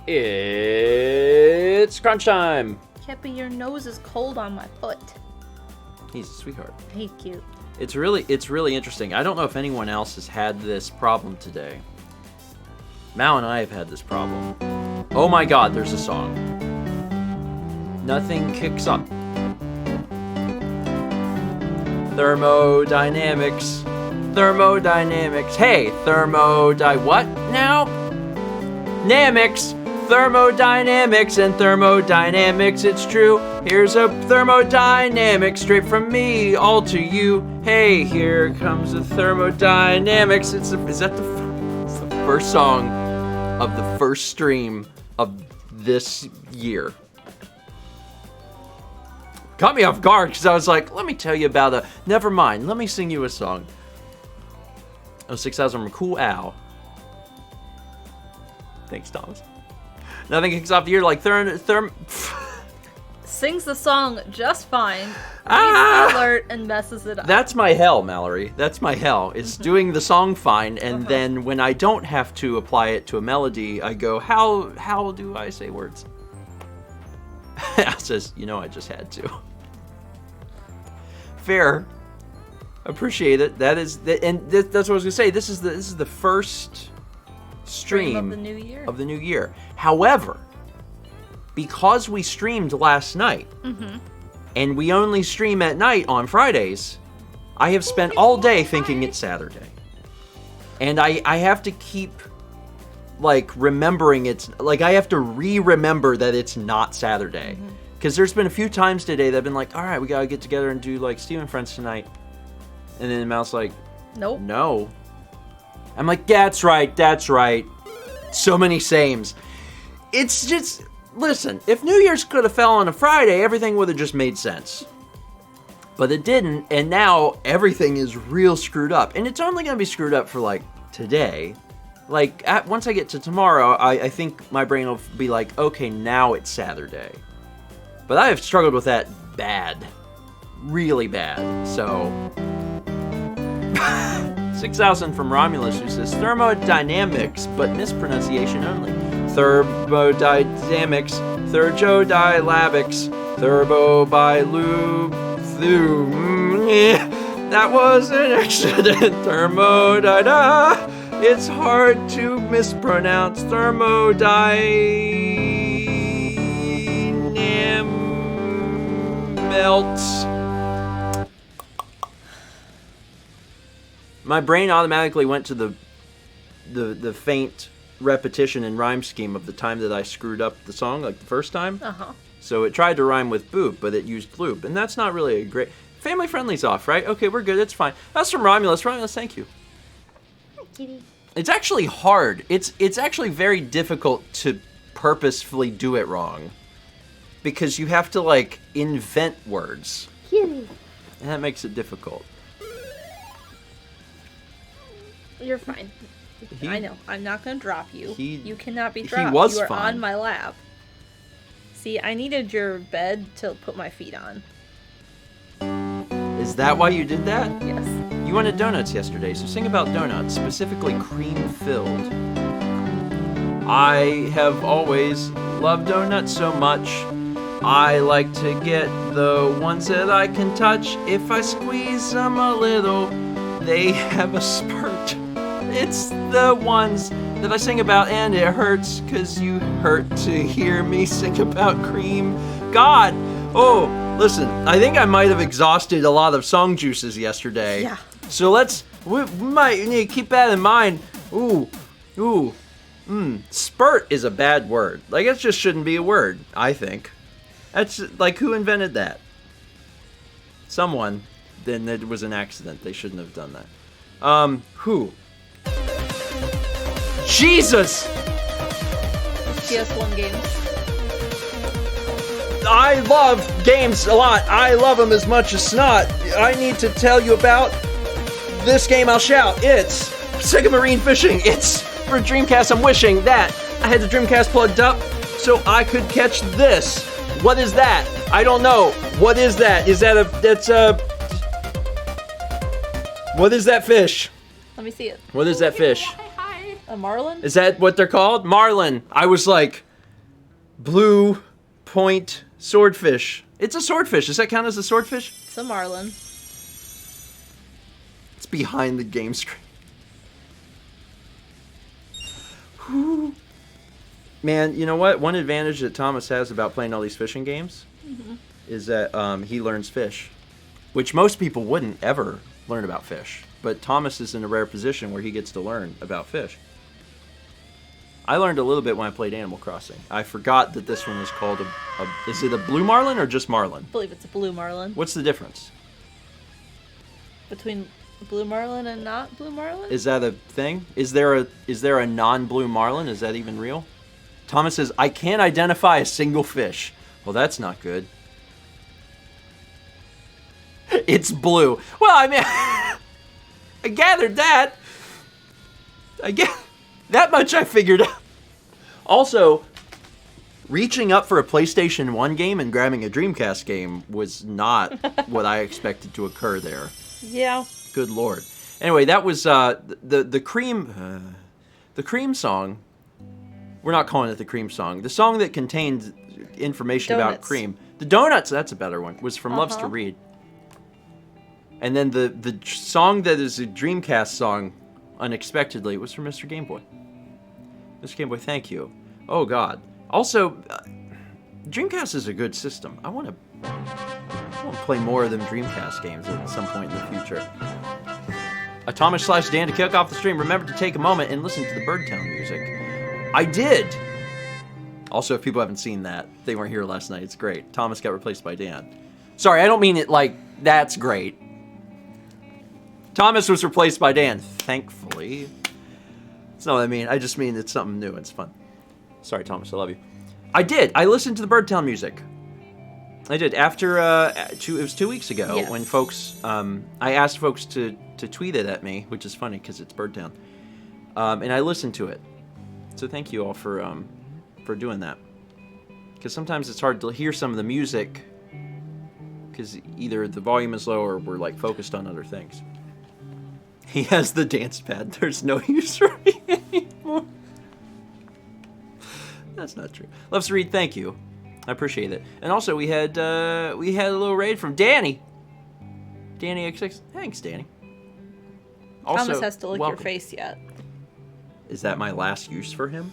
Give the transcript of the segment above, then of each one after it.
It's crunch time. Kippy, your nose is cold on my foot. He's a sweetheart. He's cute. It's really interesting. I don't know if anyone else has had this problem today. Mal and I have had this problem. Oh my god, there's a song. Nothing kicks up. Thermodynamics. Hey, what now? Namics. Thermodynamics and thermodynamics, it's true. Here's a thermodynamic straight from me, all to you. Hey, here comes the thermodynamics. Is that the first song of the first stream of this year? Caught me off guard because I was like, let me tell you about never mind, let me sing you a song. Oh, 6,000 from Cool Al. Thanks, Thomas. Nothing kicks off the year like Sings the song just fine. Alert and messes it up. That's my hell, Mallory. That's my hell. It's doing the song fine, and then when I don't have to apply it to a melody, I go, how do I say words? Al says, I just had to. Fair. Appreciate it. That's what I was gonna say. This is the first stream of the new year. However, because we streamed last night, and we only stream at night on Fridays, I have spent all day thinking it's Saturday. And I have to keep, remembering I have to remember that it's not Saturday. Because there's been a few times today that I've been like, all right, we gotta get together and do, Steve and Friends tonight. And then Mal's like, nope. No. I'm like, that's right. So many sames. It's just, listen, if New Year's could have fell on a Friday, everything would have just made sense. But it didn't, and now everything is real screwed up. And it's only going to be screwed up for, today. Once I get to tomorrow, I think my brain will be like, okay, now it's Saturday. But I have struggled with that bad. Really bad. So... 6,000 from Romulus, who says thermodynamics, but mispronunciation only. Thermodynamics, thermodynamics, that was an accident. Thermodynamics. It's hard to mispronounce thermodynamics. My brain automatically went to the faint repetition and rhyme scheme of the time that I screwed up the song, the first time. So it tried to rhyme with boop, but it used loop, and that's not really a great... Family friendly's off, right? Okay, we're good, it's fine. That's from Romulus. Romulus, thank you. Hi, kitty. It's actually hard. It's actually very difficult to purposefully do it wrong. Because you have to, invent words. Kitty. And that makes it difficult. You're fine. I know. I'm not going to drop you. You cannot be dropped. He was You are fine. on my lap. See, I needed your bed to put my feet on. Is that why you did that? Yes. You wanted donuts yesterday, so sing about donuts, specifically cream-filled. I have always loved donuts so much. I like to get the ones that I can touch. If I squeeze them a little, they have a spurt. It's the ones that I sing about, and it hurts because you hurt to hear me sing about cream. God! Oh, listen, I think I might have exhausted a lot of song juices yesterday. Yeah. So we might need to keep that in mind. Spurt is a bad word. It just shouldn't be a word, I think. That's, who invented that? Someone. Then it was an accident. They shouldn't have done that. Who? Jesus! PS1 games. I love games a lot. I love them as much as snot. I need to tell you about this game. I'll shout. It's Sega Marine Fishing. It's for Dreamcast. I'm wishing that I had the Dreamcast plugged up so I could catch this. What is that? I don't know. What is that? Is that what is that fish? Let me see it. What is that fish? A marlin? Is that what they're called? Marlin. I was like, Blue point swordfish. It's a swordfish. Does that count as a swordfish? It's a marlin. It's behind the game screen. Whew. Man, you know what? One advantage that Thomas has about playing all these fishing games is that he learns fish, which most people wouldn't ever learn about fish. But Thomas is in a rare position where he gets to learn about fish. I learned a little bit when I played Animal Crossing. I forgot that this one was called is it a blue marlin or just marlin? I believe it's a blue marlin. What's the difference? Between blue marlin and not blue marlin? Is that a thing? Is there a non-blue marlin? Is that even real? Thomas says, I can't identify a single fish. Well, that's not good. It's blue. Well, I mean, I gathered that. That much I figured out. Also, reaching up for a PlayStation 1 game and grabbing a Dreamcast game was not what I expected to occur there. Yeah. Good Lord. Anyway, that was the cream song. We're not calling it the cream song. The song that contained information about cream. The donuts, that's a better one, was from Loves to Read. And then the song that is a Dreamcast song, unexpectedly, was from Mr. Game Boy. Mr. Game Boy, thank you. Oh, God. Also, Dreamcast is a good system. I want to play more of them Dreamcast games at some point in the future. Thomas/Dan, to kick off the stream, remember to take a moment and listen to the Birdtown music. I did! Also, if people haven't seen that, they weren't here last night. It's great. Thomas got replaced by Dan. Sorry, I don't mean it like, that's great. Thomas was replaced by Dan, thankfully. That's not what I mean. I just mean it's something new. It's fun. Sorry, Thomas. I love you. I did. I listened to the Birdtown music. I did. After, it was 2 weeks ago when folks, I asked folks to tweet it at me, which is funny because it's Birdtown. And I listened to it. So thank you all for doing that. Because sometimes it's hard to hear some of the music because either the volume is low or we're like focused on other things. He has the dance pad. There's no use for me anymore. That's not true. Loves to Read, thank you. I appreciate it. And also we had a little raid from Danny. Danny X6. Thanks, Danny. Also, Thomas has to lick your face yet. Is that my last use for him?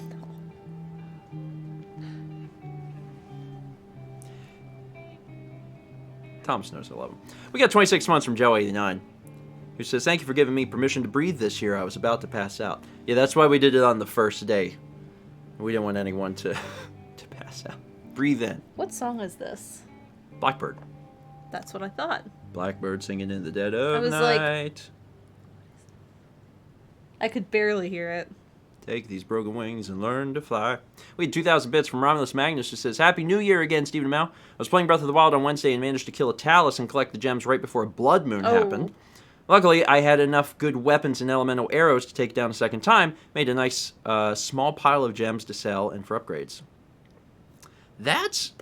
Thomas knows I love him. We got 26 months from Joe89, who says, thank you for giving me permission to breathe this year. I was about to pass out. Yeah, that's why we did it on the first day. We didn't want anyone to pass out. Breathe in. What song is this? Blackbird. That's what I thought. Blackbird singing in the dead of night. I could barely hear it. Take these broken wings and learn to fly. We had 2,000 bits from Romulus Magnus, who says, Happy New Year again, Stephen Mao. I was playing Breath of the Wild on Wednesday and managed to kill a Talus and collect the gems right before a Blood Moon happened. Luckily, I had enough good weapons and elemental arrows to take it down a second time. Made a nice small pile of gems to sell and for upgrades. That's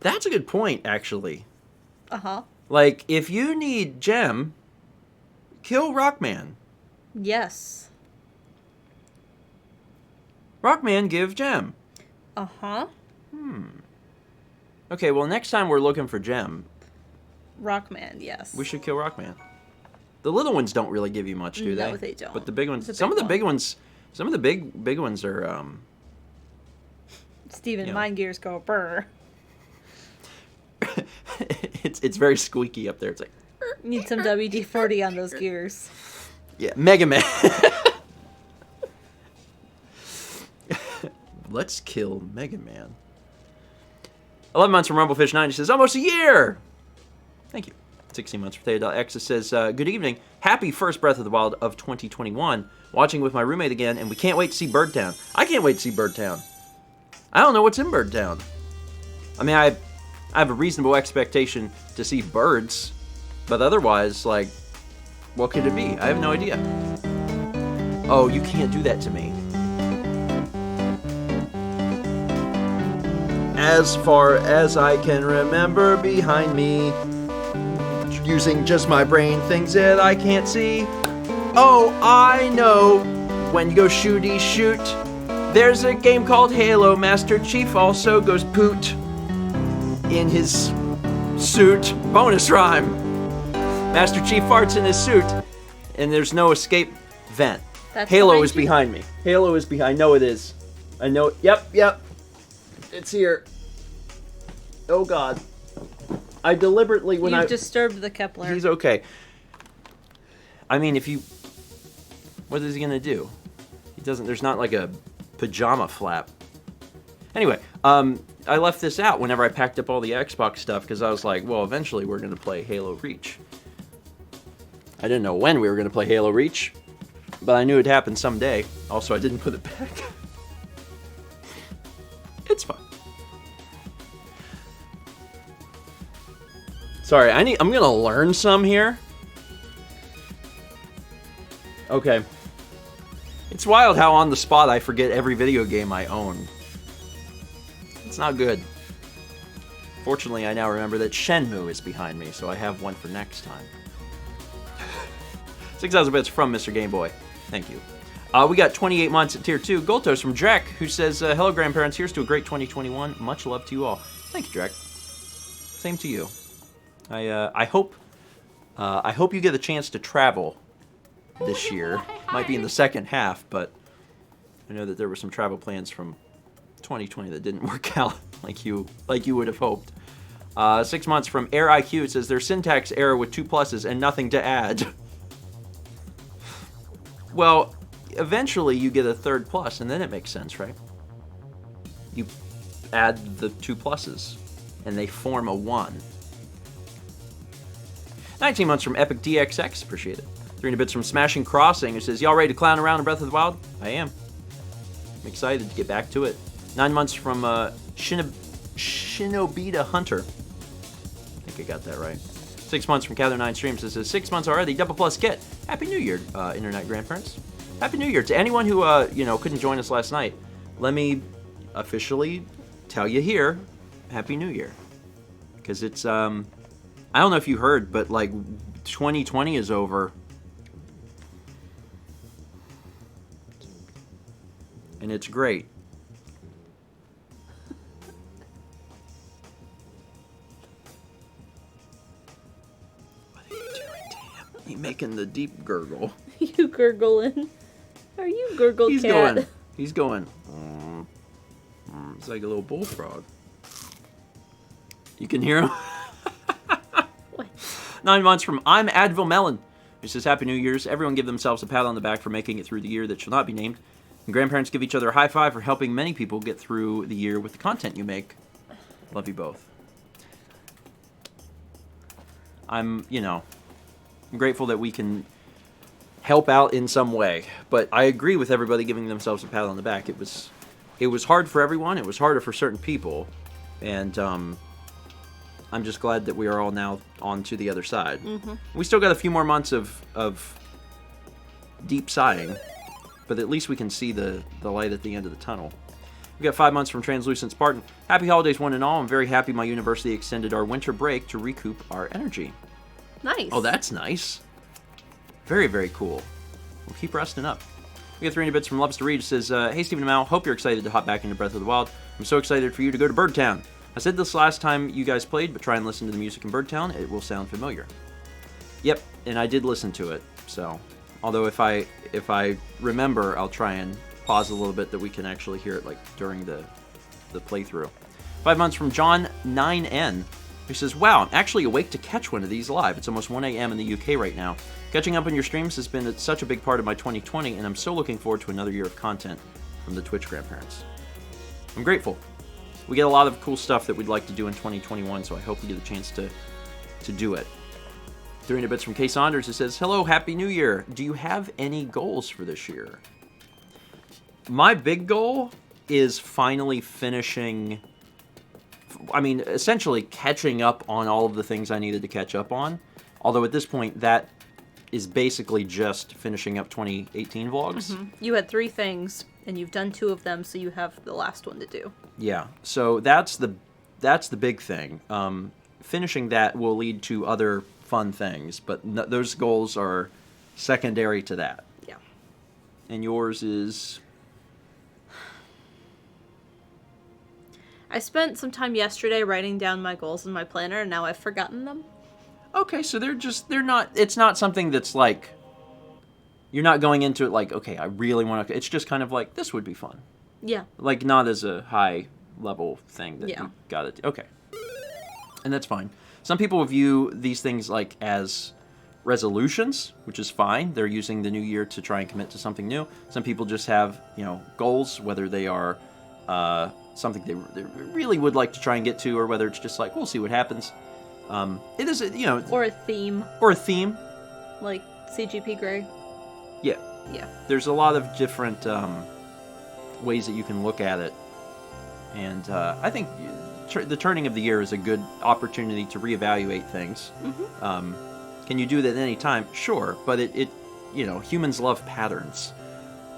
a good point, actually. Uh-huh. Like, if you need gem, kill Rockman. Yes. Rockman, give gem. Uh-huh. Okay, well, next time we're looking for gem. Rockman, yes. We should kill Rockman. The little ones don't really give you much, do they? No, they don't. But the big ones, some of the big ones are, Steven, mine gears go brr. it's very squeaky up there. It's like... Need some WD-40 on those gears. Yeah, Mega Man. Let's kill Mega Man. 11 months from Rumblefish9. He says, almost a year! Thank you. 16 months for Theodore X. It says, good evening. Happy first Breath of the Wild of 2021. Watching with my roommate again, and we can't wait to see Birdtown. I can't wait to see Birdtown. I don't know what's in Birdtown. I mean, I have a reasonable expectation to see birds, but otherwise, like, what could it be? I have no idea. Oh, you can't do that to me. As far as I can remember behind me, using just my brain, things that I can't see. Oh, I know. When you go shooty shoot, There's a game called Halo. Master Chief also goes poot in his suit. Bonus rhyme. Master Chief farts in his suit, and there's no escape vent. That's Halo is behind me. Halo is behind. I know it is. I know. Yep. It's here. Oh God. I deliberately You've disturbed the Kepler. He's okay. I mean, what is he gonna do? He doesn't. There's not like a pajama flap. Anyway, I left this out whenever I packed up all the Xbox stuff because I was like, well, eventually we're gonna play Halo Reach. I didn't know when we were gonna play Halo Reach, but I knew it'd happen someday. Also, I didn't put it back. It's fine. Sorry, I'm gonna learn some here. Okay. It's wild how on the spot I forget every video game I own. It's not good. Fortunately, I now remember that Shenmue is behind me, so I have one for next time. 6,000 bits from Mr. Game Boy. Thank you. We got 28 months at Tier 2. Goltos from Drek, who says, hello, grandparents. Here's to a great 2021. Much love to you all. Thank you, Drek. Same to you. I hope you get a chance to travel this year. Might be in the second half, but I know that there were some travel plans from 2020 that didn't work out like you would have hoped. 6 months from Air IQ. It says there's syntax error with 2 pluses and nothing to add. Well, eventually you get a third plus, and then it makes sense, right? You add the 2 pluses, and they form a 1. 19 months from Epic DXX. Appreciate it. 300 bits from Smashing Crossing, who says, y'all ready to clown around in Breath of the Wild? I am. I'm excited to get back to it. 9 months from Shinobita Hunter. I think I got that right. 6 months from Cather9 Streams. It says, 6 months already. Double plus get. Happy New Year, Internet Grandparents. Happy New Year to anyone who, couldn't join us last night. Let me officially tell you here, Happy New Year. Because it's, I don't know if you heard, but, 2020 is over. And it's great. What are you doing, Tam? You making the deep gurgle. You gurgling. Are you gurgle cat? He's going. It's like a little bullfrog. You can hear him? What? 9 months from I'm Advil Melon, who says, Happy New Year's. Everyone give themselves a pat on the back for making it through the year that shall not be named. And grandparents give each other a high five for helping many people get through the year with the content you make. Love you both. I'm grateful that we can help out in some way. But I agree with everybody giving themselves a pat on the back. It was hard for everyone. It was harder for certain people. And I'm just glad that we are all now on to the other side. Mm-hmm. We still got a few more months of deep sighing. But at least we can see the light at the end of the tunnel. We got 5 months from Translucent Spartan. Happy holidays, one and all. I'm very happy my university extended our winter break to recoup our energy. Nice. Oh, that's nice. Very, very cool. We'll keep resting up. We got 300 bits from Lobster Reed. It says, hey, Stephen and Mal, hope you're excited to hop back into Breath of the Wild. I'm so excited for you to go to Birdtown. I said this last time you guys played, but try and listen to the music in Birdtown. It will sound familiar. Yep, and I did listen to it, so... Although if I remember, I'll try and pause a little bit that we can actually hear it during the playthrough. 5 months from John 9N, who says, wow, I'm actually awake to catch one of these live. It's almost 1 a.m. in the UK right now. Catching up on your streams has been such a big part of my 2020, and I'm so looking forward to another year of content from the Twitch grandparents. I'm grateful. We get a lot of cool stuff that we'd like to do in 2021, so I hope we get a chance to do it. 300 bits from Kay Saunders. It says, hello, Happy New Year. Do you have any goals for this year? My big goal is finally finishing... essentially catching up on all of the things I needed to catch up on. Although at this point, that is basically just finishing up 2018 vlogs. Mm-hmm. You had 3 things, and you've done 2 of them, so you have the last one to do. Yeah, so that's the big thing. Finishing that will lead to other fun things, but those goals are secondary to that. Yeah. And yours is? I spent some time yesterday writing down my goals in my planner, and now I've forgotten them. Okay, so it's not something that's like, you're not going into it like, okay, I really want to, it's just kind of like, this would be fun. Yeah. Like, not as a high level thing that you got to, okay. And that's fine. Some people view these things like as resolutions, which is fine. They're using the new year to try and commit to something new. Some people just have, goals, whether they are something they really would like to try and get to, or whether it's just like, we'll see what happens. It is, Or a theme. Or a theme. Like CGP Grey. Yeah. Yeah. There's a lot of different ways that you can look at it. And I think the turning of the year is a good opportunity to reevaluate things. Mm-hmm. Can you do that at any time? Sure. But it humans love patterns.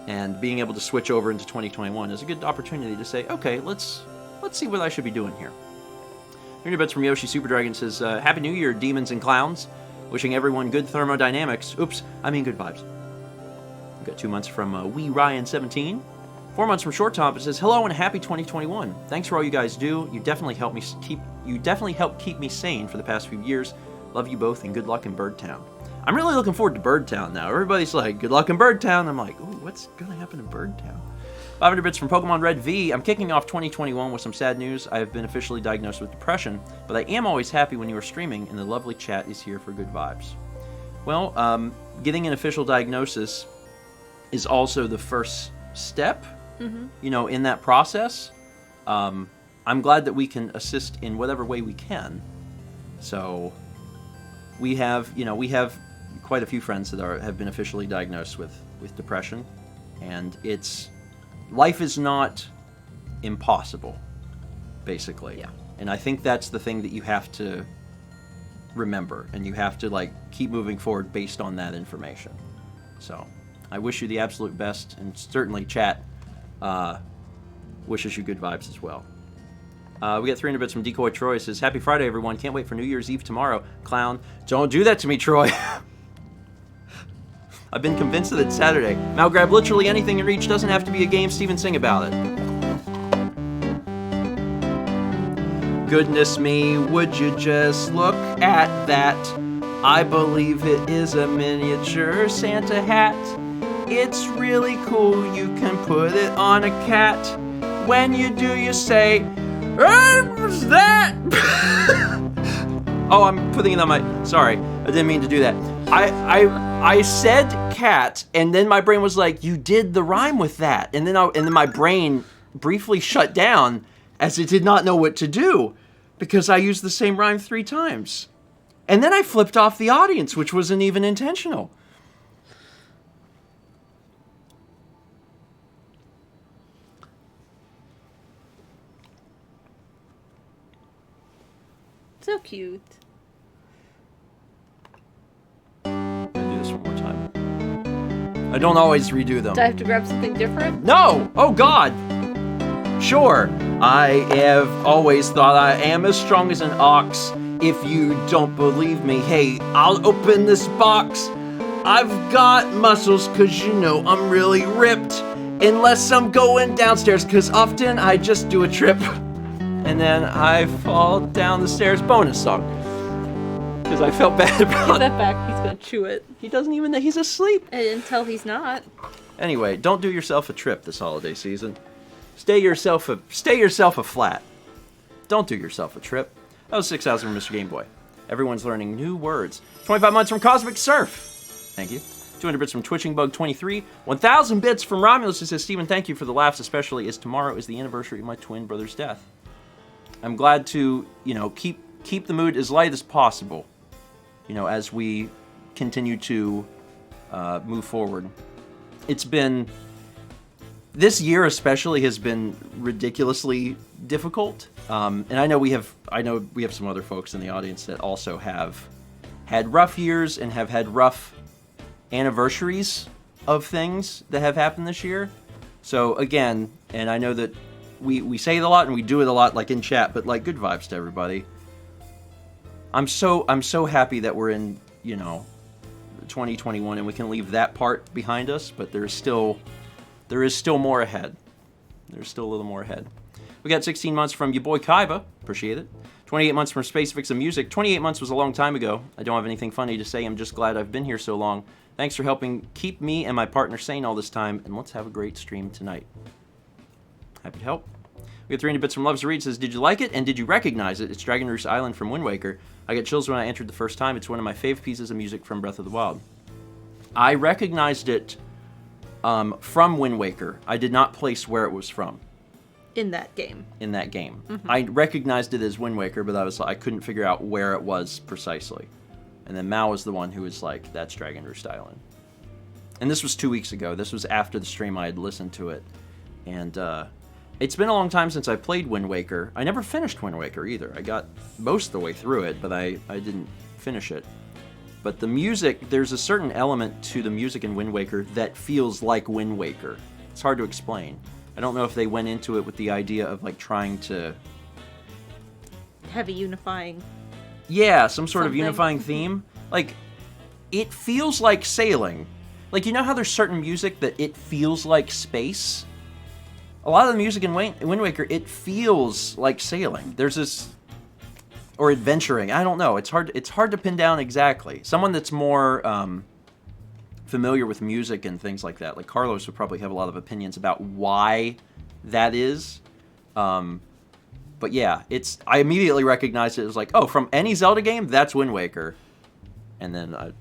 And being able to switch over into 2021 is a good opportunity to say, okay, let's see what I should be doing here. 300 bits from Yoshi Super Dragon says, Happy New Year, demons and clowns. Wishing everyone good thermodynamics. Oops, I mean good vibes. We've got 2 months from Wee Ryan 17. 4 months from Short Top. It says, hello and happy 2021. Thanks for all you guys do. You definitely help keep me sane for the past few years. Love you both and good luck in Birdtown. I'm really looking forward to Birdtown now. Everybody's like, good luck in Birdtown. I'm like, ooh, what's going to happen in Birdtown? 500 bits from Pokemon Red V. I'm kicking off 2021 with some sad news. I have been officially diagnosed with depression, but I am always happy when you are streaming, and the lovely chat is here for good vibes. Well, getting an official diagnosis is also the first step, in that process. I'm glad that we can assist in whatever way we can. So we have quite a few friends that have been officially diagnosed with depression, and life is not impossible, basically. Yeah. And I think that's the thing that you have to remember, and you have to keep moving forward based on that information. So I wish you the absolute best, and certainly chat wishes you good vibes as well. We got 300 bits from Decoy Troy. Says, Happy Friday, everyone. Can't wait for New Year's Eve tomorrow. Clown, don't do that to me, Troy. I've been convinced that it's Saturday. Now grab literally anything in reach. Doesn't have to be a game. Steven, sing about it. Goodness me, would you just look at that? I believe it is a miniature Santa hat. It's really cool. You can put it on a cat. When you do, you say, what's that? Oh, I'm putting it on my... Sorry, I didn't mean to do that. I said cat, and then my brain was like, you did the rhyme with that. And then my brain briefly shut down as it did not know what to do because I used the same rhyme 3 times. And then I flipped off the audience, which wasn't even intentional. So cute. I'm gonna do this one more time. I don't always redo them. Do I have to grab something different? No! Oh God! Sure, I have always thought I am as strong as an ox. If you don't believe me, hey, I'll open this box. I've got muscles cause I'm really ripped. Unless I'm going downstairs cause often I just do a trip. And then I fall down the stairs. Bonus song. Because I felt bad about it. That back, he's gonna chew it. He doesn't even know he's asleep. Until he's not. Anyway, don't do yourself a trip this holiday season. Stay yourself a flat. Don't do yourself a trip. That was 6,000 from Mr. Game Boy. Everyone's learning new words. 25 months from Cosmic Surf. Thank you. 200 bits from Twitching Bug 23. 1,000 bits from Romulus. It says, Steven, thank you for the laughs, especially as tomorrow is the anniversary of my twin brother's death. I'm glad to, keep the mood as light as possible, as we continue to move forward. This year especially has been ridiculously difficult. And I know we have some other folks in the audience that also have had rough years and have had rough anniversaries of things that have happened this year. So again, and I know that we say it a lot and we do it a lot in chat, but good vibes to everybody. I'm so happy that we're in, 2021 and we can leave that part behind us, but there is still more ahead. There's still a little more ahead. We got 16 months from your boy Kaiba. Appreciate it. 28 months from Space Fix and Music. 28 months was a long time ago. I don't have anything funny to say. I'm just glad I've been here so long. Thanks for helping keep me and my partner sane all this time, and let's have a great stream tonight. Happy to help. We got 300 bits from Loves to Read. Says, did you like it and did you recognize it? It's Dragon Roost Island from Wind Waker. I got chills when I entered the first time. It's one of my favorite pieces of music from Breath of the Wild. I recognized it from Wind Waker. I did not place where it was from. In that game. Mm-hmm. I recognized it as Wind Waker, but I couldn't figure out where it was precisely. And then Mao was the one who was like, that's Dragon Roost Island. And this was 2 weeks ago. This was after the stream I had listened to it. And it's been a long time since I played Wind Waker. I never finished Wind Waker either. I got most of the way through it, but I didn't finish it. But the music, there's a certain element to the music in Wind Waker that feels like Wind Waker. It's hard to explain. I don't know if they went into it with the idea of like trying to have a unifying. Yeah, some sort of unifying theme. Like, it feels like sailing. Like, you know how there's certain music that it feels like space? A lot of the music in Wind Waker, it feels like sailing. There's this, or adventuring. I don't know. It's hard to pin down exactly. Someone that's more familiar with music and things like that, like Carlos, would probably have a lot of opinions about why that is. But yeah, I immediately recognized it as like, oh, from any Zelda game, that's Wind Waker. And then,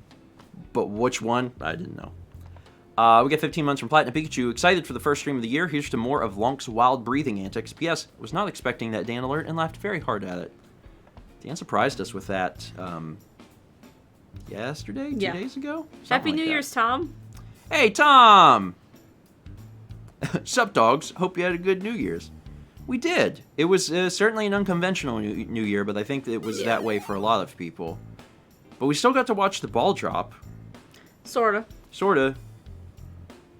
but which one? I didn't know. We get 15 months from Platinum Pikachu. Excited for the first stream of the year. Here's to more of Lonk's wild breathing antics. P.S. Was not expecting that Dan alert and laughed very hard at it. Dan surprised us with that yesterday? 2 days ago? Happy New Year's, Tom. Hey, Tom! Sup, dogs? Hope you had a good New Year's. We did. It was certainly an unconventional New Year, but I think it was that way for a lot of people. But we still got to watch the ball drop. Sorta.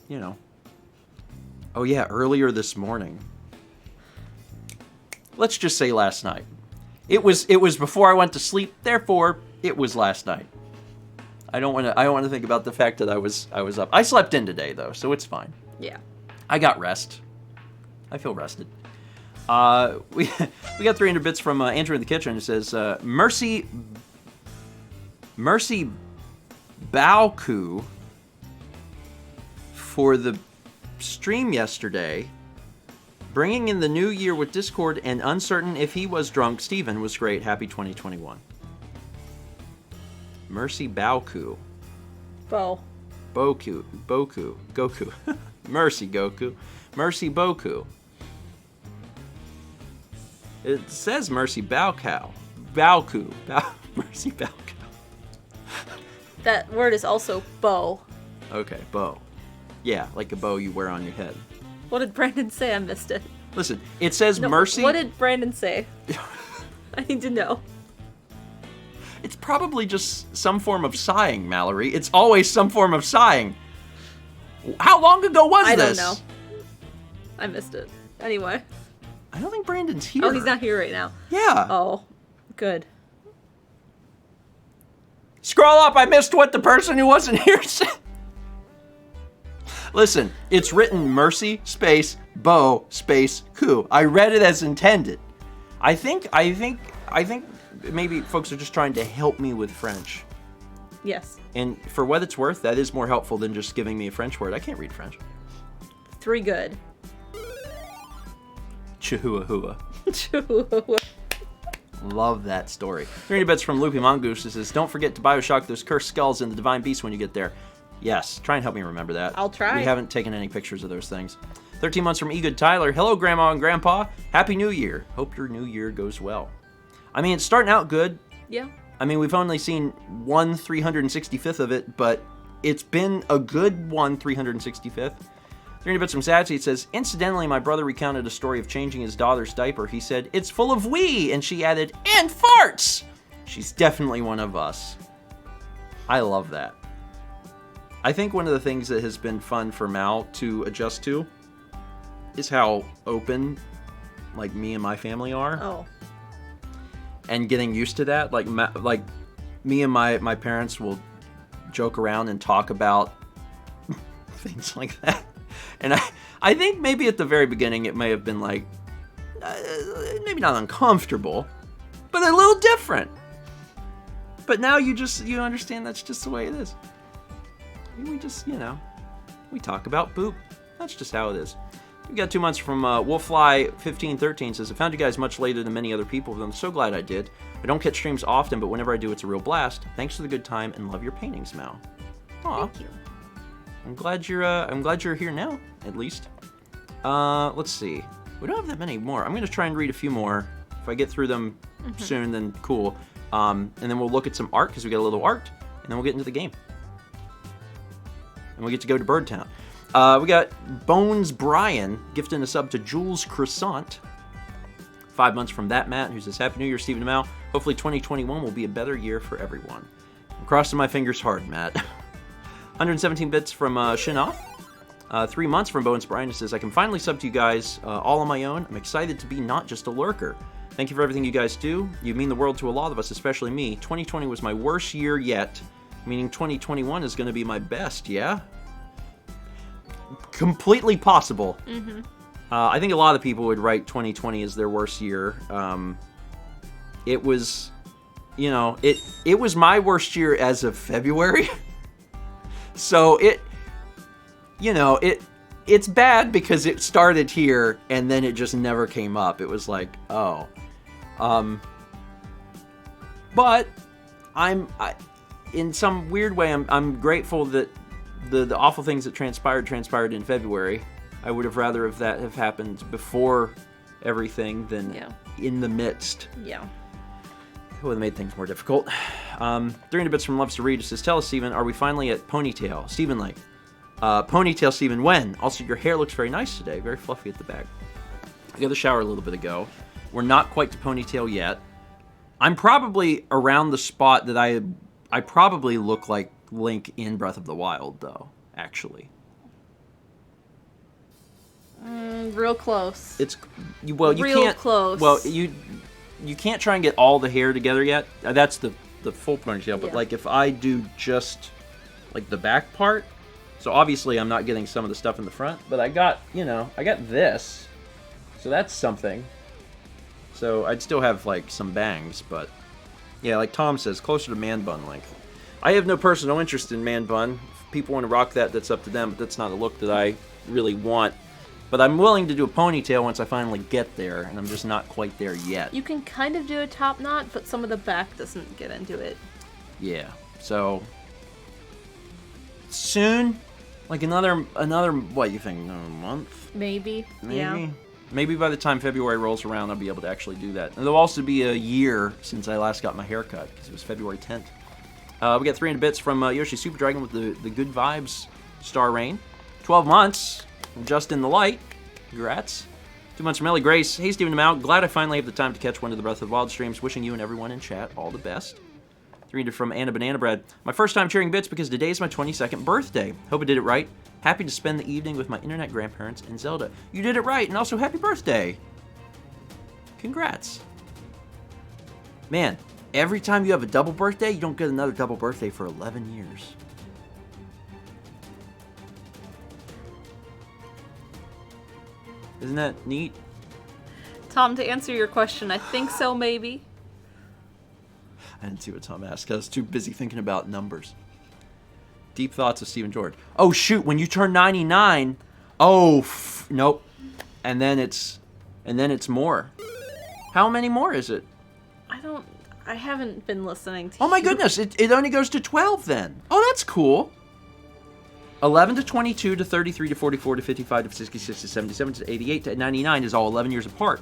You know. Oh yeah, earlier this morning. Let's just say last night. It was before I went to sleep, therefore it was last night. I don't want to think about the fact that I was up. I slept in today though, so it's fine. Yeah. I got rest. I feel rested. We got 300 bits from Andrew in the kitchen. It says Mercy Baoku for the stream yesterday. Bringing in the new year with Discord and uncertain if he was drunk. Steven was great. Happy 2021. Mercy Baoku. Goku. Mercy Goku. Mercy Boku. It says Mercy Baoku. Mercy Baoku. That word is also bow. Okay, bow. Yeah, like a bow you wear on your head. What did Brandon say? I missed it. Listen, it says Mercy. What did Brandon say? I need to know. It's probably just some form of sighing, Mallory. It's always some form of sighing. How long ago was this? I don't know. I missed it. Anyway. I don't think Brandon's here. Oh, he's not here right now. Yeah. Oh, good. Scroll up. I missed what the person who wasn't here said. Listen, it's written Mercy space Bo space Ku. I read it as intended. I think maybe folks are just trying to help me with French. Yes. And for what it's worth, that is more helpful than just giving me a French word. I can't read French. 3 good. Chihuahua. Love that story. 300 bets from Loopy Mongoose. It says, don't forget to Bioshock those cursed skulls and the Divine Beast when you get there. Yes, try and help me remember that. I'll try. We haven't taken any pictures of those things. 13 months from Egood Tyler. Hello, Grandma and Grandpa. Happy New Year. Hope your new year goes well. I mean, it's starting out good. Yeah. I mean, we've only seen 1/365th of it, but it's been a good 1/365th. 300 bits from Sachi. It says, incidentally, my brother recounted a story of changing his daughter's diaper. He said, it's full of wee, and she added, and farts. She's definitely one of us. I love that. I think one of the things that has been fun for Mal to adjust to is how open, like, me and my family are. Oh. And getting used to that. Like me and my parents will joke around and talk about things like that. And I think maybe at the very beginning it may have been like, maybe not uncomfortable, but a little different. But now you understand that's just the way it is. We just, we talk about boop. That's just how it is. We got 2 months from Wolffly1513 says, I found you guys much later than many other people, but I'm so glad I did. I don't catch streams often, but whenever I do, it's a real blast. Thanks for the good time and love your paintings, Mal. Aw. Thank you. I'm glad you're here now, at least. Let's see. We don't have that many more. I'm gonna try and read a few more. If I get through them soon, then cool. And then we'll look at some art, because we got a little art, and then we'll get into the game. And we get to go to Birdtown. We got Bones Brian gifting a sub to Jules Croissant. 5 months from that Matt, who says, Happy New Year, Stephen and Mal. Hopefully 2021 will be a better year for everyone. I'm crossing my fingers hard, Matt. 117 bits from Shinoff. 3 months from Bones Brian, who says, I can finally sub to you guys all on my own. I'm excited to be not just a lurker. Thank you for everything you guys do. You mean the world to a lot of us, especially me. 2020 was my worst year yet, meaning 2021 is going to be my best, yeah? Completely possible. I think a lot of people would write 2020 as their worst year. It was, it was my worst year as of February. So it's bad because it started here and then it just never came up. It was like, oh. But in some weird way, I'm grateful that the awful things that transpired in February. I would have rather have happened before everything than in the midst. Yeah. It would have made things more difficult. 300 bits from Loves to Read. It says, tell us, Stephen, are we finally at Ponytail? Stephen, Ponytail, Stephen, when? Also, your hair looks very nice today. Very fluffy at the back. I got the shower a little bit ago. We're not quite to Ponytail yet. I'm probably around the spot that I probably look like Link in Breath of the Wild, though, actually. Real close. Real close. Well, you can't try and get all the hair together yet. That's the full ponytail. But if I do just the back part, so obviously I'm not getting some of the stuff in the front. But I got this, so that's something. So I'd still have some bangs, but yeah, like Tom says, closer to man bun length. I have no personal interest in man bun. If people want to rock that, that's up to them. But that's not a look that I really want. But I'm willing to do a ponytail once I finally get there, and I'm just not quite there yet. You can kind of do a top knot, but some of the back doesn't get into it. Yeah, so soon, another what you think, another month? Maybe. Yeah. Maybe by the time February rolls around, I'll be able to actually do that. And there'll also be a year since I last got my hair cut, because it was February 10th. We got 300 bits from Yoshi Super Dragon with the Good Vibes Star Rain. 12 months. Just in the light. Congrats. 2 months from Ellie Grace. Hey, Stephen and Mal. Glad I finally have the time to catch one of the Breath of the Wild streams. Wishing you and everyone in chat all the best. 300 from Anna Banana Bread. My first time cheering bits because today is my 22nd birthday. Hope I did it right. Happy to spend the evening with my internet grandparents and Zelda. You did it right, and also happy birthday. Congrats. Man, every time you have a double birthday, you don't get another double birthday for 11 years. Isn't that neat? Tom, to answer your question, I think so, maybe. I didn't see what Tom asked because I was too busy thinking about numbers. Deep thoughts of Stephen George. Oh, shoot, when you turn 99, nope. And then it's more. How many more is it? I haven't been listening to Oh my goodness, it only goes to 12 then. Oh, that's cool. 11 to 22 to 33 to 44 to 55 to 66 to 77 to 88 to 99 is all 11 years apart.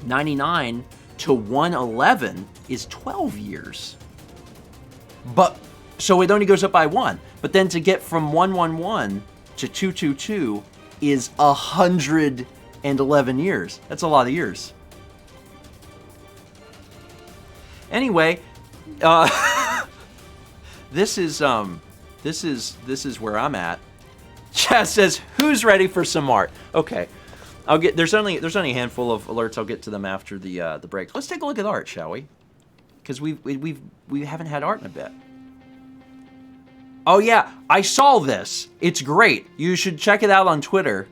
99 to 111 is 12 years. But, so it only goes up by 1. But then to get from 111 to 222 is 111 years. That's a lot of years. Anyway, this is where I'm at. Chaz says, "Who's ready for some art?" Okay, I'll get. There's only a handful of alerts. I'll get to them after the break. Let's take a look at art, shall we? Because we haven't had art in a bit. Oh yeah, I saw this. It's great. You should check it out on Twitter.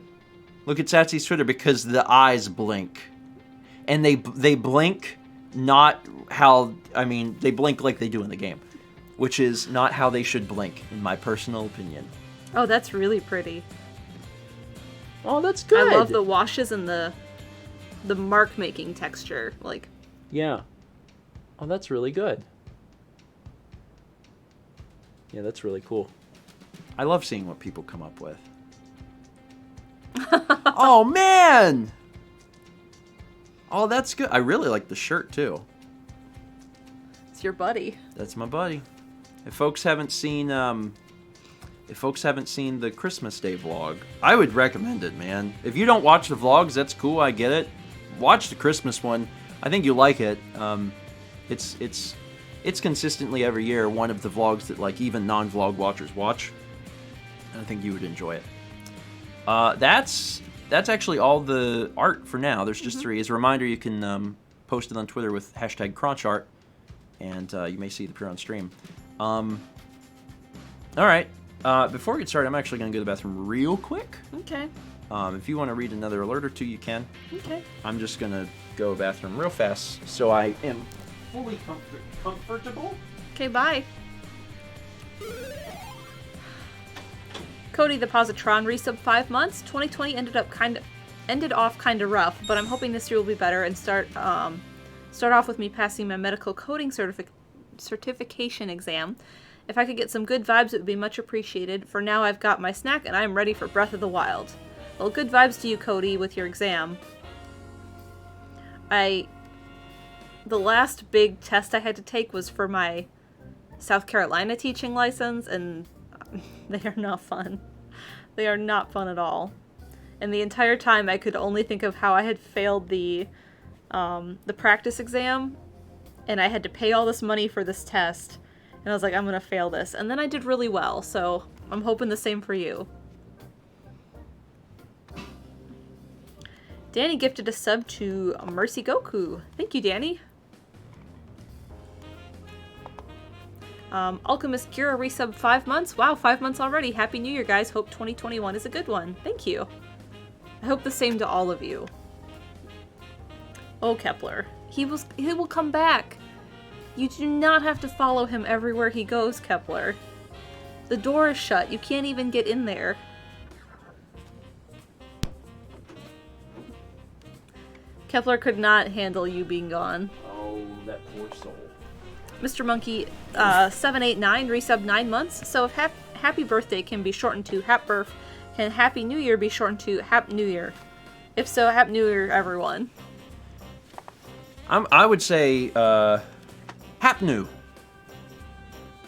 Look at Satsy's Twitter because the eyes blink and they blink not how, I mean, they blink like they do in the game, which is not how they should blink, in my personal opinion. Oh, that's really pretty. Oh, that's good. I love the washes and the mark making texture. Like, yeah. Oh, that's really good. Yeah, that's really cool. I love seeing what people come up with. Oh, man! Oh, that's good. I really like the shirt, too. It's your buddy. That's my buddy. If folks haven't seen the Christmas Day vlog, I would recommend it, man. If you don't watch the vlogs, that's cool. I get it. Watch the Christmas one. I think you'll like it. It's consistently every year one of the vlogs that like even non-vlog watchers watch. And I think you would enjoy it. That's actually all the art for now. There's just 3. As a reminder, you can post it on Twitter with #crunchart, and you may see it appear on stream. All right. Before we get started, I'm actually going to go to the bathroom real quick. Okay. If you want to read another alert or 2, you can. Okay. I'm just going to go to the bathroom real fast so I am fully comfortable. Okay, bye. Cody the Positron resub 5 months. 2020 ended off kind of rough, but I'm hoping this year will be better and start off with me passing my medical coding certification exam. If I could get some good vibes, it would be much appreciated. For now, I've got my snack and I am ready for Breath of the Wild. Well, good vibes to you, Cody, with your exam. The last big test I had to take was for my South Carolina teaching license, and they are not fun. They are not fun at all. And the entire time I could only think of how I had failed the practice exam, and I had to pay all this money for this test. And I was like, I'm gonna fail this. And then I did really well, so I'm hoping the same for you. Danny gifted a sub to Mercy Goku. Thank you, Danny. Alchemist Kira resub 5 months. Wow, 5 months already. Happy New Year, guys. Hope 2021 is a good one. Thank you. I hope the same to all of you. Oh, Kepler. He will come back. You do not have to follow him everywhere he goes, Kepler. The door is shut. You can't even get in there. Kepler could not handle you being gone. Oh, that poor soul. Mr. Monkey 789 resub 9 months. So if happy birthday can be shortened to Hap Birth, can Happy New Year be shortened to Hap New Year? If so, Happy New Year, everyone. I would say Hapnu.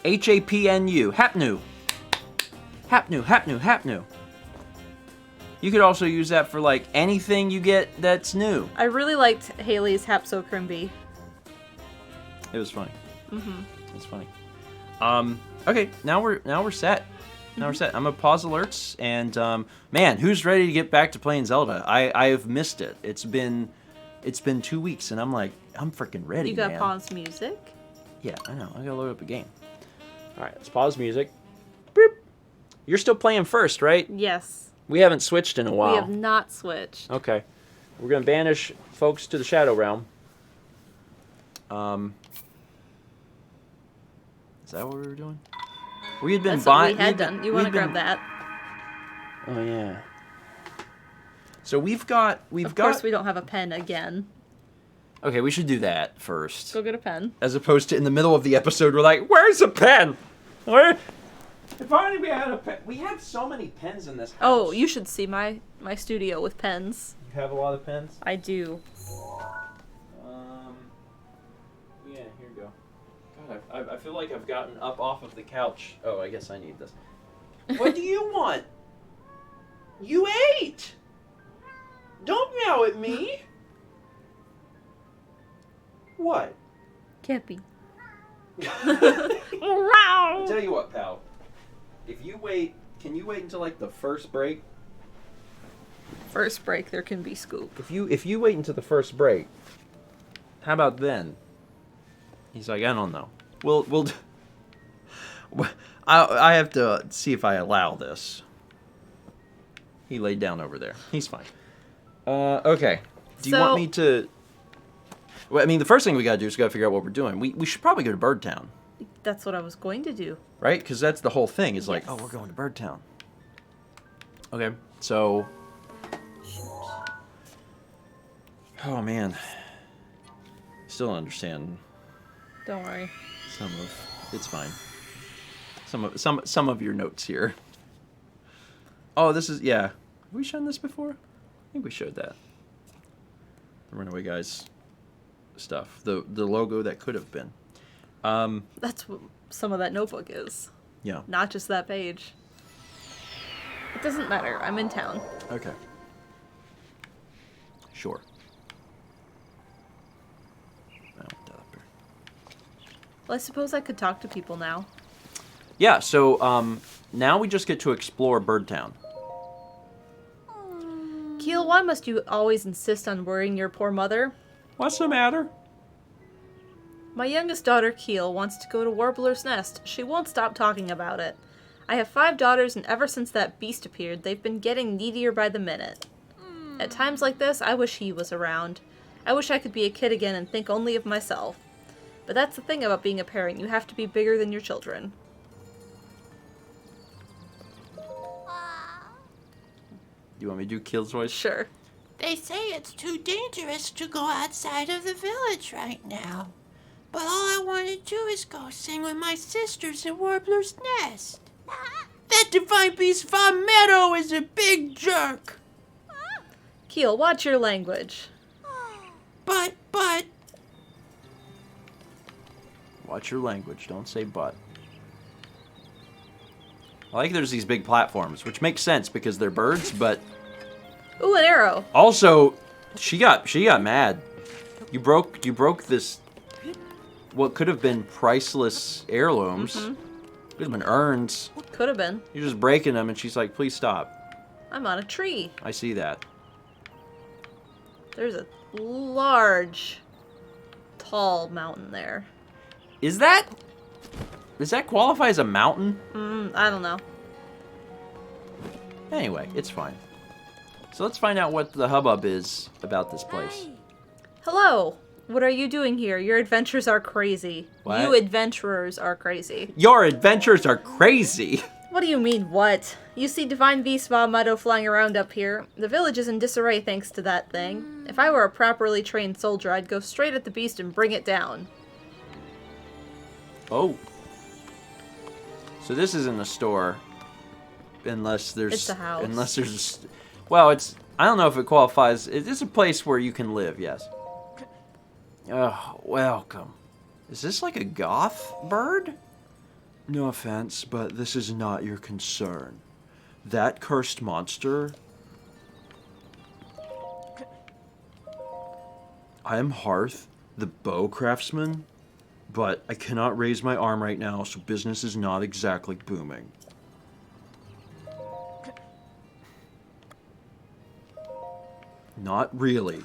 Hapnu. Hapnu. Hapnu. Hapnu. Hapnu. You could also use that for like anything you get that's new. I really liked Haley's Hapso Crimby. It was funny. It's funny. Okay, now we're set. Now we're set. I'm gonna pause alerts, and man, who's ready to get back to playing Zelda? I have missed it. It's been 2 weeks, and I'm freaking ready. You got man. pause music? Yeah, I know. I gotta load up a game. All right, let's pause music. Boop. You're still playing first, right? Yes. We haven't switched in a while. We have not switched. Okay, we're gonna banish folks to the Shadow Realm. Is that what we were doing? We had been buying. That's what we had done. You want to grab that? Oh yeah. So we've got. Of course, we don't have a pen again. Okay, we should do that first. Go get a pen. As opposed to in the middle of the episode, we're like, "Where's a pen? Where? If only we had a pen. We have so many pens in this house." Oh, you should see my studio with pens. You have a lot of pens? I do. Yeah, here we go. God, I feel like I've gotten up off of the couch. Oh, I guess I need this. What do you want? You ate! Don't meow at me! What? Cappy. I'll tell you what, pal. If you wait, can you wait until like the first break? First break, there can be scoop. If you wait until the first break, how about then? He's like, I don't know. We'll. I have to see if I allow this. He laid down over there. He's fine. Okay. Do you want me to? Well, I mean, the first thing we gotta do is gotta figure out what we're doing. We should probably go to Bird Town. That's what I was going to do. Right? Because that's the whole thing. Is like, Yes. oh, we're going to Bird Town. Okay, so... Oh, man. Still don't understand Don't worry. some of... It's fine. Some of your notes here. Oh, this is... Yeah. Have we shown this before? I think we showed that. The Runaway Guys stuff. The logo that could have been. That's what some of that notebook is. Yeah. Not just that page. It doesn't matter. I'm in town. Okay. Sure. I want that up there. Well, I suppose I could talk to people now. Yeah, so now we just get to explore Birdtown. Keel, why must you always insist on worrying your poor mother? What's the matter? My youngest daughter, Keel, wants to go to Warbler's Nest. She won't stop talking about it. I have 5 daughters, and ever since that beast appeared, they've been getting needier by the minute. At times like this, I wish he was around. I wish I could be a kid again and think only of myself. But that's the thing about being a parent. You have to be bigger than your children. You want me to do Keel's voice? Sure. They say it's too dangerous to go outside of the village right now. But all I want to do is go sing with my sisters in Warbler's Nest. That Divine Beast Von Meadow is a big jerk. Keel, watch your language. But... Watch your language. Don't say but. I like there's these big platforms, which makes sense because they're birds, but... Ooh, an arrow. Also, she got mad. You broke this... What could have been priceless heirlooms. Mm-hmm. Could have been urns. Could have been. You're just breaking them, and she's like, please stop. I'm on a tree. I see that. There's a large, tall mountain there. Does that qualify as a mountain? I don't know. Anyway, it's fine. So let's find out what the hubbub is about this place. Hello. What are you doing here? Your adventures are crazy. What? You adventurers are crazy. Your adventures are crazy! What do you mean, what? You see Divine Beast Von Meadow flying around up here. The village is in disarray thanks to that thing. If I were a properly trained soldier, I'd go straight at the beast and bring it down. Oh. So this isn't a store. Unless there's... It's a house. Unless there's... Well, it's... I don't know if it qualifies... It is a place where you can live, yes. Oh, welcome. Is this like a goth bird? No offense, but this is not your concern. That cursed monster... I am Hearth, the bow craftsman, but I cannot raise my arm right now, so business is not exactly booming. Not really.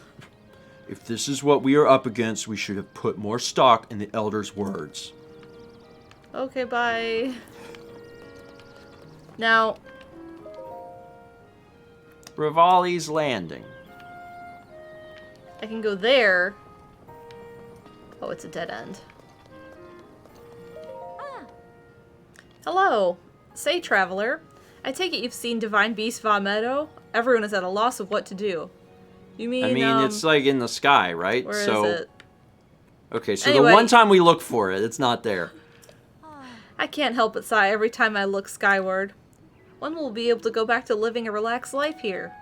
If this is what we are up against, we should have put more stock in the Elder's words. Okay, bye. Now... Rivali's Landing. I can go there. Oh, it's a dead end. Hello. Say, traveler. I take it you've seen Divine Beast Von Meadow? Everyone is at a loss of what to do. You mean, I mean, it's like in the sky, right? Where so, is it? Okay, so Anyway. the one time we look for it, it's not there. I can't help but sigh every time I look skyward. When will we be able to go back to living a relaxed life here?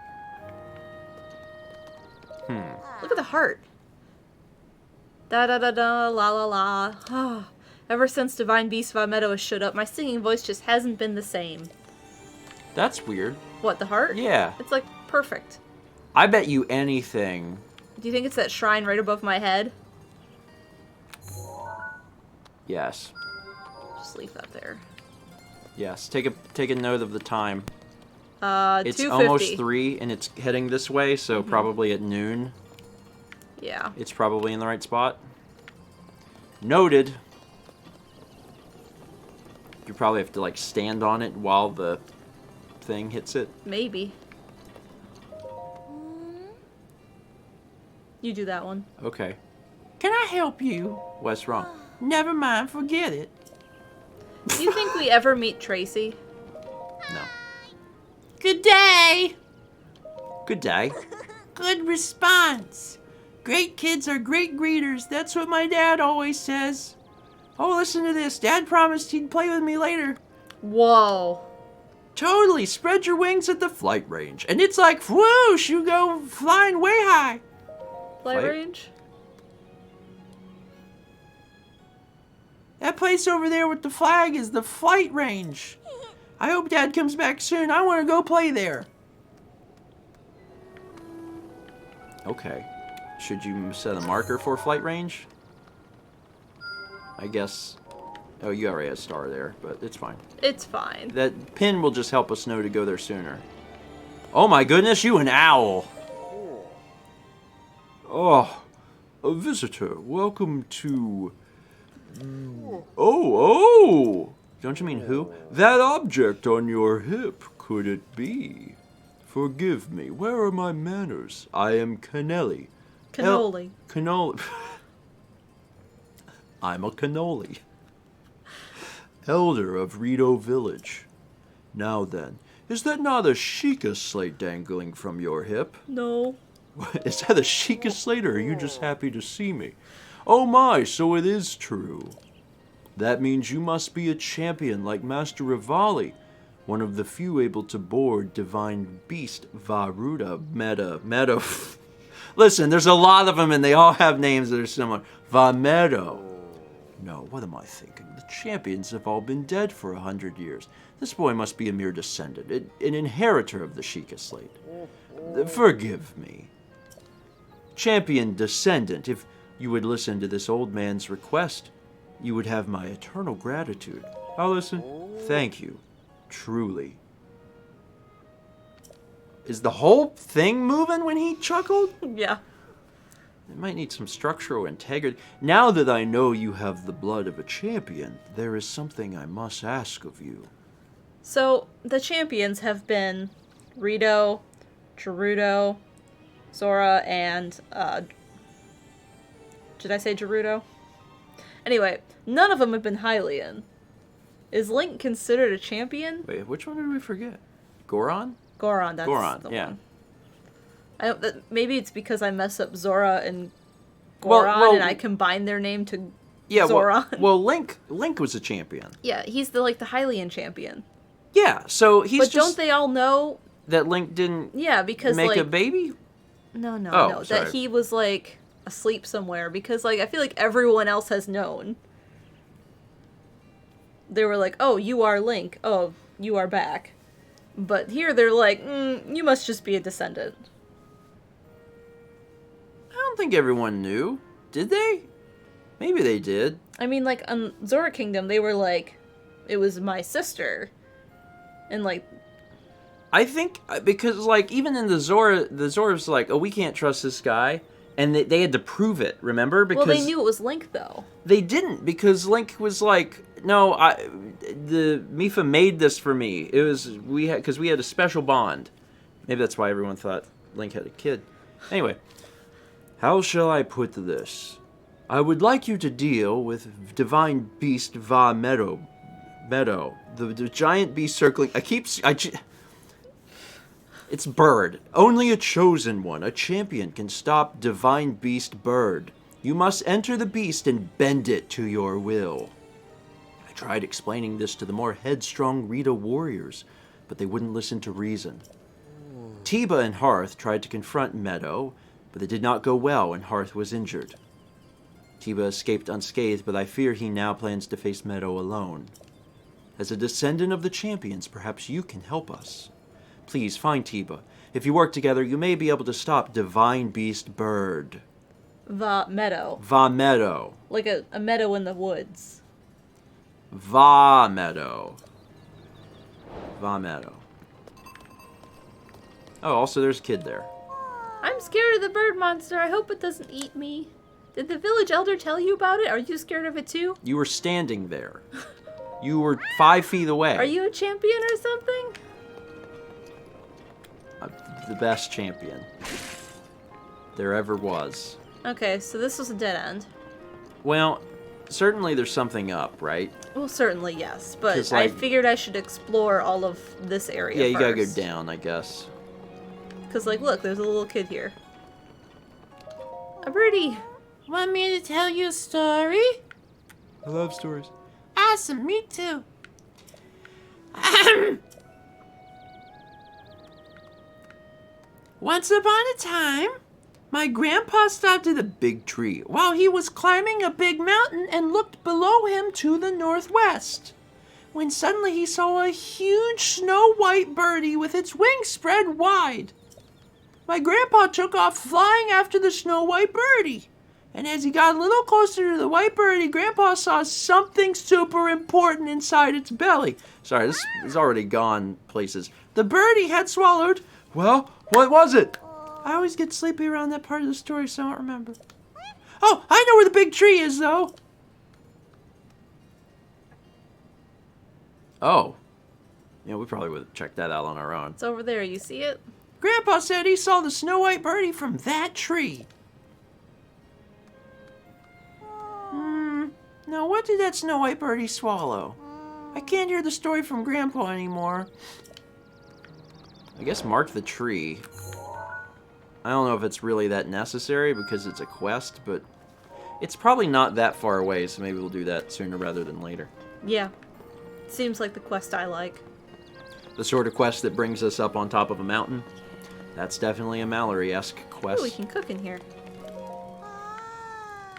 Look at the heart. Da-da-da-da, la-la-la. Ever since Divine Beast Von Meadow has showed up, my singing voice just hasn't been the same. That's weird. What, the heart? Yeah. It's like perfect. I bet you anything. Do you think it's that shrine right above my head? Yes. Just leave that there. Yes. Take a note of the time. It's 2:50. almost 3, and it's heading this way, so probably at noon. Yeah. It's probably in the right spot. Noted. You probably have to, like, stand on it while the thing hits it. Maybe. You do that one. Okay. Can I help you? What's wrong? Never mind, forget it. Do you think we ever meet Tracy? No. Good day. Good day. Good response. Great kids are great greeters. That's what my dad always says. Oh, listen to this. Dad promised he'd play with me later. Whoa. Totally. Spread your wings at the flight range. And it's like, whoosh, you go flying way high. Flight Flight- range? That place over there with the flag is the flight range. I hope Dad comes back soon. I want to go play there. Okay. Should you set a marker for flight range? I guess. Oh, you already had a star there, but it's fine. It's fine. That pin will just help us know to go there sooner. Oh my goodness, you an owl! Oh, a visitor. Welcome to... Oh! Don't you mean who? That object on your hip, could it be? Forgive me, where are my manners? I am Cannelli. Cannoli. Cannoli. I'm a cannoli. Elder of Rito Village. Now then, is that not a Sheikah slate dangling from your hip? No. Is that a Sheikah slate, or are you just happy to see me? Oh my, so it is true. That means you must be a champion like Master Rivali, one of the few able to board Divine Beast Varuda Meta. Listen, there's a lot of them and they all have names that are similar. Vamedo. No, what am I thinking? The champions have all been dead for 100 years. This boy must be a mere descendant, an inheritor of the Sheikah slate. Forgive me. Champion descendant, if you would listen to this old man's request, you would have my eternal gratitude. I'll listen. Thank you. Truly. Is the whole thing moving when he chuckled? Yeah. It might need some structural integrity. Now that I know you have the blood of a champion, there is something I must ask of you. So, the champions have been Rito, Gerudo, Zora, and, did I say Gerudo? Anyway, none of them have been Hylian. Is Link considered a champion? Wait, which one did we forget? Goron? Goron, that's Goron, the yeah. one. Maybe it's because I mess up Zora and Well- Goron, and I combine their name to Yeah, Zoran. well, Link was a champion. Yeah, he's the Hylian champion. Yeah, so he's But just... don't they all know? that Link didn't Yeah, because make like a baby? no, Oh, no, sorry. that he was like asleep somewhere. Because like I feel like everyone else has known. They were like, "Oh, you are Link. Oh, you are back." But here they're like, "You must just be a descendant." I don't think everyone knew. Did they? Maybe they did. I mean, like on Zora Kingdom, they were like, "It was my sister," and like, I think because like even in the Zora's like, oh, we can't trust this guy, and they had to prove it. Remember? Because well, they knew it was Link though. they didn't, because Link was like, no, the Mipha made this for me. It was because we had a special bond. Maybe that's why everyone thought Link had a kid. Anyway, how shall I put this? I would like you to deal with Divine Beast Meadow, the giant beast circling. It's Bird. Only a chosen one, a champion, can stop Divine Beast Bird. You must enter the beast and bend it to your will. I tried explaining this to the more headstrong Rita warriors, but they wouldn't listen to reason. Tiba and Hearth tried to confront Meadow, but it did not go well and Hearth was injured. Tiba escaped unscathed, but I fear he now plans to face Meadow alone. As a descendant of the champions, perhaps you can help us. Please, find Tiba. If you work together, you may be able to stop Divine Beast Bird. Meadow. Meadow. Like a meadow in the woods. Meadow. Meadow. Oh, also there's a kid there. I'm scared of the bird monster. I hope it doesn't eat me. Did the village elder tell you about it? Are you scared of it too? You were standing there. You were 5 feet away. Are you a champion or something? The best champion there ever was. Okay, so this was a dead end. Well, certainly there's something up, right? Well, certainly yes, but 'Cause, I like- figured I should explore all of this area Yeah, you gotta go first. down, I guess. Because, like, look, there's a little kid here. A birdie! Want me to tell you a story? I love stories. Awesome, me too. Once upon a time, my grandpa stopped at a big tree while he was climbing a big mountain and looked below him to the northwest. When suddenly he saw a huge snow-white birdie with its wings spread wide. My grandpa took off flying after the snow-white birdie. And as he got a little closer to the white birdie, Grandpa saw something super important inside its belly. Sorry, this is already gone places. The birdie had swallowed... Well, what was it? I always get sleepy around that part of the story, so I don't remember. Oh, I know where the big tree is, though. Oh. Yeah, we probably would have checked that out on our own. It's over there, you see it? Grandpa said he saw the snow-white birdie from that tree. Now, what did that snow-white birdie swallow? I can't hear the story from Grandpa anymore. I guess mark the tree. I don't know if it's really that necessary because it's a quest, but it's probably not that far away, so maybe we'll do that sooner rather than later. Yeah. Seems like the quest I like. The sort of quest that brings us up on top of a mountain. That's definitely a Mallory-esque quest. Ooh, we can cook in here.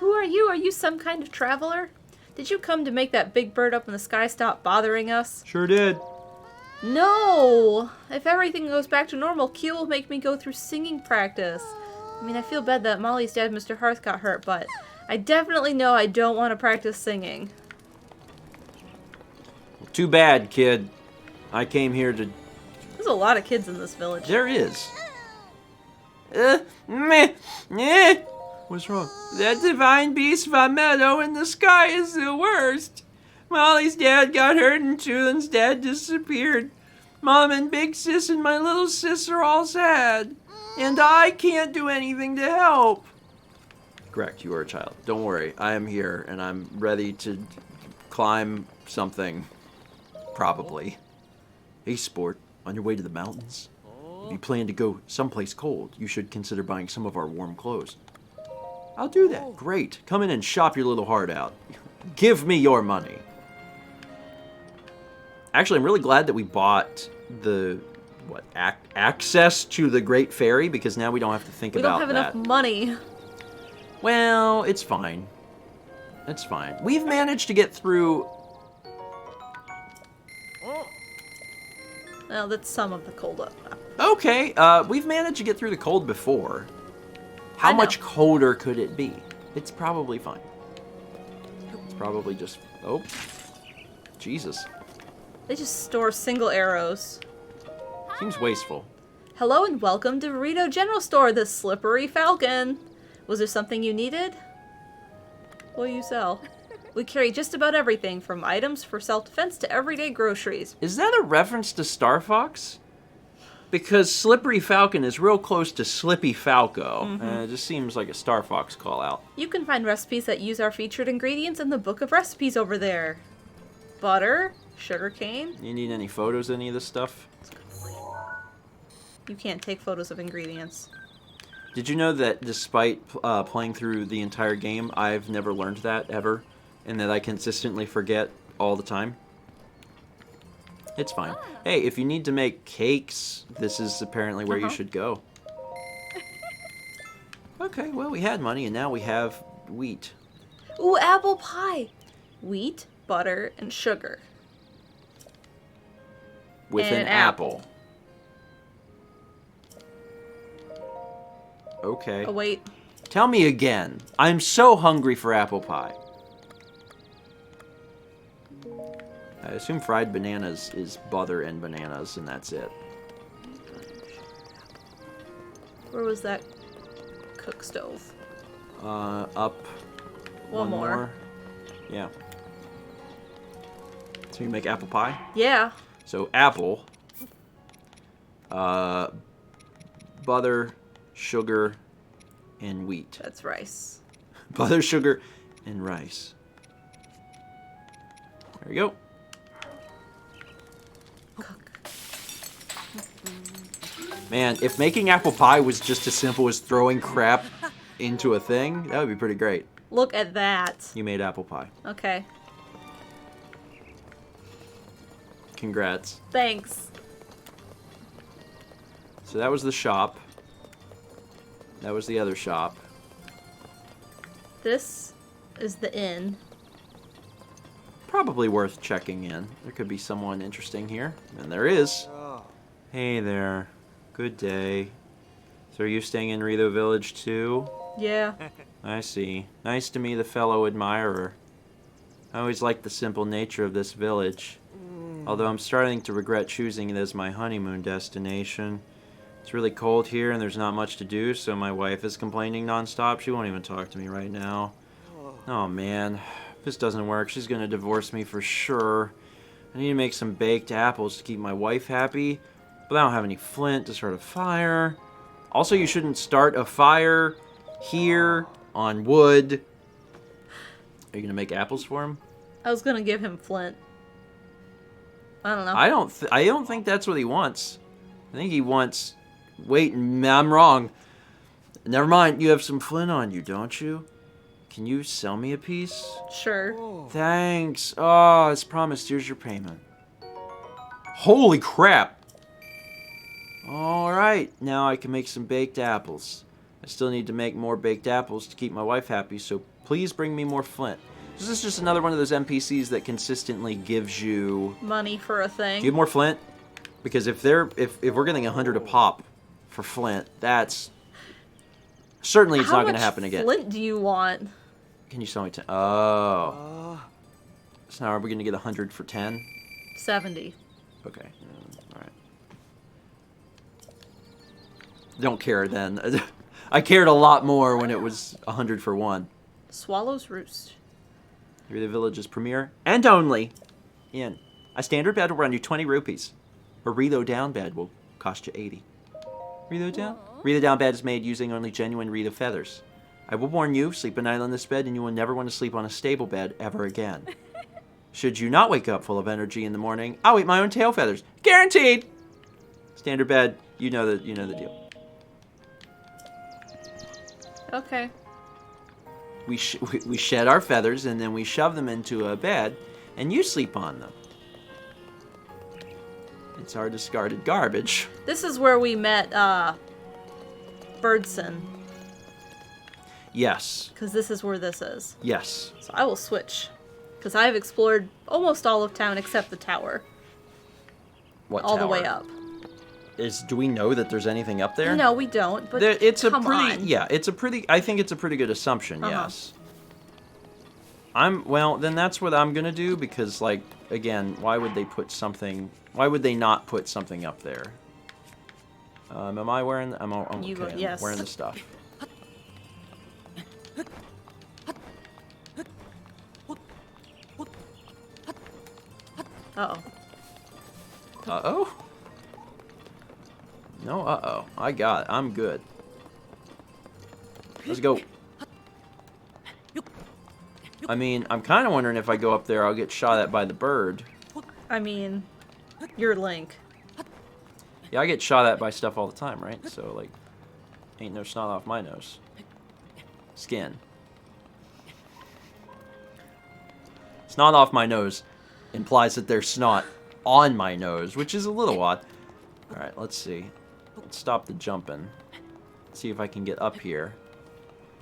Who are you? Are you some kind of traveler? Did you come to make that big bird up in the sky stop bothering us? Sure did. No! If everything goes back to normal, Q will make me go through singing practice. I mean, I feel bad that Molly's dad, Mr. Hearth, got hurt, but I definitely know I don't want to practice singing. Too bad, kid. I came here to... There's a lot of kids in this village. There is. What's wrong? That divine beast Von Meadow in the sky is the worst. Molly's dad got hurt and Chulin's dad disappeared. Mom and Big Sis and my little sis are all sad. And I can't do anything to help. Correct, you are a child. Don't worry, I am here, and I'm ready to climb something. Probably. Hey, sport, on your way to the mountains? If you plan to go someplace cold, you should consider buying some of our warm clothes. I'll do that. Great. Come in and shop your little heart out. Give me your money. Actually, I'm really glad that we bought the access to the Great Ferry, because now we don't have to think We about don't have that. enough money. Well, it's fine. It's fine. We've managed to get through... Well, that's some of the cold up. Okay, we've managed to get through the cold before. How I know. much colder could it be? It's probably fine. It's probably just... Oh. Jesus. They just store single arrows. Seems wasteful. Hello and welcome to Burrito General Store, the Slippery Falcon. Was there something you needed? What do you sell? We carry just about everything, from items for self-defense to everyday groceries. Is that a reference to Star Fox? Because Slippery Falcon is real close to Slippy Falco. It just seems like a Star Fox call-out. You can find recipes that use our featured ingredients in the book of recipes over there. Butter, sugarcane. You need any photos of any of this stuff? You can't take photos of ingredients. Did you know that despite playing through the entire game, I've never learned that ever? And that I consistently forget all the time? It's fine. Hey, if you need to make cakes, this is apparently where you should go. Okay, well, we had money, and now we have wheat. Ooh, apple pie! Wheat, butter, and sugar. With And an an apple. Okay. Oh, wait. Tell me again. I'm so hungry for apple pie. I assume fried bananas is butter and bananas, and that's it. Where was that cook stove? Up. One more. Yeah. So you make apple pie? Yeah. So apple, butter, sugar, and wheat. That's rice. Butter, sugar, and rice. There we go. Cook. Man, if making apple pie was just as simple as throwing crap into a thing, that would be pretty great. Look at that. You made apple pie. Okay. Congrats. Thanks. So that was the shop. That was the other shop. This is the inn. Probably worth checking in. There could be someone interesting here. And there is. Hey there. Good day. So are you staying in Rito Village too? Yeah. I see. Nice to meet the fellow admirer. I always liked the simple nature of this village. Although I'm starting to regret choosing it as my honeymoon destination. It's really cold here and there's not much to do, so my wife is complaining nonstop. She won't even talk to me right now. Oh man, if this doesn't work, she's gonna divorce me for sure. I need to make some baked apples to keep my wife happy, but I don't have any flint to start a fire. Also, you shouldn't start a fire here on wood. Are you gonna make apples for him? I was gonna give him flint. I don't know. I don't think that's what he wants. I think he wants... Wait, I'm wrong. Never mind, you have some flint on you, don't you? Can you sell me a piece? Sure. Thanks. Oh, as promised, here's your payment. Holy crap! Alright, now I can make some baked apples. I still need to make more baked apples to keep my wife happy, so please bring me more flint. This is just another one of those NPCs that consistently gives you... Money for a thing. Do you have more flint? Because if we're getting 100 a pop for flint, that's... Certainly it's not going to happen again. How much flint do you want? Can you sell me 10? Oh. So now are we going to get 100 for 10? 70. Okay. Alright. Don't care then. I cared a lot more when it was 100 for 1. Swallow's Roost. You're the village's premier and only inn. A standard bed will run you 20 rupees. A Rito down bed will cost you 80. Rito down? Rito down bed is made using only genuine Rito feathers. I will warn you, sleep a night on this bed and you will never want to sleep on a stable bed ever again. Should you not wake up full of energy in the morning, I'll eat my own tail feathers. Guaranteed! Standard bed, you know the deal. Okay. We shed our feathers and then we shove them into a bed and you sleep on them. It's our discarded garbage. This is where we met, Birdson. Yes. Because this is where this is. Yes. So I will switch. Because I've explored almost all of town except the tower. What all tower? the way up. Do we know that there's anything up there? No, we don't, but it's come a pretty, on. Yeah, I think it's a pretty good assumption, yes. Well, then that's what I'm gonna do, because, like, again, why would they not put something up there? Am I wearing, Yes. I'm wearing the stuff. Uh-oh. Uh-oh? No, uh-oh. I got it. I'm good. Let's go. I mean, I'm kind of wondering if I go up there, I'll get shot at by the bird. I mean, you're Link. Yeah, I get shot at by stuff all the time, right? So, like, ain't no snot off my nose. Skin. Snot off my nose implies that there's snot on my nose, which is a little odd. Alright, let's see. Let's stop the jumping. See if I can get up here.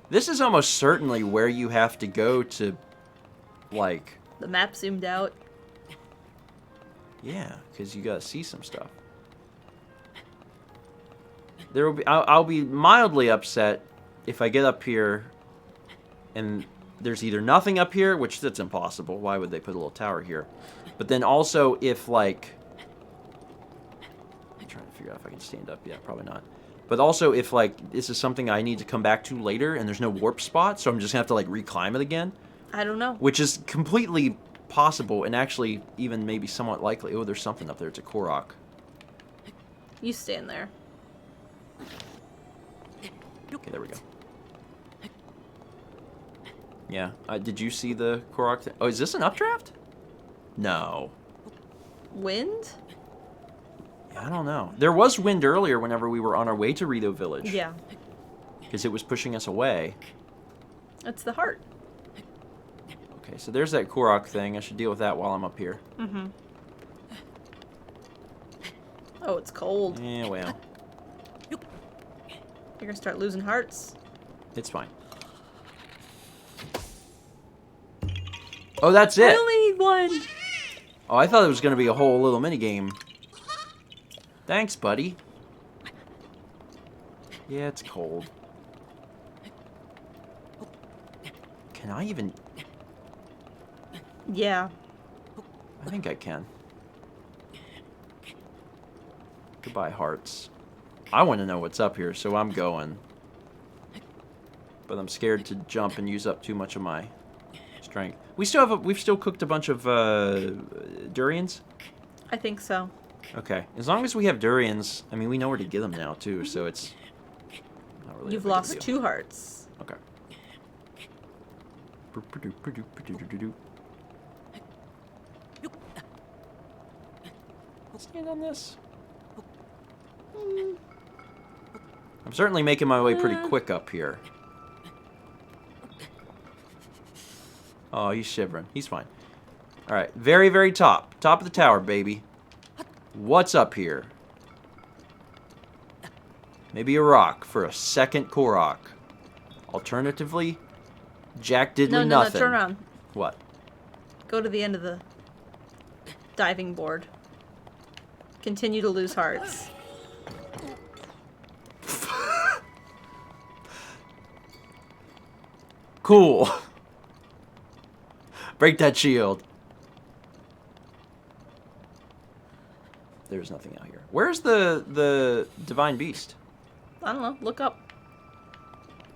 This is almost certainly where you have to go to, like... The map zoomed out. Yeah, because you gotta see some stuff. There will be. I'll be mildly upset if I get up here and there's either nothing up here, which that's impossible. Why would they put a little tower here? But then also if, like... I'm trying to figure out if I can stand up. Yeah, probably not. But also if, like, this is something I need to come back to later and there's no warp spot, so I'm just gonna have to, like, reclimb it again. I don't know. Which is completely possible and actually even maybe somewhat likely. Oh, there's something up there. It's a Korok. You stand there. Okay, there we go. Yeah. Did you see the Korok thing? Oh, is this an updraft? No. Wind? Yeah, I don't know. There was wind earlier whenever we were on our way to Rito Village. Yeah. Because it was pushing us away. It's the heart. Okay, so there's that Korok thing. I should deal with that while I'm up here. Mm-hmm. Oh, it's cold. Yeah, well. You're gonna start losing hearts. It's fine. Oh, that's it. I only need one. Oh, I thought it was going to be a whole little mini game. Thanks, buddy. Yeah, it's cold. Can I even... Yeah. I think I can. Goodbye, hearts. I want to know what's up here, so I'm going. But I'm scared to jump and use up too much of my strength. We've still cooked a bunch of durians. I think so. Okay, as long as we have durians, I mean, we know where to get them now too, so it's not really. You've lost 2 hearts. Okay. Let's stand on this. I'm certainly making my way pretty quick up here. Oh, he's shivering. He's fine. All right, very, very top. Top of the tower, baby. What's up here? Maybe a rock for a second Korok. Alternatively, Jack Diddley nothing. No, turn around. What? Go to the end of the diving board. Continue to lose hearts. Cool. Break that shield. There's nothing out here. Where's the divine beast? I don't know. Look up.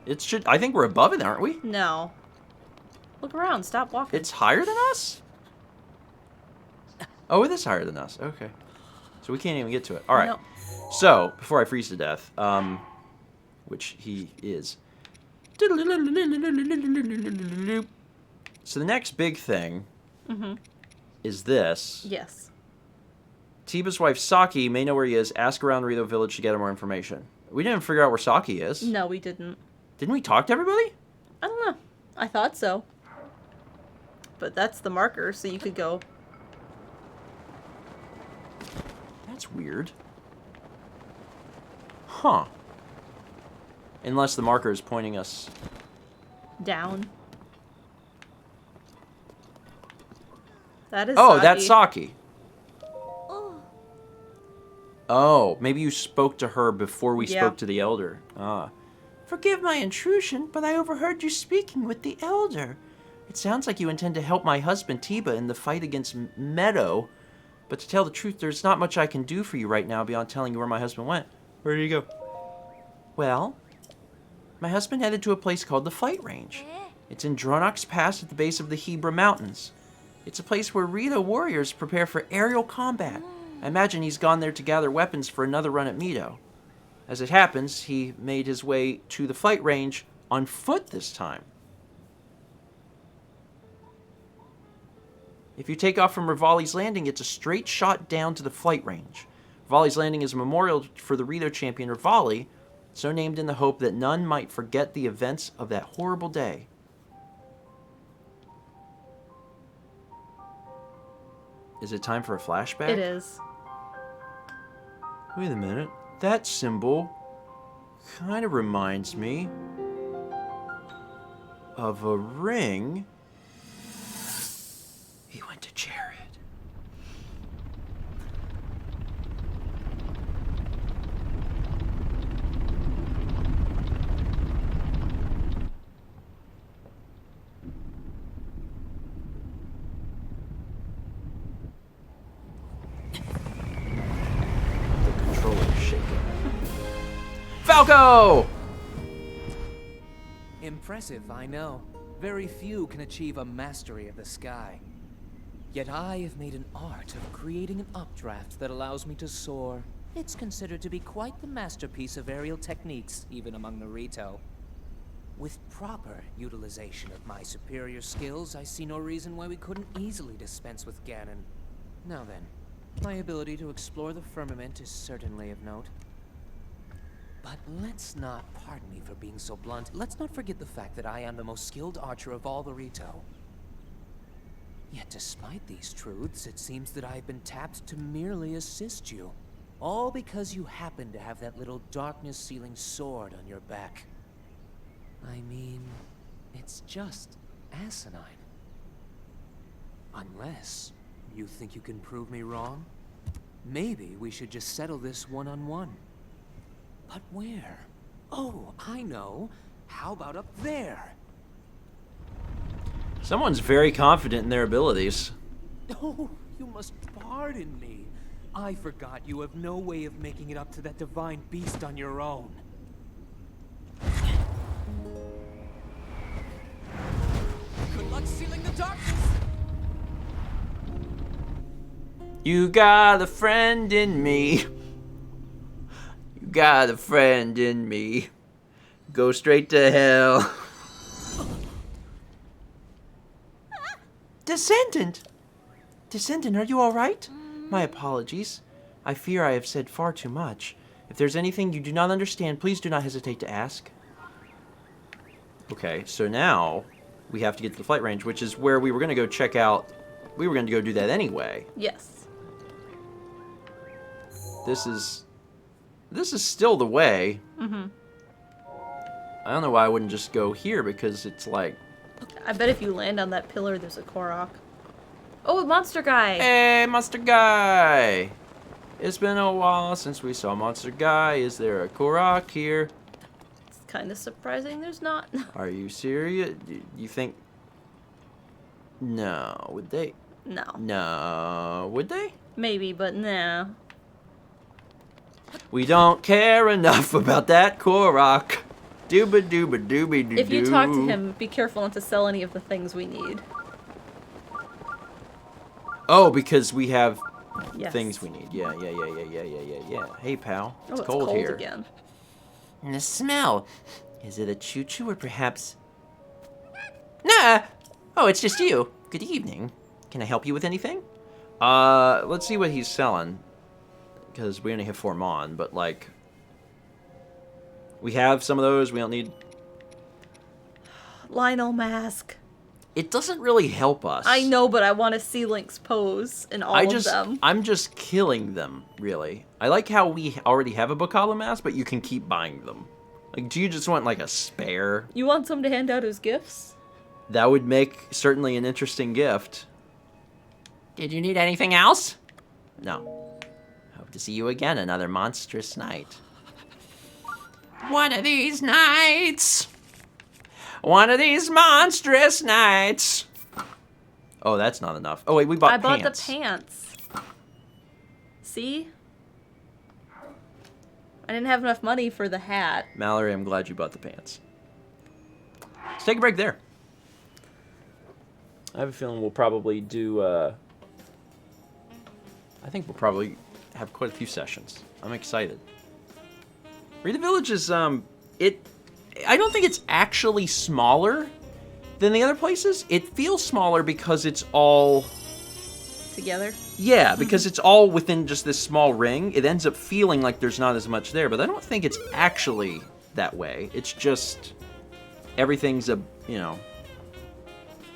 It should. I think we're above it, aren't we? No. Look around. Stop walking. It's higher than us? Oh, it is higher than us. Okay. So we can't even get to it. All right. No. So, before I freeze to death, which he is. So the next big thing is this. Yes. Tiba's wife, Saki, may know where he is. Ask around Rito Village to get more information. We didn't figure out where Saki is. No, we didn't. Didn't we talk to everybody? I don't know. I thought so. But that's the marker, so you could go. That's weird. Huh. Unless the marker is pointing us Down. That is Oh, Saki. that's Saki. Oh, maybe you spoke to her before we spoke to the elder. Ah. Forgive my intrusion, but I overheard you speaking with the elder. It sounds like you intend to help my husband Tiba in the fight against Meadow. But to tell the truth, there's not much I can do for you right now beyond telling you where my husband went. Where did he go? Well, my husband headed to a place called the Fight Range. It's in Dronok's Pass at the base of the Hebra Mountains. It's a place where Rito warriors prepare for aerial combat. I imagine he's gone there to gather weapons for another run at Meadow. As it happens, he made his way to the Fight Range on foot this time. If you take off from Rivali's Landing, it's a straight shot down to the Flight Range. Rivali's Landing is a memorial for the Rito champion Rivali, so named in the hope that none might forget the events of that horrible day. Is it time for a flashback? It is. Wait a minute. That symbol kind of reminds me of a ring. He went to Jared. Falco! Impressive, I know. Very few can achieve a mastery of the sky. Yet I have made an art of creating an updraft that allows me to soar. It's considered to be quite the masterpiece of aerial techniques, even among the Rito. With proper utilization of my superior skills, I see no reason why we couldn't easily dispense with Ganon. Now then, my ability to explore the firmament is certainly of note. But let's not, pardon me for being so blunt, let's not forget the fact that I am the most skilled archer of all the Rito. Yet despite these truths, it seems that I've been tapped to merely assist you. All because you happen to have that little darkness-sealing sword on your back. I mean, it's just asinine. Unless you think you can prove me wrong, maybe we should just settle this one-on-one. But where? Oh, I know. How about up there? Someone's very confident in their abilities. Oh, you must pardon me. I forgot you have no way of making it up to that divine beast on your own. Good luck sealing the darkness! You got a friend in me. You got a friend in me. Go straight to hell. Descendant! Descendant, are you alright? My apologies. I fear I have said far too much. If there's anything you do not understand, please do not hesitate to ask. Okay, so now we have to get to the flight range, which is where we were going to go check out. We were going to go do that anyway. Yes. This is still the way. Mm-hmm. I don't know why I wouldn't just go here, because it's like... I bet if you land on that pillar, there's a Korok. Oh, Monster Guy! Hey, Monster Guy! It's been a while since we saw Monster Guy. Is there a Korok here? It's kind of surprising there's not. Are you serious? You think... No, would they? No. No, would they? Maybe, but nah. We don't care enough about that Korok. Dooba dooba dooby doo. If you talk to him, be careful not to sell any of the things we need. Oh, because we have Yes. things we need. Yeah. Hey, pal. Oh, It's cold here. again. And the smell. Is it a choo-choo or perhaps... Nah! Oh, it's just you. Good evening. Can I help you with anything? Let's see what he's selling. Because we only have 4 Mon, but like... We have some of those, we don't need... Lionel mask. It doesn't really help us. I know, but I want to see Link's pose in all of them. I'm just killing them, really. I like how we already have a Bacala mask, but you can keep buying them. Like, do you just want, like, a spare? You want some to hand out as gifts? That would make certainly an interesting gift. Did you need anything else? No. Hope to see you again another monstrous night. One of these nights. One of these monstrous nights. Oh, that's not enough. Oh, wait, we bought I bought pants. the pants. See? I didn't have enough money for the hat. Mallory, I'm glad you bought the pants. Let's take a break there. I have a feeling we'll probably do, I think we'll probably have quite a few sessions. I'm excited. Rita Village is, I don't think it's actually smaller than the other places. It feels smaller because it's all... Together? Yeah, because it's all within just this small ring. It ends up feeling like there's not as much there, but I don't think it's actually that way. It's just everything's, up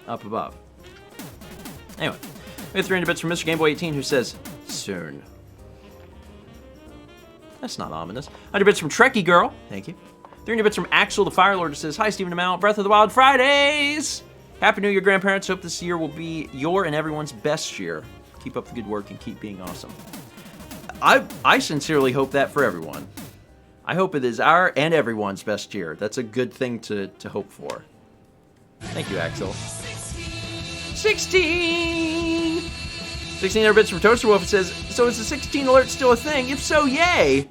above. Anyway, we have 300 bits from Mr. Gameboy 18 who says, soon. That's not ominous. 100 bits from Trekkie Girl. Thank you. 300 bits from Axel the Fire Lord who says, hi, Stephen Amell, Breath of the Wild Fridays! Happy New Year, grandparents. Hope this year will be your and everyone's best year. Keep up the good work and keep being awesome. I sincerely hope that for everyone. I hope it is our and everyone's best year. That's a good thing to hope for. Thank you, Axel. 16! 1600 bits from Toaster Wolf. It says, so is the 16 alert still a thing? If so, yay!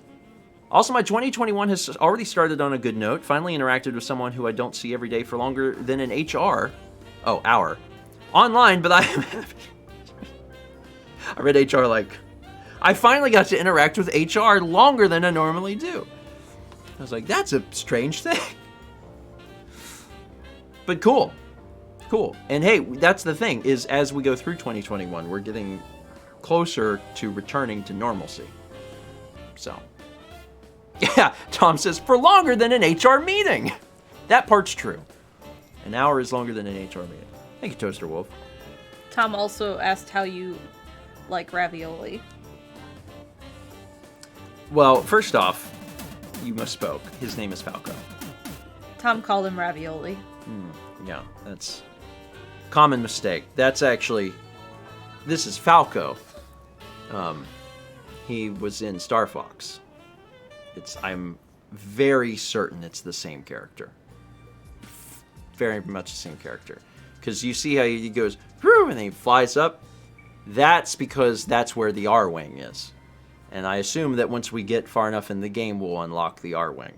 Also, my 2021 has already started on a good note. Finally interacted with someone who I don't see every day for longer than an hour. Online, but I read HR like, I finally got to interact with HR longer than I normally do. I was like, that's a strange thing. But cool. Cool. And hey, that's the thing, is as we go through 2021, we're getting closer to returning to normalcy. So, yeah, Tom says, for longer than an HR meeting. That part's true. An hour is longer than an HR meeting. Thank you, Toaster Wolf. Tom also asked how you like ravioli. Well, first off, you misspoke. His name is Falco. Tom called him ravioli. Yeah, that's common mistake. That's actually, this is Falco. He was in Star Fox. I'm very certain it's the same character. Very much the same character. Because you see how he goes, whew, and then he flies up. That's because that's where the R-Wing is. And I assume that once we get far enough in the game, we'll unlock the R-Wing.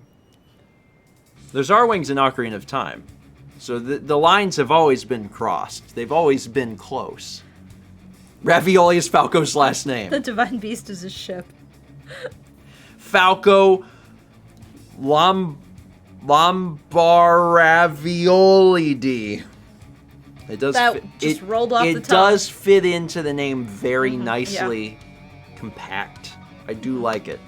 There's R-Wings in Ocarina of Time. So the lines have always been crossed. They've always been close. Ravioli is Falco's last name. The Divine Beast is his ship. Falco Lombaraviolidi. It does. Rolled off the tongue. It does fit into the name very nicely, compact. I do like it.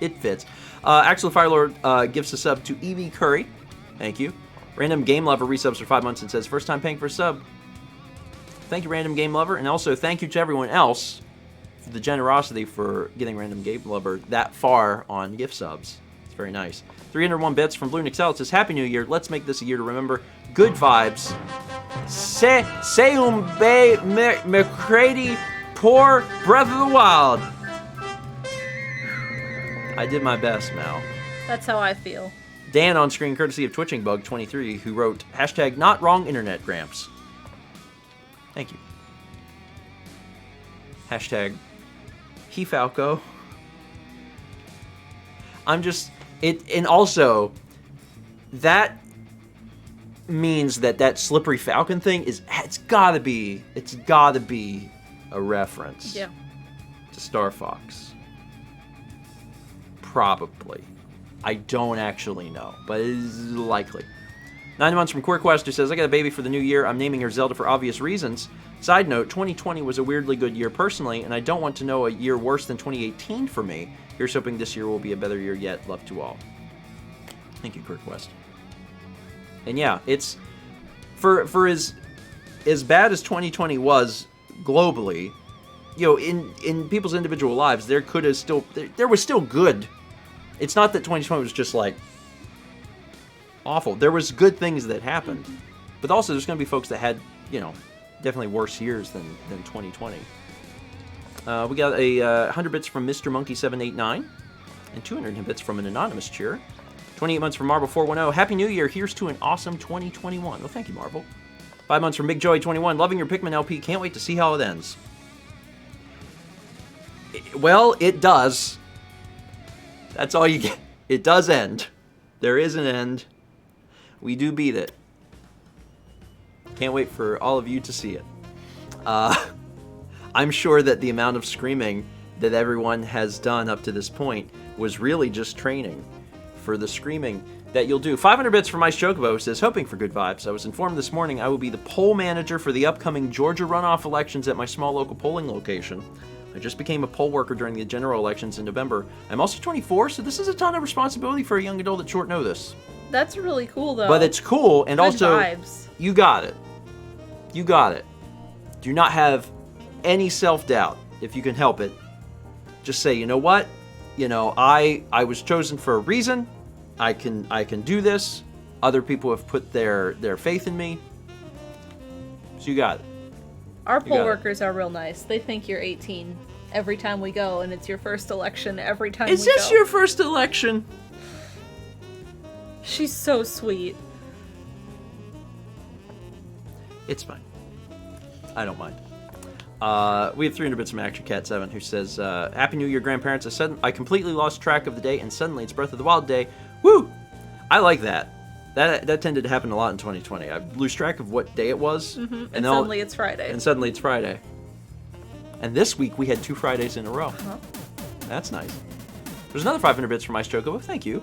It fits. Axel Firelord gives a sub to Evie Curry. Thank you. Random Game Lover resubs for 5 months and says, first time paying for a sub. Thank you, Random Game Lover. And also thank you to everyone else for the generosity for getting Random Game Lover that far on gift subs. It's very nice. 301 bits from Blue Excel. It says, Happy New Year. Let's make this a year to remember good vibes. Say McCready, poor Breath of the Wild. I did my best, Mal. That's how I feel. Dan on screen, courtesy of TwitchingBug23, who wrote, hashtag not wrong internet gramps. Thank you. Hashtag he Falco. I'm just, and also, that means that Slippery Falcon thing it's gotta be a reference. Yeah. To Star Fox. Probably. I don't actually know, but it is likely. 9 months from QueerQuest, who says, I got a baby for the new year. I'm naming her Zelda for obvious reasons. Side note, 2020 was a weirdly good year personally, and I don't want to know a year worse than 2018 for me. Here's hoping this year will be a better year yet. Love to all. Thank you, QueerQuest. And yeah, it's for as bad as 2020 was globally, you know, in people's individual lives, there was still good. It's not that 2020 was just like awful. There was good things that happened, but also there's going to be folks that had, you know, definitely worse years than 2020. We got a 100 bits from Mr. Monkey 789 and 200 bits from an anonymous cheer. 28 months from Marble 410. Happy New Year. Here's to an awesome 2021. Well, thank you, Marble. 5 months from Big Joy 21. Loving your Pikmin LP. Can't wait to see how it ends. Well, it does. That's all you get. It does end. There is an end. We do beat it. Can't wait for all of you to see it. I'm sure that the amount of screaming that everyone has done up to this point was really just training for the screaming that you'll do. 500 bits from Ice Chocobo says, hoping for good vibes. I was informed this morning I will be the poll manager for the upcoming Georgia runoff elections at my small local polling location. I just became a poll worker during the general elections in November. I'm also 24, so this is a ton of responsibility for a young adult at short notice. That's really cool, though. But it's cool, and good also, vibes. You got it. You got it. Do not have any self-doubt if you can help it. Just say, you know what? You know, I was chosen for a reason. I can do this. Other people have put their faith in me. So you got it. Our poll workers are real nice. They think you're 18 every time we go, and it's your first election every time we go. Is this your first election? She's so sweet. It's fine. I don't mind. We have 300 bits from Action Cat 7, who says, Happy New Year, grandparents. I completely lost track of the day, and suddenly it's Breath of the Wild Day. Woo! I like that. That tended to happen a lot in 2020. I lose track of what day it was. Mm-hmm. And suddenly it's Friday. And suddenly it's Friday. And this week we had 2 Fridays in a row. Uh-huh. That's nice. There's another 500 bits from Ice Chocobo. Thank you.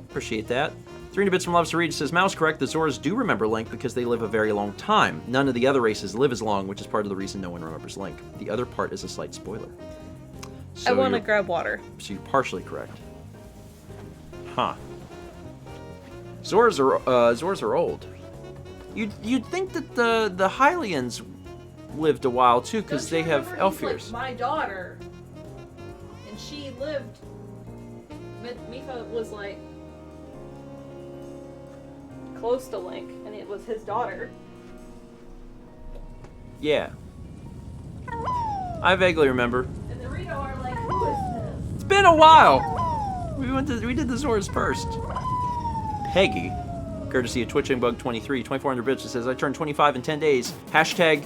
Appreciate that. 300 Bits from Loves to Read says, Mao's correct, the Zoras do remember Link because they live a very long time. None of the other races live as long, which is part of the reason no one remembers Link. The other part is a slight spoiler. I want to grab water. So you're partially correct. Huh. Zoras are old. You'd think that the Hylians lived a while too, because they have elf ears. Like my daughter, and she lived. Mifa was like close to Link, and it was his daughter. Yeah. I vaguely remember. And the Rito are like, who is this? It's been a while. We did the Zoras first. Peggy, courtesy of Twitching Bug 23, 2400 bits, says, I turned 25 in 10 days. Hashtag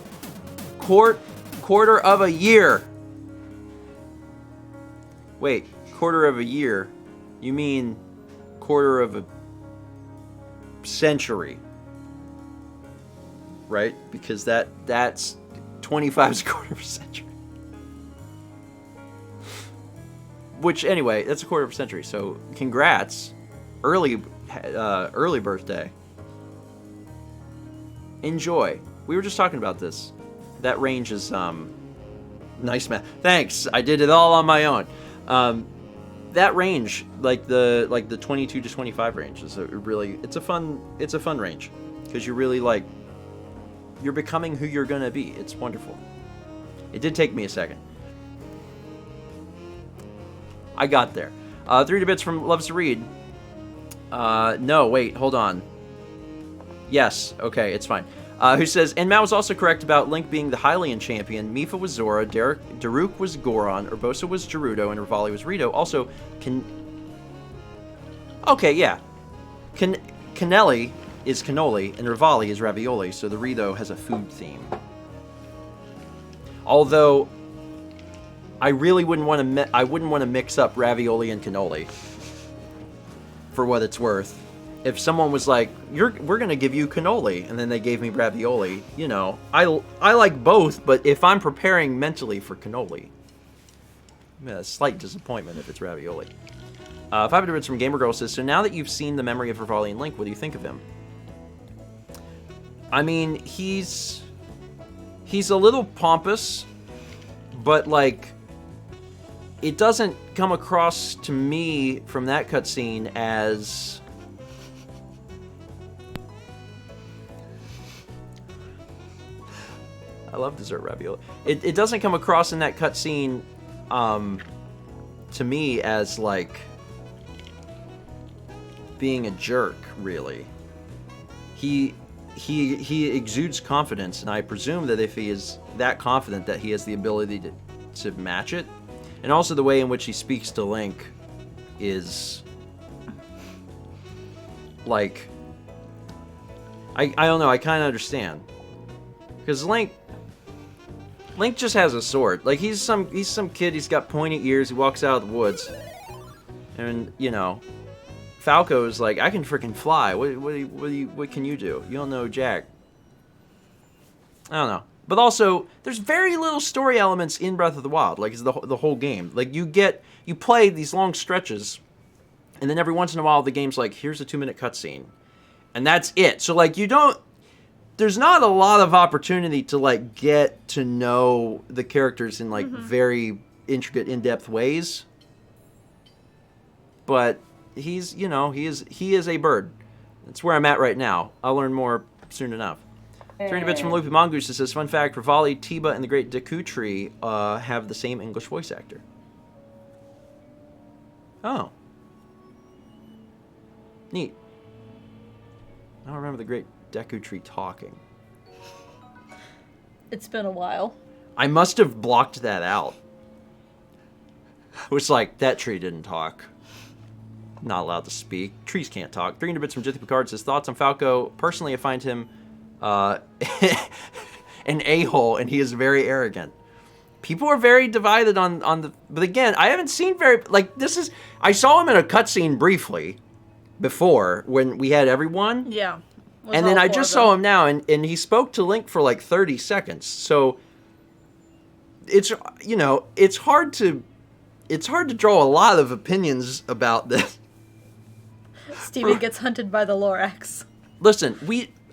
quarter of a year. Wait, quarter of a year? You mean quarter of a century, right? Because that's 25 is a quarter of a century. Which, anyway, that's a quarter of a century. So, congrats, early birthday. Enjoy. We were just talking about this. That range is nice math. Thanks. I did it all on my own. That range, like the 22 to 25 range, is it's a fun range, because you're really you're becoming who you're gonna be. It's wonderful. It did take me a second. I got there. 3 bits from Loves to Read. No, wait, hold on. Yes, okay, it's fine. Who says, and Mao was also correct about Link being the Hylian champion. Mifa was Zora, Daruk was Goron, Urbosa was Gerudo, and Rivali was Rito. Also, okay, yeah. Canelli is cannoli, and Rivali is ravioli, so the Rito has a food theme. Although, I really wouldn't want to mix up ravioli and cannoli, for what it's worth. If someone was like, we're going to give you cannoli, and then they gave me ravioli, I like both, but if I'm preparing mentally for cannoli, a slight disappointment if it's ravioli. 500 bits from Gamer Girl says, so now that you've seen the memory of Rivali and Link, what do you think of him? I mean, he's a little pompous, but it doesn't come across to me from that cutscene as... I love dessert ravioli. It doesn't come across in that cutscene to me as being a jerk, really. He exudes confidence, and I presume that if he is that confident, that he has the ability to match it. And also the way in which he speaks to Link is I don't know, I kind of understand. Because Link just has a sword. He's some kid, he's got pointy ears, he walks out of the woods. And, Falco's like, I can freaking fly. What can you do? You don't know Jack. I don't know. But also, there's very little story elements in Breath of the Wild. It's the whole game. You play these long stretches, and then every once in a while the game's like, here's a 2-minute cutscene. And that's it. So, there's not a lot of opportunity to, get to know the characters in, very intricate, in-depth ways. But he is a bird. That's where I'm at right now. I'll learn more soon enough. 300 bits from Loopy Mongoose that says, fun fact, Rivali, Tiba, and the Great Deku Tree have the same English voice actor. Oh. Neat. I don't remember the Great Deku Tree talking. It's been a while. I must have blocked that out. It was like, that tree didn't talk. Not allowed to speak. Trees can't talk. 300 bits from Jithy Picard says, thoughts on Falco. Personally, I find him an a-hole, and he is very arrogant. People are very divided on the... But again, I haven't seen very... I saw him in a cutscene briefly before, when we had everyone. Yeah. And then I just saw him now, and he spoke to Link for 30 seconds. So, it's hard to draw a lot of opinions about this. Steven gets hunted by the Lorax. Listen,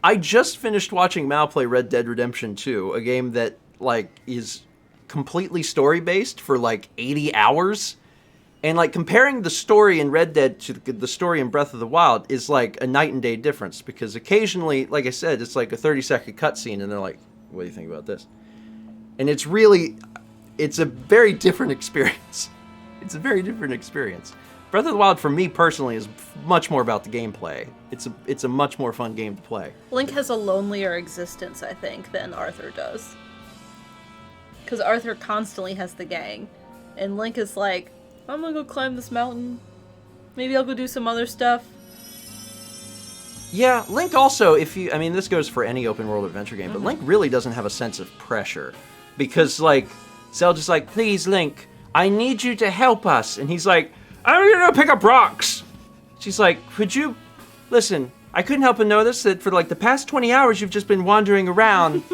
I just finished watching Mal play Red Dead Redemption 2, a game that, like, is completely story-based for, like, 80 hours. And, like, comparing the story in Red Dead to the story in Breath of the Wild is, like, a night and day difference. Because occasionally, like I said, it's like a 30-second cutscene, and they're like, what do you think about this? And it's a very different experience. It's a very different experience. Breath of the Wild, for me personally, is much more about the gameplay. It's a much more fun game to play. Link has a lonelier existence, I think, than Arthur does. Because Arthur constantly has the gang. And Link is like, I'm gonna go climb this mountain. Maybe I'll go do some other stuff. Yeah, Link also, this goes for any open world adventure game, but Link really doesn't have a sense of pressure. Because, like, Zelda's like, please, Link, I need you to help us. And he's like, I'm gonna pick up rocks. She's like, listen, I couldn't help but notice that for, like, the past 20 hours you've just been wandering around.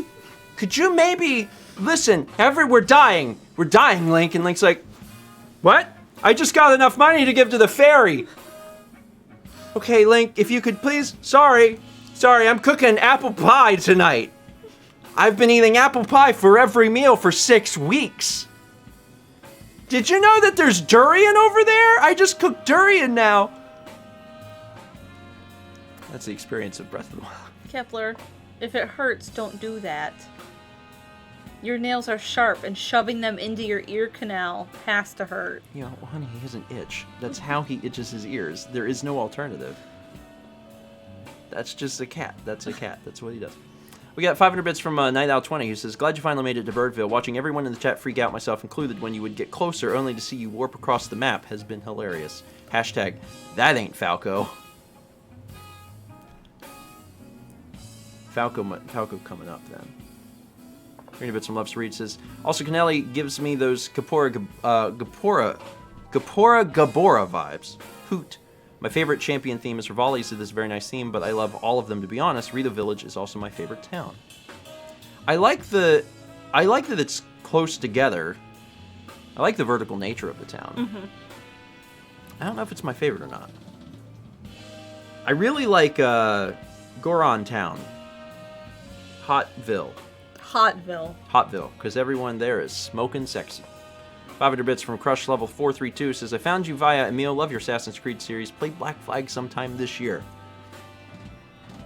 Could you maybe, listen, we're dying, Link. And Link's like, what? I just got enough money to give to the fairy. Okay, Link, if you could please, sorry, I'm cooking apple pie tonight. I've been eating apple pie for every meal for 6 weeks. Did you know that there's durian over there? I just cooked durian now. That's the experience of Breath of the Wild. Kepler, if it hurts, don't do that. Your nails are sharp, and shoving them into your ear canal has to hurt. You know, honey, he has an itch. That's how he itches his ears. There is no alternative. That's just a cat. That's a cat. That's what he does. We got 500 bits from Night Owl 20, who says, glad you finally made it to Birdville. Watching everyone in the chat freak out, myself included, when you would get closer only to see you warp across the map has been hilarious. Hashtag, that ain't Falco. Falco coming up then. 300 bits from Loves to Read says, also Canelli gives me those Gabora vibes. Hoot. My favorite champion theme is Rivali, so this is a very nice theme, but I love all of them, to be honest. Rito Village is also my favorite town. I like that it's close together. I like the vertical nature of the town. Mm-hmm. I don't know if it's my favorite or not. I really like Goron Town. Hotville, because everyone there is smoking sexy. 500 bits from Crush Level 432 says, I found you via Emil. Love your Assassin's Creed series. Play Black Flag sometime this year.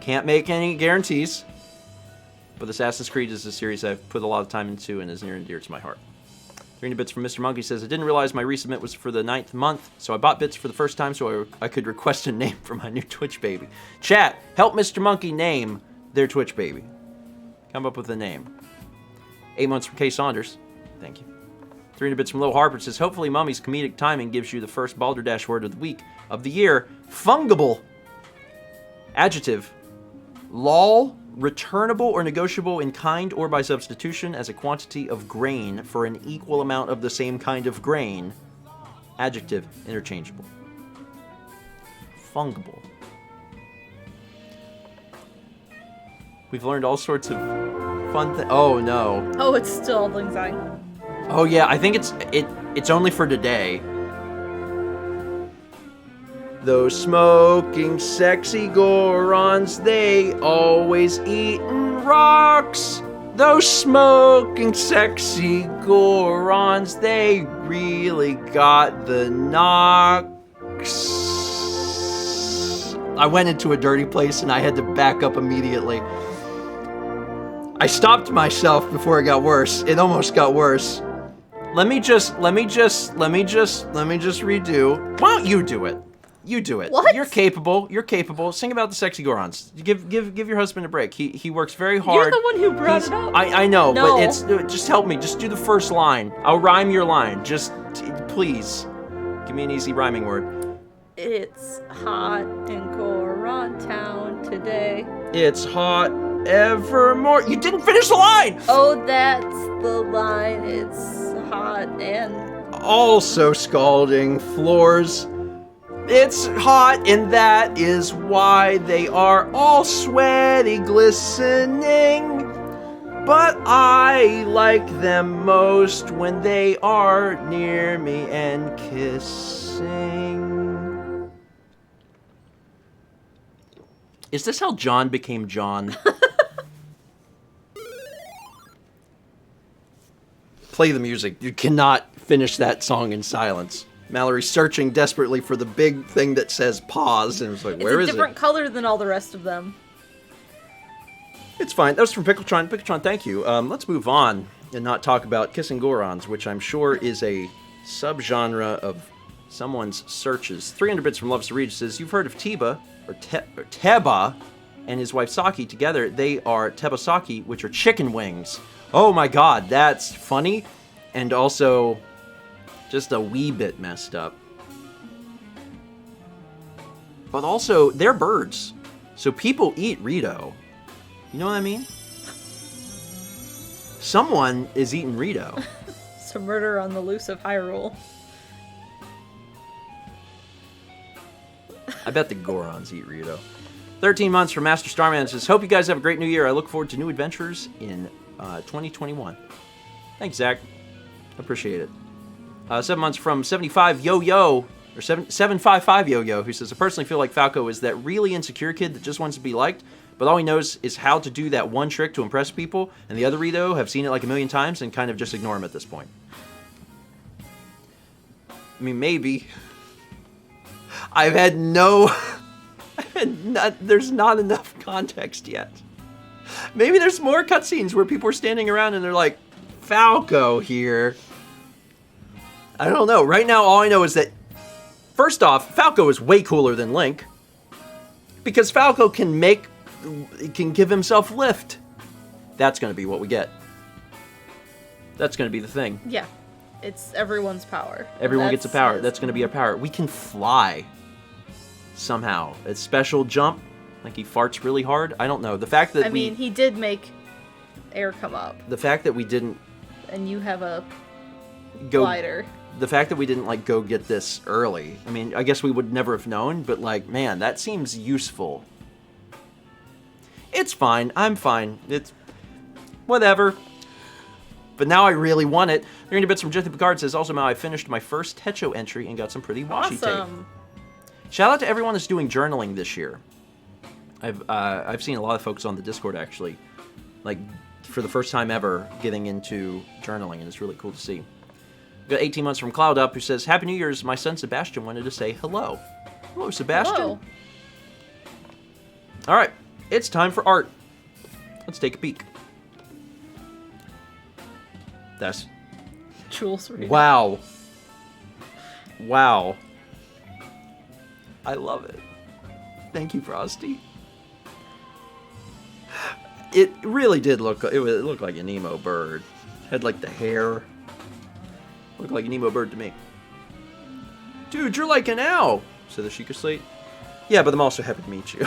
Can't make any guarantees, but Assassin's Creed is a series I've put a lot of time into and is near and dear to my heart. 300 bits from Mr. Monkey says, I didn't realize my resubmit was for the 9th month, so I bought bits for the first time so I could request a name for my new Twitch baby. Chat, help Mr. Monkey name their Twitch baby. Come up with a name. 8 months from Kay Saunders. Thank you. 300 bits from Lil Harper says, hopefully Mummy's comedic timing gives you the first Balderdash word of the week of the year. Fungible. Adjective. Lol. Returnable or negotiable in kind or by substitution as a quantity of grain for an equal amount of the same kind of grain. Adjective. Interchangeable. Fungible. We've learned all sorts of fun things. Oh no. Oh, it's still Lang Syne. Oh yeah, I think it's only for today. Those smoking sexy Gorons, they always eatin' rocks. Those smoking sexy Gorons, they really got the knocks. I went into a dirty place and I had to back up immediately. I stopped myself before it got worse. It almost got worse. Let me just redo. Why don't you do it? You do it. What? You're capable. Sing about the sexy Gorons. Give your husband a break. He works very hard. You're the one who brought it up. I know, No. but just help me. Just do the first line. I'll rhyme your line. Just please. Give me an easy rhyming word. It's hot in Goron Town today. It's hot evermore. You didn't finish the line! Oh, that's the line. It's hot and... Also scalding floors. It's hot, and that is why they are all sweaty, glistening. But I like them most when they are near me and kissing. Is this how John became John? Play the music. You cannot finish that song in silence. Mallory's searching desperately for the big thing that says pause, and it's like, where is It's a different color than all the rest of them. It's fine. That was from Pickletron. Pickletron, thank you. Let's move on and not talk about Kissing Gorons, which I'm sure is a subgenre of someone's searches. 300 bits from Loves to Read says, you've heard of Teba, or Teba, and his wife Saki. Together, they are Tebasaki, which are chicken wings. Oh my god, that's funny, and also just a wee bit messed up. But also, they're birds, so people eat Rito. You know what I mean? Someone is eating Rito. It's a murder on the loose of Hyrule. I bet the Gorons eat Rito. 13 months from Master Starman says, hope you guys have a great new year. I look forward to new adventures in 2021. Thanks, Zach. Appreciate it. 7 months from 75 Yo-Yo, or 755 Yo-Yo, who says, I personally feel like Falco is that really insecure kid that just wants to be liked, but all he knows is how to do that one trick to impress people, and the other Rito have seen it like a million times and kind of just ignore him at this point. I mean, maybe. I've had no... there's not enough context yet. Maybe there's more cutscenes where people are standing around and they're like, Falco here. I don't know. Right now, all I know is that, first off, Falco is way cooler than Link. Because Falco can give himself lift. That's going to be what we get. That's going to be the thing. Yeah. It's everyone's power. Everyone gets a power. That's going to be a power. We can fly. Somehow. A special jump. Like he farts really hard. I don't know. The fact that I mean, he did make air come up. The fact that we didn't... And you have a glider. The fact that we didn't, like, go get this early. I mean, I guess we would never have known, but, like, man, that seems useful. It's fine. I'm fine. It's... whatever. But now I really want it. 300 bits from Jithy Picard says, also, Mal, I finished my first Techo entry and got some pretty washi tape. Shout out to everyone that's doing journaling this year. I've seen a lot of folks on the Discord, actually, like, for the first time ever, getting into journaling, and it's really cool to see. We've got 18 months from Cloud Up, who says, Happy New Year's, my son Sebastian wanted to say hello. Hello, Sebastian. Hello. All right, it's time for art. Let's take a peek. That's... Jules reading. Wow. Wow. I love it. Thank you, Frosty. It really did look... It looked like an emo bird. Had, like, the hair. Looked like an emo bird to me. Dude, you're like an owl, said the Sheikah Slate. Yeah, but I'm also happy to meet you.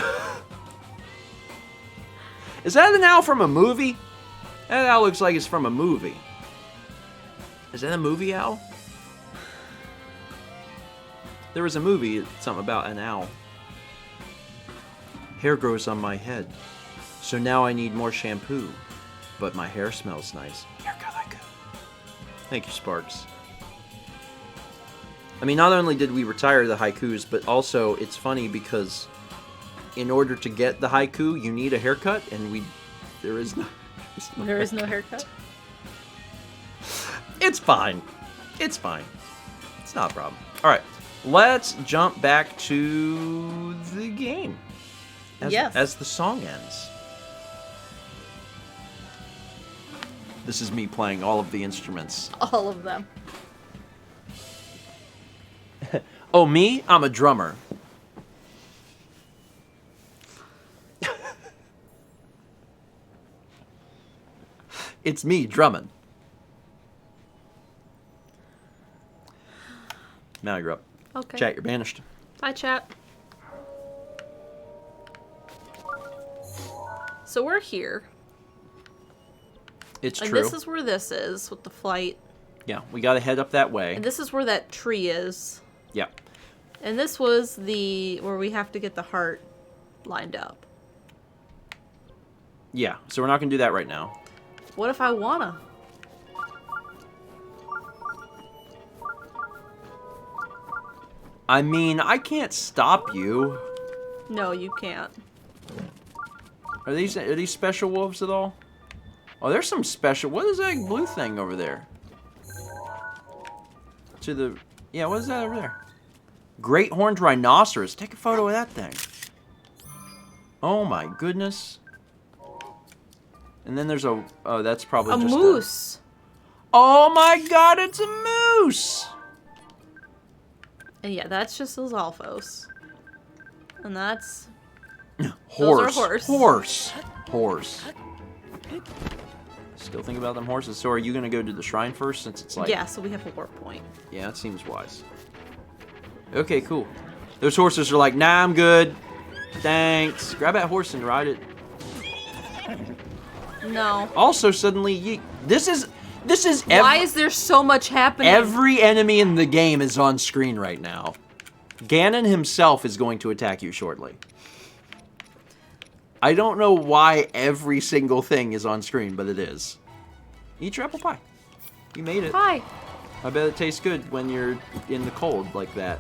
Is that an owl from a movie? That owl looks like it's from a movie. Is that a movie owl? There was a movie, something about an owl. Hair grows on my head, so now I need more shampoo. But my hair smells nice. Haircut haiku. Thank you, Sparks. I mean, not only did we retire the haikus, but also it's funny because in order to get the haiku, you need a haircut, and there is no haircut. It's fine. It's fine. It's not a problem. All right, let's jump back to the game. As the song ends. This is me playing all of the instruments. All of them. Oh, me? I'm a drummer. It's me drumming. Now you're up. Okay. Chat, you're banished. Bye, chat. So we're here. It's and true. This is where this is with the flight. Yeah, we gotta head up that way. And this is where that tree is. Yeah. And this was where we have to get the heart lined up. Yeah, so we're not gonna do that right now. What if I wanna? I mean, I can't stop you. No, you can't. Are these special wolves at all? Oh, there's some special. What is that blue thing over there? Yeah, what is that over there? Great horned rhinoceros. Take a photo of that thing. Oh my goodness. And then there's oh, that's probably A just moose. Oh my god, it's a moose! And yeah, that's just those Alphos. And that's... Horse. Those are Horse. Horse. Still think about them horses. So are you gonna go to the shrine first since it's like... Yeah, so we have a warp point. Yeah, that seems wise. Okay, cool. Those horses are like, nah, I'm good. Thanks. Grab that horse and ride it. No. Also, suddenly, this is Why is there so much happening? every enemy in the game is on screen right now. Ganon himself is going to attack you shortly. I don't know why every single thing is on screen, but it is. Eat your apple pie. You made it. Hi. I bet it tastes good when you're in the cold like that.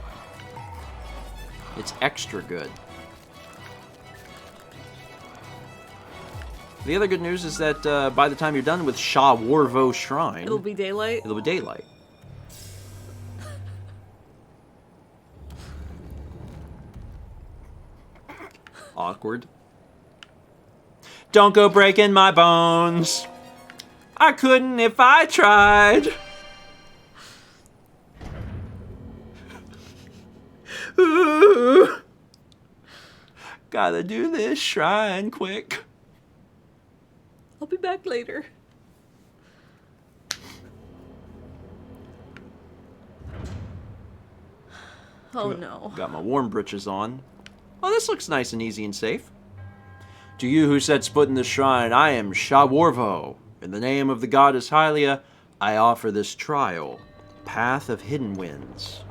It's extra good. The other good news is that by the time you're done with Shah Warvo Shrine... It'll be daylight. It'll be daylight. Awkward. Don't go breaking my bones. I couldn't if I tried. Ooh. Gotta do this shrine quick. I'll be back later. Oh no. Got my warm britches on. Oh, this looks nice and easy and safe. To you who sets foot in the shrine, I am Shawarvo. In the name of the goddess Hylia, I offer this trial. Path of Hidden Winds.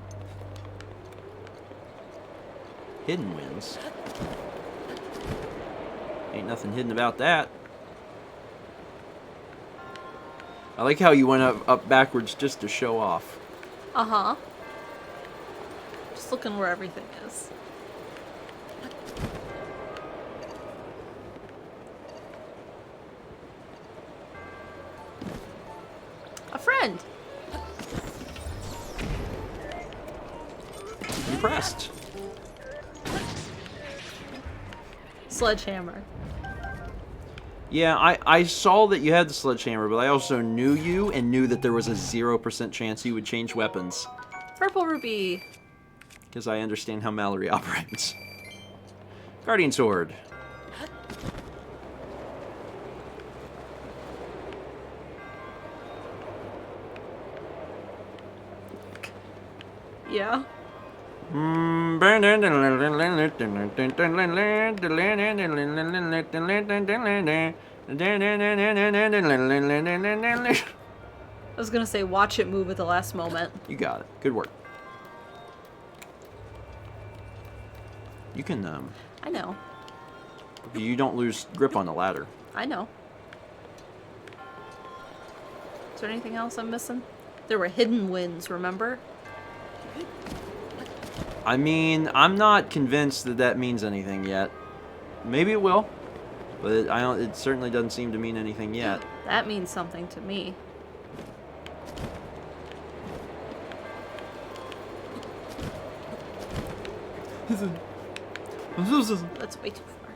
Hidden Winds? Ain't nothing hidden about that. I like how you went up backwards just to show off. Uh-huh. Just looking where everything is. A friend. Impressed. Sledgehammer. Yeah, I saw that you had the sledgehammer, but I also knew you and knew that there was a 0% chance you would change weapons. Purple ruby. Because I understand how Mallory operates. Guardian sword. Yeah. I was gonna say watch it move at the last moment. You got it. Good work. You can, I know. you don't lose grip on the ladder. I know. Is there anything else I'm missing? There were hidden winds, remember? I mean, I'm not convinced that that means anything yet. Maybe it will, but it certainly doesn't seem to mean anything yet. That means something to me. That's way too far.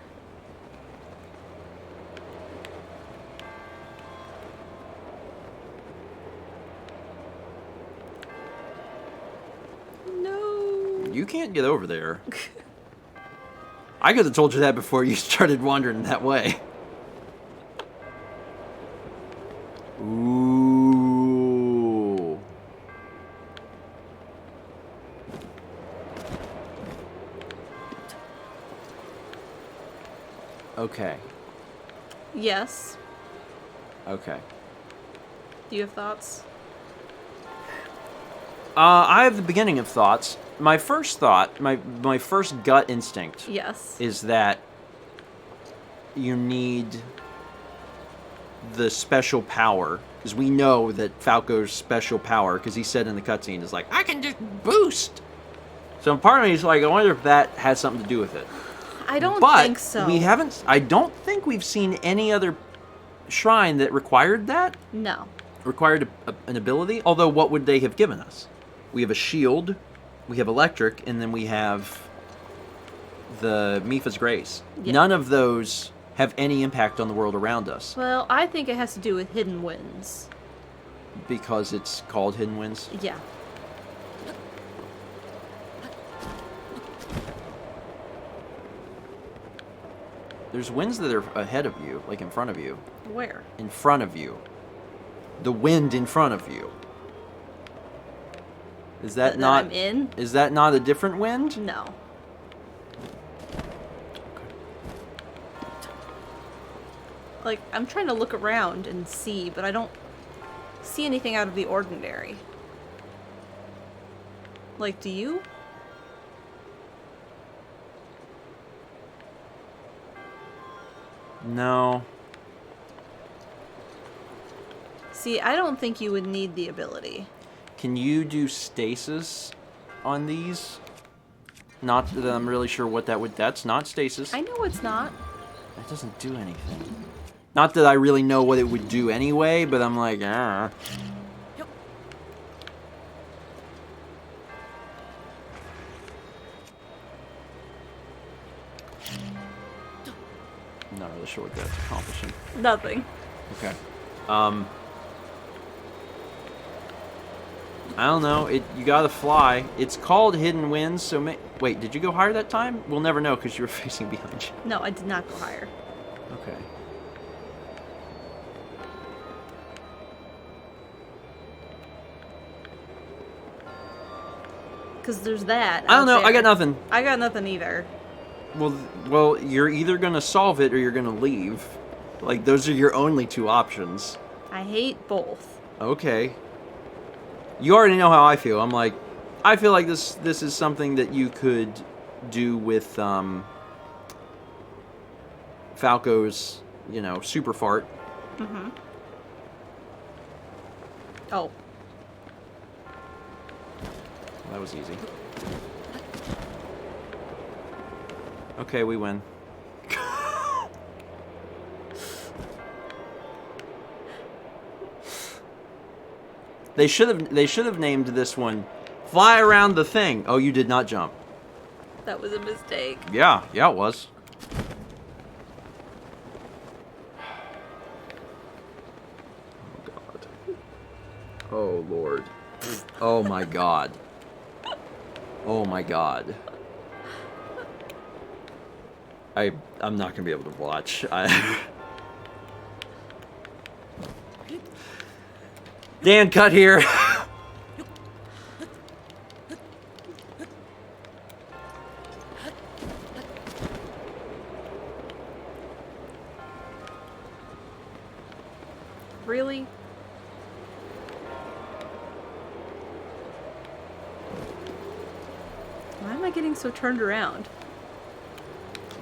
No. You can't get over there. I could have told you that before you started wandering that way. Ooh. Okay. Yes. Okay. Do you have thoughts? I have the beginning of thoughts. My first thought, my first gut instinct Yes. is that you need the special power. Because we know that Falco's special power, because he said in the cutscene, is like, I can just boost. So part of me is like, I wonder if that has something to do with it. I don't but think so. we haven't. I don't think we've seen any other shrine that required that. No. Required an ability. Although, what would they have given us? We have a shield, we have electric, and then we have the Mipha's Grace. Yeah. None of those have any impact on the world around us Well, I think it has to do with hidden winds. because it's called Hidden Winds. Yeah. There's winds that are ahead of you, like in front of you. Where? In front of you. The wind in front of you. Is that not? I'm in? Is that not a different wind? No. Like, I'm trying to look around and see, but I don't see anything out of the ordinary. Like, do you? No. See, I don't think you would need the ability. Can you do stasis on these? Not that I'm really sure what that would. That's not stasis. I know it's not. That doesn't do anything. Not that I really know what it would do anyway, but I'm like, ah. I'm not really sure what that's accomplishing. Nothing. Okay. I don't know. You gotta fly. It's called Hidden Winds, so wait, did you go higher that time? We'll never know because you were facing behind you. No, I did not go higher. Okay. Because there's that. I don't know. out I got there. nothing. I got nothing either. Well, you're either gonna solve it or you're gonna leave. Like, those are your only two options. I hate both. Okay. You already know how I feel. I'm like, I feel like this is something that you could do with Falco's, super fart. Mm-hmm. Oh. That was easy. Okay, we win. They should have named this one "Fly Around the Thing." Oh, you did not jump. That was a mistake. Yeah, it was. Oh God. Oh Lord. Oh my God. Oh my God. I'm not gonna be able to watch. Dan, cut here. Really? Why am I getting so turned around?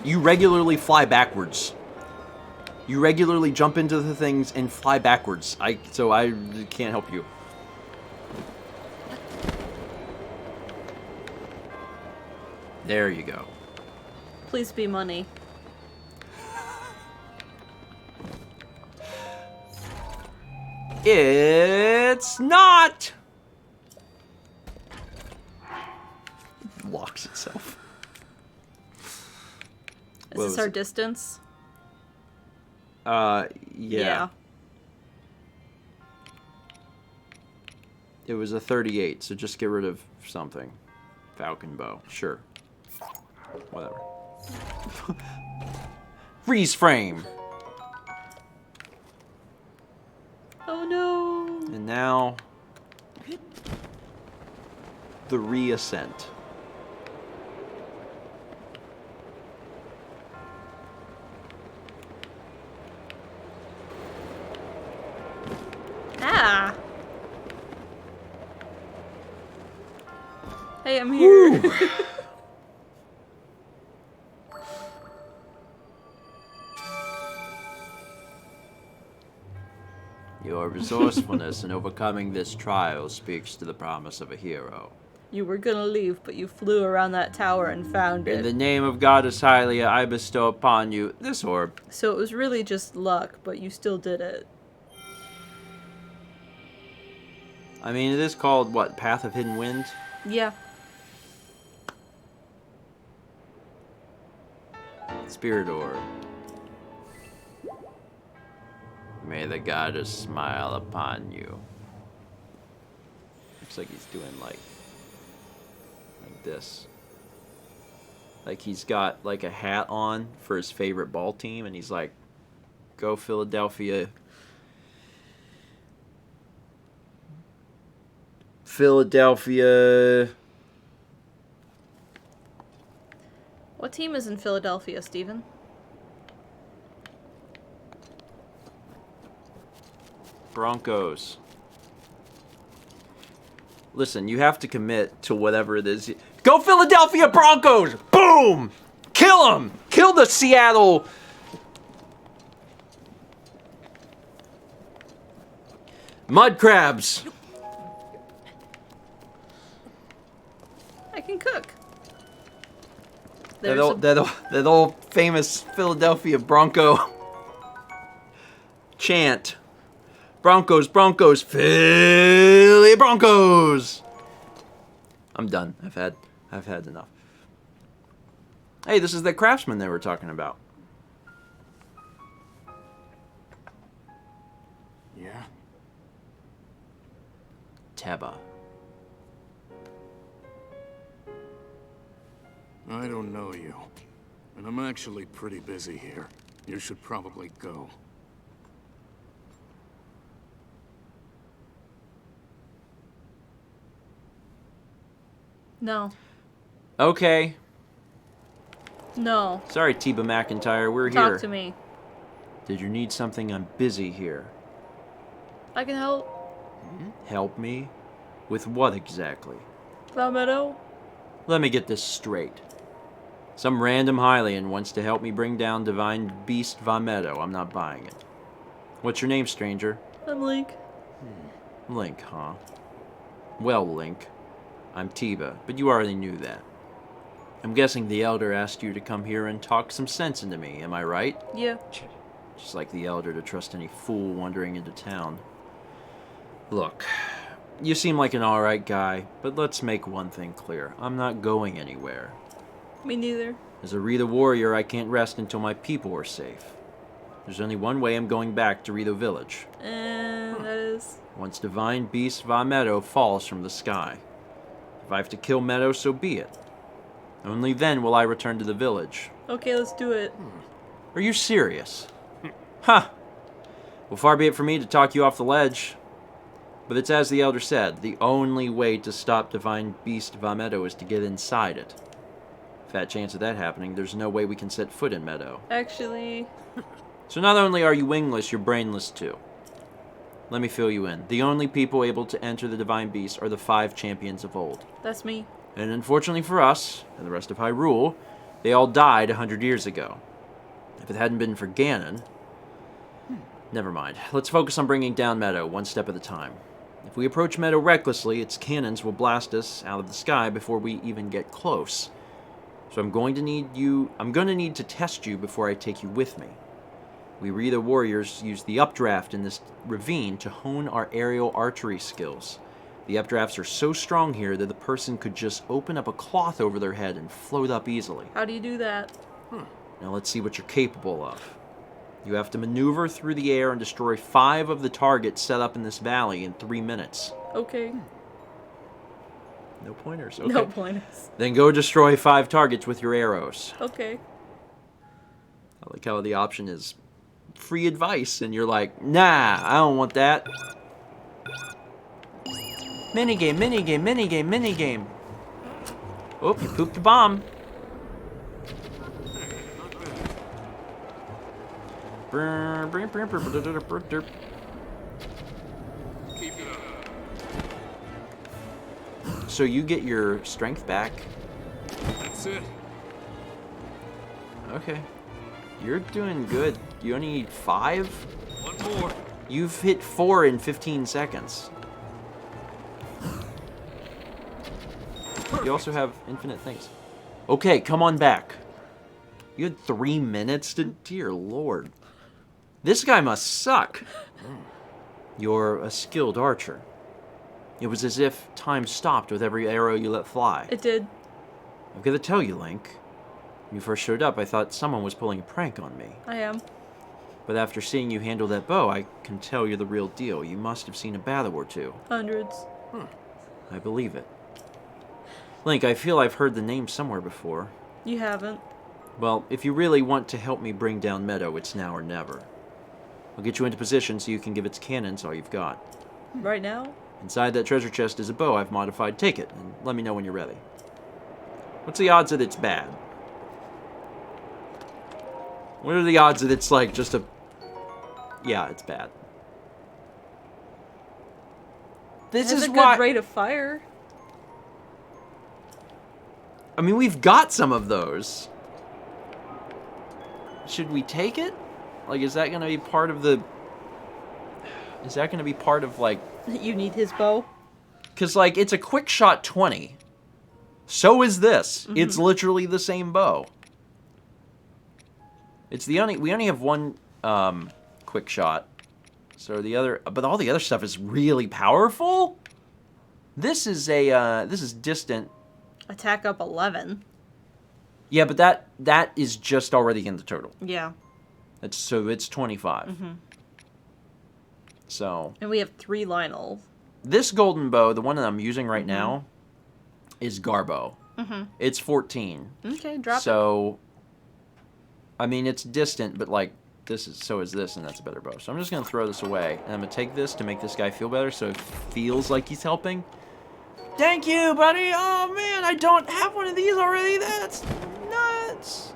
You regularly fly backwards. You regularly jump into the things and fly backwards. So I can't help you. There you go. Please be money. It's not. Locks itself. Is this our distance? Yeah. It was a 38, so just get rid of something. Falcon bow, sure. Whatever. Freeze frame. Oh no. And now the reascent. Ah. Hey, I'm here. Your resourcefulness in overcoming this trial speaks to the promise of a hero. You were gonna leave, but you flew around that tower and found In it. the name of Goddess Hylia, I bestow upon you this orb. So it was really just luck, but you still did it. I mean, it is called, what, Path of Hidden Wind? Yeah. Spirit orb. May the goddess smile upon you. Looks like he's doing like this. Like he's got like a hat on for his favorite ball team, and he's like, "Go Philadelphia." Philadelphia. What team is in Philadelphia, Steven? Broncos. Listen, you have to commit to whatever it is. Go Philadelphia Broncos! Boom! Kill them! Kill the Seattle... mud crabs! I can cook. That old famous Philadelphia Bronco chant. Broncos, Broncos, Philly Broncos. I'm done. I've had enough. Hey, this is the craftsman they were talking about. Yeah? Teba. I don't know you. And I'm actually pretty busy here. You should probably go. No. Okay. No. Sorry, Teba McIntyre. We're here. Talk to me. Did you need something? I'm busy here. I can help. Help me? With what exactly? Meadow. Let me get this straight. Some random Hylian wants to help me bring down Divine Beast Vametto. I'm not buying it. What's your name, stranger? I'm Link. Link, huh? Well, Link. I'm Teba, but you already knew that. I'm guessing the Elder asked you to come here and talk some sense into me, am I right? Yeah. Just like the Elder to trust any fool wandering into town. Look, you seem like an alright guy, but let's make one thing clear. I'm not going anywhere. Me neither. As a Rito warrior, I can't rest until my people are safe. There's only one way I'm going back to Rito Village. And that is... Once Divine Beast Vametto falls from the sky. If I have to kill Meadow, so be it. Only then will I return to the village. Okay, let's do it. Are you serious? Huh. Well, far be it from me to talk you off the ledge. But it's as the Elder said, the only way to stop Divine Beast Vametto is to get inside it. Fat chance of that happening, there's no way we can set foot in Meadow. Actually... So not only are you wingless, you're brainless too. Let me fill you in. The only people able to enter the Divine Beast are the 5 champions of old. That's me. And unfortunately for us, and the rest of Hyrule, they all died 100 years ago. If it hadn't been for Ganon... Never mind. Let's focus on bringing down Meadow, one step at a time. If we approach Meadow recklessly, its cannons will blast us out of the sky before we even get close. So I'm going to need to test you before I take you with me. We Rito warriors use the updraft in this ravine to hone our aerial archery skills. The updrafts are so strong here that the person could just open up a cloth over their head and float up easily. How do you do that? Now let's see what you're capable of. You have to maneuver through the air and destroy 5 of the targets set up in this valley in 3 minutes. Okay. No pointers, okay. No pointers. Then go destroy 5 targets with your arrows. Okay. I like how the option is free advice, and you're like, nah, I don't want that. Minigame, minigame, minigame, minigame. Oh, you pooped the bomb. So you get your strength back. That's it. Okay. You're doing good. You only need 5? One more. You've hit 4 in 15 seconds. You also have infinite things. Okay, come on back. You had 3 minutes to... Dear Lord. This guy must suck. You're a skilled archer. It was as if time stopped with every arrow you let fly. It did. I've got to tell you, Link. When you first showed up, I thought someone was pulling a prank on me. I am. But after seeing you handle that bow, I can tell you're the real deal. You must have seen a battle or two. Hundreds. I believe it. Link, I feel I've heard the name somewhere before. You haven't. Well, if you really want to help me bring down Meadow, it's now or never. I'll get you into position so you can give its cannons all you've got. Right now? Inside that treasure chest is a bow I've modified. Take it, and let me know when you're ready. What's the odds that it's bad? What are the odds that it's like just a... Yeah, it's bad. This It has is a why... good rate of fire. I mean, we've got some of those. Should we take it? Like, is that going to be part of the... Is that going to be part of, like... You need his bow. Because, like, it's a quick shot 20. So is this. It's literally the same bow. It's the only... We only have one quick shot. So the other... But all the other stuff is really powerful? This is a... this is distant... Attack up 11. Yeah, but that is just already in the total. Yeah. So it's 25. So... And we have 3 Lionels. This golden bow, the one that I'm using right now, is Garbo. It's 14. Okay, drop it. So, I mean, it's distant, but like, so is this, and that's a better bow. So I'm just going to throw this away, and I'm going to take this to make this guy feel better, so it feels like he's helping. Thank you, buddy! Oh, man, I don't have one of these already! That's nuts!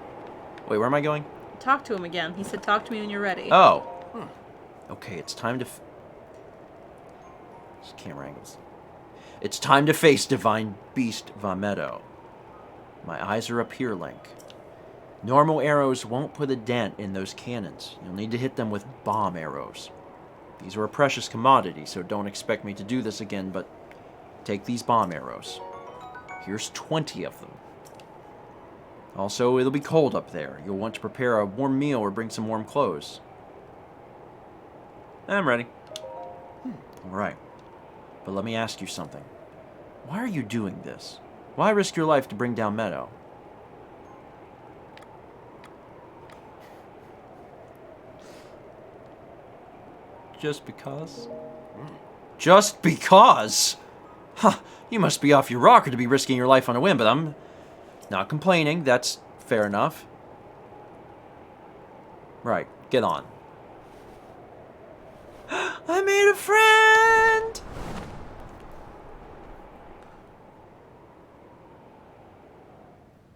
Wait, where am I going? Talk to him again. He said talk to me when you're ready. Oh. Okay, it's time to... Just camera angles. It's time to face Divine Beast Vametto. My eyes are up here, Link. Normal arrows won't put a dent in those cannons. You'll need to hit them with bomb arrows. These are a precious commodity, so don't expect me to do this again, but take these bomb arrows. Here's 20 of them. Also, it'll be cold up there. You'll want to prepare a warm meal or bring some warm clothes. I'm ready. All right. But let me ask you something. Why are you doing this? Why risk your life to bring down Meadow? Just because? Just because? Huh, you must be off your rocker to be risking your life on a whim, but I'm not complaining. That's fair enough. Right, get on. I made a friend!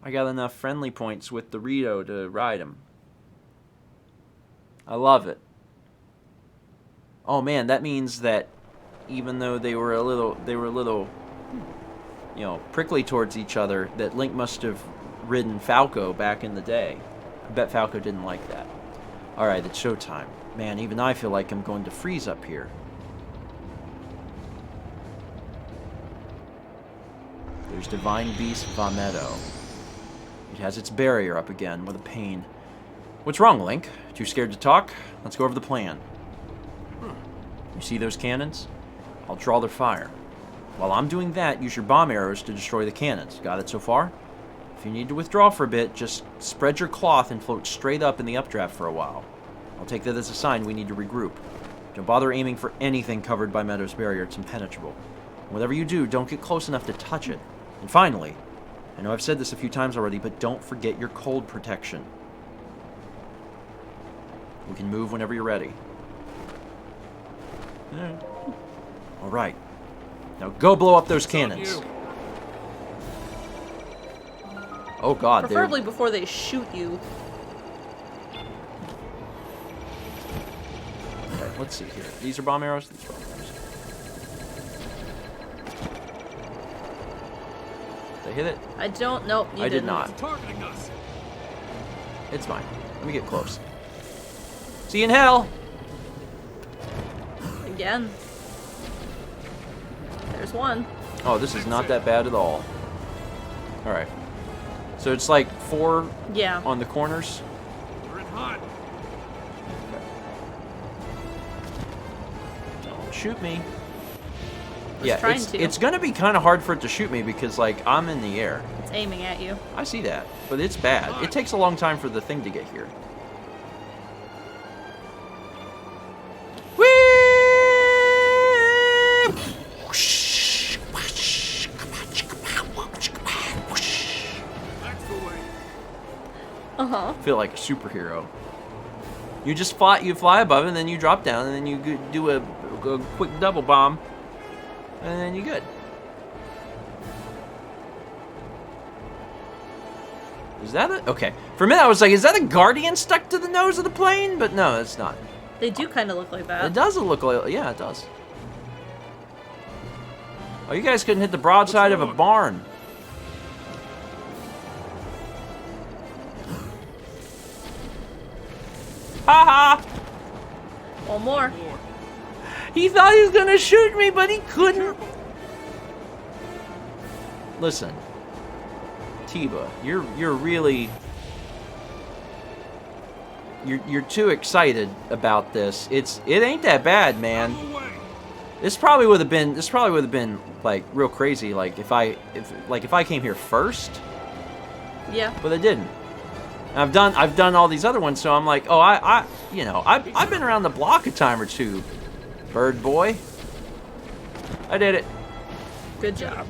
I got enough friendly points with Dorito to ride him. I love it. Oh man, that means that even though they were a little, you know, prickly towards each other, that Link must have ridden Falco back in the day. I bet Falco didn't like that. Alright, it's showtime. Man, even I feel like I'm going to freeze up here. There's Divine Beast Vametto. It has its barrier up again. What a pain. What's wrong, Link? Too scared to talk? Let's go over the plan. You see those cannons? I'll draw their fire. While I'm doing that, use your bomb arrows to destroy the cannons. Got it so far? If you need to withdraw for a bit, just spread your cloth and float straight up in the updraft for a while. I'll take that as a sign we need to regroup. Don't bother aiming for anything covered by Meadow's barrier. It's impenetrable. Whatever you do, don't get close enough to touch it. And finally, I know I've said this a few times already, but don't forget your cold protection. We can move whenever you're ready. Alright. Now go blow up those cannons. Oh god, Preferably before they shoot you. Okay, let's see here. These are bomb arrows? These are bomb arrows. Did I hit it? I don't know. I did not. Targeting us. It's fine. Let me get close. See you in hell! Again. There's one. Oh, this is not that bad at all. All right. So it's like 4 Yeah. on the corners. We're in hot. Don't shoot me. Was Yeah, trying to. it's gonna be kind of hard for it to shoot me because like I'm in the air. It's aiming at you. I see that, but it's bad. It takes a long time for the thing to get here. That's the way. Uh-huh. Feel like a superhero. You just fly above, and then you drop down, and then you do a quick double bomb, and then you're good. Is that a... Okay. For a minute, I was like, is that a guardian stuck to the nose of the plane? But no, it's not. They do kind of look like that. It does look like... Yeah, it does. Oh, you guys couldn't hit the broadside of a barn. Ha ha! One more. He thought he was gonna shoot me, but he couldn't. Listen, Tiba, you're really you're too excited about this. It ain't that bad, man. This probably would have been like real crazy, like if I came here first, Yeah. but I didn't. And I've done all these other ones, so I'm like, oh, I've been around the block a time or two, bird boy. I did it. Good job.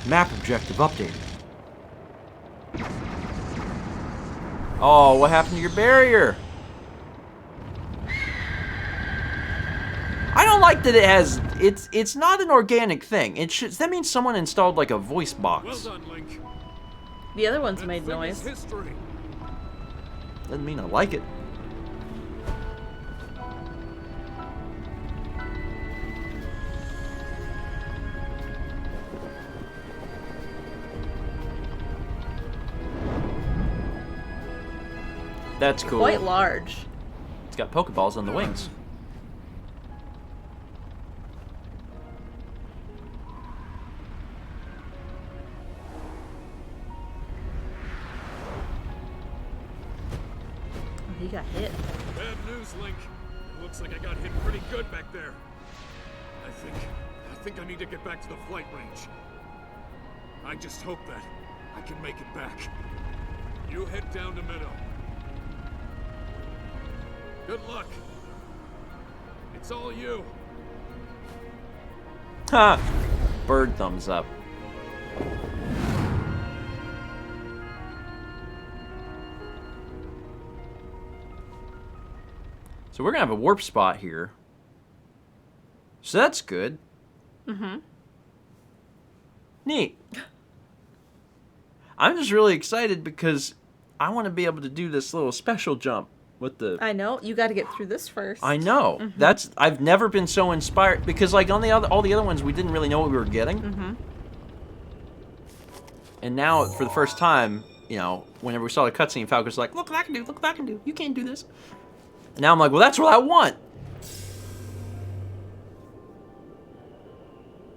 Map objective updated. Oh, what happened to your barrier? I don't like that it has. It's not an organic thing. That means someone installed like a voice box. Well done, Link. The other ones That made thing is noise. history. Doesn't mean I like it. That's cool. Quite large. It's got Pokeballs on the wings. Oh, he got hit. Bad news, Link. It looks like I got hit pretty good back there. I think I need to get back to the flight range. I just hope that I can make it back. You head down to Meadow. Good luck. It's all you. Ha! Bird thumbs up. So we're gonna have a warp spot here. So that's good. Mm-hmm. Neat. I'm just really excited because I want to be able to do this little special jump with the... I know. You got to get through this first. I know. Mm-hmm. I've never been so inspired because like on all the other ones we didn't really know what we were getting. Mm-hmm. And now for the first time, you know, whenever we saw the cutscene, Falco's like, "Look what I can do! Look what I can do! You can't do this." And now I'm like, "Well, that's what I want."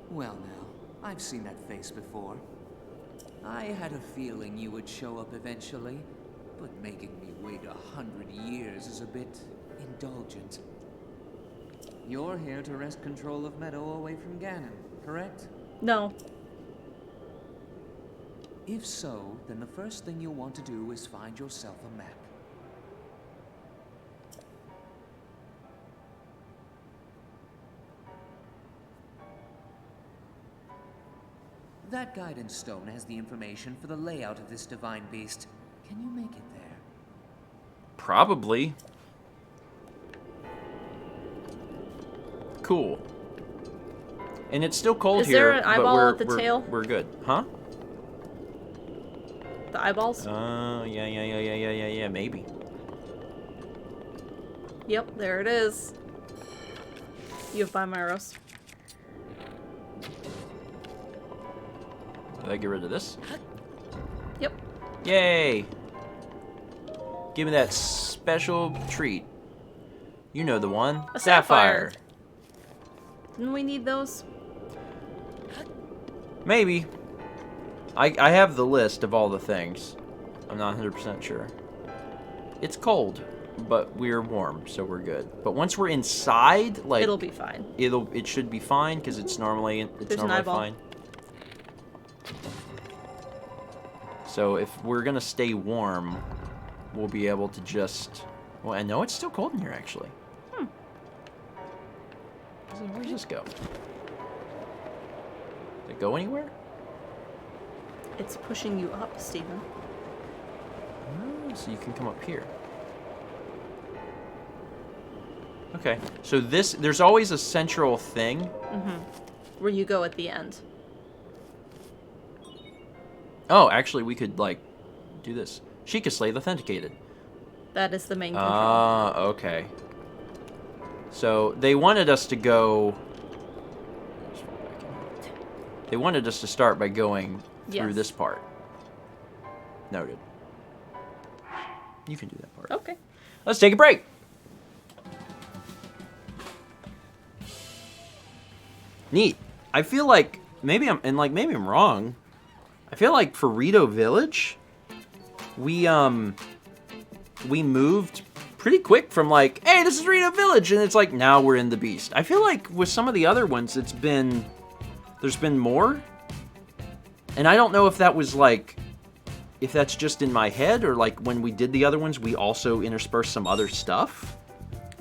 Well now, I've seen that face before. I had a feeling you would show up eventually, but making me wait 100 years is a bit indulgent. You're here to wrest control of Meadow away from Ganon, correct? No. If so, then the first thing you'll want to do is find yourself a map. That guidance stone has the information for the layout of this divine beast. Can you make it there? Probably. Cool. And it's still cold Is here. there an but eyeball we're, at the we're, tail? We're good, huh? The eyeballs? Yeah, maybe. Yep, there it is. You have Bimyros. Did I get rid of this? Yep. Yay! Give me that special treat. You know the one. A sapphire. Didn't we need those? Maybe. I have the list of all the things. I'm not 100% sure. It's cold, but we're warm, so we're good. But once we're inside, like It'll be fine. It should be fine because it's normally fine. So if we're gonna stay warm, we'll be able to just. Well, I know it's still cold in here actually. Where does this go? Does it go anywhere? It's pushing you up, Steven. Oh, so you can come up here. Okay, so there's always a central thing. Where you go at the end. Oh, actually, we could, like, do this. Sheikah Slave authenticated. That is the main control. Ah, okay. So, they wanted us to go... They wanted us to start by going through this part. Noted. You can do that part. Okay. Let's take a break. Neat. I feel like maybe I'm wrong. I feel like for Rito Village, we moved pretty quick from like, hey, this is Rito Village, and it's like now we're in the Beast. I feel like with some of the other ones, there's been more, and I don't know if that was like, if that's just in my head or like when we did the other ones, we also interspersed some other stuff.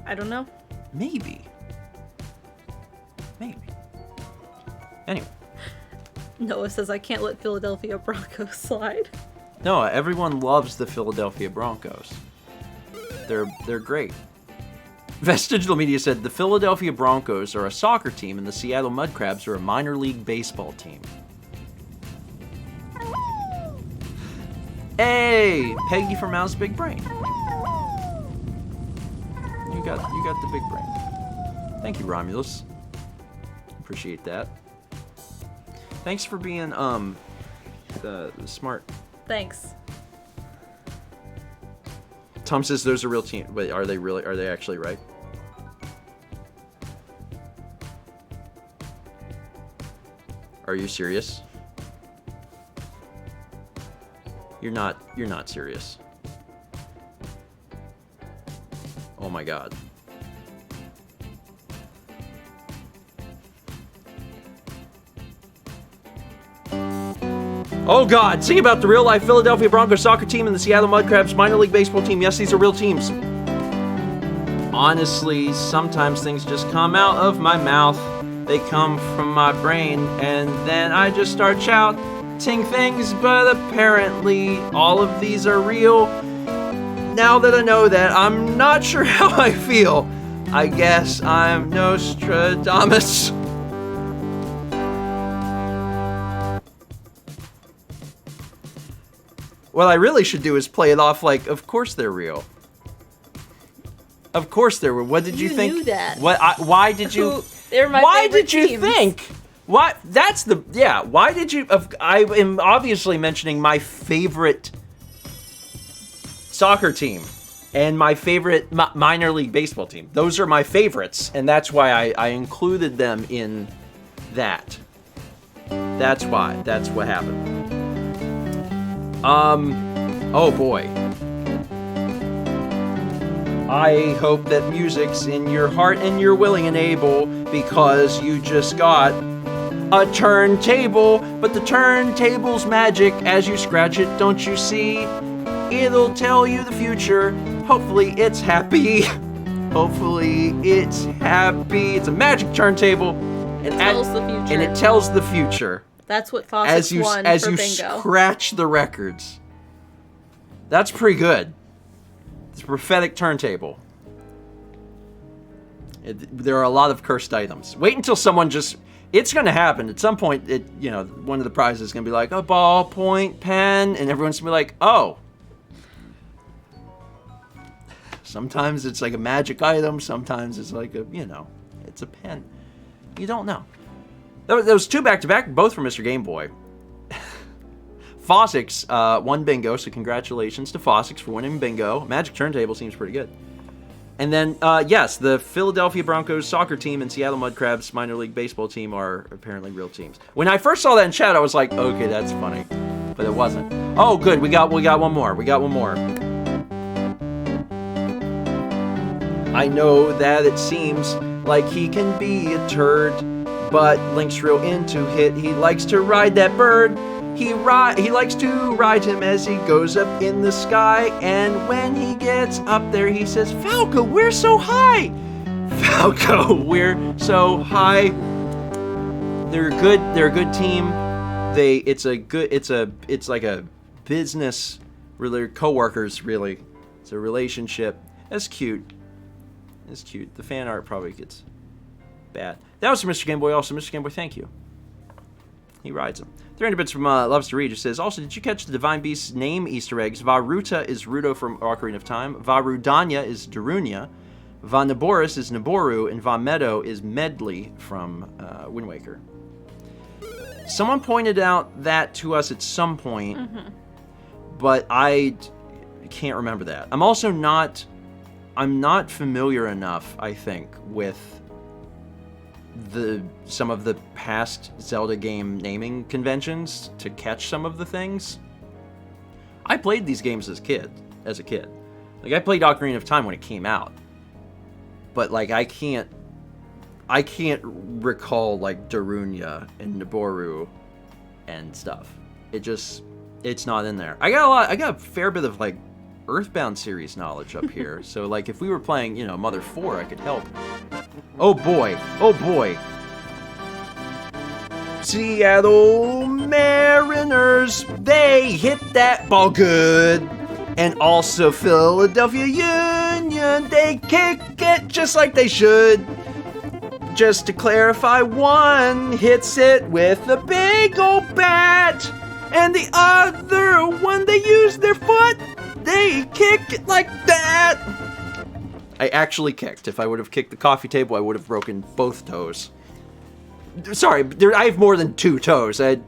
I don't know. Maybe. Anyway. Noah says, I can't let Philadelphia Broncos slide. No, everyone loves the Philadelphia Broncos. They're great. Vestigial Media said, the Philadelphia Broncos are a soccer team and the Seattle Mudcrabs are a minor league baseball team. Hey! Peggy from Mal's Big Brain. You got the big brain. Thank you, Romulus. Appreciate that. Thanks for being the smart. Thanks. Tom says those are real teams. Wait, are they actually right? Are you serious? You're not serious. Oh my god. Oh god, sing about the real-life Philadelphia Broncos soccer team and the Seattle Mudcrabs minor league baseball team. Yes, these are real teams. Honestly, sometimes things just come out of my mouth. They come from my brain, and then I just start shouting things, but apparently all of these are real. Now that I know that, I'm not sure how I feel. I guess I'm Nostradamus. What I really should do is play it off like, of course they're real. Of course they're real. What did you think? You knew that. Why did you? They're my why favorite did you teams. think? What? That's the yeah. Why did you? I am obviously mentioning my favorite soccer team and my favorite minor league baseball team. Those are my favorites, and that's why I included them in that. That's why. That's what happened. Oh boy. I hope that music's in your heart and you're willing and able because you just got a turntable. But the turntable's magic as you scratch it, don't you see? It'll tell you the future. Hopefully it's happy. Hopefully it's happy. It's a magic turntable. And it tells the future. And it tells the future. That's what Fawcett's won for bingo. Scratch the records. That's pretty good. It's a prophetic turntable. There are a lot of cursed items. Wait until someone just... It's going to happen. At some point, one of the prizes is going to be like, a ballpoint pen, and everyone's going to be like, oh. Sometimes it's like a magic item. Sometimes it's like it's a pen. You don't know. Those two back-to-back, both from Mr. Game Boy. Fossix won bingo, so congratulations to Fossix for winning bingo. Magic Turntable seems pretty good. And then, yes, the Philadelphia Broncos soccer team and Seattle Mudcrabs minor league baseball team are apparently real teams. When I first saw that in chat, I was like, okay, that's funny. But it wasn't. Oh, good. We got one more. We got one more. I know that it seems like he can be a turd, but Link's real into it. He likes to ride that bird. He likes to ride him as he goes up in the sky, and when he gets up there, he says, "Falco, we're so high." Falco, we're so high. They're good. They're a good team. It's like a business. Really, coworkers. Really, it's a relationship. That's cute. It's cute. The fan art probably gets bad. That was from Mr. Game Boy. Also, Mr. Game Boy, thank you. He rides him. 300 bits from Loves to Read, who says, also, did you catch the Divine Beast's name Easter eggs? Varuta is Ruto from Ocarina of Time. Varudanya is Darunia. Vanaboris is Naboru. And Vamedo is Medley from Wind Waker. Someone pointed out that to us at some point, but I can't remember that. I'm not familiar enough, I think, with some of the past Zelda game naming conventions to catch some of the things. I played these games as a kid. Like, I played Ocarina of Time when it came out. But like I can't recall like Darunia and Naboru and stuff. It's not in there. I got a fair bit of like Earthbound series knowledge up here. So like if we were playing, Mother 4, I could help. Oh boy. Seattle Mariners, they hit that ball good. And also Philadelphia Union, they kick it just like they should. Just to clarify, one hits it with a big old bat. And the other one, they use their foot. They kick it like that. I actually kicked. If I would have kicked the coffee table, I would have broken both toes. Sorry, I have more than 2 toes. I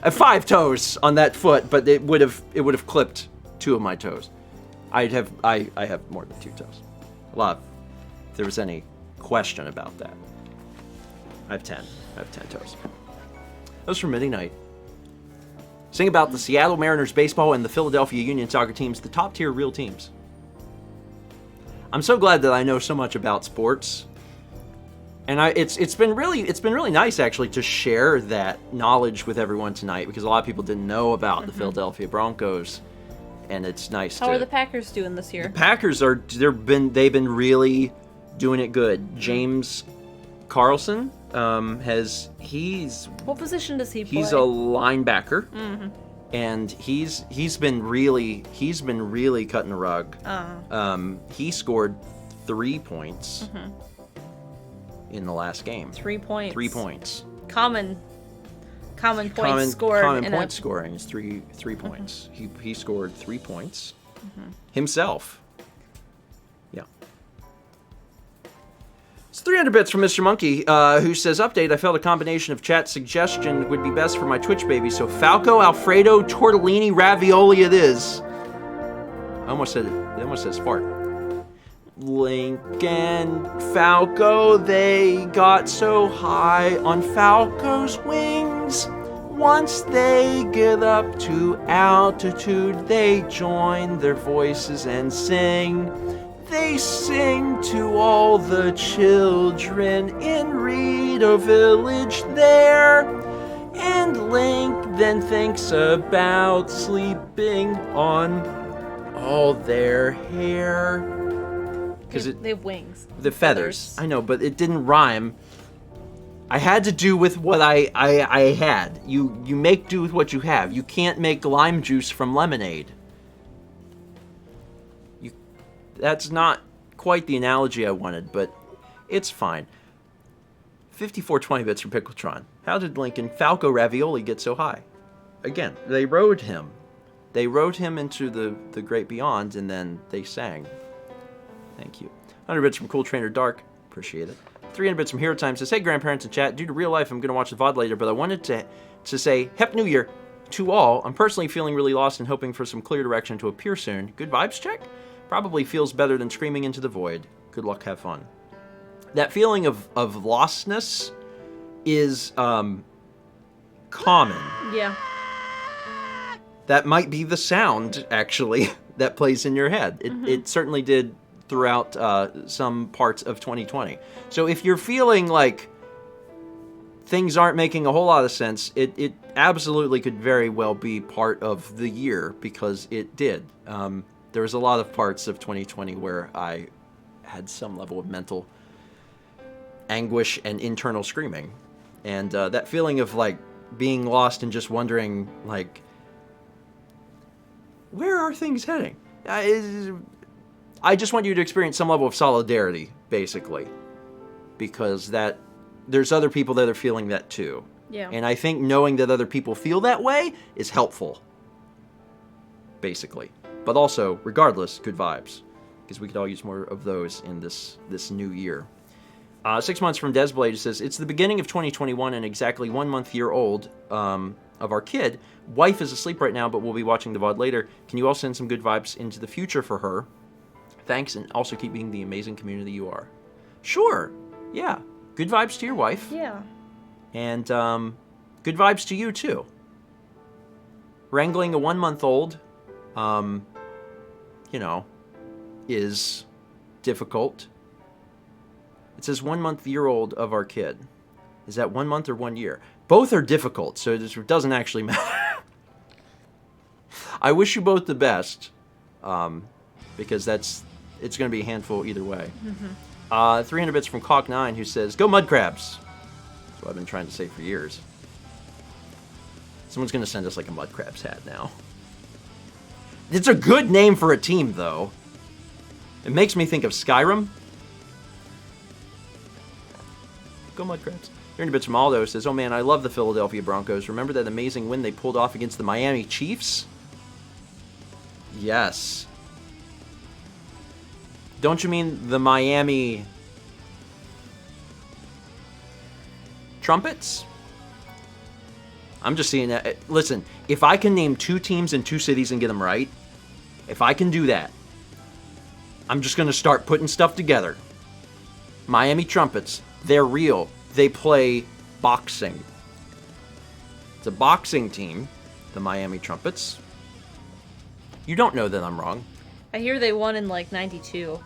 have 5 toes on that foot, but it would have clipped 2 of my toes. I have more than 2 toes. A lot. If there was any question about that, I have 10 toes. That was from Midday Night. Sing about the Seattle Mariners baseball and the Philadelphia Union soccer teams, the top tier real teams. I'm so glad that I know so much about sports, and it's been really nice actually to share that knowledge with everyone tonight, because a lot of people didn't know about the Philadelphia Broncos, and it's nice. How are the Packers doing this year? The Packers they've been really doing it good. James Carlson what position does he play? He's a linebacker. And he's been really cutting the rug. He scored 3 points in the last game. 3 points. 3 points. Common points scored. Common point scoring is three points. He scored 3 points himself. Yeah. It's 300 bits from Mr. Monkey, who says, update, I felt a combination of chat suggestion would be best for my Twitch baby, so Falco, Alfredo, Tortellini, Ravioli it is. I almost said fart. Link and Falco, they got so high on Falco's wings. Once they get up to altitude, they join their voices and sing. They sing to all the children in Rito Village there. And Link then thinks about sleeping on all their hair. Because they have wings. The feathers. I know, but it didn't rhyme. I had to do with what I had. You make do with what you have. You can't make lime juice from lemonade. That's not quite the analogy I wanted, but it's fine. 5420 bits from Pickletron. How did Lincoln Falco Ravioli get so high? Again, they rode him. They rode him into the great beyond, and then they sang. Thank you. 100 bits from Cool Trainer Dark. Appreciate it. 300 bits from Hero Time says, hey, grandparents in chat. Due to real life, I'm going to watch the VOD later, but I wanted to say Happy New Year to all. I'm personally feeling really lost and hoping for some clear direction to appear soon. Good vibes check? Probably feels better than screaming into the void. Good luck, have fun. That feeling of lostness is common. Yeah. That might be the sound, actually, that plays in your head. It certainly did throughout some parts of 2020. So if you're feeling like things aren't making a whole lot of sense, it absolutely could very well be part of the year, because it did. There was a lot of parts of 2020 where I had some level of mental anguish and internal screaming. And that feeling of, like, being lost and just wondering, like, where are things heading? I just want you to experience some level of solidarity, basically. Because there's other people that are feeling that too. Yeah. And I think knowing that other people feel that way is helpful. Basically. But also, regardless, good vibes. Because we could all use more of those in this new year. 6 months from Desblade says, it's the beginning of 2021 and exactly 1 month year old of our kid. Wife is asleep right now, but we'll be watching the VOD later. Can you all send some good vibes into the future for her? Thanks, and also keep being the amazing community you are. Sure. Yeah. Good vibes to your wife. Yeah. And good vibes to you, too. Wrangling a 1 month old, is difficult. It says 1 month year old of our kid. Is that 1 month or 1 year? Both are difficult, so it doesn't actually matter. I wish you both the best, because it's going to be a handful either way. 300 bits from Caulk9, who says, go Mud Crabs. That's what I've been trying to say for years. Someone's going to send us like a Mud Crabs hat now. It's a good name for a team, though. It makes me think of Skyrim. Go Mud Crabs. 300 bits from Aldo says, oh man, I love the Philadelphia Broncos. Remember that amazing win they pulled off against the Miami Chiefs? Yes. Don't you mean the Miami Trumpets? I'm just seeing that. Listen, if I can name 2 teams in 2 cities and get them right, if I can do that, I'm just going to start putting stuff together. Miami Trumpets, they're real. They play boxing. It's a boxing team, the Miami Trumpets. You don't know that I'm wrong. I hear they won in like 92.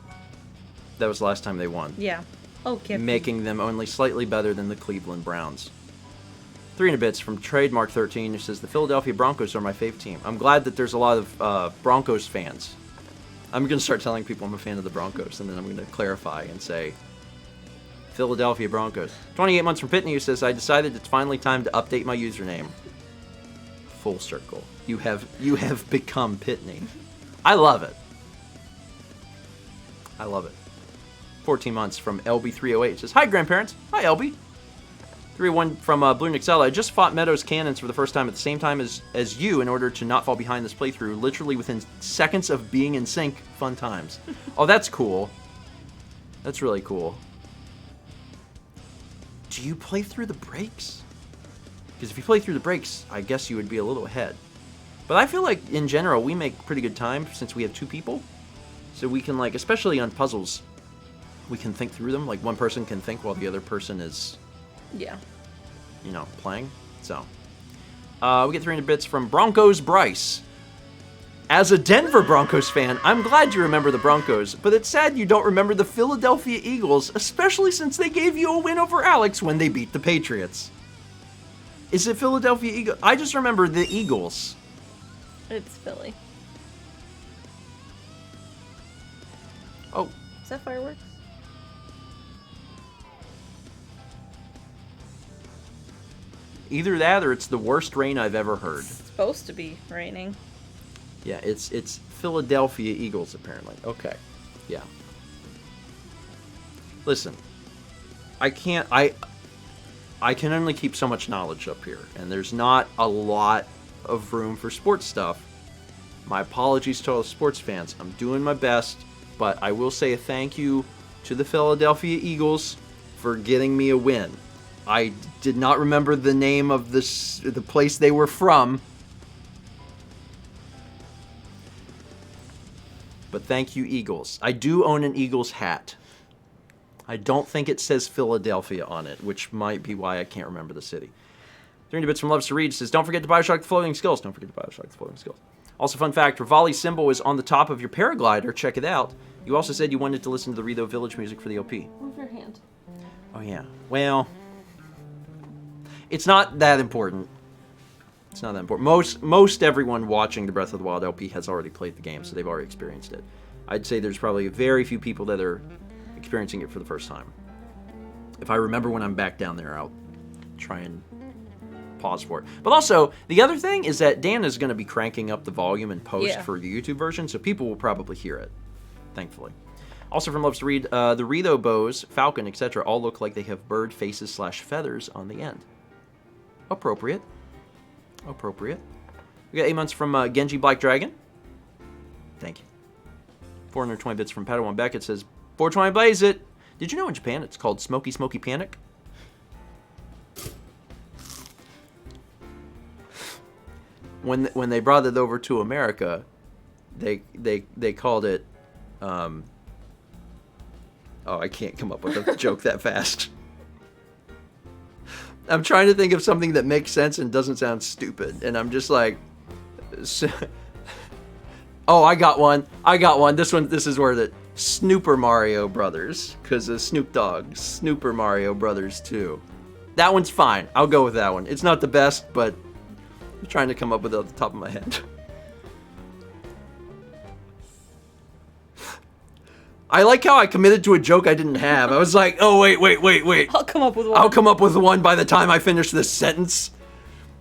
That was the last time they won. Yeah. Okay. Making them only slightly better than the Cleveland Browns. 300 bits from Trademark 13, who says, the Philadelphia Broncos are my fave team. I'm glad that there's a lot of Broncos fans. I'm going to start telling people I'm a fan of the Broncos, and then I'm going to clarify and say, Philadelphia Broncos. 28 months from Pitney, who says, I decided it's finally time to update my username. Full circle. You have become Pitney. I love it. I love it. 14 months from LB308 says, hi, grandparents. Hi, LB. 301 from Blue Nixella. I just fought Meadows Cannons for the first time at the same time as you in order to not fall behind this playthrough, literally within seconds of being in sync. Fun times. Oh, that's cool. That's really cool. Do you play through the breaks? Because if you play through the breaks, I guess you would be a little ahead. But I feel like, in general, we make pretty good time since we have 2 people. So we can, like, especially on puzzles, we can think through them. Like, one person can think while the other person is... Yeah. Playing. So, we get 300 bits from Broncos Bryce. As a Denver Broncos fan, I'm glad you remember the Broncos, but it's sad you don't remember the Philadelphia Eagles, especially since they gave you a win over Alex when they beat the Patriots. Is it Philadelphia Eagles? I just remember the Eagles. It's Philly. Oh. Is that fireworks? Either that or it's the worst rain I've ever heard. It's supposed to be raining. Yeah, it's Philadelphia Eagles, apparently. Okay. Yeah. Listen. I can only keep so much knowledge up here, and there's not a lot of room for sports stuff. My apologies to all the sports fans. I'm doing my best, but I will say a thank you to the Philadelphia Eagles for getting me a win. I did not remember the name of the place they were from. But thank you, Eagles. I do own an Eagles hat. I don't think it says Philadelphia on it, which might be why I can't remember the city. 300 bits from Loves to Read says, don't forget to Bioshock the floating skills. Don't forget to Bioshock the floating skills. Also, fun fact, Rivali's symbol is on the top of your paraglider. Check it out. You also said you wanted to listen to the Rito Village music for the OP. Move your hand. Oh, yeah. Well, it's not that important. It's not that important. Most everyone watching the Breath of the Wild LP has already played the game, so they've already experienced it. I'd say there's probably very few people that are experiencing it for the first time. If I remember when I'm back down there, I'll try and pause for it. But also, the other thing is that Dan is going to be cranking up the volume in post for the YouTube version, so people will probably hear it, thankfully. Also from Loves to Read, the Rito bows, falcon, etc. all look like they have bird faces / feathers on the end. Appropriate. Appropriate. We got 8 months from Genji Black Dragon. Thank you. 420 bits from Padawan Beckett says, 420 blaze it. Did you know in Japan it's called Smoky Smoky Panic? When they brought it over to America, they called it. Oh, I can't come up with a joke that fast. I'm trying to think of something that makes sense and doesn't sound stupid, and I'm just like, oh, I got one. This is worth it. Snooper Mario Brothers, because of Snoop Dogg. Snooper Mario Brothers 2. That one's fine. I'll go with that one. It's not the best, but I'm trying to come up with it off the top of my head. I like how I committed to a joke I didn't have. I was like, oh, wait. I'll come up with one. I'll come up with one by the time I finish this sentence.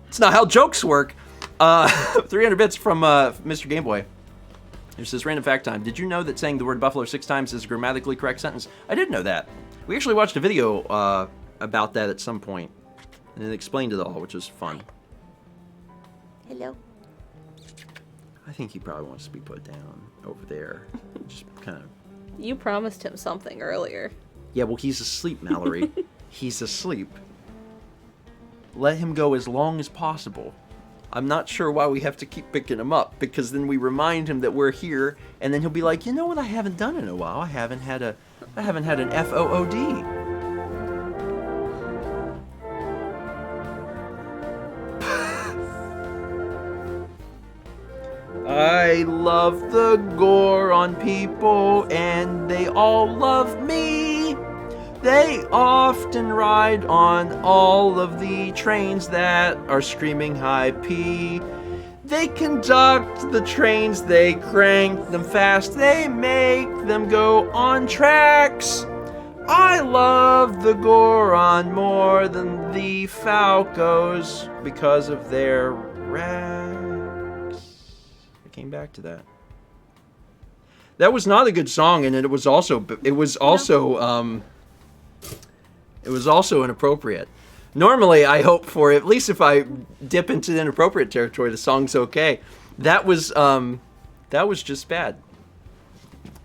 It's not how jokes work. 300 bits from Mr. Gameboy. There's this random fact time. Did you know that saying the word buffalo 6 times is a grammatically correct sentence? I did know that. We actually watched a video about that at some point, and it explained it all, which was fun. Hello. I think he probably wants to be put down over there. Just kind of... You promised him something earlier. Yeah, well, he's asleep, Mallory. He's asleep. Let him go as long as possible. I'm not sure why we have to keep picking him up, because then we remind him that we're here, and then he'll be like, you know what I haven't done in a while? I haven't had an FOOD. I love the gore on people, and they all love me. They often ride on all of the trains that are screaming high P. They conduct the trains, they crank them fast, they make them go on tracks. I love the Goron more than the Falcos because of their rags. I came back to that. That was not a good song, and it was also inappropriate. Normally, I hope for, at least if I dip into the inappropriate territory, the song's okay. That was just bad.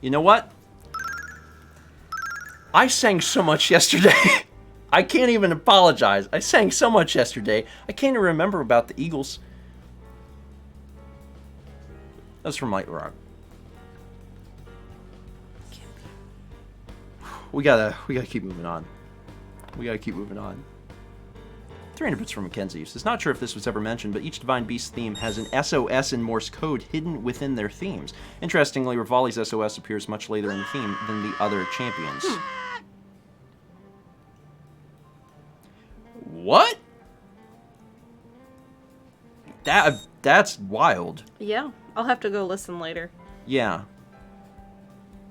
You know what? I sang so much yesterday. I can't even apologize. I sang so much yesterday. I can't even remember about the Eagles. That's from Light Rock. We gotta keep moving on. 300 bits from Mackenzie says, not sure if this was ever mentioned, but each Divine Beast theme has an SOS in Morse code hidden within their themes. Interestingly, Rivali's SOS appears much later in the theme than the other champions. What? That's wild. Yeah, I'll have to go listen later. Yeah.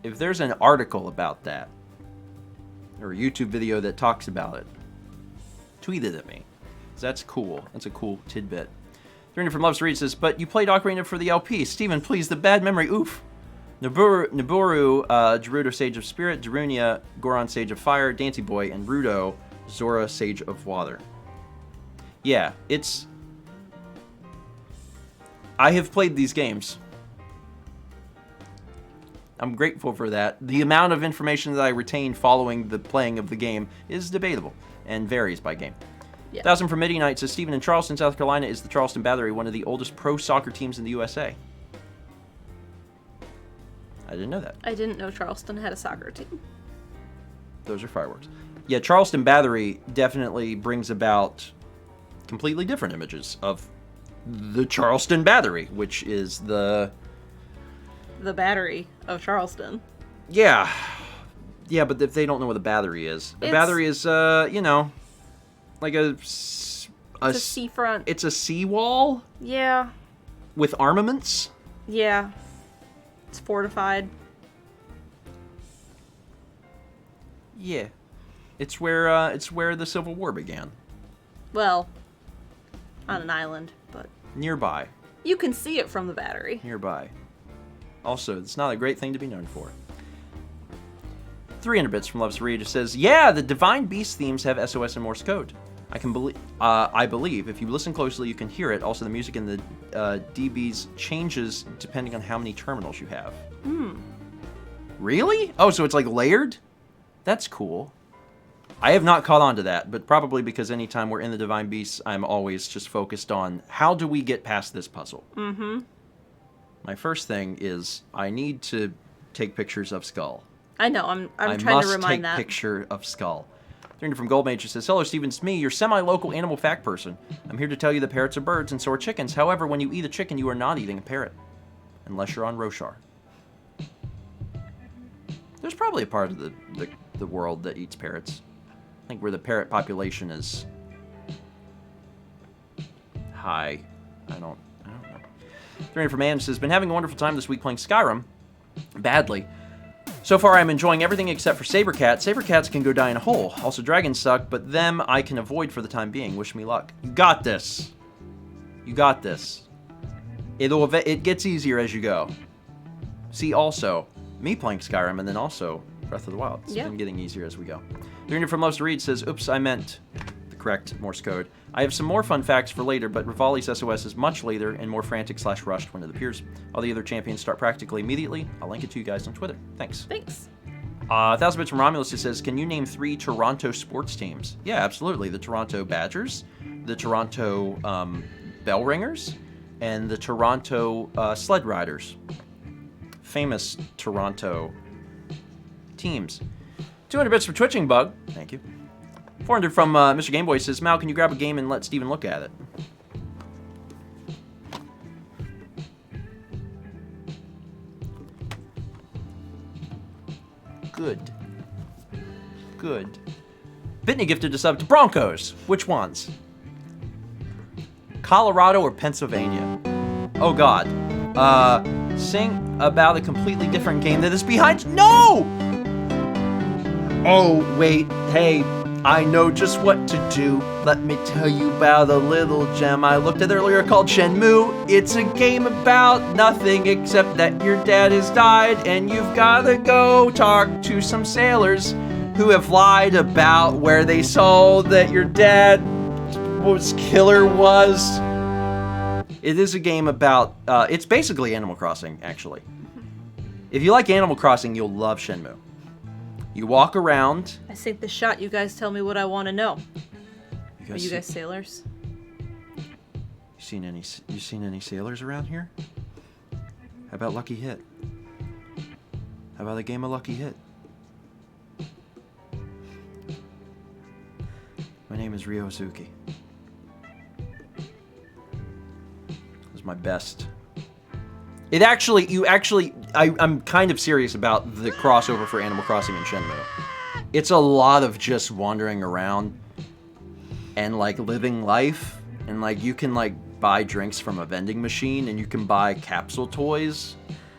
If there's an article about that, or a YouTube video that talks about it, tweet it at me. That's cool. That's a cool tidbit. 300 from Loves to Read says, but you played Ocarina for the LP. Steven, please, the bad memory, oof. Naburu, Gerudo, Sage of Spirit, Darunia, Goron, Sage of Fire, Dancy Boy, and Rudo, Zora, Sage of Water. Yeah, it's... I have played these games. I'm grateful for that. The amount of information that I retain following the playing of the game is debatable and varies by game. Yeah. 1,000 from Midi Knight says, Stephen, in Charleston, South Carolina is the Charleston Battery, one of the oldest pro soccer teams in the USA. I didn't know that. I didn't know Charleston had a soccer team. Those are fireworks. Yeah, Charleston Battery definitely brings about completely different images of the Charleston Battery, which is the battery of Charleston. Yeah. Yeah, but if they don't know what a battery is. A battery is, like it's a seafront. It's a seawall? Yeah. With armaments? Yeah. It's fortified. Yeah. It's where the Civil War began. Well, on an island, but... Nearby. You can see it from the battery. Nearby. Also, it's not a great thing to be known for. 300 bits from Loves to Read. It says, yeah, the Divine Beast themes have SOS and Morse code. I believe if you listen closely, you can hear it. Also, the music in the DBs changes depending on how many terminals you have. Really? Oh, so it's like layered? That's cool. I have not caught on to that, but probably because anytime we're in the Divine Beasts, I'm always just focused on how do we get past this puzzle. Mm-hmm. My first thing is I need to take pictures of Skull. I know, I'm trying to remind that. I must take picture of Skull. Turning from Goldmage, it says, hello, Steven, it's me, your semi-local animal fact person. I'm here to tell you that parrots are birds and so are chickens. However, when you eat a chicken, you are not eating a parrot. Unless you're on Roshar. There's probably a part of the world that eats parrots. I think where the parrot population is high. I don't know. Turning from Man says, been having a wonderful time this week playing Skyrim. Badly. So far, I'm enjoying everything except for Sabercat. Sabercats can go die in a hole. Also, dragons suck, but them I can avoid for the time being. Wish me luck. You got this. You got this. It gets easier as you go. See, also, me playing Skyrim and then also Breath of the Wild. It's been getting easier as we go. Doing it from Loves to Read says, oops, I meant the correct Morse code. I have some more fun facts for later, but Rivali's SOS is much later and more frantic/rushed when it appears. All the other champions start practically immediately. I'll link it to you guys on Twitter. Thanks. 1,000 bits from Romulus. It says, can you name 3 Toronto sports teams? Yeah, absolutely. The Toronto Badgers, the Toronto Bell Ringers, and the Toronto Sled Riders. Famous Toronto teams. 200 bits for Twitching Bug. Thank you. 400 from Mr. Gameboy says, Mal, can you grab a game and let Steven look at it? Good. Good. Bitney gifted a sub to Broncos. Which ones? Colorado or Pennsylvania? Oh, God. Sing about a completely different game that is behind... No! Oh, wait. Hey, I know just what to do. Let me tell you about a little gem I looked at earlier called Shenmue. It's a game about nothing except that your dad has died and you've gotta go talk to some sailors who have lied about where they saw that your dad was killer was. It is a game about, it's basically Animal Crossing, actually. If you like Animal Crossing, you'll love Shenmue. You walk around. I sink the shot. You guys tell me what I want to know. Are you guys sailors? You seen any sailors around here? How about Lucky Hit? How about a game of Lucky Hit? My name is Ryosuke. This is my best. I'm kind of serious about the crossover for Animal Crossing and Shenmue. It's a lot of just wandering around and, like, living life. And, like, you can, like, buy drinks from a vending machine and you can buy capsule toys.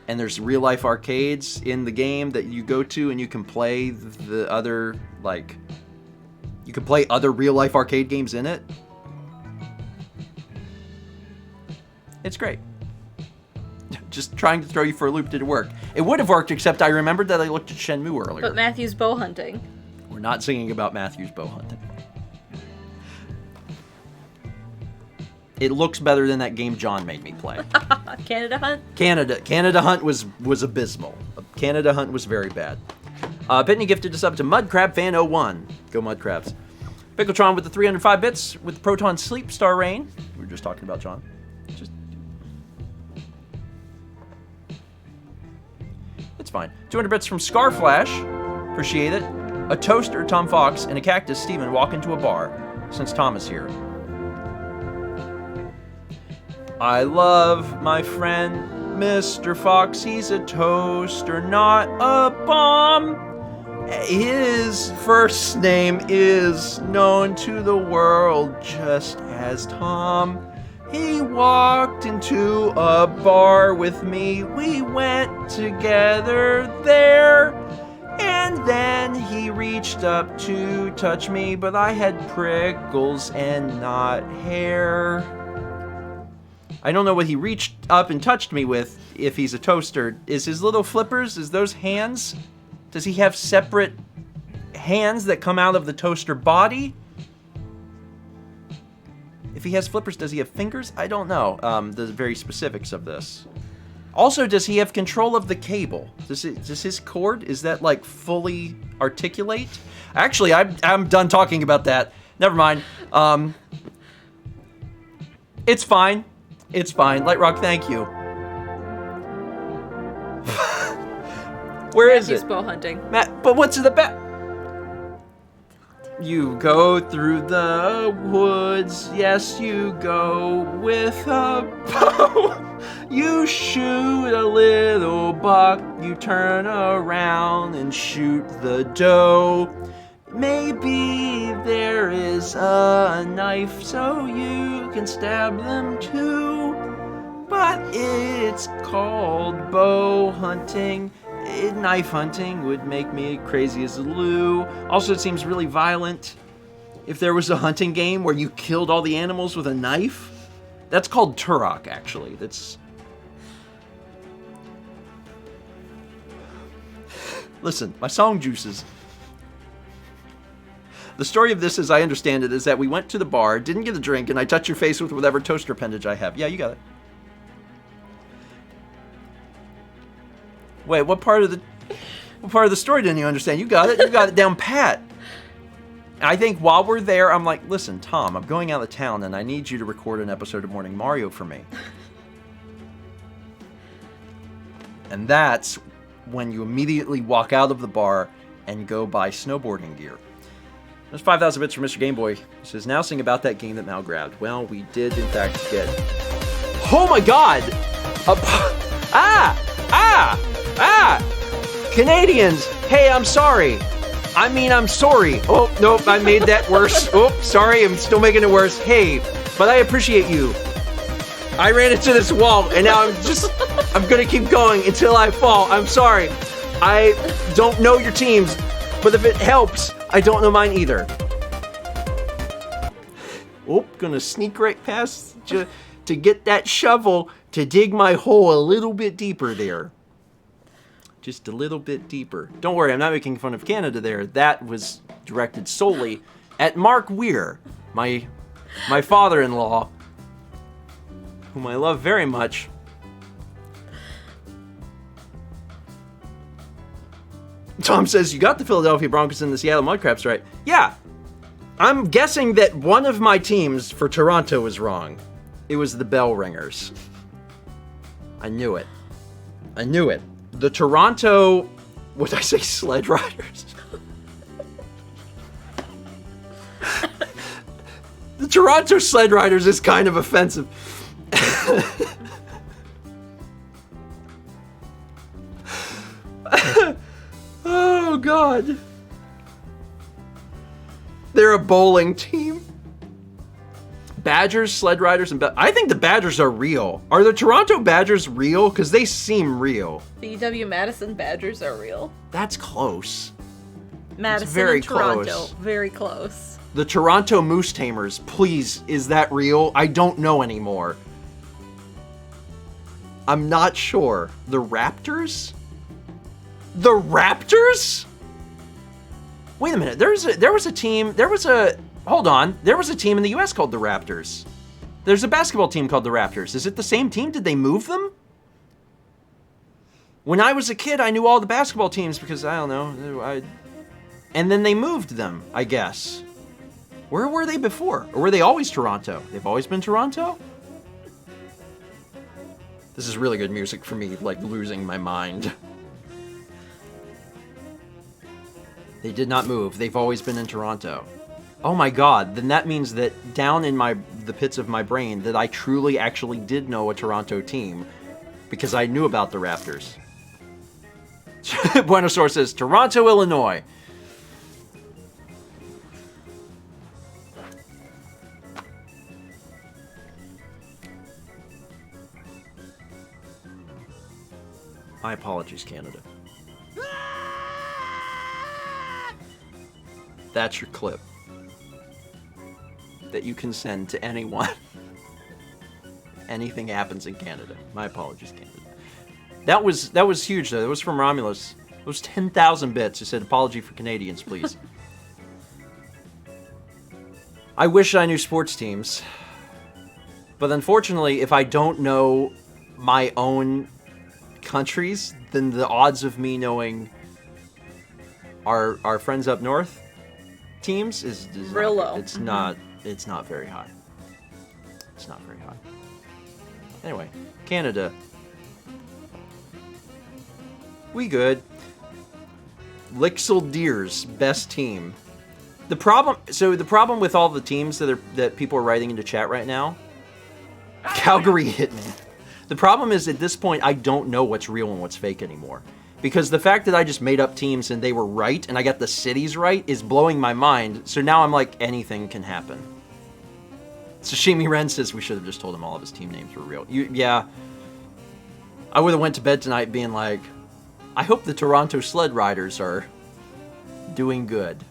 And there's real-life arcades in the game that you go to and you can play the other, like... You can play other real-life arcade games in it. It's great. Just trying to throw you for a loop didn't work. It would have worked, except I remembered that I looked at Shenmue earlier. But Matthew's bow hunting. We're not singing about Matthew's bow hunting. It looks better than that game John made me play. Canada Hunt? Canada Hunt was abysmal. Canada Hunt was very bad. Pitney gifted us up to Mudcrab Fan 01. Go Mudcrabs. Pickletron with the 305 bits with Proton Sleep Star Rain. We were just talking about John. It's fine. 200 bits from Scarflash. Appreciate it. A toaster, Tom Fox, and a cactus, Steven, walk into a bar, since Tom is here. I love my friend, Mr. Fox. He's a toaster, not a bomb. His first name is known to the world just as Tom. He walked into a bar with me. We went together there. And then he reached up to touch me, but I had prickles and not hair. I don't know what he reached up and touched me with if he's a toaster. Is his little flippers, is those hands? Does he have separate hands that come out of the toaster body? If he has flippers, does he have fingers? I don't know the very specifics of this. Also, does he have control of the cable? Does his cord, is that like fully articulate? Actually, I'm done talking about that. Never mind. It's fine. It's fine. Light Rock, thank you. Where is Matthew's it? bow hunting. Matt, but what's in the back? You go through the woods, yes, you go with a bow. You shoot a little buck, you turn around and shoot the doe. Maybe there is a knife so you can stab them too. But it's called bow hunting. Knife hunting would make me crazy as a Lou. Also, it seems really violent. If there was a hunting game where you killed all the animals with a knife, that's called Turok, actually. That's... Listen, my song juices. The story of this, as I understand it, is that we went to the bar, didn't get a drink, and I touched your face with whatever toaster appendage I have. Yeah, you got it. Wait, what part of the story didn't you understand? You got it. You got it down pat. I think while we're there, I'm like, listen, Tom, I'm going out of town and I need you to record an episode of Morning Mario for me. And that's when you immediately walk out of the bar and go buy snowboarding gear. There's 5,000 bits from Mr. Game Boy. He says, now sing about that game that Mal grabbed. Well, we did in fact get... Oh my god! Canadians! Hey, I'm sorry. I mean, I'm sorry. Oh, nope, I made that worse. Oh, sorry, I'm still making it worse. Hey, but I appreciate you. I ran into this wall, and now I'm gonna keep going until I fall. I'm sorry. I don't know your teams, but if it helps, I don't know mine either. Oh, gonna sneak right past to get that shovel to dig my hole a little bit deeper there. Just a little bit deeper. Don't worry, I'm not making fun of Canada there. That was directed solely at Mark Weir, my father-in-law, whom I love very much. Tom says, you got the Philadelphia Broncos and the Seattle Mudcrabs right. Yeah, I'm guessing that one of my teams for Toronto was wrong. It was the Bell Ringers. I knew it. I knew it. The Toronto, what did I say, Sled Riders? The Toronto Sled Riders is kind of offensive. Oh, God. They're a bowling team. Badgers, Sled Riders, and I think the Badgers are real. Are the Toronto Badgers real? Because they seem real. The E.W. Madison Badgers are real. That's close. Madison very and Toronto. close. Very close. The Toronto Moose Tamers, please, is that real? I don't know anymore. I'm not sure. The Raptors? The Raptors? Wait a minute. There was a team in the US called the Raptors. There's a basketball team called the Raptors. Is it the same team? Did they move them? When I was a kid, I knew all the basketball teams because, I don't know, and then they moved them, I guess. Where were they before? Or were they always Toronto? They've always been Toronto? This is really good music for me, like losing my mind. They did not move. They've always been in Toronto. Oh my god, then that means that down in the pits of my brain that I truly actually did know a Toronto team because I knew about the Raptors. Buenosaur says, Toronto, Illinois. My apologies, Canada. That's your clip that you can send to anyone. Anything happens in Canada. My apologies, Canada. That was huge, though. That was from Romulus. It was 10,000 bits. He said, apology for Canadians, please. I wish I knew sports teams. But unfortunately, if I don't know my own countries, then the odds of me knowing our friends up north teams is real not, low. it's not very high. It's not very high. Anyway, Canada. We good. Lixil Deers, best team. The problem with all the teams that people are writing into chat right now, Calgary Hitman. The problem is, at this point, I don't know what's real and what's fake anymore. Because the fact that I just made up teams and they were right, and I got the cities right, is blowing my mind. So now I'm like, anything can happen. Sashimi Ren says we should have just told him all of his team names were real. Yeah. I would have went to bed tonight being like, I hope the Toronto Sled Riders are doing good.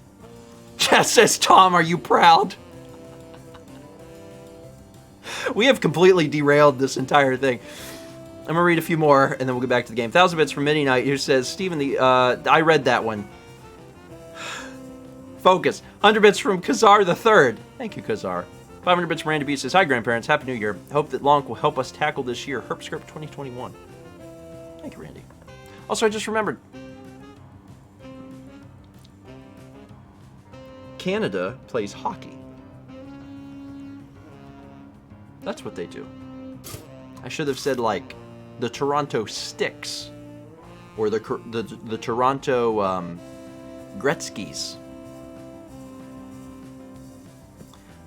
Chat says, Tom, are you proud? We have completely derailed this entire thing. I'm gonna read a few more, and then we'll get back to the game. 1,000 bits from Midi Knight, who says, Steven, I read that one. Focus. 100 bits from Kazar the Third. Thank you, Kazar. 500 bits from Randy B says, hi, grandparents. Happy New Year. Hope that Lonk will help us tackle this year. Herp Script 2021. Thank you, Randy. Also, I just remembered. Canada plays hockey. That's what they do. I should have said, like, the Toronto Sticks. Or the Toronto Gretzky's.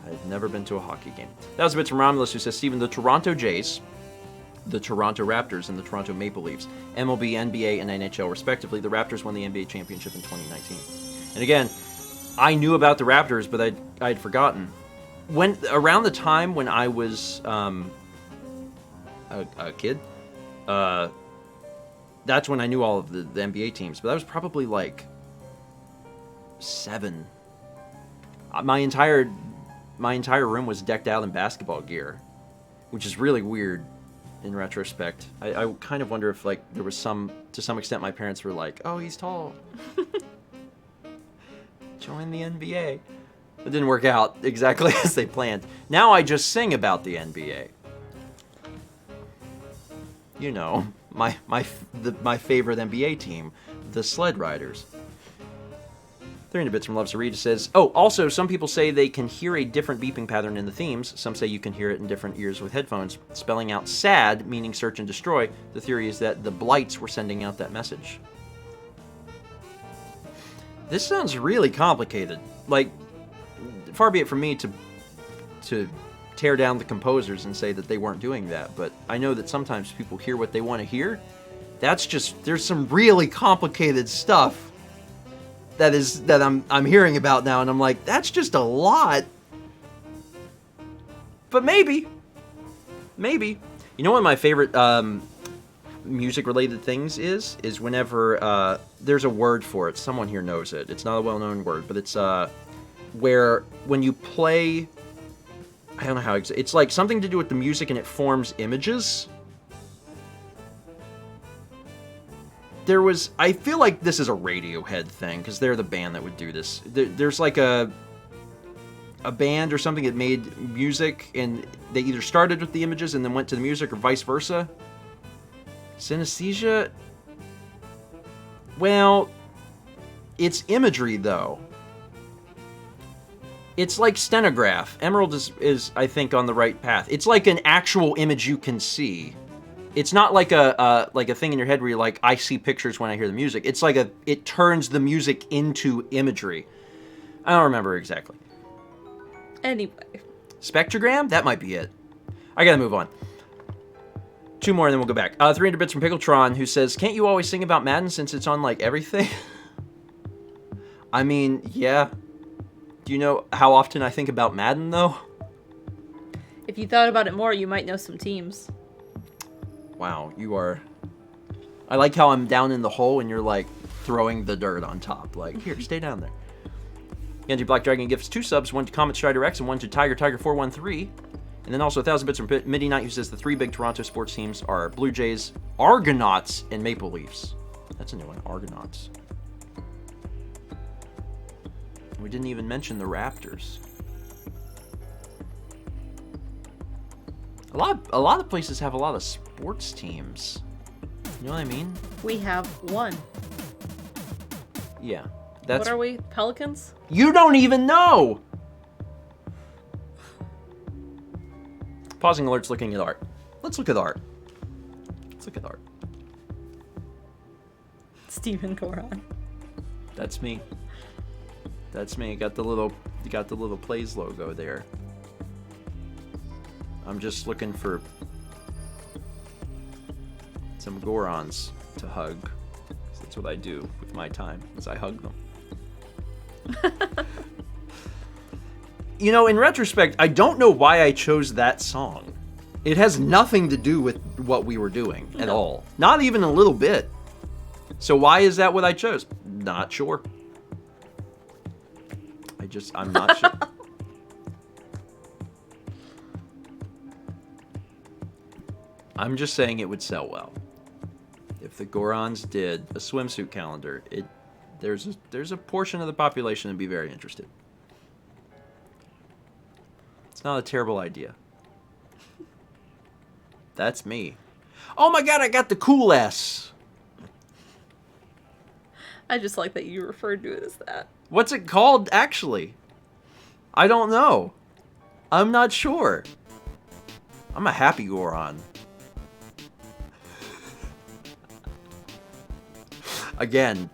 I've never been to a hockey game. That was a bit from Romulus, who says, Steven, the Toronto Jays, the Toronto Raptors, and the Toronto Maple Leafs, MLB, NBA, and NHL, respectively. The Raptors won the NBA championship in 2019. And again, I knew about the Raptors, but I'd forgotten. Around the time when I was a kid, that's when I knew all of the NBA teams. But that was probably like 7. My entire room was decked out in basketball gear, which is really weird in retrospect. I kind of wonder if, like, there was to some extent, my parents were like, oh, he's tall. Join the NBA. It didn't work out exactly as they planned. Now I just sing about the NBA. You know, my favorite NBA team, the Sled Riders. 300 bits from Loves to Read says, oh, also, some people say they can hear a different beeping pattern in the themes. Some say you can hear it in different ears with headphones. Spelling out SAD, meaning search and destroy. The theory is that the Blights were sending out that message. This sounds really complicated. Like, far be it from me to tear down the composers and say that they weren't doing that, but I know that sometimes people hear what they want to hear. There's some really complicated stuff that I'm hearing about now, and I'm like, that's just a lot. But maybe. You know what my favorite music-related things is whenever there's a word for it. Someone here knows it. It's not a well-known word, but it's where when you play, I don't know how it's like something to do with the music and it forms images. I feel like this is a Radiohead thing, because they're the band that would do this. There's like a band or something that made music, and they either started with the images and then went to the music, or vice versa. Synesthesia? Well, it's imagery, though. It's like Stenograph. Emerald is I think, on the right path. It's like an actual image you can see. It's not like a thing in your head where you're like, I see pictures when I hear the music. It's like it turns the music into imagery. I don't remember exactly. Anyway. Spectrogram? That might be it. I gotta move on. 2 more and then we'll go back. 300 bits from Pickletron, who says, can't you always sing about Madden since it's on, like, everything? I mean, yeah. Do you know how often I think about Madden, though? If you thought about it more, you might know some teams. Wow, you are... I like how I'm down in the hole and you're, like, throwing the dirt on top. Like, here, stay down there. Genji Black Dragon gifts 2 subs, 1 to Comet Strider X and 1 to Tiger413. And then also 1,000 bits from Midi Knight, who says the 3 big Toronto sports teams are Blue Jays, Argonauts, and Maple Leafs. That's a new one, Argonauts. We didn't even mention the Raptors. A lot of places have a lot of sports teams. You know what I mean? We have 1. Yeah. That's... What are we? Pelicans? You don't even know! Pausing alerts looking at art. Let's look at art. Let's look at art. Steven Goran. That's me. That's me. You got the little Plays logo there. I'm just looking for some Gorons to hug. That's what I do with my time, is I hug them. You know, in retrospect, I don't know why I chose that song. It has nothing to do with what we were doing at all. Not even a little bit. So why is that what I chose? Not sure. I'm not sure. I'm just saying it would sell well. If the Gorons did a swimsuit calendar, there's a portion of the population that'd be very interested. It's not a terrible idea. That's me. Oh my god, I got the cool S. I just like that you referred to it as that. What's it called, actually? I don't know. I'm not sure. I'm a happy Goron. Again,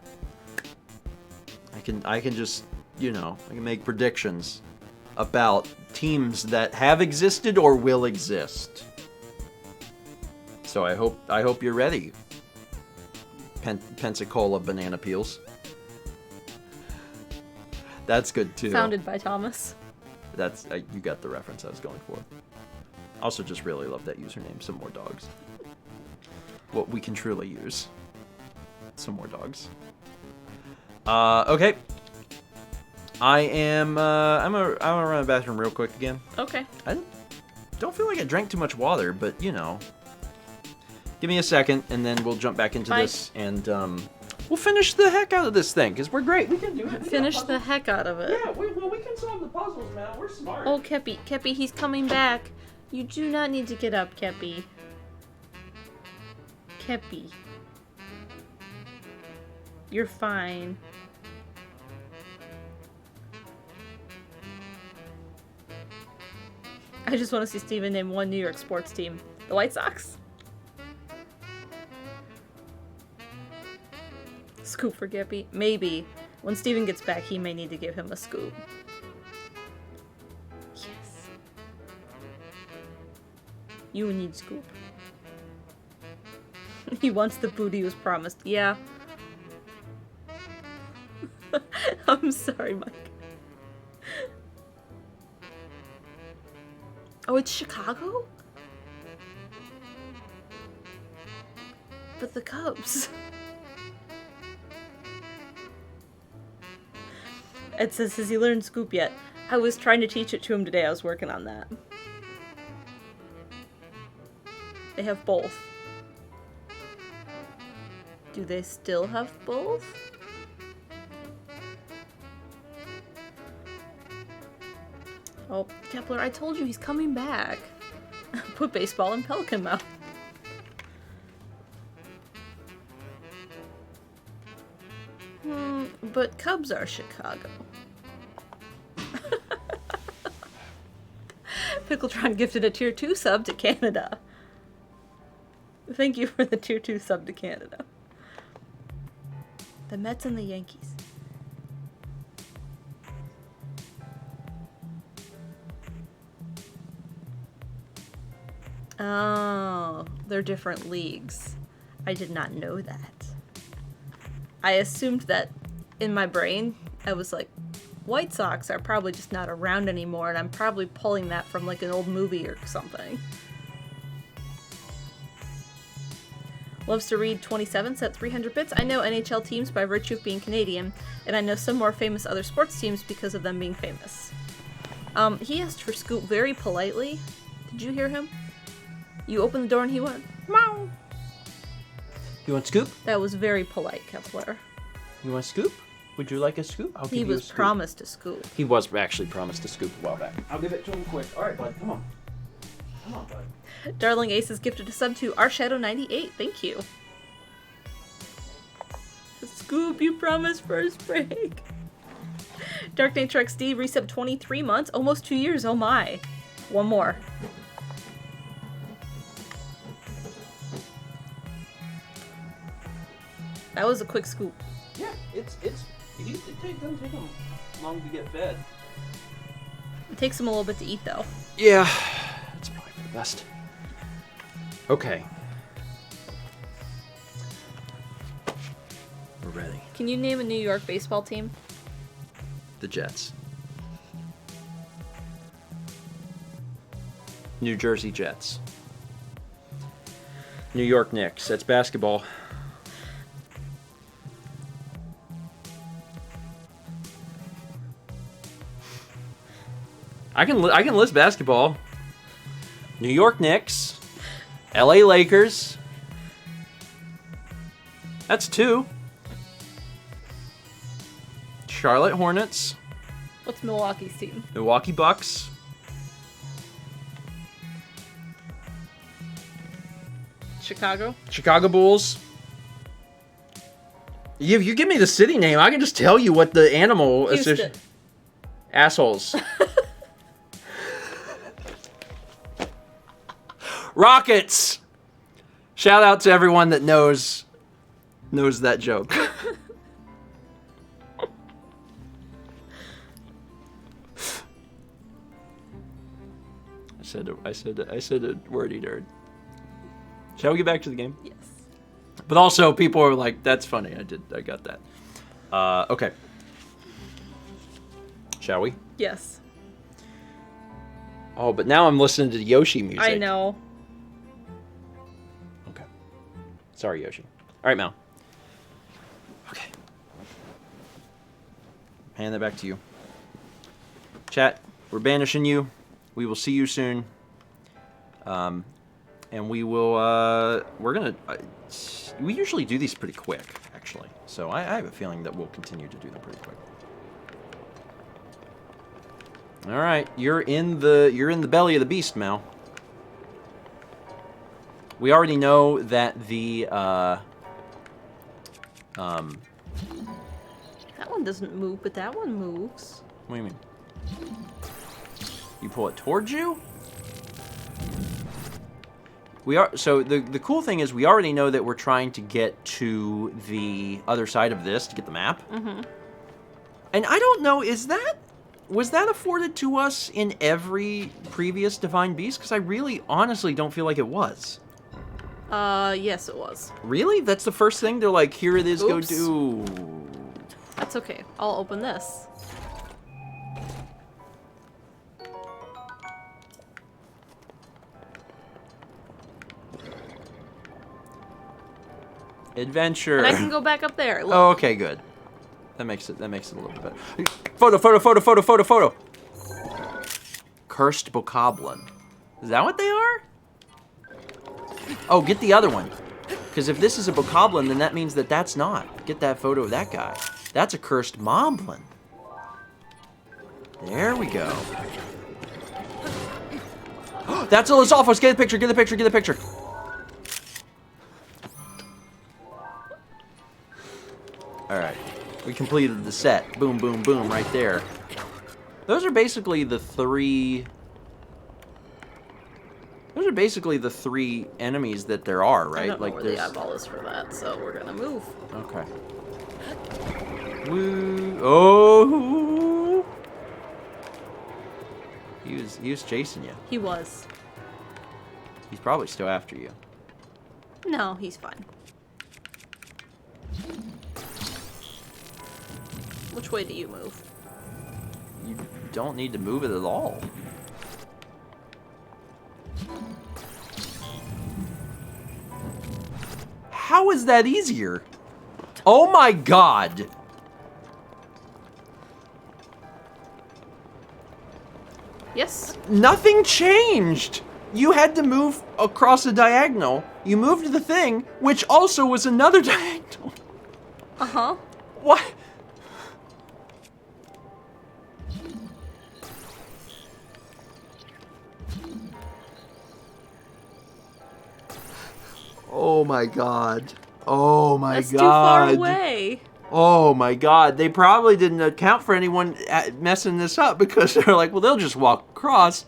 I can just, you know, I can make predictions about teams that have existed or will exist. So I hope you're ready. Pensacola banana peels. That's good too. Founded by Thomas. That's you got the reference I was going for. Also, just really love that username. Some more dogs. What we can truly use. Some more dogs. Okay. I'm gonna run to the bathroom real quick again. Okay. I don't feel like I drank too much water, but you know. Give me a second, and then we'll jump back into this, and we'll finish the heck out of this thing, because we're great. We can do it. Finish the heck out of it. Yeah, we can solve the puzzles, man. We're smart. Oh, Kepi. Kepi, he's coming back. You do not need to get up, Kepi. Kepi. You're fine. I just want to see Steven name one New York sports team. The White Sox? Scoop for Kepi? Maybe. When Steven gets back, he may need to give him a scoop. Yes. You need scoop. He wants the booty he was promised. Yeah. I'm sorry, Mike. Oh, it's Chicago? But the Cubs. It says, has he learned scoop yet? I was trying to teach it to him today. I was working on that. They have both. Do they still have both? Oh, Kepler, I told you he's coming back. Put baseball in Pelican mouth. But Cubs are Chicago. Pickletron gifted a tier 2 sub to Canada. Thank you for the tier 2 sub to Canada. The Mets and the Yankees. Oh, they're different leagues. I did not know that. I assumed that in my brain. I was like, White Sox are probably just not around anymore, and I'm probably pulling that from like an old movie or something. Loves to read 27 at 300 bits. I know NHL teams by virtue of being Canadian, and I know some more famous other sports teams because of them being famous. He asked for Scoop very politely. Did you hear him? You opened the door and he went, meow. You want scoop? That was very polite, Kepler. You want scoop? Would you like a scoop? I'll He give you a was scoop. promised a scoop. He was actually promised a scoop a while back. I'll give it to him quick. All right, bud, come on. Come on, bud. Darling Ace is gifted a sub to RShadow98. Thank you. Scoop, you promised first break. Dark Nature XD resub 23 months, almost 2 years. Oh my. One more. That was a quick scoop. Yeah, it doesn't take him long to get fed. It takes him a little bit to eat though. Yeah, it's probably for the best. Okay. We're ready. Can you name a New York baseball team? The Jets. New Jersey Jets. New York Knicks. That's basketball. I can list basketball. New York Knicks. LA Lakers. That's 2. Charlotte Hornets. What's Milwaukee's team? Milwaukee Bucks. Chicago? Chicago Bulls. If you give me the city name, I can just tell you what the animal Houston. Assholes. Rockets. Shout out to everyone that knows that joke. I said a wordy nerd. Shall we get back to the game? Yes. But also, people are like, "That's funny." I got that. Okay. Shall we? Yes. Oh, but now I'm listening to the Yoshi music. I know. Okay. Sorry, Yoshi. All right, Mal. Okay. Hand that back to you. Chat, we're banishing you. We will see you soon. And we will, we usually do these pretty quick, actually. So I have a feeling that we'll continue to do them pretty quick. All right, you're in the belly of the beast, Mal. We already know that the, That one doesn't move, but that one moves. what do you mean? You pull it towards you? So the cool thing is we already know that we're trying to get to the other side of this to get the map. Mm-hmm. And I don't know, was that afforded to us in every previous Divine Beast? Because I really honestly don't feel like it was. Yes it was. Really? That's the first thing? They're like, here it is, Oops. go do. That's okay. I'll open this. Adventure. And I can go back up there. Look. Oh, okay, good. That makes it a little bit better. Photo. Cursed Bokoblin. Is that what they are? Oh, get the other one. Because if this is a Bokoblin, then that means that that's not. Get that photo of that guy. That's a Cursed Moblin. There we go. That's Lizalfos. Get the picture. Alright. We completed the set. Boom, boom, boom, right there. Those are basically the 3... Those are basically the 3 enemies that there are, right? I don't know where the there's... eyeball is for that, so we're gonna move. Okay. Woo! Oh! He was chasing you. He was. He's probably still after you. No, he's fine. Which way do you move? You don't need to move it at all. How is that easier? Oh my god! Yes? Nothing changed! You had to move across a diagonal. You moved the thing, which also was another diagonal. Uh-huh. What? Oh my god. Oh my That's god. too far away. Oh my god. They probably didn't account for anyone messing this up because they're like, well, they'll just walk across.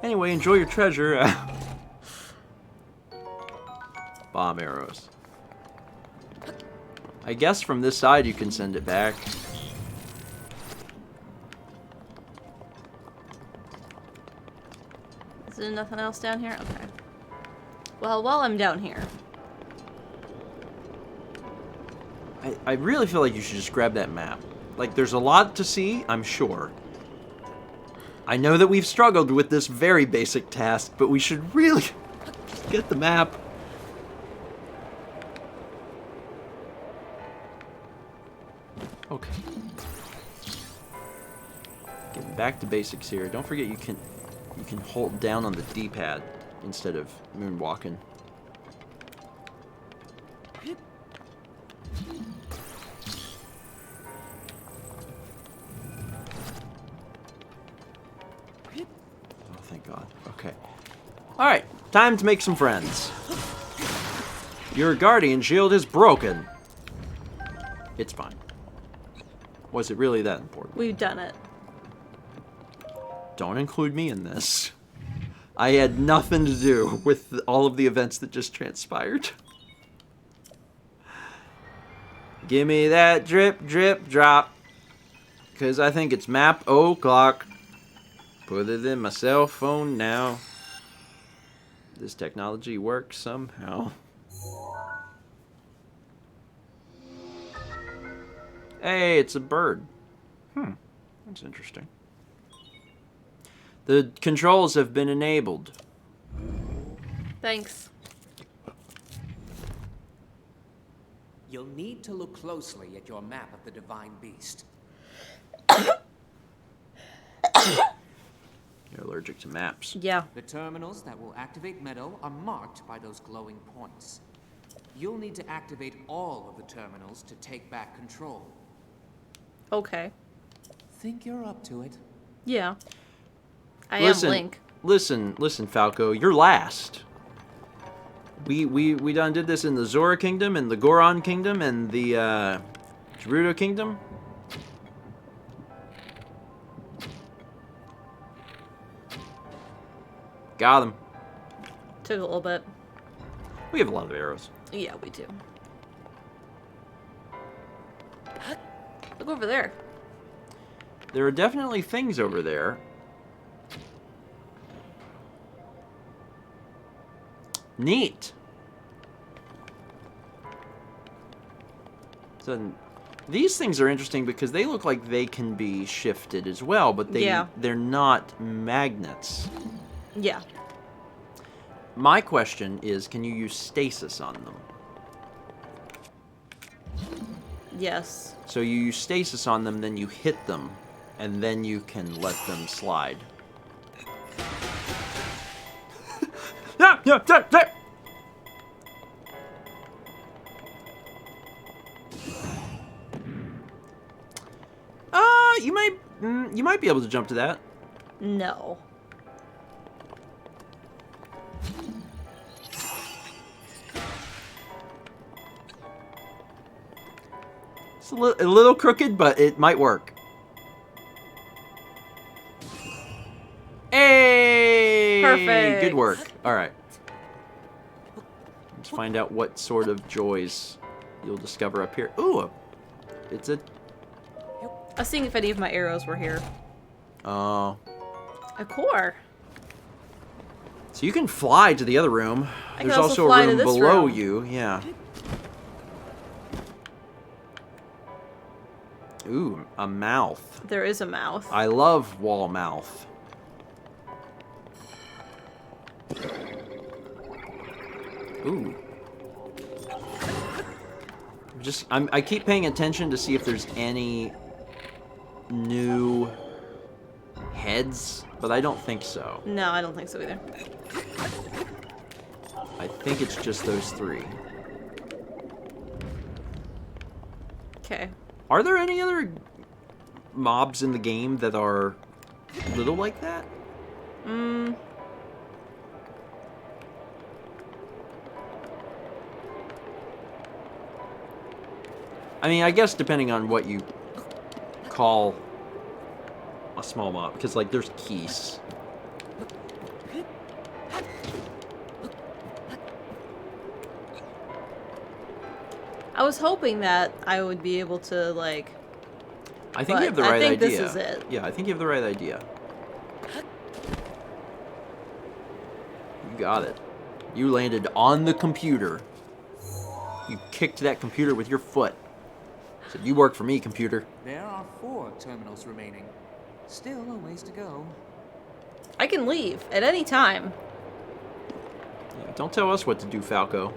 Anyway, enjoy your treasure. Bomb arrows. I guess from this side you can send it back. Is there nothing else down here? Okay. Well, while I'm down here. I really feel like you should just grab that map. Like, there's a lot to see, I'm sure. I know that we've struggled with this very basic task, but we should really just get the map. Okay. Getting back to basics here. Don't forget you can hold down on the D-pad instead of moonwalking. Oh, thank God. Okay. Alright, time to make some friends. Your guardian shield is broken. It's fine. Was it really that important? We've done it. Don't include me in this. I had nothing to do with all of the events that just transpired. Give me that drip, drip, drop. Because I think it's map o'clock. Put it in my cell phone now. This technology works somehow. Hey, it's a bird. That's interesting. The controls have been enabled. Thanks. You'll need to look closely at your map of the Divine Beast. You're allergic to maps. Yeah. The terminals that will activate Meadow are marked by those glowing points. You'll need to activate all of the terminals to take back control. Okay. Think you're up to it? Yeah. I am Link. Listen, Falco, you're last. We done did this in the Zora Kingdom, and the Goron Kingdom, and the Gerudo Kingdom. Got him. Took a little bit. We have a lot of arrows. Yeah, we do. Look over there. There are definitely things over there. Neat. So these things are interesting because they look like they can be shifted as well, but they're not magnets. Yeah. My question is, can you use stasis on them? Yes. So you use stasis on them, then you hit them, and then you can let them slide. You might be able to jump to that. No. It's a little crooked, but it might work. Perfect. Good work. All right. Let's find out what sort of joys you'll discover up here. Ooh, it's a... I was seeing if any of my arrows were here. Oh. A core. So you can fly to the other room. I can There's also also fly a to room this below room. you. Yeah. Ooh, a mouth. There is a mouth. I love wall mouth. Ooh. I keep paying attention to see if there's any new heads, but I don't think so. No, I don't think so either. I think it's just those 3. Okay. Are there any other mobs in the game that are little like that? I mean, I guess depending on what you call a small mob, because like there's keys. I was hoping that I would be able to, like... I think you have the I right think idea. this is it. Yeah, I think you have the right idea. You got it. You landed on the computer. You kicked that computer with your foot. Said, you work for me, computer. There are 4 terminals remaining. Still a ways to go. I can leave at any time. Yeah, don't tell us what to do, Falco.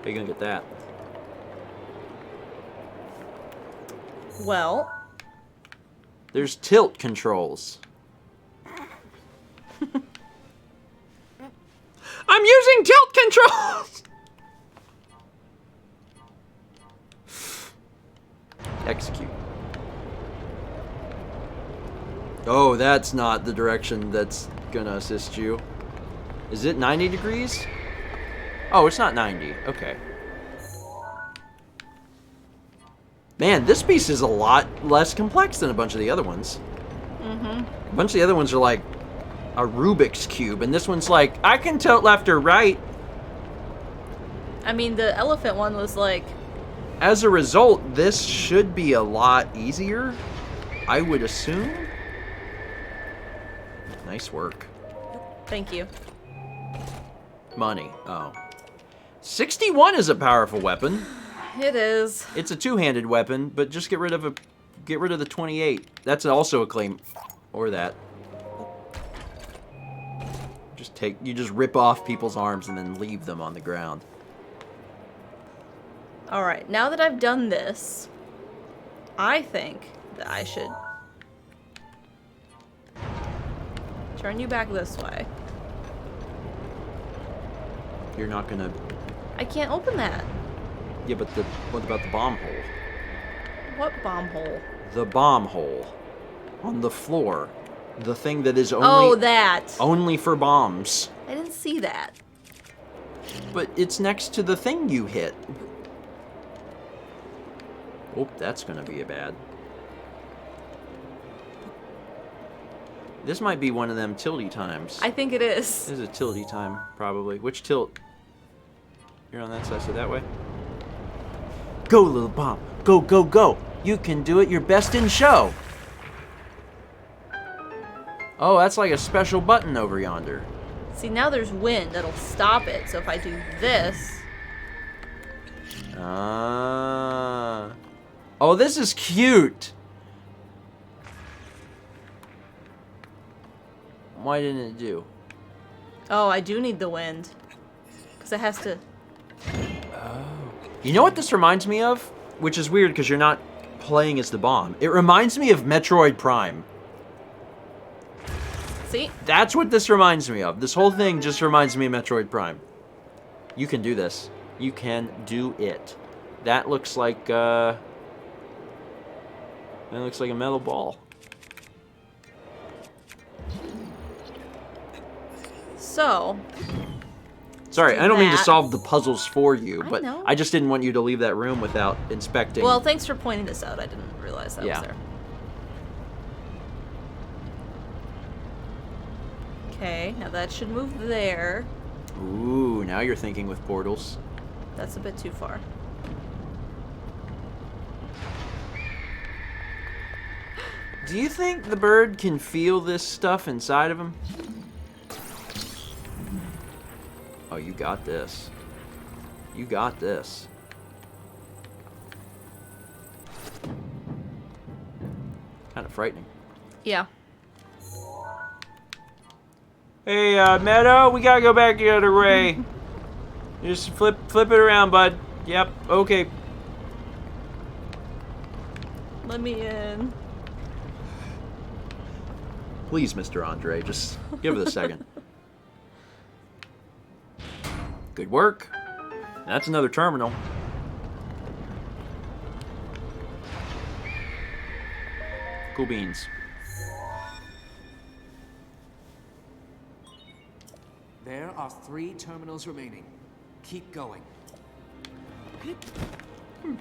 How you gonna get that? Well... There's tilt controls. I'm using tilt controls! Execute. Oh, that's not the direction that's gonna assist you. Is it 90 degrees? Oh, it's not 90. Okay. Man, this piece is a lot less complex than a bunch of the other ones. A bunch of the other ones are like a Rubik's Cube, and this one's like, I can tilt left or right. I mean, the elephant one was like... As a result, this should be a lot easier, I would assume. Nice work. Thank you. Money. Oh. 61 is a powerful weapon. It is. It's a two-handed weapon, but just get rid of the 28. That's also a claim, or that. You just rip off people's arms and then leave them on the ground. Alright, now that I've done this, I think that I should turn you back this way. You're not gonna... I can't open that. Yeah, but what about the bomb hole? What bomb hole? The bomb hole. On the floor. The thing that is only... Oh, that! Only for bombs. I didn't see that. But it's next to the thing you hit. Oh, that's gonna be a bad. This might be one of them tilty times. I think it is. This is a tilty time, probably. Which tilt? You're on that side, so that way. Go, little bomb. Go, go, go. You can do it your best in show. Oh, that's like a special button over yonder. See, now there's wind that'll stop it, so if I do this... Ah. Oh, this is cute. Why didn't it do? Oh, I do need the wind. Because it has to... You know what this reminds me of? Which is weird because you're not playing as the bomb. It reminds me of Metroid Prime. See? That's what this reminds me of. This whole thing just reminds me of Metroid Prime. You can do this. You can do it. That looks like, that looks like a metal ball. So... Sorry, I don't mean to that. solve the puzzles for you, I but know. I just didn't want you to leave that room without inspecting. Well, thanks for pointing this out. I didn't realize that Yeah. was there. Okay, now that should move there. Ooh, now you're thinking with portals. That's a bit too far. Do you think the bird can feel this stuff inside of him? Oh, you got this. You got this. Kind of frightening. Yeah. Hey, Meadow, we gotta go back the other way. Just flip it around, bud. Yep, okay. Let me in. Please, Mr. Andre, just give it a second. Good work. That's another terminal. Cool beans. There are 3 terminals remaining. Keep going.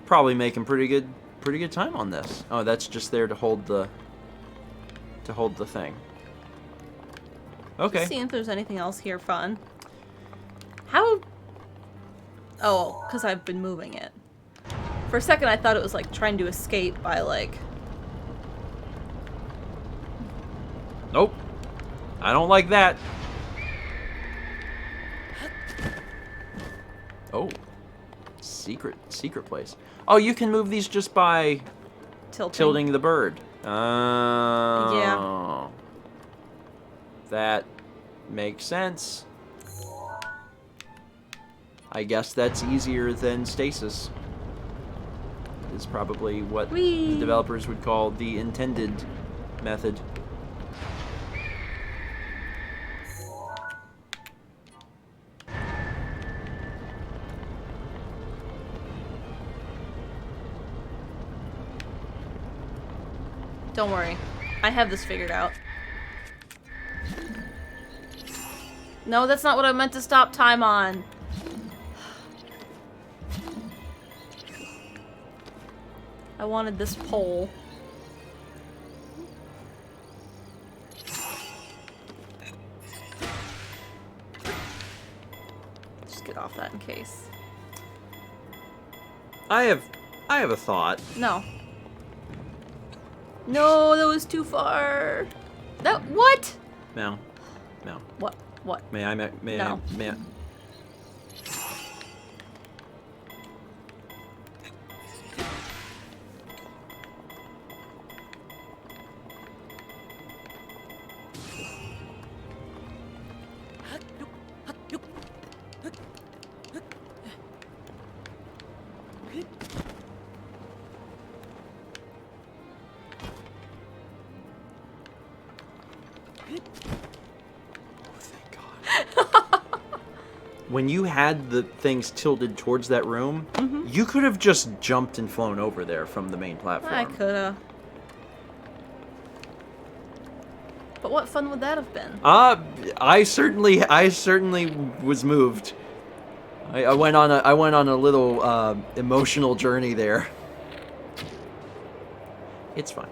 Probably making pretty good time on this. Oh, that's just there to hold the thing. Okay. Just seeing if there's anything else here fun. How? Oh, because I've been moving it. For a second, I thought it was like trying to escape by like. Nope. I don't like that. Oh. Secret place. Oh, you can move these just by tilting the bird. Yeah. That makes sense. I guess that's easier than stasis. Is probably what the developers would call the intended method. Don't worry. I have this figured out. No, that's not what I meant to stop time on. I wanted this pole. Just get off that in case. I have a thought. No. No, that was too far. That what? No. What? May I? No. May I? When you had the things tilted towards that room, you could have just jumped and flown over there from the main platform. I coulda. But what fun would that have been? I certainly was moved. I went on a little emotional journey there. It's fine.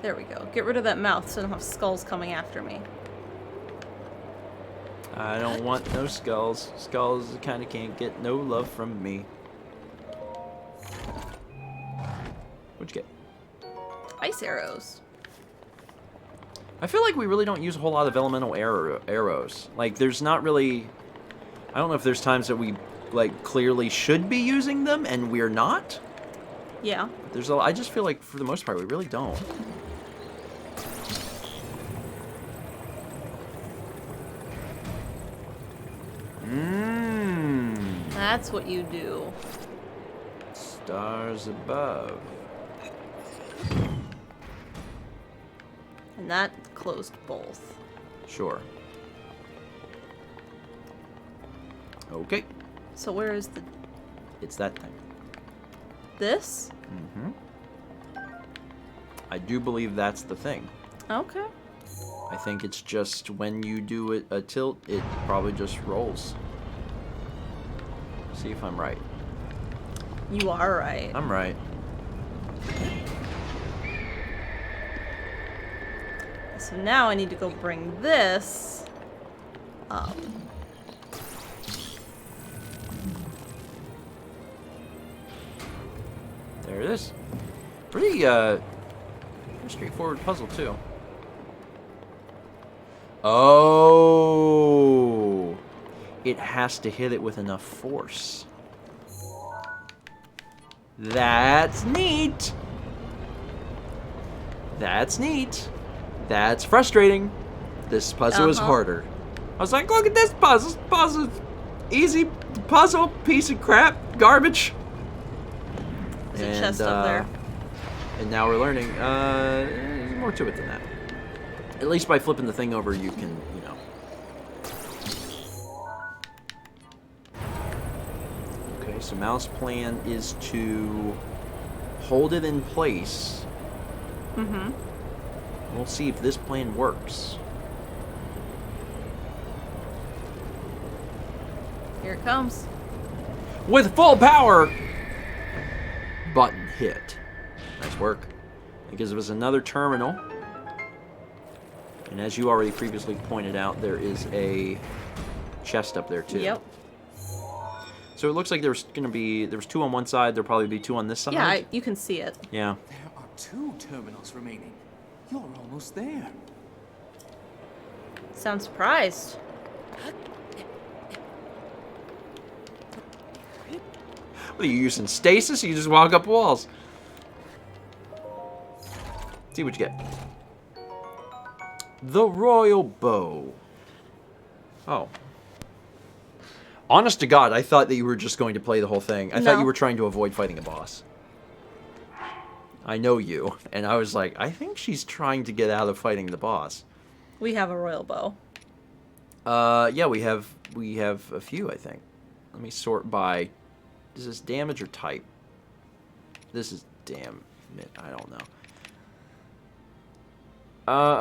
There we go. Get rid of that mouth so I don't have skulls coming after me. I don't want no skulls. Skulls kind of can't get no love from me. What'd you get? Ice arrows. I feel like we really don't use a whole lot of elemental arrows. Like, there's not really... I don't know if there's times that we, like, clearly should be using them, and we're not. Yeah. I just feel like, for the most part, we really don't. That's what you do. Stars above. And that closed both. Sure. Okay. So where is the... It's that thing. This? I do believe that's the thing. Okay. I think it's just when you do a tilt, it probably just rolls. See if I'm right. You are right. I'm right. So now I need to go bring this up. There it is. Pretty straightforward puzzle too. Oh, it has to hit it with enough force. That's neat. That's neat. That's frustrating. This puzzle is harder. I was like, look at this puzzle. This puzzle, easy puzzle, piece of crap, garbage. There's a chest up there. And now we're learning. There's more to it than that. At least by flipping the thing over, you can, you know. Okay, so Mouse plan is to hold it in place. Mm-hmm. We'll see if this plan works. Here it comes. With full power! Button hit. Nice work. It gives us another terminal. And as you already previously pointed out, there is a chest up there too. Yep. So it looks like there was two on one side, there'll probably be two on this side. Yeah, you can see it. Yeah. There are 2 terminals remaining. You're almost there. Sound surprised. What are you using, stasis? You just walk up walls. See what you get. The Royal Bow. Oh. Honest to God, I thought that you were just going to play the whole thing. I thought you were trying to avoid fighting a boss. I know you. And I was like, I think she's trying to get out of fighting the boss. We have a royal bow. Yeah, we have a few, I think. Let me sort by... Is this damage or type? This is damn it. I don't know.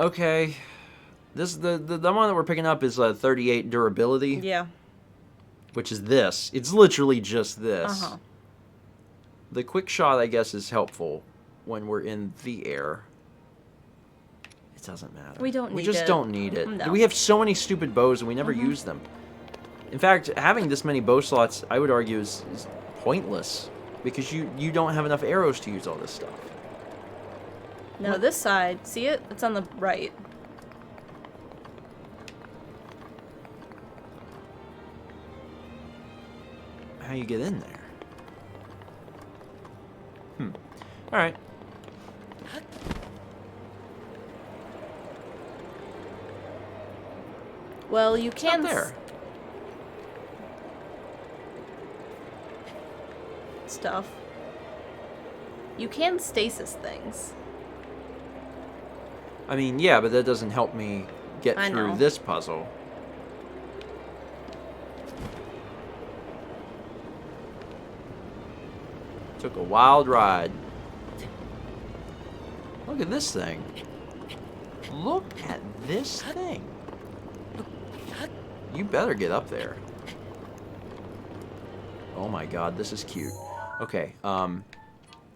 Okay. This the one that we're picking up is 38 durability. Yeah. Which is this. It's literally just this. Uh-huh. The quick shot, I guess, is helpful when we're in the air. It doesn't matter. We don't need it. We just don't need it. No. We have so many stupid bows and we never use them. In fact, having this many bow slots, I would argue, is pointless. Because you don't have enough arrows to use all this stuff. No, this side. See it? It's on the right. How you get in there? Alright. Well, you can... Up there. Stuff. You can stasis things. I mean, yeah, but that doesn't help me get I through know. this puzzle. Took a wild ride. Look at this thing. Look at this thing. You better get up there. Oh my god, this is cute. Okay,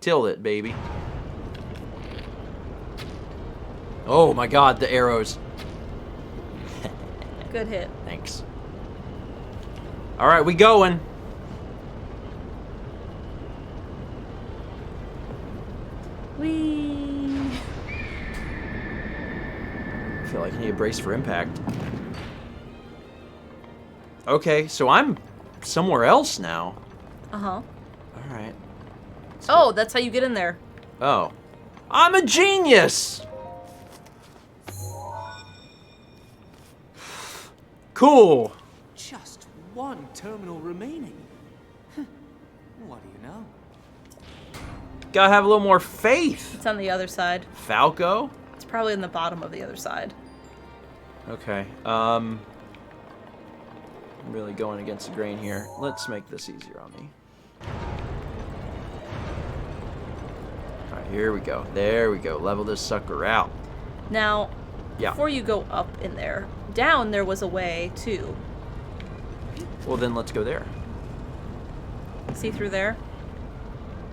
tilt it, baby. Oh my god, the arrows. Good hit. Thanks. Alright, we going. Whee! I feel like I need a brace for impact. Okay, so I'm somewhere else now. Uh-huh. Alright. Oh, that's how you get in there. Oh. I'm a genius! Cool. Just 1 terminal remaining. What do you know? Gotta have a little more faith. It's on the other side. Falco? It's probably in the bottom of the other side. Okay, I'm really going against the grain here. Let's make this easier on me. Alright, here we go. There we go. Level this sucker out. Now, Yeah. before you go up in there, down there was a way too. Well, then let's go there. See through there?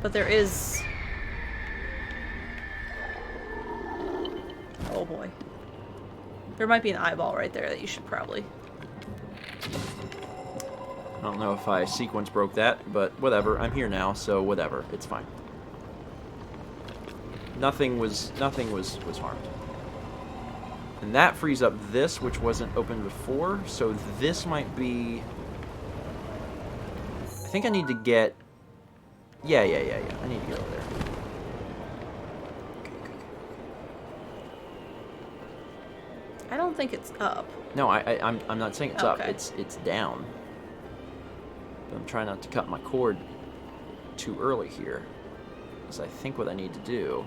But there is... Oh boy. There might be an eyeball right there that you should probably... I don't know if I sequence broke that, but whatever. I'm here now, so whatever. It's fine. Nothing was harmed. And that frees up this, which wasn't open before, so this might be... I think I need to get... Yeah. I need to get over there. Okay. I don't think it's up. No, I'm not saying it's up. Okay. It's down. But I'm trying not to cut my cord too early here. Because I think what I need to do...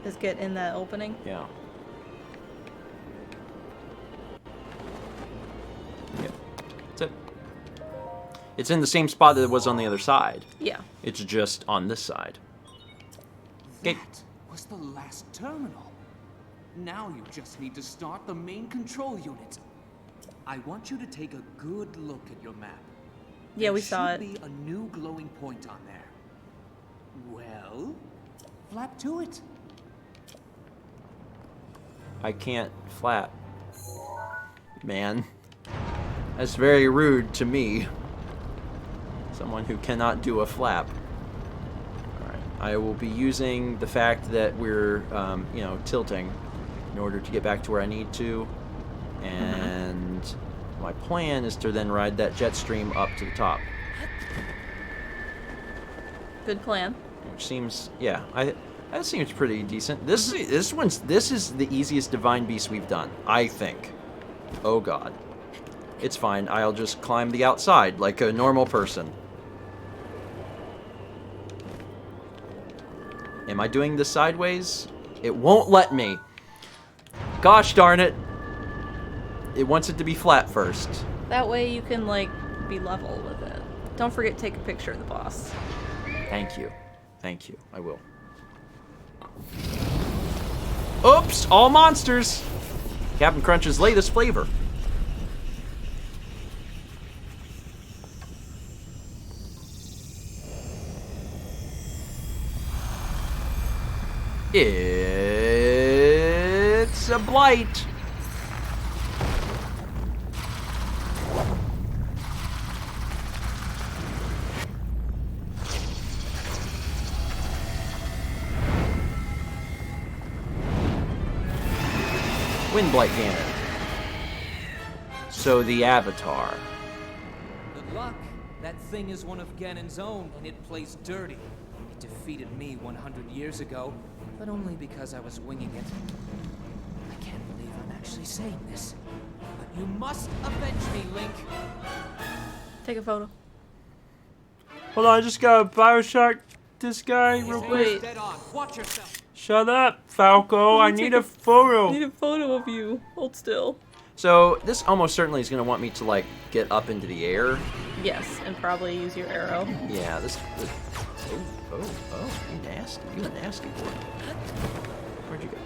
Is get in that opening. Yeah. Yep. That's it. It's in the same spot that it was on the other side. Yeah. It's just on this side. Okay. That was the last terminal. Now you just need to start the main control unit. I want you to take a good look at your map. Yeah, we saw There it. should be a new glowing point on there. Well, flap to it. I can't flap. Man. That's very rude to me. Someone who cannot do a flap. Alright. I will be using the fact that we're, you know, tilting in order to get back to where I need to. And my plan is to then ride that jet stream up to the top. Good plan. Which seems, yeah, that seems pretty decent. This is the easiest Divine Beast we've done, I think. Oh god. It's fine. I'll just climb the outside like a normal person. Am I doing this sideways? It won't let me. Gosh darn it. It wants it to be flat first. That way you can, like, be level with it. Don't forget to take a picture of the boss. Thank you. Thank you. I will. Oops! All monsters! Captain Crunch's latest flavor. It's a blight. Windblight Ganon. So the Avatar. Good luck. That thing is one of Ganon's own, and it plays dirty. It defeated me 100 years ago, but only because I was winging it. I can't believe I'm actually saying this, but you must avenge me, Link. Take a photo. Hold on, I just gotta Bioshock this guy real quick. Wait. Dead on. Watch yourself. Shut up, Falco. I need a photo. I need a photo of you. Hold still. So this almost certainly is gonna want me to like get up into the air. Yes, and probably use your arrow. Yeah, this oh, you nasty. You a nasty boy. Where'd you go?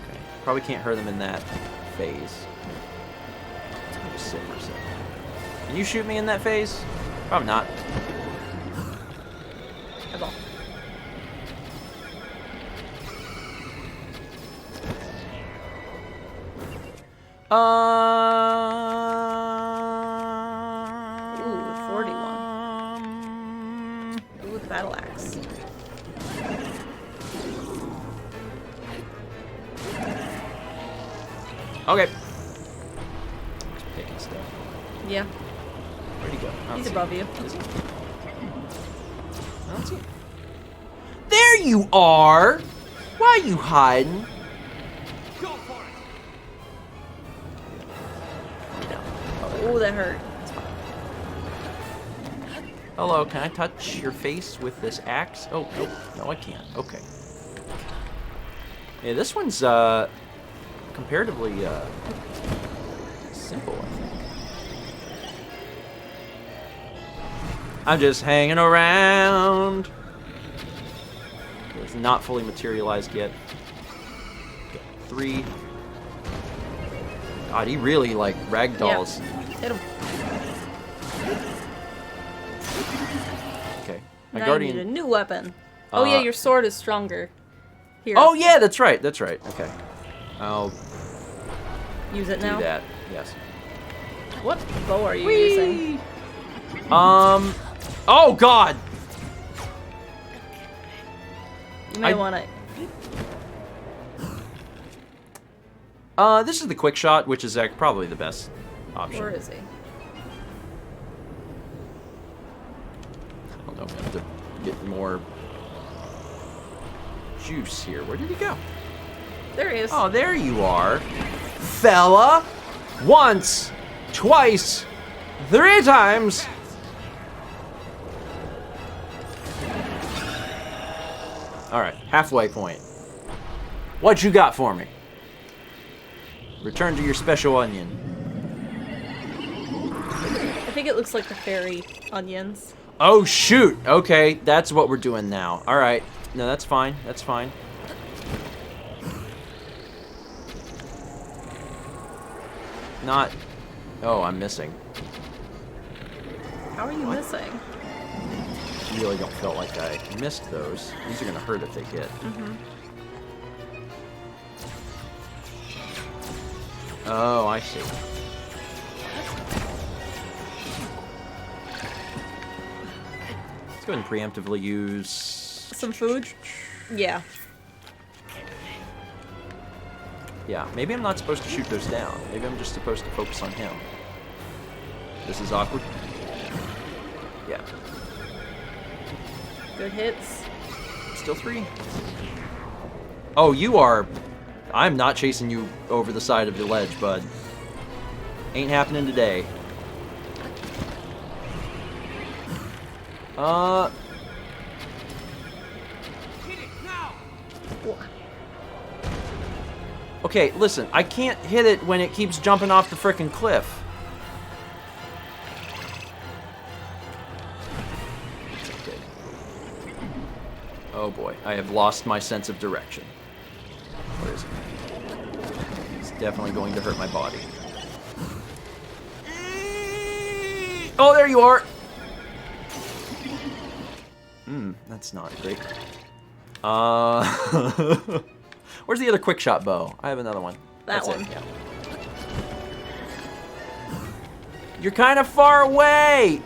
Okay. Probably can't hurt them in that phase. Let's go just sit for a second. Can you shoot me in that phase? Probably not. Eyeball. Ooh, 41. Ooh, the battle axe. Okay. Just picking stuff. Yeah, Where'd he go? I don't he's see above him. you. Is he? I don't see him. There you are! Why are you hiding? Go for it. Oh, that hurt. Hello, can I touch your face with this axe? Oh, nope. No, I can't. Okay. Yeah, this one's, comparatively, simple, I think. I'm just hanging around. It's not fully materialized yet. Okay, 3. God, he really, like, ragdolls. Hit him. Okay. My now guardian. you need a new weapon. Oh yeah, your sword is stronger. Here. Oh yeah, that's right. That's right. Okay. I'll Use it do now. that. Yes. What bow are you using? Oh God. You may want to. This is the quick shot, which is probably the best option. Where is he? I don't know. We have to get more juice here. Where did he go? There he is. Oh, there you are, fella. Once, twice, 3 times. All right, halfway point. What you got for me? Return to your special onion. I think it looks like the fairy onions. Oh, shoot. Okay, that's what we're doing now. All right. No, that's fine. That's fine. Not... Oh, I'm missing. How are you missing? Really don't feel like I missed those. These are going to hurt if they hit. Oh, I see. Let's go ahead and preemptively use... Some food? Yeah. Yeah, maybe I'm not supposed to shoot those down. Maybe I'm just supposed to focus on him. This is awkward. Yeah. Good hits. Still 3. Oh, you are... I'm not chasing you over the side of the ledge, bud. Ain't happening today. Okay, listen, I can't hit it when it keeps jumping off the frickin' cliff. Okay. Oh boy, I have lost my sense of direction. Where is it? It's definitely going to hurt my body. Oh, there you are! That's not great. Where's the other quick shot bow? I have another one. That That's one. It, yeah. You're kind of far away!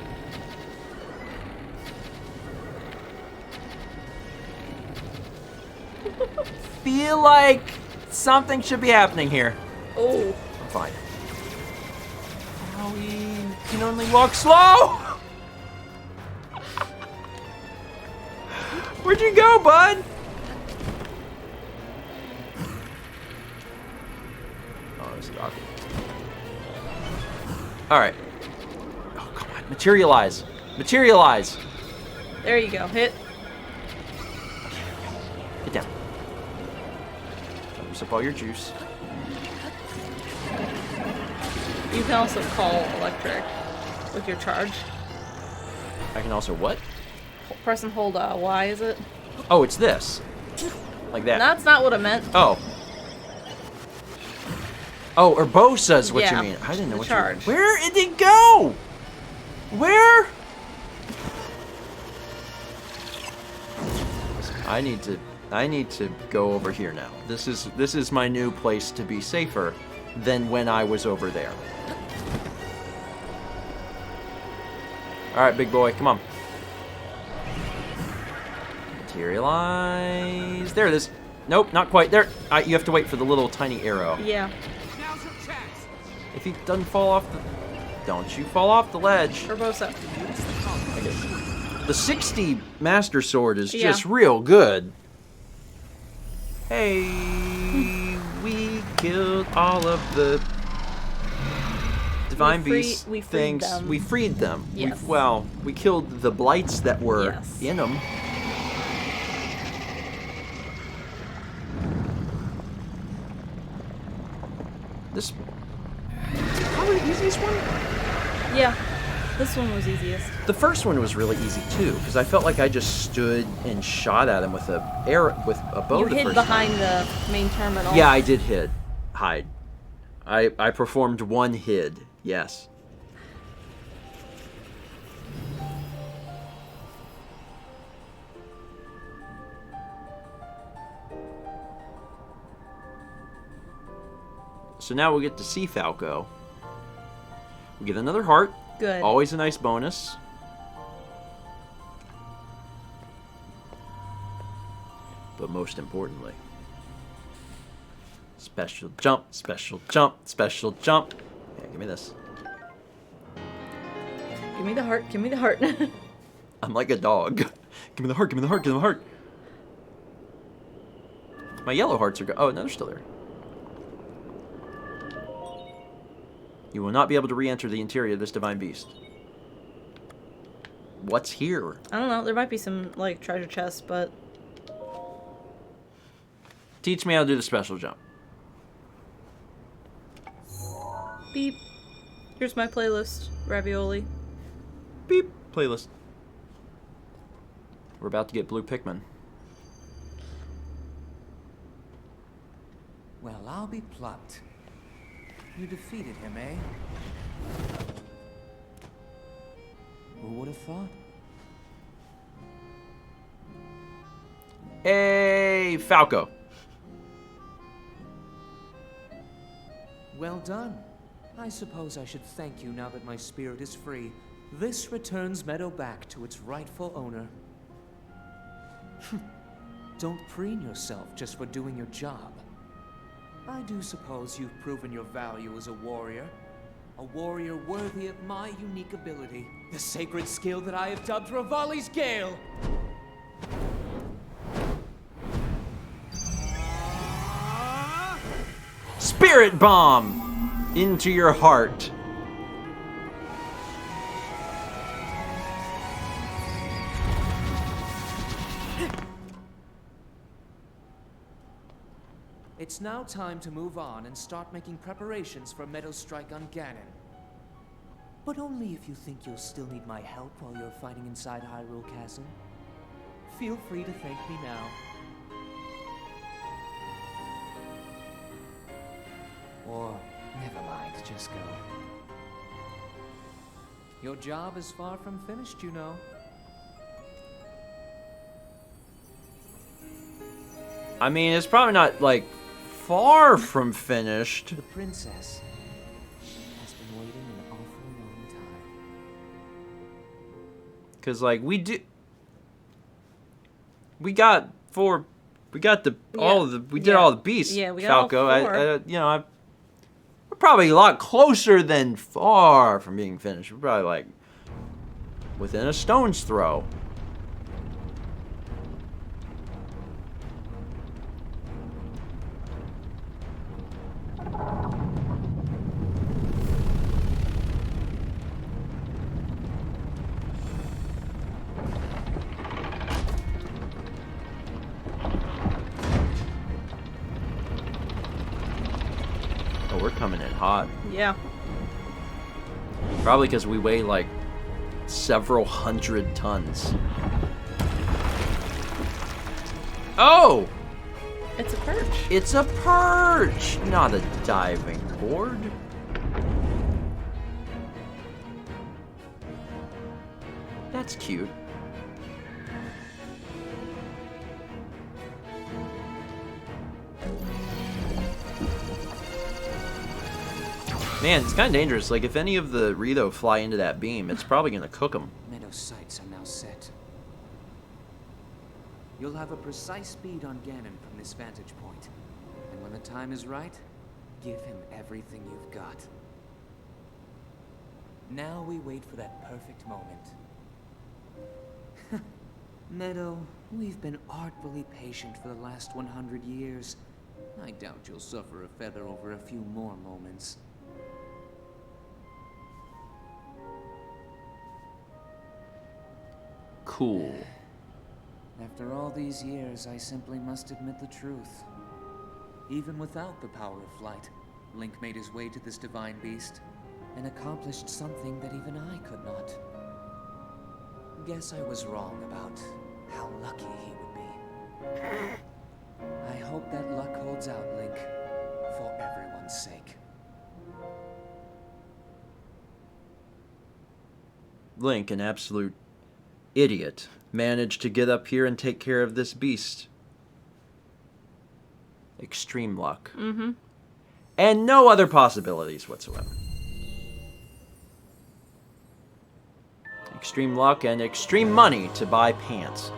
Feel like something should be happening here. Oh. I'm fine. Now we can only walk slow! Where'd you go, bud? Oh, this is awkward. Alright. Oh, come on. Materialize. Materialize. There you go. Hit. Get down. Use up all your juice. You can also call electric with your charge. I can also what? Press and hold Y, is it? Oh, it's this. Like that. That's not what I meant. Oh. Oh, Urbosa's what Yeah, you mean. I didn't know the what charge. you... Where did it go? Where? I need to go over here now. This is my new place to be safer than when I was over there. All right, big boy, come on. Materialize. There it is. Nope, not quite. There. You have to wait for the little tiny arrow. Yeah. Now's your chance. If he doesn't fall off the... Don't you fall off the ledge. Urbosa. The 60 Master Sword is Yeah. just real good. Hey, we killed all of the divine beast we freed things. them. We freed them. Yes. We killed the blights that were Yes. in them. This is probably the easiest one. Yeah. This one was easiest. The first one was really easy too, because I felt like I just stood and shot at him with a bow. You the hid first behind time. the main terminal. Yeah, I did hide. I performed one hid. Yes. So now we'll get to see Falco. We get another heart. Good. Always a nice bonus. But most importantly, special jump, special jump, special jump. Yeah, give me this. Give me the heart. Give me the heart. I'm like a dog. Give me the heart, give me the heart, give me the heart. My yellow hearts are oh, no, they're still there. You will not be able to re-enter the interior of this divine beast. What's here? I don't know. There might be some, like, treasure chests, but... Teach me how to do the special jump. Beep. Here's my playlist. Ravioli. Beep. Playlist. We're about to get blue Pikmin. Well, I'll be plucked. You defeated him, eh? Who would have thought? Hey, Falco. Well done. I suppose I should thank you now that my spirit is free. This returns Meadow back to its rightful owner. Don't preen yourself just for doing your job. I do suppose you've proven your value as a warrior. A warrior worthy of my unique ability. The sacred skill that I have dubbed Revali's Gale. Spirit bomb into your heart. It's now time to move on and start making preparations for Meadow's strike on Ganon. But only if you think you'll still need my help while you're fighting inside Hyrule Castle. Feel free to thank me now. Or, never mind, just go. Your job is far from finished, you know. I mean, it's probably not, like, far from finished. The princess has been waiting an awful long time. Because, like, we got all of the, we did all the beasts, Yeah, we got all Falco. four. We're probably a lot closer than far from being finished. We're probably, like, within a stone's throw. Oh, we're coming in hot. Yeah. Probably because we weigh like several hundred tons. Oh! It's a perch. It's a perch, not a diving board. That's cute. Man, it's kind of dangerous. Like, if any of the Rito fly into that beam, it's probably going to cook them. Meadow's sights are now set. You'll have a precise bead on Ganon from this vantage point. And when the time is right, give him everything you've got. Now we wait for that perfect moment. Meadow, we've been artfully patient for the last 100 years. I doubt you'll suffer a feather over a few more moments. Cool. After all these years, I simply must admit the truth. Even without the power of flight, Link made his way to this divine beast and accomplished something that even I could not. Guess I was wrong about how lucky he would be. I hope that luck holds out, Link, for everyone's sake. Link, an absolute idiot, managed to get up here and take care of this beast. Extreme luck. Mm-hmm. And no other possibilities whatsoever. Extreme luck and extreme money to buy pants.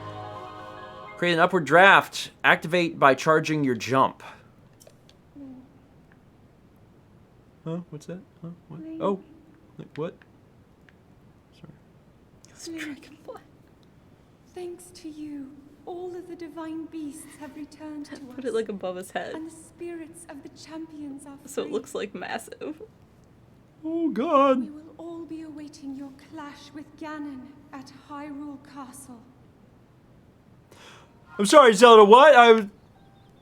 Create an upward draft. Activate by charging your jump. Huh? What's that? Huh? What? Oh. What? Sorry. Dragonfly. Thanks to you, all of the divine beasts have returned to us. Put it like above his head, and the spirits of the champions are free. so it looks like massive. Oh God. We will all be awaiting your clash with Ganon at Hyrule Castle. I'm sorry, Zelda. What? I was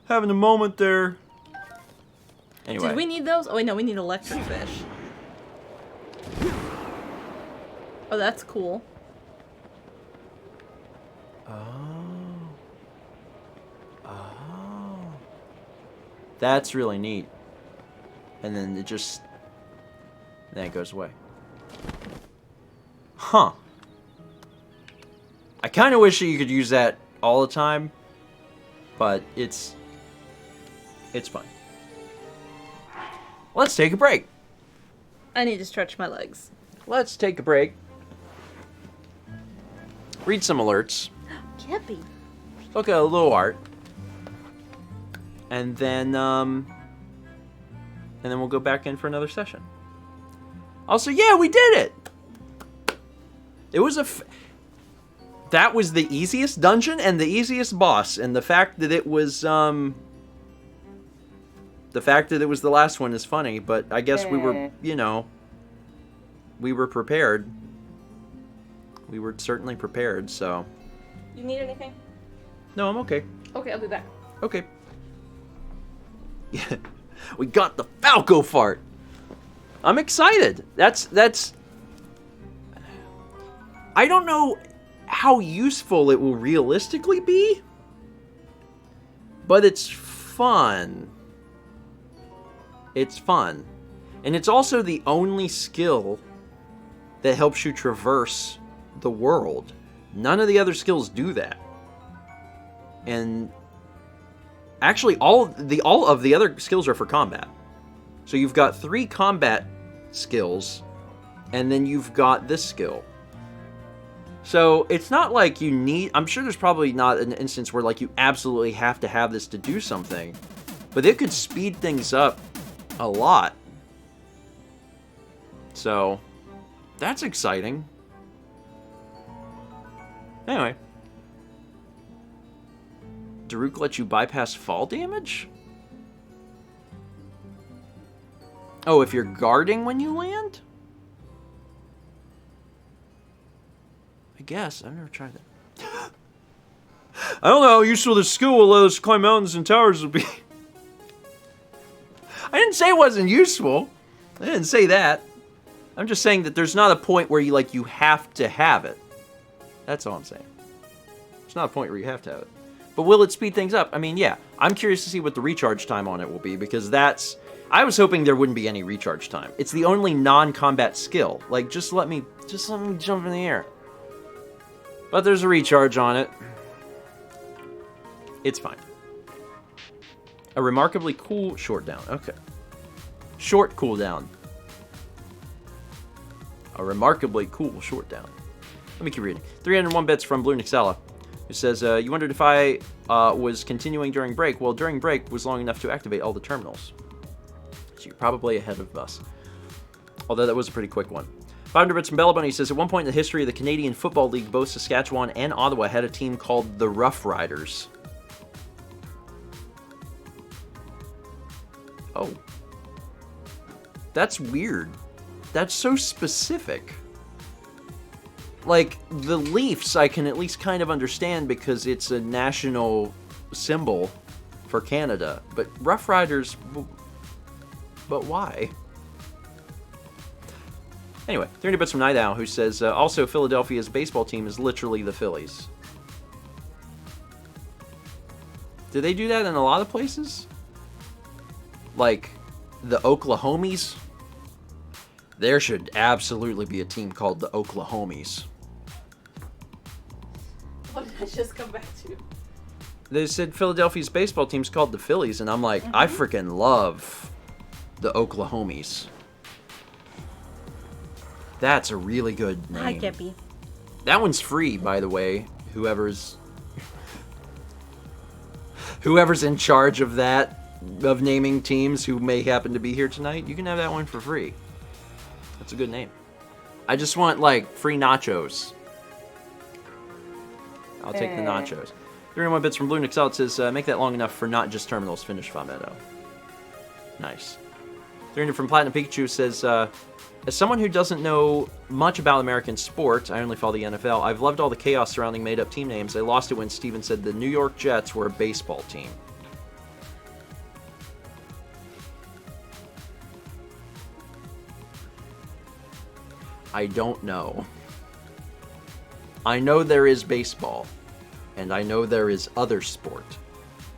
having a moment there. Anyway. Did we need those? Oh wait, no, we need electric fish. Oh, that's cool. Oh. That's really neat. And then it just... then it goes away. Huh. I kind of wish that you could use that all the time. But it's fine. Let's take a break. I need to stretch my legs. Let's take a break. Read some alerts. Kippy. Look at a little art. And then we'll go back in for another session. Also, yeah, we did it! It was that was the easiest dungeon and the easiest boss, and the fact that it was the last one is funny, but I guess we were, we were prepared. We were certainly prepared, so. You need anything? No, I'm okay. Okay, I'll be back. Okay. Yeah, we got the Falco fart. I'm excited. That's. I don't know how useful it will realistically be, but it's fun. It's fun. And it's also the only skill that helps you traverse the world. None of the other skills do that. And actually all of the other skills are for combat. So you've got 3 combat skills, and then you've got this skill. So it's not like you need... I'm sure there's probably not an instance where like you absolutely have to have this to do something. But it could speed things up a lot. So that's exciting. Anyway. Daruk lets you bypass fall damage? Oh, if you're guarding when you land? I guess. I've never tried that. I don't know how useful this skill will let us climb mountains and towers will be. I didn't say it wasn't useful. I didn't say that. I'm just saying that there's not a point where you have to have it. That's all I'm saying. There's not a point where you have to have it. But will it speed things up? I mean, yeah. I'm curious to see what the recharge time on it will be, because that's... I was hoping there wouldn't be any recharge time. It's the only non-combat skill. Like, just let me jump in the air. But there's a recharge on it. It's fine. A remarkably cool short down. Okay. Short cooldown. A remarkably cool short down. Let me keep reading. 301 bits from Blue Nixella, who says, you wondered if I was continuing during break. Well, during break was long enough to activate all the terminals. So you're probably ahead of us. Although that was a pretty quick one. 500 bits from Bella Bunny says, at one point in the history of the Canadian Football League, both Saskatchewan and Ottawa had a team called the Rough Riders. Oh. That's weird. That's so specific. Like, the Leafs I can at least kind of understand because it's a national symbol for Canada. But Rough Riders... But why? Anyway, 300 bits from Night Owl, who says, also, Philadelphia's baseball team is literally the Phillies. Do they do that in a lot of places? Like, the Oklahomies? There should absolutely be a team called the Oklahomies. What did I just come back to? They said Philadelphia's baseball team's called the Phillies, and I'm like, I freaking love the Oklahomies. That's a really good name. Hi, Gippy. That one's free, by the way. Whoever's in charge of that, of naming teams who may happen to be here tonight, you can have that one for free. That's a good name. I just want, like, free nachos. I'll take the nachos. 31 bits from Blue Nixel. It says, make that long enough for not just terminals. Finish Fametto. Nice. 300 from Platinum Pikachu says, as someone who doesn't know much about American sport, I only follow the NFL, I've loved all the chaos surrounding made-up team names. I lost it when Steven said the New York Jets were a baseball team. I don't know. I know there is baseball, and I know there is other sport.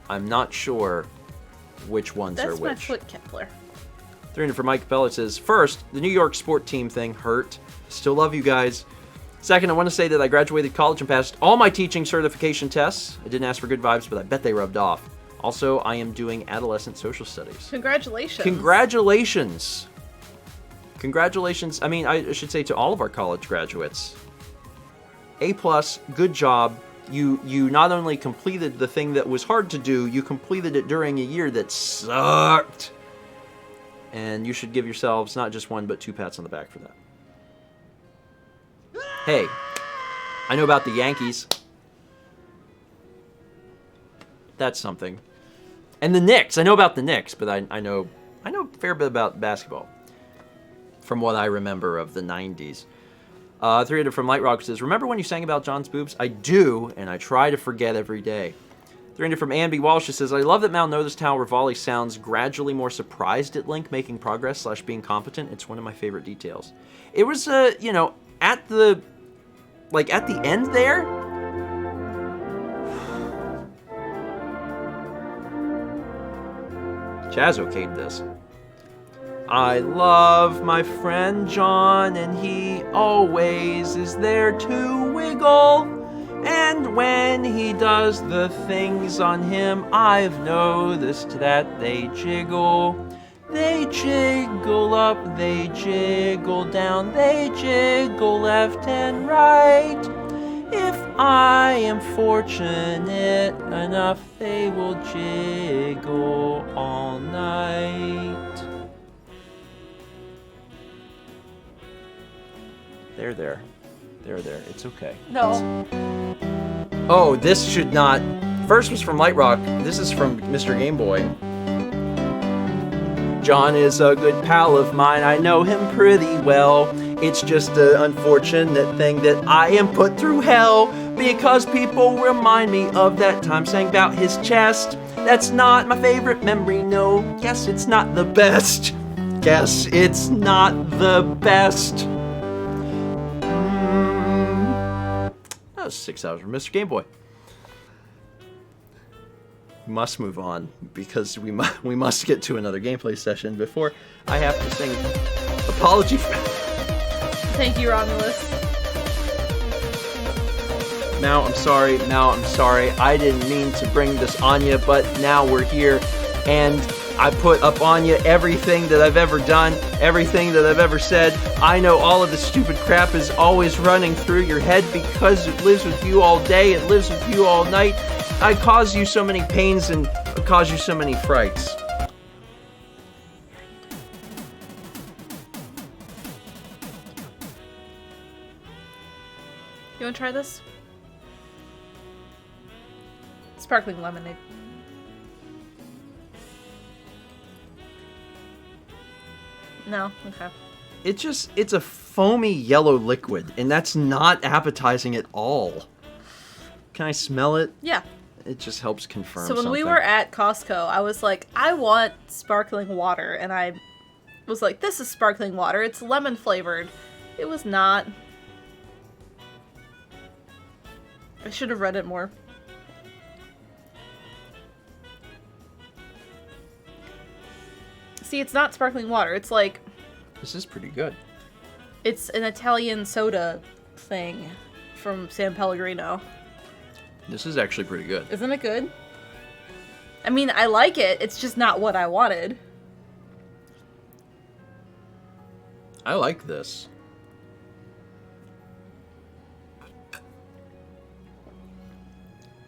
I'm not sure which ones are That's which. my foot Kepler. 300 for Mike Capella says, first, the New York sport team thing hurt. Still love you guys. Second, I want to say that I graduated college and passed all my teaching certification tests. I didn't ask for good vibes, but I bet they rubbed off. Also, I am doing adolescent social studies. Congratulations. Congratulations. Congratulations. I mean, I should say to all of our college graduates. A+, good job. You not only completed the thing that was hard to do, you completed it during a year that sucked. And you should give yourselves not just one, but 2 pats on the back for that. Hey, I know about the Yankees. That's something. And the Knicks. I know about the Knicks, but I know a fair bit about basketball. From what I remember of the 90s. 300 from Light Rock says, remember when you sang about John's boobs? I do, and I try to forget every day. 300 from Anby Walsh says, I love that Mal noticed how Rivali sounds gradually more surprised at Link making progress / being competent. It's one of my favorite details. It was, you know, at the end there. Chaz okayed this. I love my friend John, and he always is there to wiggle. And when he does the things on him, I've noticed that they jiggle. They jiggle up, they jiggle down, they jiggle left and right. If I am fortunate enough, they will jiggle all night. There. It's okay. No. Oh, this should not... First was from Light Rock. This is from Mr. Game Boy. John is a good pal of mine. I know him pretty well. It's just an unfortunate thing that I am put through hell because people remind me of that time sang about his chest. That's not my favorite memory, no. Guess it's not the best. Guess it's not the best. That was 6 hours from Mr. Game Boy. We must move on because we must get to another gameplay session before I have to sing Apology for... Thank you, Romulus. Now I'm sorry. I didn't mean to bring this on you, but now we're here, and I put up on you everything that I've ever done, everything that I've ever said. I know all of the stupid crap is always running through your head because it lives with you all day, it lives with you all night. I cause you so many pains and cause you so many frights. You want to try this? Sparkling lemonade. No? Okay. It's a foamy yellow liquid, and that's not appetizing at all. Can I smell it? Yeah. It just helps confirm So when we something. were at Costco, I was like, I want sparkling water, and I was like, this is sparkling water. It's lemon flavored. It was not. I should have read it more. See, it's not sparkling water. It's like... This is pretty good. It's an Italian soda thing from San Pellegrino. This is actually pretty good. Isn't it good? I mean, I like it. It's just not what I wanted. I like this.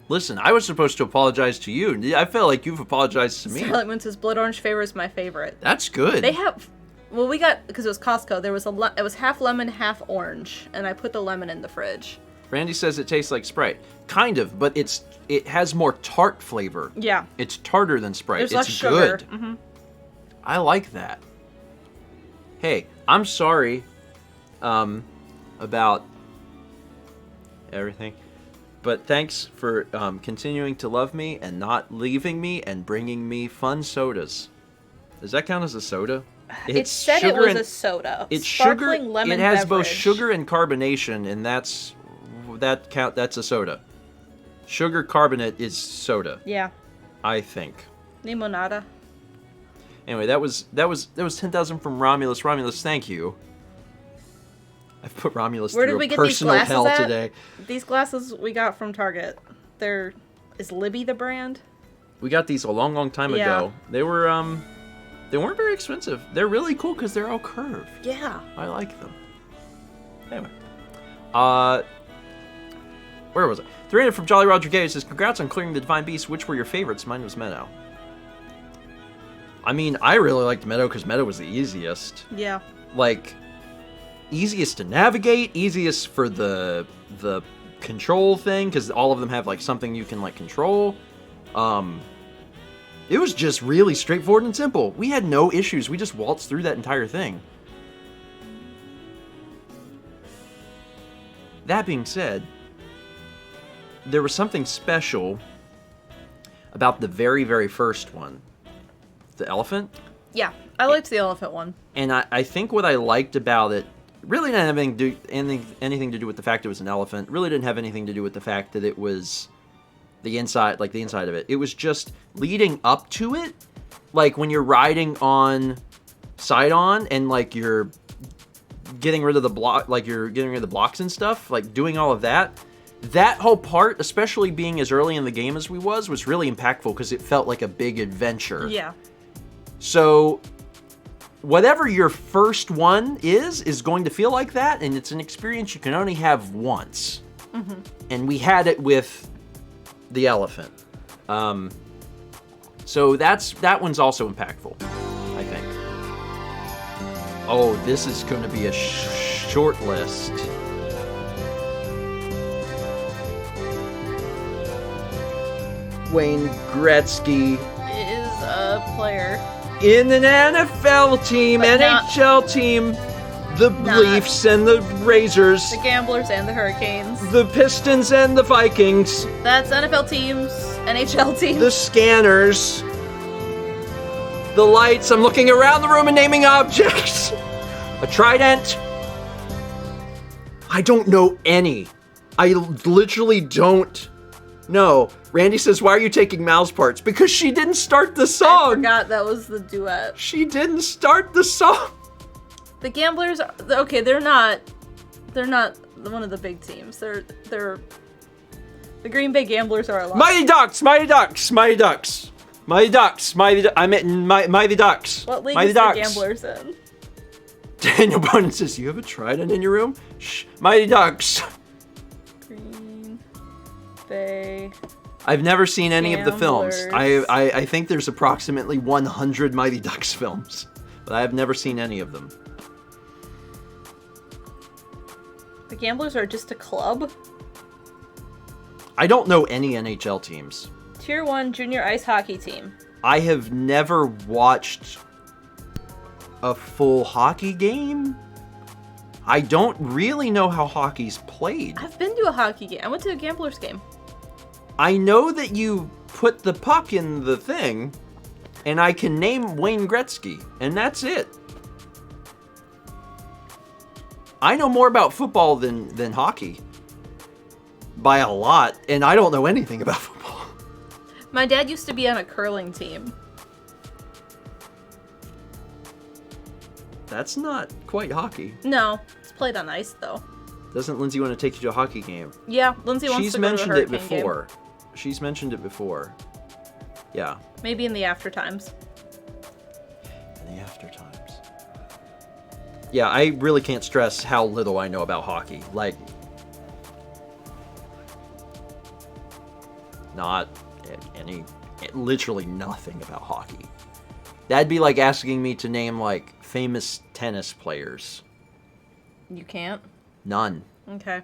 Listen, I was supposed to apologize to you. I feel like you've apologized to me. Scarlet Moon says Blood Orange Favor is my favorite. That's good. They have, well, we got, because it was Costco, there was it was half lemon, half orange, and I put the lemon in the fridge. Randy says it tastes like Sprite. Kind of, but it has more tart flavor. Yeah. It's tartar than Sprite. There's it's less sugar. good. Mm-hmm. I like that. Hey, I'm sorry about everything. But thanks for continuing to love me and not leaving me and bringing me fun sodas. Does that count as a soda? It said it was a soda. It's Sparkling sugar. lemon It has both beverage. sugar and carbonation, and that's a soda. Sugar carbonate is soda. Yeah. I think. Limonada. Anyway, that was 10,000 from Romulus. Romulus, thank you. I've put Romulus Where did through we a get these personal glasses hell at? today. These glasses we got from Target. Is Libby the brand? We got these a long time Yeah. ago. They weren't very expensive. They're really cool because they're all curved. Yeah. I like them. Anyway. Where was it? 300 from Jolly Roger Gay says, congrats on clearing the Divine Beast. Which were your favorites? Mine was Meadow. I mean, I really liked Meadow because Meadow was the easiest. Yeah. Like, easiest to navigate, easiest for the control thing, because all of them have, like, something you can, like, control. It was just really straightforward and simple. We had no issues. We just waltzed through that entire thing. That being said, there was something special about the very, very first one. The elephant. Yeah. I liked the elephant one. And I think what I liked about it really didn't have anything to do with the fact it was an elephant. Really didn't have anything to do with the fact that it was the inside of it. It was just leading up to it. Like when you're riding on Sidon and like you're getting rid of the block, like you're getting rid of the blocks and stuff, like doing all of that. That whole part, especially being as early in the game as we was really impactful because it felt like a big adventure. Yeah. So whatever your first one is going to feel like that, and it's an experience you can only have once. Mm-hmm. And we had it with the elephant. So that one's also impactful, I think. Oh, this is going to be a short list. Wayne Gretzky Is a player. in an NFL team, But not- NHL team, the Leafs and the Razors, The Gamblers and the Hurricanes. the Pistons and the Vikings, That's NFL teams, NHL teams. the Scanners, the Lights. I'm looking around the room and naming objects. A trident. I don't know any. I literally don't know. Randy says, why are you taking Mal's parts? Because she didn't start the I song. forgot that was the duet. She didn't start the song. The Gamblers, okay, they're not one of the big teams. They're the Green Bay Gamblers are a lot. Mighty Ducks, Mighty Ducks, Mighty Ducks, Mighty Ducks, I meant Mighty Ducks. What league Mighty is the Ducks. Gamblers in? Daniel Bonin says, you have a trident in your room? Shh, Mighty Ducks. Green Bay. I've never seen any of the films. Gamblers. I think there's approximately 100 Mighty Ducks films, but I have never seen any of them. The Gamblers are just a club. I don't know any NHL teams. Tier 1 junior ice hockey team. I have never watched a full hockey game. I don't really know how hockey's played. I've been to a hockey game. I went to a Gamblers game. I know that you put the puck in the thing, and I can name Wayne Gretzky, and that's it. I know more about football than hockey. By a lot, and I don't know anything about football. My dad used to be on a curling team. That's not quite hockey. No, it's played on ice though. Doesn't Lindsay want to take you to a hockey game? Yeah, Lindsay wants She's to go to a mentioned it Hurricane game. before. She's mentioned it before. Yeah. Maybe in the after times. In the after times. Yeah, I really can't stress how little I know about hockey. Like, not any, literally nothing about hockey. That'd be like asking me to name, like, famous tennis players. You can't? None. Okay.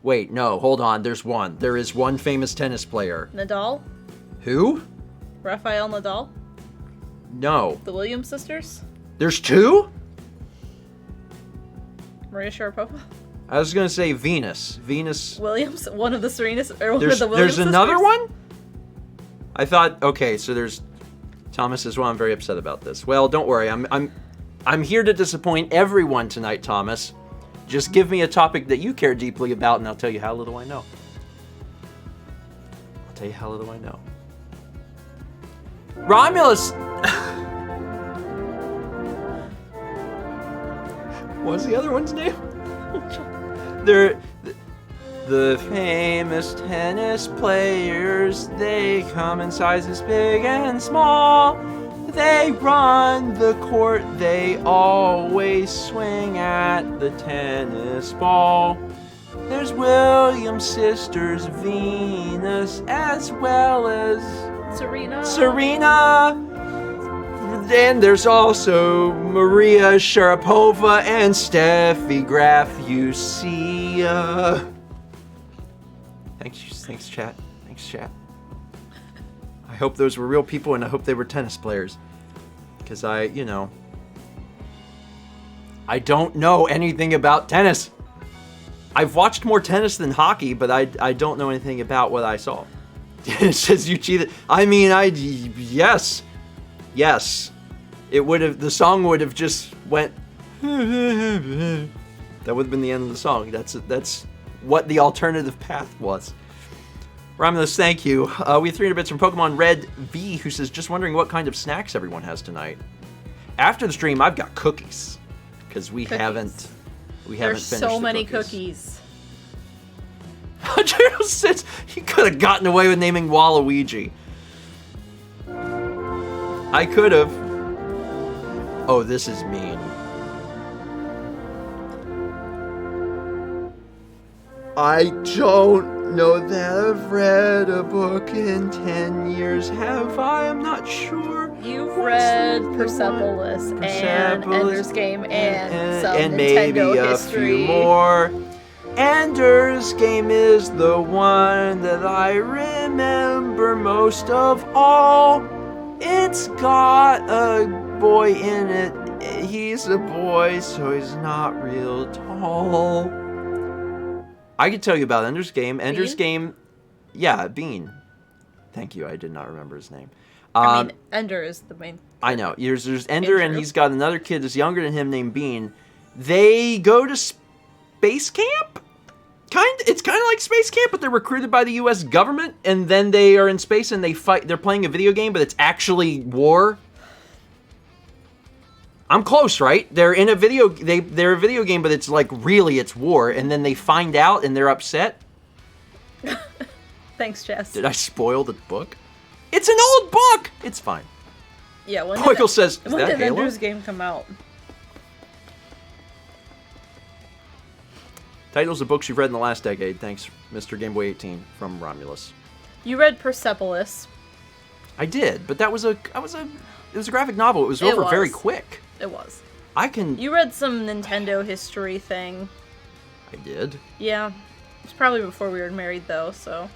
Wait, no, hold on. There's one. There is one famous tennis player. Nadal? Who? Rafael Nadal? No. The Williams sisters? There's two? Maria Sharapova? I was gonna say Venus. Venus. Williams? One of the Serenas, or one There's, of the Williams there's another sisters? one? I thought, okay, so there's Thomas as well. I'm very upset about this. Well, don't worry. I'm here to disappoint everyone tonight, Thomas. Just give me a topic that you care deeply about, and I'll tell you how little I know. I'll tell you how little I know. Romulus! What's the other one's name? They're the famous tennis players. They come in sizes big and small. They run the court. They always swing at the tennis ball. There's Williams sisters, Venus, as well as Serena. And there's also Maria Sharapova and Steffi Graf, you see. Thanks, chat. Thanks, chat. I hope those were real people, and I hope they were tennis players. Because I don't know anything about tennis. I've watched more tennis than hockey, but I don't know anything about what I saw. It says you cheated. I mean, yes. It would have, the song would have just went, that would have been the end of the song. That's what the alternative path was. Romulus, thank you. We have 300 bits from Pokemon Red V, who says, just wondering what kind of snacks everyone has tonight. After the stream, I've got cookies. Because we haven't finished There's so the many cookies. Gerald says he could have gotten away with naming Waluigi. I could have. Oh, this is mean. I don't know that I've read a book in 10 years, have I? I'm not sure. You've read Persepolis and Ender's Game and some Nintendo maybe a history. few more. Ender's Game is the one that I remember most of all. It's got a boy in it. He's a boy, so he's not real tall. I could tell you about Ender's Game. Ender's Game, yeah, Bean. Thank you, I did not remember his name. I mean, Ender is the main. I know. There's Ender, and he's got another kid that's younger than him named Bean. They go to space camp? It's kind of like space camp, but they're recruited by the U.S. government, and then they are in space and they fight. They're playing a video game, but it's actually war. I'm close, right? They're in a video. They're a video game, but it's like really it's war, and then they find out and they're upset. Thanks, Jess. Did I spoil the book? It's an old book. It's fine. Yeah. Michael says, "Is when that did Halo?" Ender's Game come out? Titles of books you've read in the last decade. Thanks, Mr. Gameboy 18 from Romulus. You read Persepolis. I did, but it was a graphic novel. It was over very quick. It was. You read some Nintendo history thing. I did. Yeah. It's probably before we were married, though, so.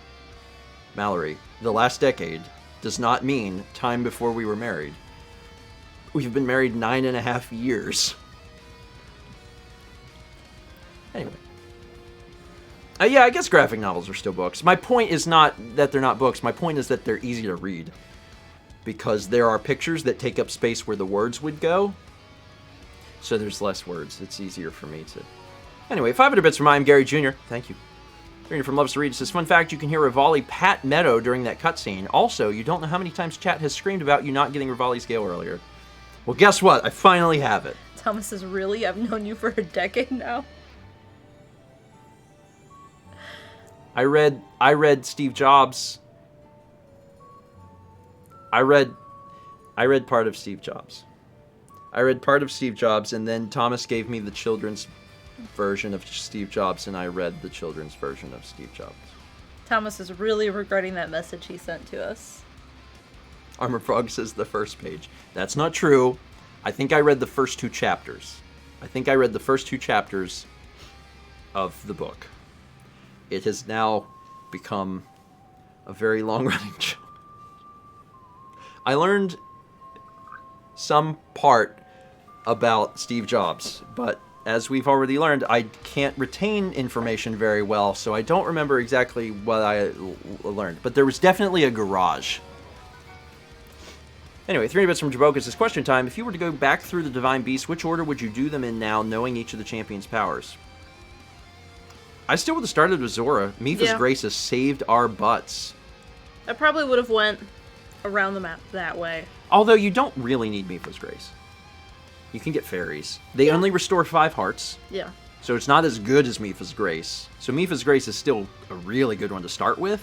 Mallory, the last decade does not mean time before we were married. We've been married 9.5 years. Anyway. Yeah, I guess graphic novels are still books. My point is not that they're not books. My point is that they're easy to read. Because there are pictures that take up space where the words would go. So there's less words. It's easier for me to... Anyway, 500 bits from I'm Gary Jr. Thank you. Reading from Loves to Read, it says, fun fact, you can hear Rivali pat Meadow during that cutscene. Also, you don't know how many times chat has screamed about you not getting Rivali's Gale earlier. Well, guess what? I finally have it. Thomas says, really? I've known you for a decade now? I read Steve Jobs. I read part of Steve Jobs. I read part of Steve Jobs, and then Thomas gave me the children's version of Steve Jobs, and I read the children's version of Steve Jobs. Thomas is really regretting that message he sent to us. Armor Frog says the first page. That's not true. I think I read the first 2 chapters. Of the book. It has now become a very long-running show. I learned some part about Steve Jobs, but as we've already learned, I can't retain information very well, so I don't remember exactly what I learned. But there was definitely a garage. Anyway, 3 bits from Jaboka says, question time. If you were to go back through the Divine Beasts, which order would you do them in now, knowing each of the champions' powers? I still would have started with Zora. Mipha's Grace has saved our butts. I probably would have went around the map that way. Although you don't really need Mipha's Grace. You can get fairies. They only restore 5 hearts. Yeah. So it's not as good as Mipha's Grace. So Mipha's Grace is still a really good one to start with.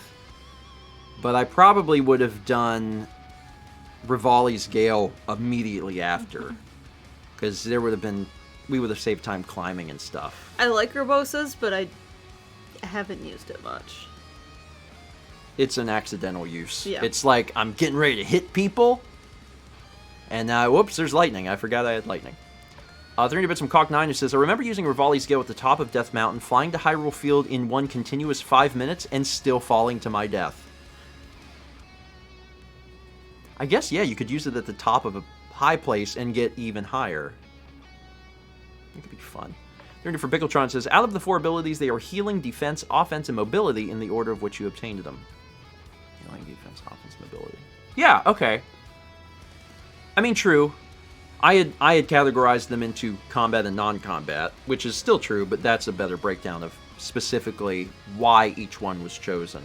But I probably would have done Rivali's Gale immediately after. Because we would have saved time climbing and stuff. I like Urbosa's, but I haven't used it much. It's an accidental use. Yeah. It's like, I'm getting ready to hit people, and whoops, there's lightning. I forgot I had lightning. 300 bits from Cock9 who says, I remember using Rivali's Gale at the top of Death Mountain, flying to Hyrule Field in one continuous 5 minutes, and still falling to my death. I guess, yeah, you could use it at the top of a high place and get even higher. It could be fun. 300 for Bickeltron says, out of the 4 abilities, they are healing, defense, offense, and mobility in the order of which you obtained them. Healing, defense, offense, mobility. Yeah, okay. I mean, true. I had categorized them into combat and non-combat, which is still true, but that's a better breakdown of specifically why each one was chosen.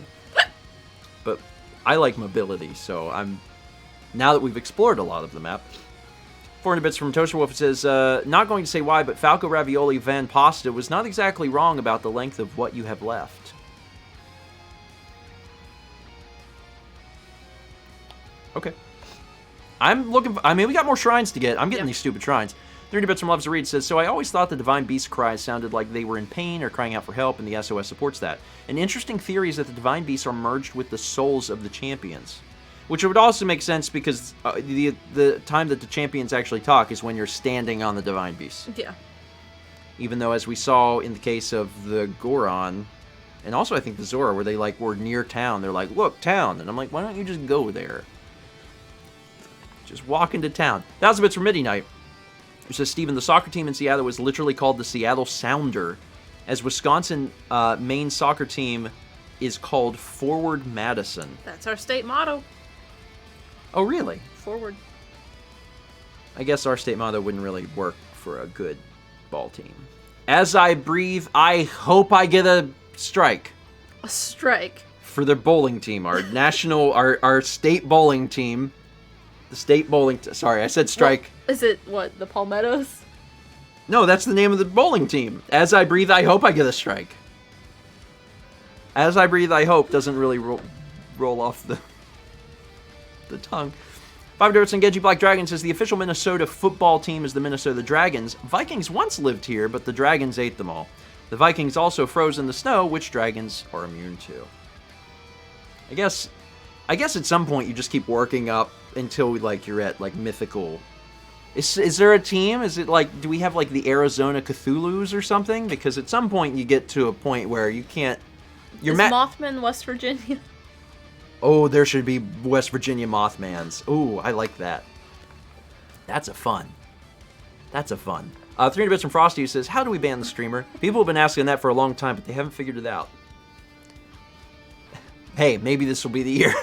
But I like mobility, so now that we've explored a lot of the map. 400 bits from Toaster Wolf, it says, not going to say why, but Falco Ravioli Van Pasta was not exactly wrong about the length of what you have left. Okay. We got more shrines to get. I'm getting these stupid shrines. 30 bits from Loves to Read says, so I always thought the Divine Beast cries sounded like they were in pain or crying out for help, and the SOS supports that. An interesting theory is that the Divine Beasts are merged with the souls of the champions. Which would also make sense because the time that the champions actually talk is when you're standing on the Divine Beast. Yeah. Even though, as we saw in the case of the Goron, and also I think the Zora, where they were near town, they're like, look, town. And I'm like, why don't you just go there? Just walk into town. 1,000 bits from Midnight Night. It says, Steven, the soccer team in Seattle was literally called the Seattle Sounder, as Wisconsin main soccer team is called Forward Madison. That's our state motto. Oh, really? Forward. I guess our state motto wouldn't really work for a good ball team. As I breathe, I hope I get a strike. A strike? For the bowling team. Our national, our state bowling team. The state bowling... Sorry, I said strike. Is it, the Palmettos? No, that's the name of the bowling team. As I breathe, I hope I get a strike. As I breathe, I hope doesn't really roll off the tongue. 5 Dirts and Genji Black Dragon says, the official Minnesota football team is the Minnesota Dragons. Vikings once lived here, but the Dragons ate them all. The Vikings also froze in the snow, which dragons are immune to. I guess at some point you just keep working up until you're at mythical. Is there a team? Is it do we have the Arizona Cthulhu's or something? Because at some point you get to a point where you can't. Is Mothman West Virginia? Oh, there should be West Virginia Mothmans. Oh, I like that. That's a fun. 300 bits from Frosty who says, how do we ban the streamer? People have been asking that for a long time, but they haven't figured it out. Hey, maybe this will be the year.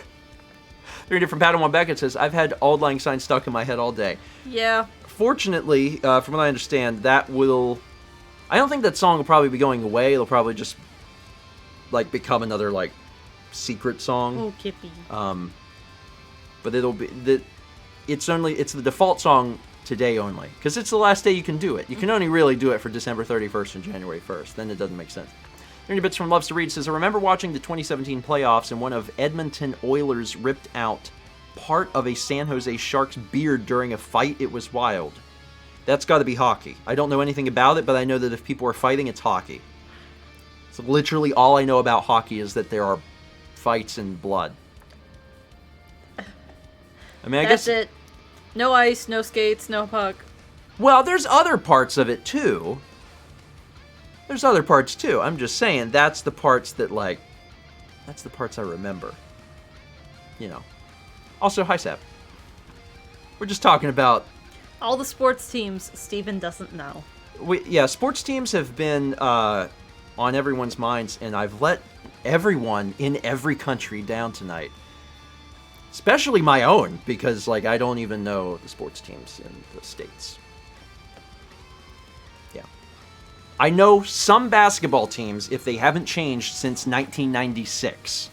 300 from Padawan Beckett says, I've had Auld Lang Syne stuck in my head all day. Yeah. Fortunately, from what I understand, that will... I don't think that song will probably be going away. It'll probably just, become another, secret song. Oh, Kippy. But it'll be... It's the default song today only. Because it's the last day you can do it. You can only really do it for December 31st and January 1st. Then it doesn't make sense. 30 bits from Loves to Read says, I remember watching the 2017 playoffs and one of Edmonton Oilers ripped out part of a San Jose Sharks beard during a fight. It was wild. That's got to be hockey. I don't know anything about it, but I know that if people are fighting, it's hockey. So literally all I know about hockey is that there are fights and blood. I mean, I That's guess it. No ice, no skates, no puck. Well, there's other parts of it too. There's other parts too. I'm just saying that's the parts that that's the parts I remember. You know. Also, hi Sap. We're just talking about All the sports teams Steven doesn't know. Sports teams have been on everyone's minds, and I've let everyone in every country down tonight. Especially my own, because I don't even know the sports teams in the States. Yeah. I know some basketball teams if they haven't changed since 1996.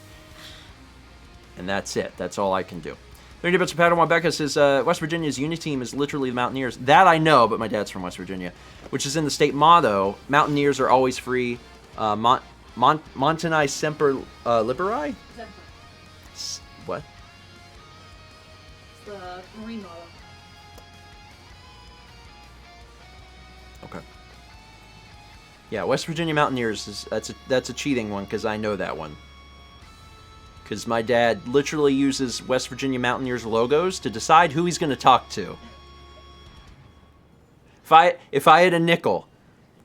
And that's it. That's all I can do. 30 bits of Padawan Becca says, West Virginia's uni team is literally the Mountaineers. That I know, but my dad's from West Virginia. Which is in the state motto, Mountaineers are always free. Montani Semper Liberi? What? It's the Marine motto. Okay. Yeah, West Virginia Mountaineers, that's a cheating one, because I know that one. Because my dad literally uses West Virginia Mountaineers logos to decide who he's going to talk to. If I had a nickel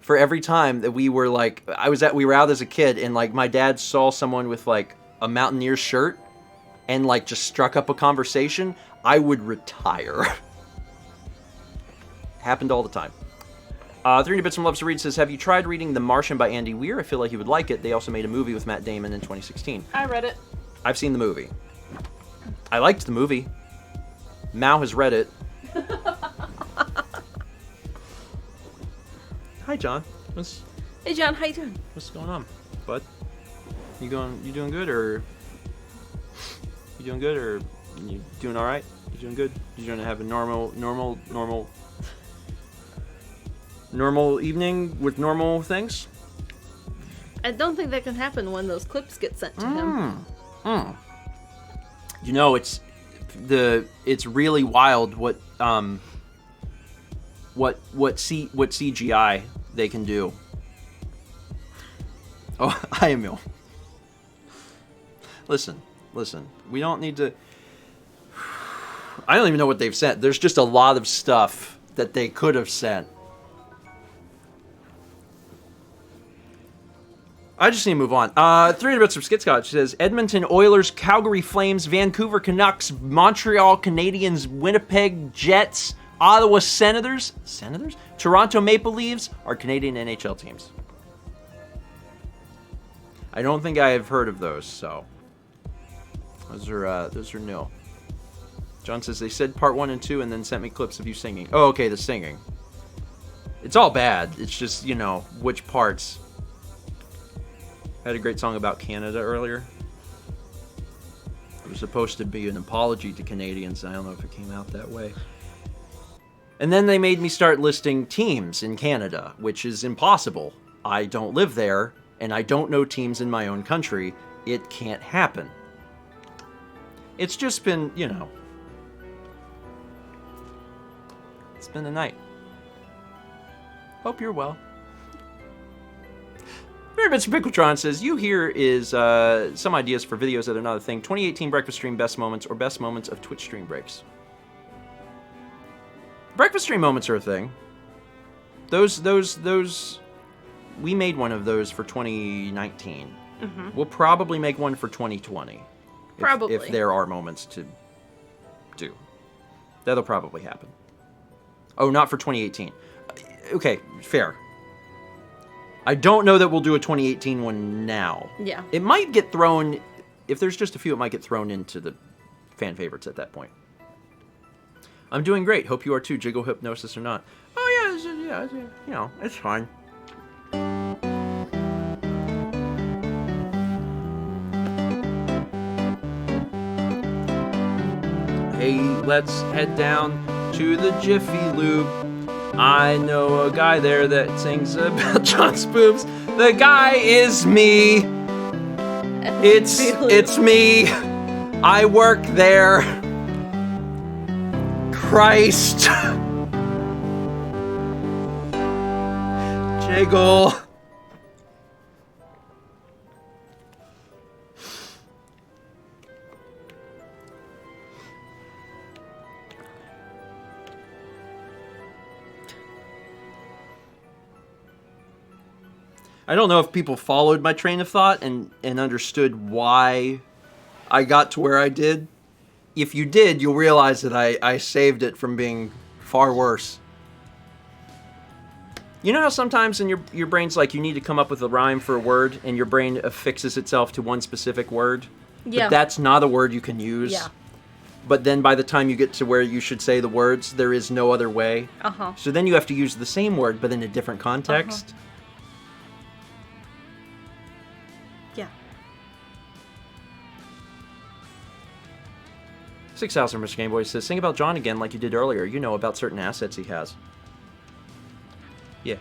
for every time that we were we were out as a kid and my dad saw someone with a Mountaineers shirt and just struck up a conversation, I would retire. Happened all the time. 300 Bits from Loves to Read says, have you tried reading The Martian by Andy Weir? I feel like you would like it. They also made a movie with Matt Damon in 2016. I read it. I've seen the movie. I liked the movie. Mao has read it. Hi, John. Hey, John, how you doing? What's going on, bud? You doing good, or you doing all right? You doing good? You gonna have a normal evening with normal things? I don't think that can happen when those clips get sent to him. You know, it's really wild what CGI they can do. Oh, hi Emil. Listen. We don't need to. I don't even know what they've sent. There's just a lot of stuff that they could have sent. I just need to move on. 300 bits of Skitscotch says, Edmonton Oilers, Calgary Flames, Vancouver Canucks, Montreal Canadiens, Winnipeg Jets, Ottawa Senators, Toronto Maple Leafs are Canadian NHL teams. I don't think I have heard of those, so those are new. John says they said part 1 and 2 and then sent me clips of you singing. Oh, okay, the singing. It's all bad. It's just, which parts. I had a great song about Canada earlier. It was supposed to be an apology to Canadians. I don't know if it came out that way. And then they made me start listing teams in Canada, which is impossible. I don't live there, and I don't know teams in my own country. It can't happen. It's just been, it's been a night. Hope you're well. Mr. Pickletron says, you here is some ideas for videos that are not a thing. 2018 breakfast stream best moments or best moments of Twitch stream breaks. Breakfast stream moments are a thing. Those. We made one of those for 2019. Mm-hmm. We'll probably make one for 2020. Probably. If there are moments to do. That'll probably happen. Oh, not for 2018. Okay, fair. I don't know that we'll do a 2018 one now. Yeah. It might get thrown, if there's just a few, it might get thrown into the fan favorites at that point. I'm doing great. Hope you are too, Jiggle Hypnosis or not. Oh, yeah, it's fine. Hey, let's head down to the Jiffy Lube. I know a guy there that sings about John's boobs. The guy is me. It's me. I work there. Christ. Niggle. I don't know if people followed my train of thought and understood why I got to where I did. If you did, you'll realize that I saved it from being far worse. You know how sometimes in your brain's like you need to come up with a rhyme for a word and your brain affixes itself to one specific word? Yeah. But that's not a word you can use. Yeah. But then by the time you get to where you should say the words, there is no other way. Uh-huh. So then you have to use the same word, but in a different context. Yeah. 6,000 Mr. Game Boy says, sing about John again like you did earlier. You know, about certain assets he has. Yeah.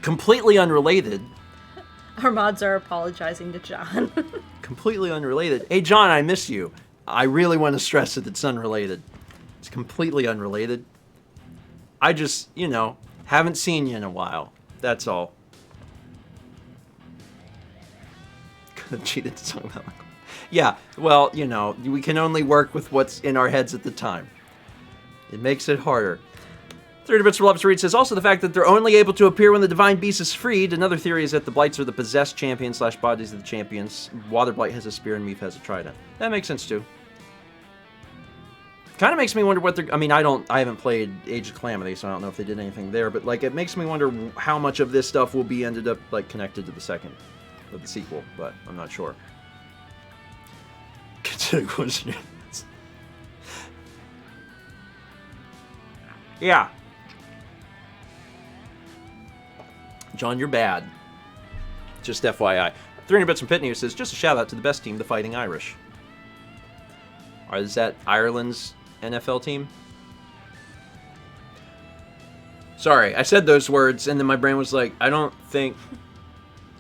Completely unrelated. Our mods are apologizing to John. Completely unrelated. Hey, John, I miss you. I really want to stress that it's unrelated. It's completely unrelated. I just, you know, haven't seen you in a while. That's all. Could have cheated to talk about Michael. Yeah, well, you know, we can only work with what's in our heads at the time. It makes it harder. 30 Bits for Love to Read says, also the fact that they're only able to appear when the Divine Beast is freed. Another theory is that the Blights are the possessed champions / bodies of the champions. Water Blight has a spear and Meef has a trident. That makes sense too. Kind of makes me wonder what they're... I mean, I haven't played Age of Calamity, so I don't know if they did anything there, but like, it makes me wonder how much of this stuff will be ended up like connected to the sequel, but I'm not sure. Consider question. Yeah. John, you're bad. Just FYI. 300 Bits from Pit News says, just a shout out to the best team, the Fighting Irish. Is that Ireland's NFL team? Sorry, I said those words and then my brain was like, I don't think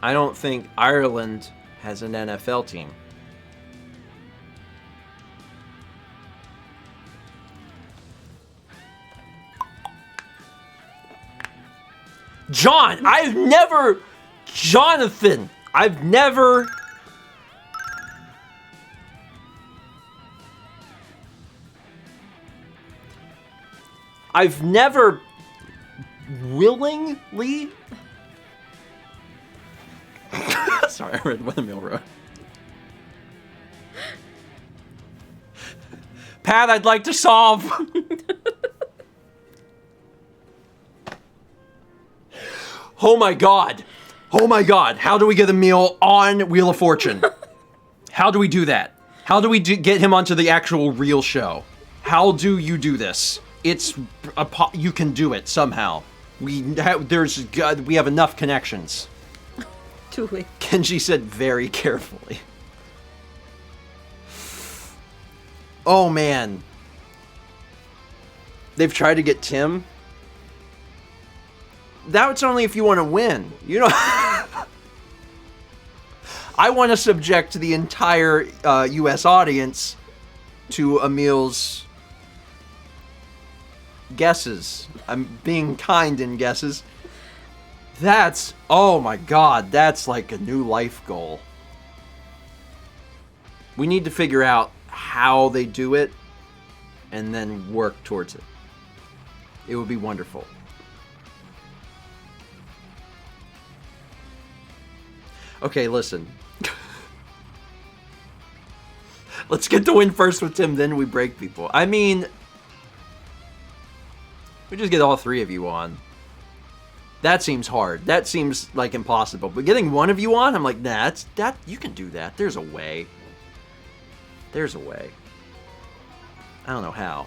Ireland has an NFL team. Jonathan, I've never willingly sorry, I read Windmill Road. Pat, I'd like to solve. Oh my god. Oh my god. How do we get Emil on Wheel of Fortune? How do we do that? How do we get him onto the actual real show? How do you do this? You can do it somehow. We have enough connections. Do we? Kenji said very carefully. Oh man. They've tried to get Tim. That's only if you want to win. You know, I want to subject the entire U.S. audience to Emil's guesses. I'm being kind in guesses. Oh my god, that's like a new life goal. We need to figure out how they do it and then work towards it. It would be wonderful. Okay, listen. Let's get the win first with Tim, then we break people. I mean, we just get all three of you on. That seems hard. That seems like impossible. But getting one of you on, I'm like, nah, you can do that. There's a way. There's a way. I don't know how.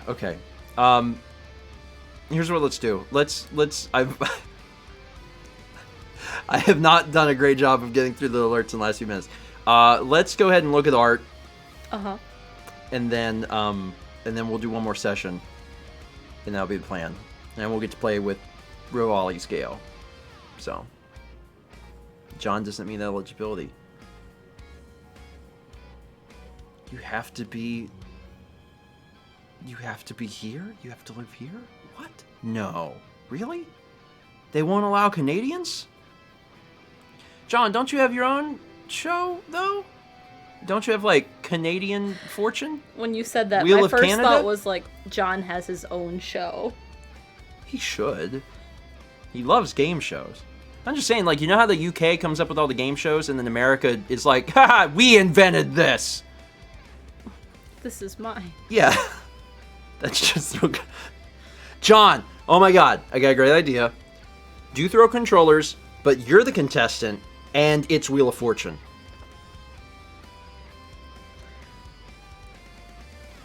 Okay. Here's what let's do. I have not done a great job of getting through the alerts in the last few minutes. Let's go ahead and look at art. Uh-huh. And then we'll do one more session. And that'll be the plan. And we'll get to play with Roali's Gale. So. John doesn't mean eligibility. You have to be You have to be here? You have to live here? What? No. Really? They won't allow Canadians? John, don't you have your own show, though? Don't you have, like, Canadian Fortune? When you said that, Wheel my of first Canada? thought was like, John has his own show. He should. He loves game shows. I'm just saying, like, you know how the UK comes up with all the game shows and then America is like, haha, we invented this. This is mine. Yeah. That's just so good. John, oh my god, I got a great idea. Do throw controllers, but you're the contestant, and it's Wheel of Fortune.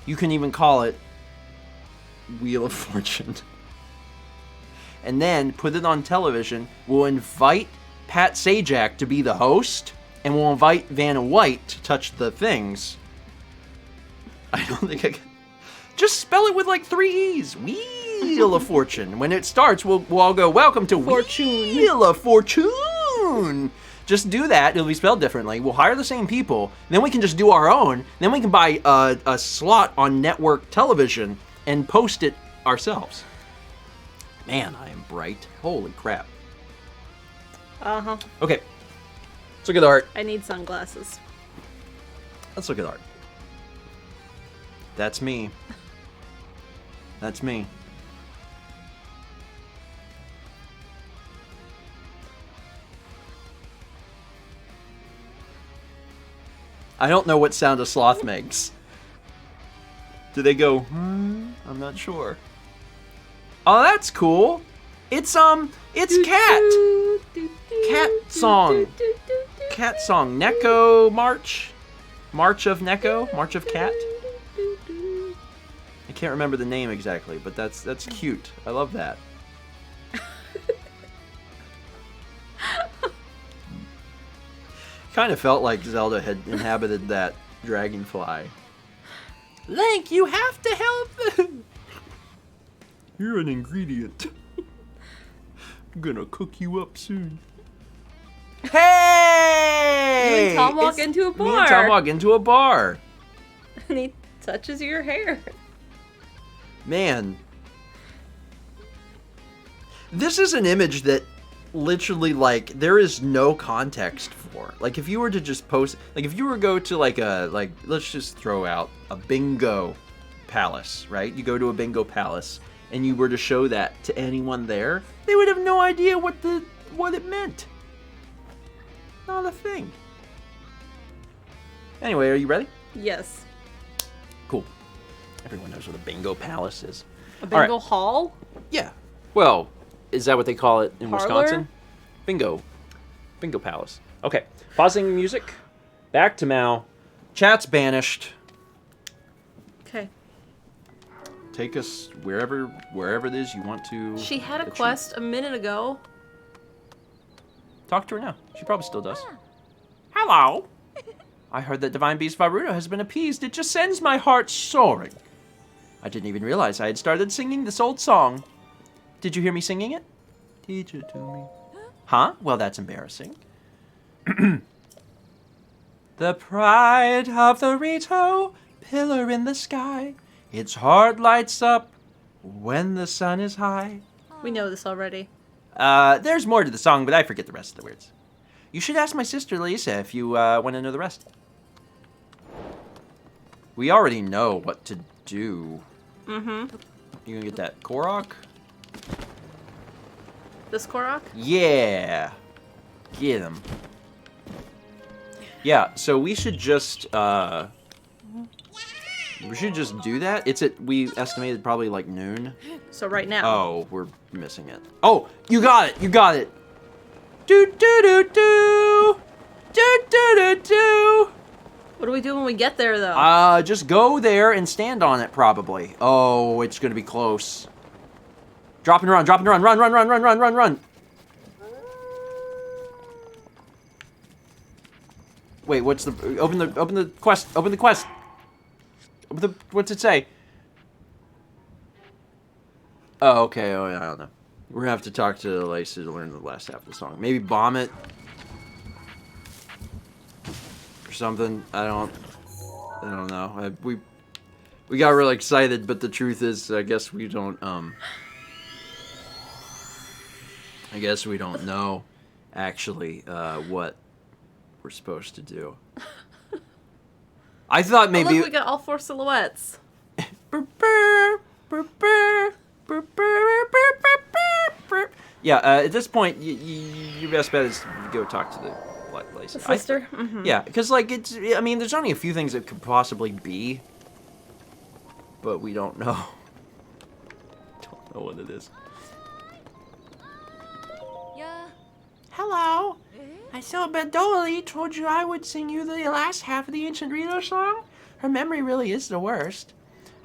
You can even call it Wheel of Fortune. And then put it on television. We'll invite Pat Sajak to be the host, and we'll invite Vanna White to touch the things. I don't think I can... Just spell it with like 3 E's. Wheel of Fortune. When it starts, we'll all go, welcome to Fortune. Wheel of Fortune. Just do that. It'll be spelled differently. We'll hire the same people. Then we can just do our own. Then we can buy a slot on network television and post it ourselves. Man, I am bright. Holy crap. Uh-huh. Okay. Let's look at the art. I need sunglasses. Let's look at the art. That's me. That's me. I don't know what sound a sloth makes. Do they go, I'm not sure. Oh, that's cool. It's cat. Cat song. Cat song. Neko March. March of Neko. March of Cat. I can't remember the name exactly, but that's cute. I love that. Kind of felt like Zelda had inhabited that dragonfly. Link, you have to help. You're an ingredient. I'm gonna cook you up soon. Hey! You and Tom walk into a Me and bar. Tom walk into a bar. And he touches your hair. Man. This is an image that literally, like, there is no context for. Like, if you were to just post, like, if you were to go to, like, let's just throw out a bingo palace, right? You go to a bingo palace, and you were to show that to anyone there, they would have no idea what it meant. Not a thing. Anyway, are you ready? Yes. Cool. Everyone knows what a bingo palace is. A bingo hall? Yeah. Well, is that what they call it in Parlor? Wisconsin? Bingo. Bingo palace. Okay. Pausing music. Back to Mao. Chat's banished. Okay. Take us wherever it is you want to. She had a achieve. quest a minute ago. Talk to her now. She probably still does. Hello. I heard that Divine Beast Varuto has been appeased. It just sends my heart soaring. I didn't even realize I had started singing this old song. Did you hear me singing it? Teach it to me. Huh? Well, that's embarrassing. The pride of the Rito, pillar in the sky. Its heart lights up when the sun is high. We know this already. There's more to the song, but I forget the rest of the words. You should ask my sister Lisa if you want to know the rest. We already know what to do. Mm-hmm. You gonna get that Korok? This Korok? Yeah. Get him. Yeah, so we should just, do that. We estimated probably like noon. So right now. Oh, we're missing it. Oh, you got it. You got it. Do do do do. Do do do do. What do we do when we get there, though? Just go there and stand on it, probably. Oh, it's gonna be close. Drop and run, drop and run, run, run, run, run, run, run, run. Wait, what's the open the quest? Open the quest. What's it say? Oh, okay. Oh, yeah, I don't know. We're gonna have to talk to Lisa to learn the last half of the song. Maybe bomb it or something. I don't know. We got really excited, but the truth is, I guess we don't, I guess we don't know, actually, what we're supposed to do. I thought maybe... Oh, look, we got all 4 silhouettes. Yeah, at this point, your best bet is to go talk to the black place. The sister? Mm-hmm. Yeah, because, like, I mean, there's only a few things it could possibly be, but we don't know. Don't know what it is. Yeah. Hello. I saw Bedoli told you I would sing you the last half of the Ancient Rito song. Her memory really is the worst.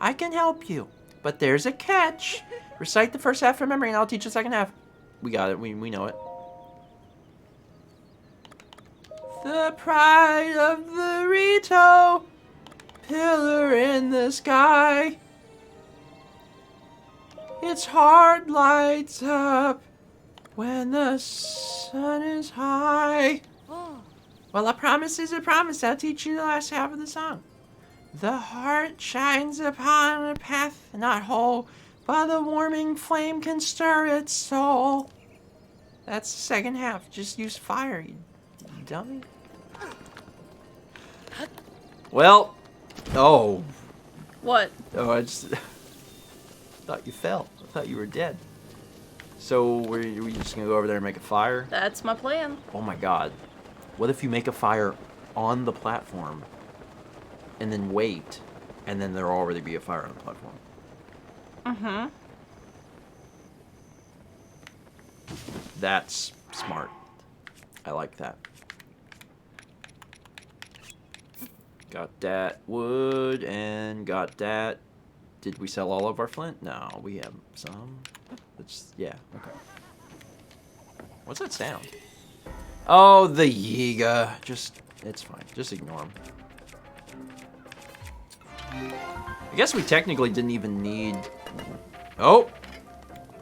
I can help you, but there's a catch. Recite the first half from memory and I'll teach the second half. We got it. We know it. The pride of the Rito, pillar in the sky. Its heart lights up when the sun is high. Oh. Well, a promise is a promise. I'll teach you the last half of the song. The heart shines upon a path not whole, but the warming flame can stir its soul. That's the second half. Just use fire, you dummy. Well, oh. What? Oh, I just thought you fell. I thought you were dead. So, were we just going to go over there and make a fire? That's my plan. Oh my god. What if you make a fire on the platform and then wait, and then there'll already be a fire on the platform? Mm-hmm. That's smart. I like that. Got that wood and got that. Did we sell all of our flint? No, we have some. It's, yeah, okay. What's that sound? Oh, the Yiga. Just, it's fine. Just ignore them. I guess we technically didn't even need... Oh!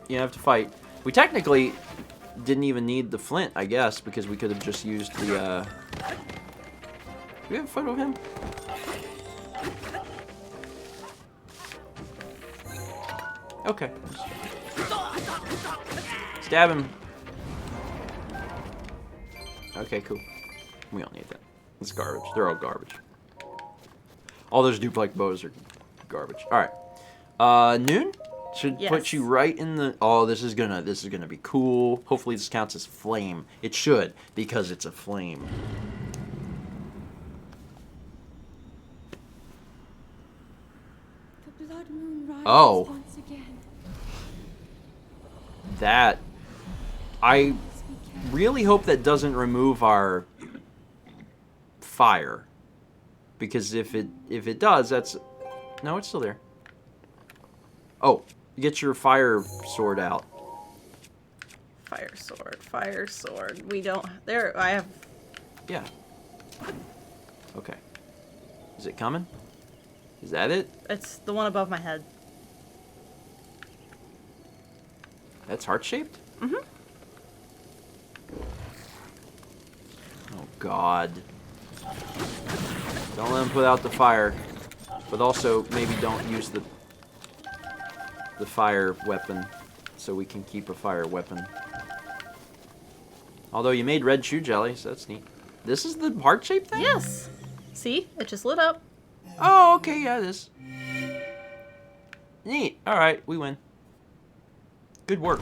You have to fight. We technically didn't even need the flint, I guess, because we could have just used the, Do we have a photo of him? Okay. Stab him. Okay, cool. We don't need that. It's garbage. They're all garbage. All those duplex bows are garbage. Alright. Noon? Should put you right in the... Oh, this is gonna be cool. Hopefully this counts as flame. It should, because it's a flame. The blood moon rises once again. That... I really hope that doesn't remove our fire. Because if it does, that's... No, it's still there. Oh, get your fire sword out. Fire sword. We don't... There, I have... Yeah. Okay. Is it coming? Is that it? It's the one above my head. That's heart-shaped? Mm-hmm. Oh, God. Don't let him put out the fire. But also, maybe don't use the fire weapon so we can keep a fire weapon. Although you made red shoe jelly, so that's neat. This is the heart-shaped thing? Yes. See? It just lit up. Oh, okay, yeah, it is. Neat. Alright, we win. Good work.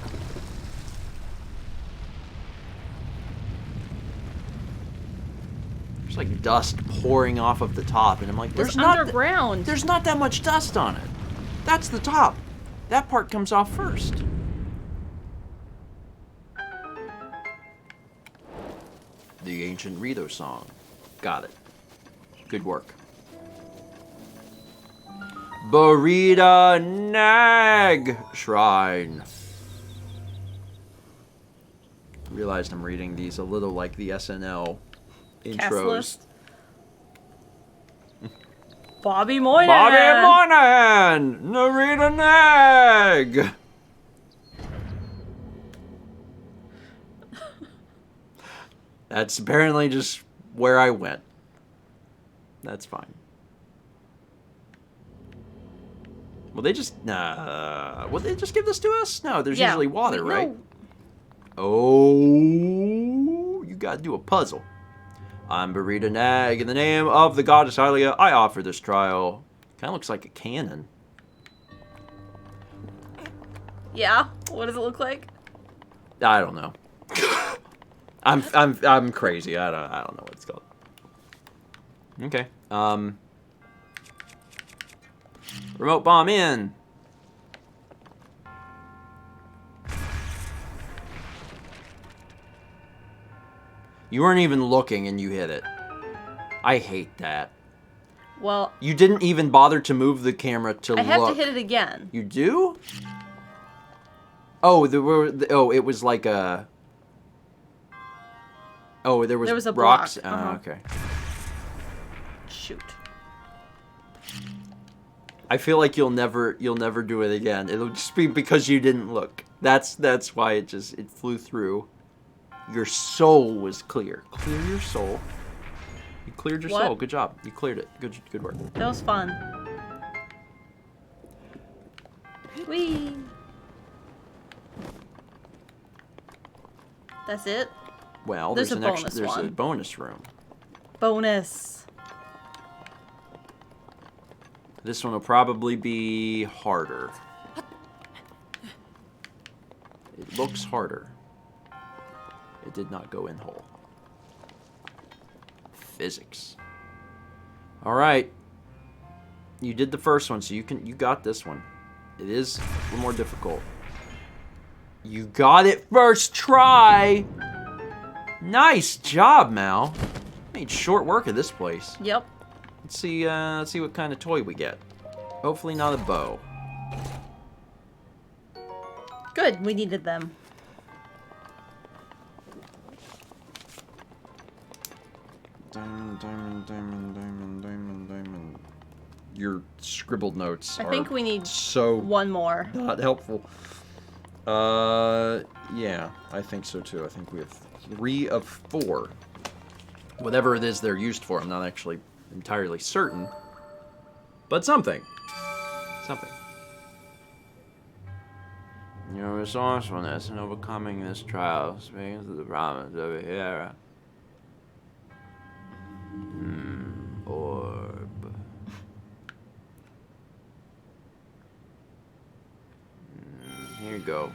There's like dust pouring off of the top, and I'm like, It's underground. There's not that much dust on it. That's the top. That part comes off first. The Ancient Rito song. Got it. Good work. Burita Nag Shrine. Realized I'm reading these a little like the SNL intros. Cast list. Bobby Moynihan. Bobby Moynihan! Narita Nag! That's apparently just where I went. That's fine. Well, they just will they just give this to us? No, there's Yeah, usually water, no. right? Oh, you gotta do a puzzle. I'm Burrito Nag. In the name of the goddess Hylia, I offer this trial. Kind of looks like a cannon. Yeah. What does it look like? I don't know. I'm crazy. I don't know what it's called. Okay. Remote bomb in. You weren't even looking and you hit it. I hate that. Well, You didn't even bother to move the camera to I look. have to hit it again. You do? Oh, it was like a. Oh, there was a rocks. block. Uh-huh. Okay. Shoot. I feel like you'll never do it again. It'll just be because you didn't look. That's why it flew through. Your soul was clear. Clear your soul. You cleared your What? soul. Good job. You cleared it. Good work. That was fun. Whee! That's it? Well, There's a an extra, bonus there's a one. bonus room. Bonus. This one will probably be harder. It looks harder. It did not go in whole. Physics. All right. You did the first one, so you got this one. It is a little more difficult. You got it first try. Nice job, Mal. Made short work of this place. Yep. Let's see what kind of toy we get. Hopefully not a bow. Good, we needed them. Diamond. Your scribbled notes I are think we need so one more. not helpful. Yeah, I think so too. I think we have 3 of 4. Whatever it is they're used for, I'm not actually entirely certain. But something. Something. Your resourcefulness in overcoming this trial speaks to the promise of here. Orb. Here you go.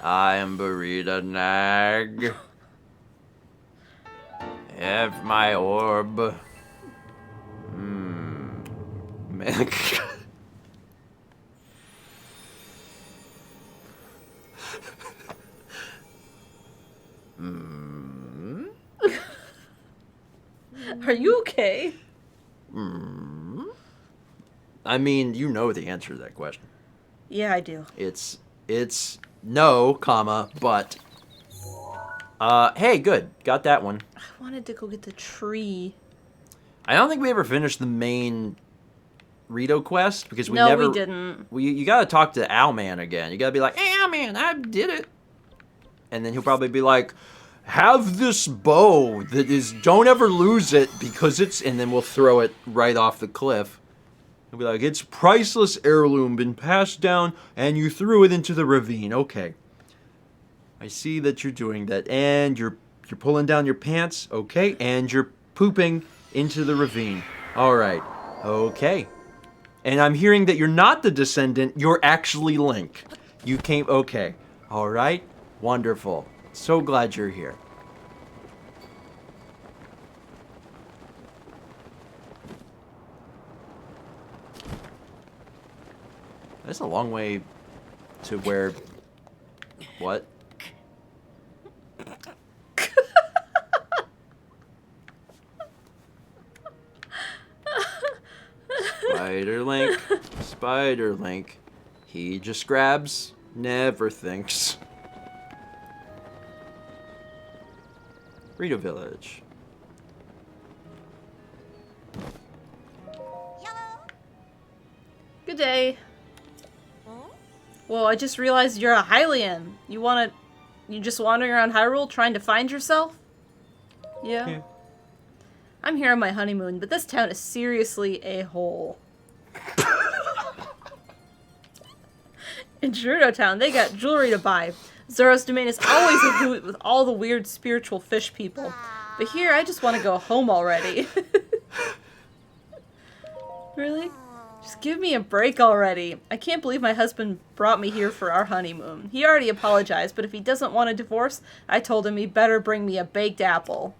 I am Burrito Nag. Have my orb. Man. Are you okay? I mean, you know the answer to that question. Yeah, I do. It's no, comma, but. Hey, good. Got that one. I wanted to go get the tree. I don't think we ever finished the main Rito quest because we No, never. we didn't. You gotta talk to Owlman again. You gotta be like, hey, Owlman, I did it. And then he'll probably be like, have this bow that is, don't ever lose it because it's, and then we'll throw it right off the cliff. He'll be like, it's priceless heirloom, been passed down, and you threw it into the ravine. Okay. I see that you're doing that, and you're pulling down your pants, okay, and you're pooping into the ravine. All right. Okay. And I'm hearing that you're not the descendant, you're actually Link. You came, okay. All right. Wonderful. So glad you're here. That's a long way to where... What? Spider Link. Spider Link. He just grabs, never thinks. Rito Village. Good day. Whoa, I just realized you're a Hylian. You just wandering around Hyrule trying to find yourself? Yeah. Yeah. I'm here on my honeymoon, but this town is seriously a hole. In Gerudo Town, they got jewelry to buy. Zoro's domain is always a hoot with all the weird spiritual fish people. But here, I just want to go home already. Really? Just give me a break already. I can't believe my husband brought me here for our honeymoon. He already apologized, but if he doesn't want a divorce, I told him he better bring me a baked apple.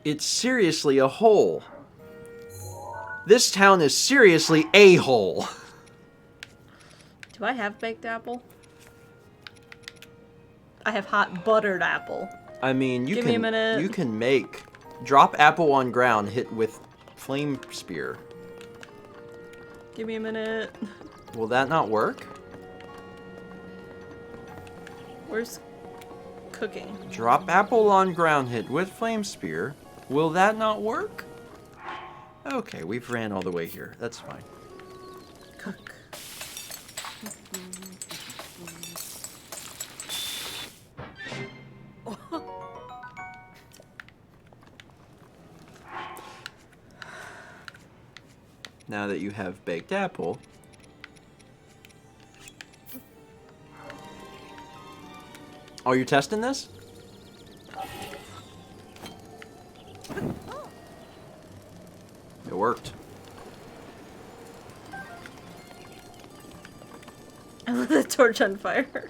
It's seriously a hole. This town is seriously a hole. Do I have baked apple? I have hot buttered apple. I mean, Give me a minute. You can make drop apple on ground, hit with flame spear. Give me a minute. Will that not work? Where's cooking? Drop apple on ground, hit with flame spear. Will that not work? Okay, we've ran all the way here. That's fine. Cook. Now that you have baked apple, oh, you're testing this? It worked. I lit the torch on fire.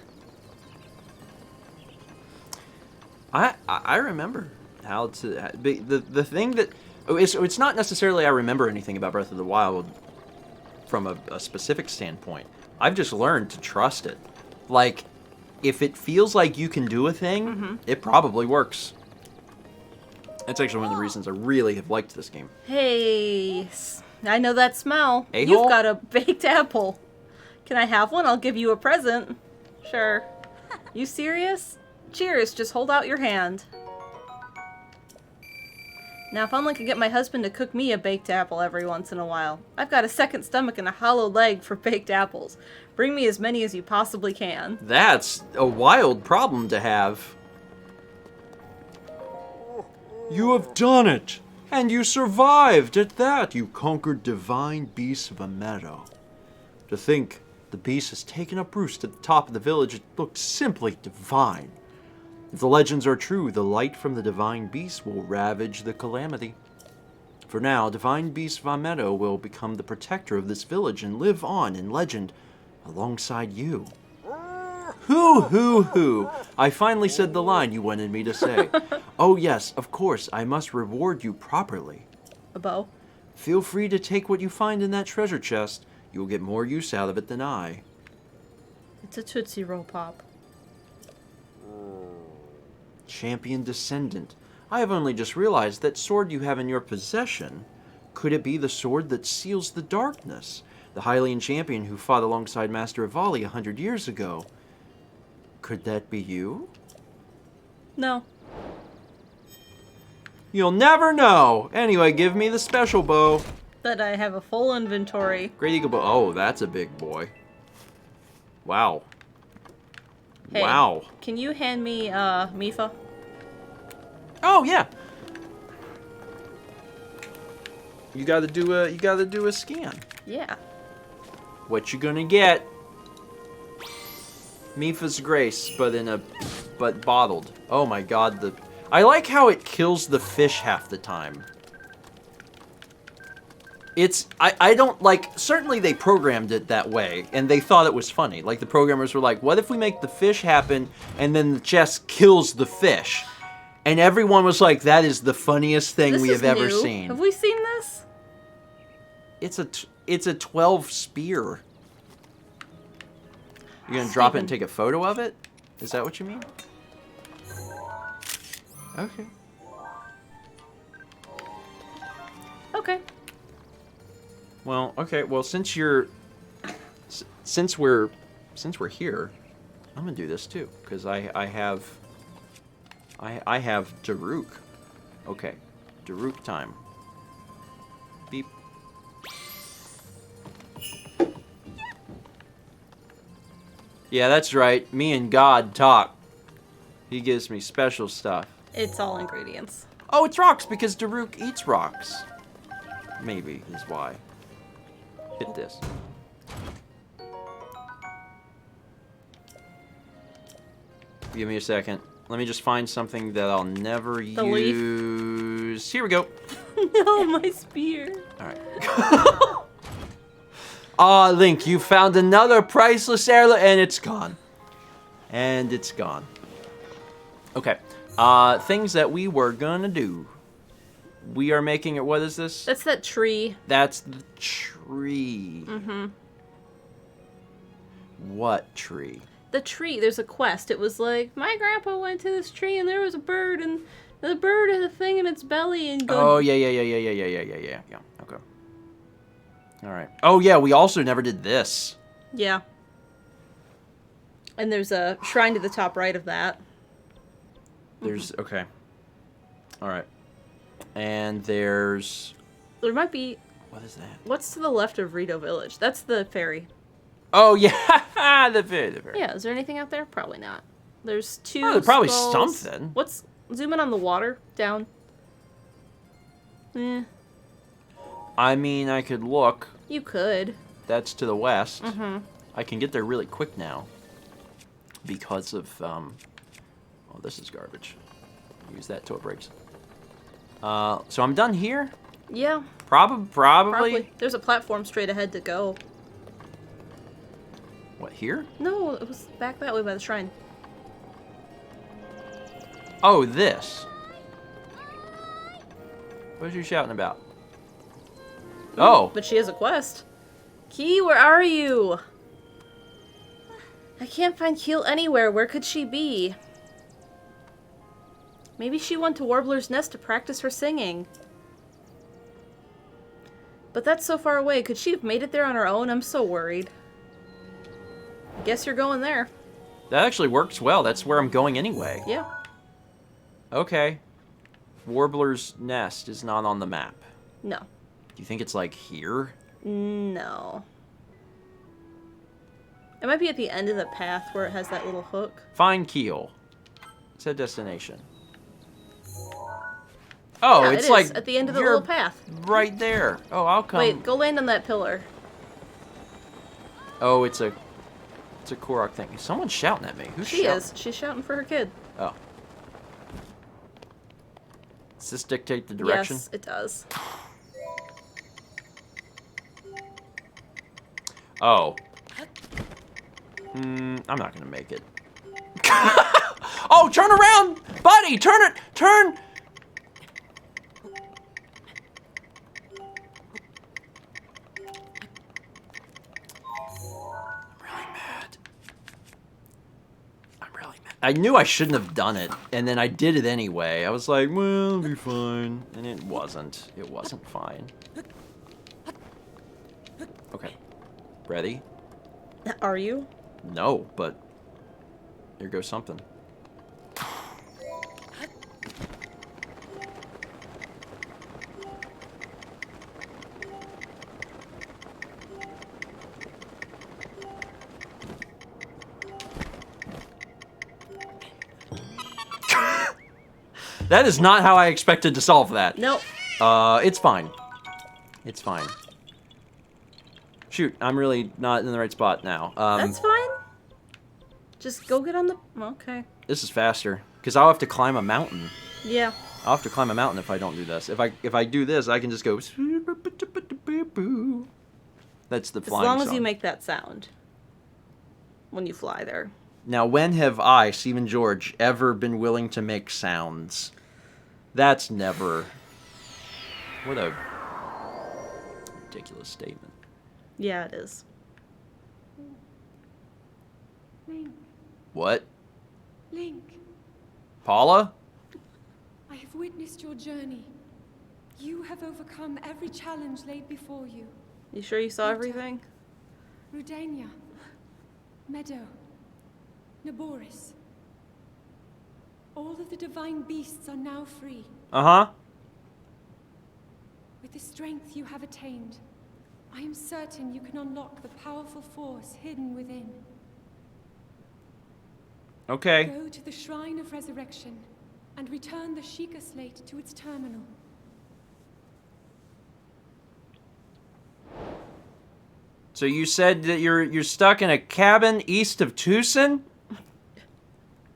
I remember how to the thing that it's not necessarily I remember anything about Breath of the Wild from a specific standpoint. I've just learned to trust it. Like, if it feels like you can do a thing, it probably works. That's actually one of the reasons I really have liked this game. Hey, I know that smell. A-hole? You've got a baked apple. Can I have one? I'll give you a present. Sure. You serious? Cheers, just hold out your hand. Now, if only I could get my husband to cook me a baked apple every once in a while. I've got a second stomach and a hollow leg for baked apples. Bring me as many as you possibly can. That's a wild problem to have. You have done it! And you survived at that! You conquered divine beasts of a meadow. To think the beast has taken up roost at the top of the village, it looked simply divine. If the legends are true, the light from the divine beast will ravage the calamity. For now, divine beast Von Meadow will become the protector of this village and live on in legend alongside you. Hoo! I finally said the line you wanted me to say. Oh yes, of course, I must reward you properly. A bow? Feel free to take what you find in that treasure chest. You'll get more use out of it than I. It's a Tootsie Roll Pop. Champion Descendant. I have only just realized that sword you have in your possession. Could it be the sword that seals the darkness? The Hylian champion who fought alongside Master Avali 100 years ago. Could that be you? No. You'll never know! Anyway, give me the special bow. But I have a full inventory. Great Eagle bow. Oh, that's a big boy. Wow. Hey, wow. Can you hand me, Mifa? Oh, yeah. You gotta do a scan. Yeah. What you gonna get? Mifa's Grace, but bottled. Oh my god, I like how it kills the fish half the time. I don't, like, certainly they programmed it that way, and they thought it was funny. Like, the programmers were like, what if we make the fish happen, and then the chest kills the fish? And everyone was like, that is the funniest thing we have ever seen. Have we seen this? It's a 12 spear. You're gonna drop it and take a photo of it? Is that what you mean? Okay. Okay. Well, okay. Well, since we're here, I'm gonna do this too because I have Daruk. Okay, Daruk time. Beep. Yeah, that's right. Me and God talk. He gives me special stuff. It's all ingredients. Oh, it's rocks because Daruk eats rocks. Maybe is why. Hit this. Give me a second. Let me just find something that I'll never use. Here we go. No, my spear. Alright. Aw, Link, you found another priceless heirloom, and it's gone. And it's gone. Okay. Things that we were gonna do. We are making it. What is this? That's that tree. That's the tree. Mm-hmm. What tree? The tree. There's a quest. It was like, my grandpa went to this tree and there was a bird and the bird had a thing in its belly and go. Oh, yeah. Okay. Alright. Oh, yeah, we also never did this. Yeah. And there's a shrine to the top right of that. There's, okay. Alright. And there's... There might be... What is that? What's to the left of Rito Village? That's the ferry. Oh, yeah. the ferry. Yeah, is there anything out there? Probably not. There's two Oh, there's probably skulls. something. What's... Zoom in on the water. Down. I mean, I could look. You could. That's to the west. Mm-hmm. I can get there really quick now. Because of, Oh, this is garbage. Use that till it breaks. So I'm done here? Yeah. Probably. There's a platform straight ahead to go. What, here? No, it was back that way by the shrine. Oh, this. What are you shouting about? Oh. But she has a quest. Key, where are you? I can't find Keel anywhere. Where could she be? Maybe she went to Warbler's Nest to practice her singing. But that's so far away. Could she have made it there on her own? I'm so worried. Guess you're going there. That actually works well. That's where I'm going anyway. Yeah. Okay. Warbler's Nest is not on the map. No. Do you think it's like here? No. It might be at the end of the path where it has that little hook. Find Keel. It's a destination. Oh, Yeah, it's it is, like at the end of the you're little path. right there. Oh, I'll come. Wait, go land on that pillar. Oh, it's a Korok thing. Someone's shouting at me. Who's She shouting? is. She's shouting for her kid. Oh. Does this dictate the direction? Yes, it does. Oh. I'm not gonna make it. Oh, turn around, buddy! Turn it! Turn! I knew I shouldn't have done it, and then I did it anyway. I was like, well, it'll be fine. And it wasn't. It wasn't fine. Okay. Ready? Are you? No, but here goes something. That is not how I expected to solve that. Nope. It's fine. It's fine. Shoot, I'm really not in the right spot now. That's fine. Just go get on the... Okay. This is faster, because I'll have to climb a mountain. Yeah. I'll have to climb a mountain if I don't do this. If I do this, I can just go... That's the flying As long song. as you make that sound. When you fly there. Now, when have I, Stephen George, ever been willing to make sounds? That's never... What a ridiculous statement. Yeah, it is. Link, What? Link, Paula? I have witnessed your journey. You have overcome every challenge laid before you. You sure you saw everything? Rudania, Meadow, Naboris. All of the divine beasts are now free. Uh-huh. With the strength you have attained, I am certain you can unlock the powerful force hidden within. Okay. Go to the Shrine of Resurrection and return the Sheikah slate to its terminal. So you said that you're stuck in a cabin east of Tucson?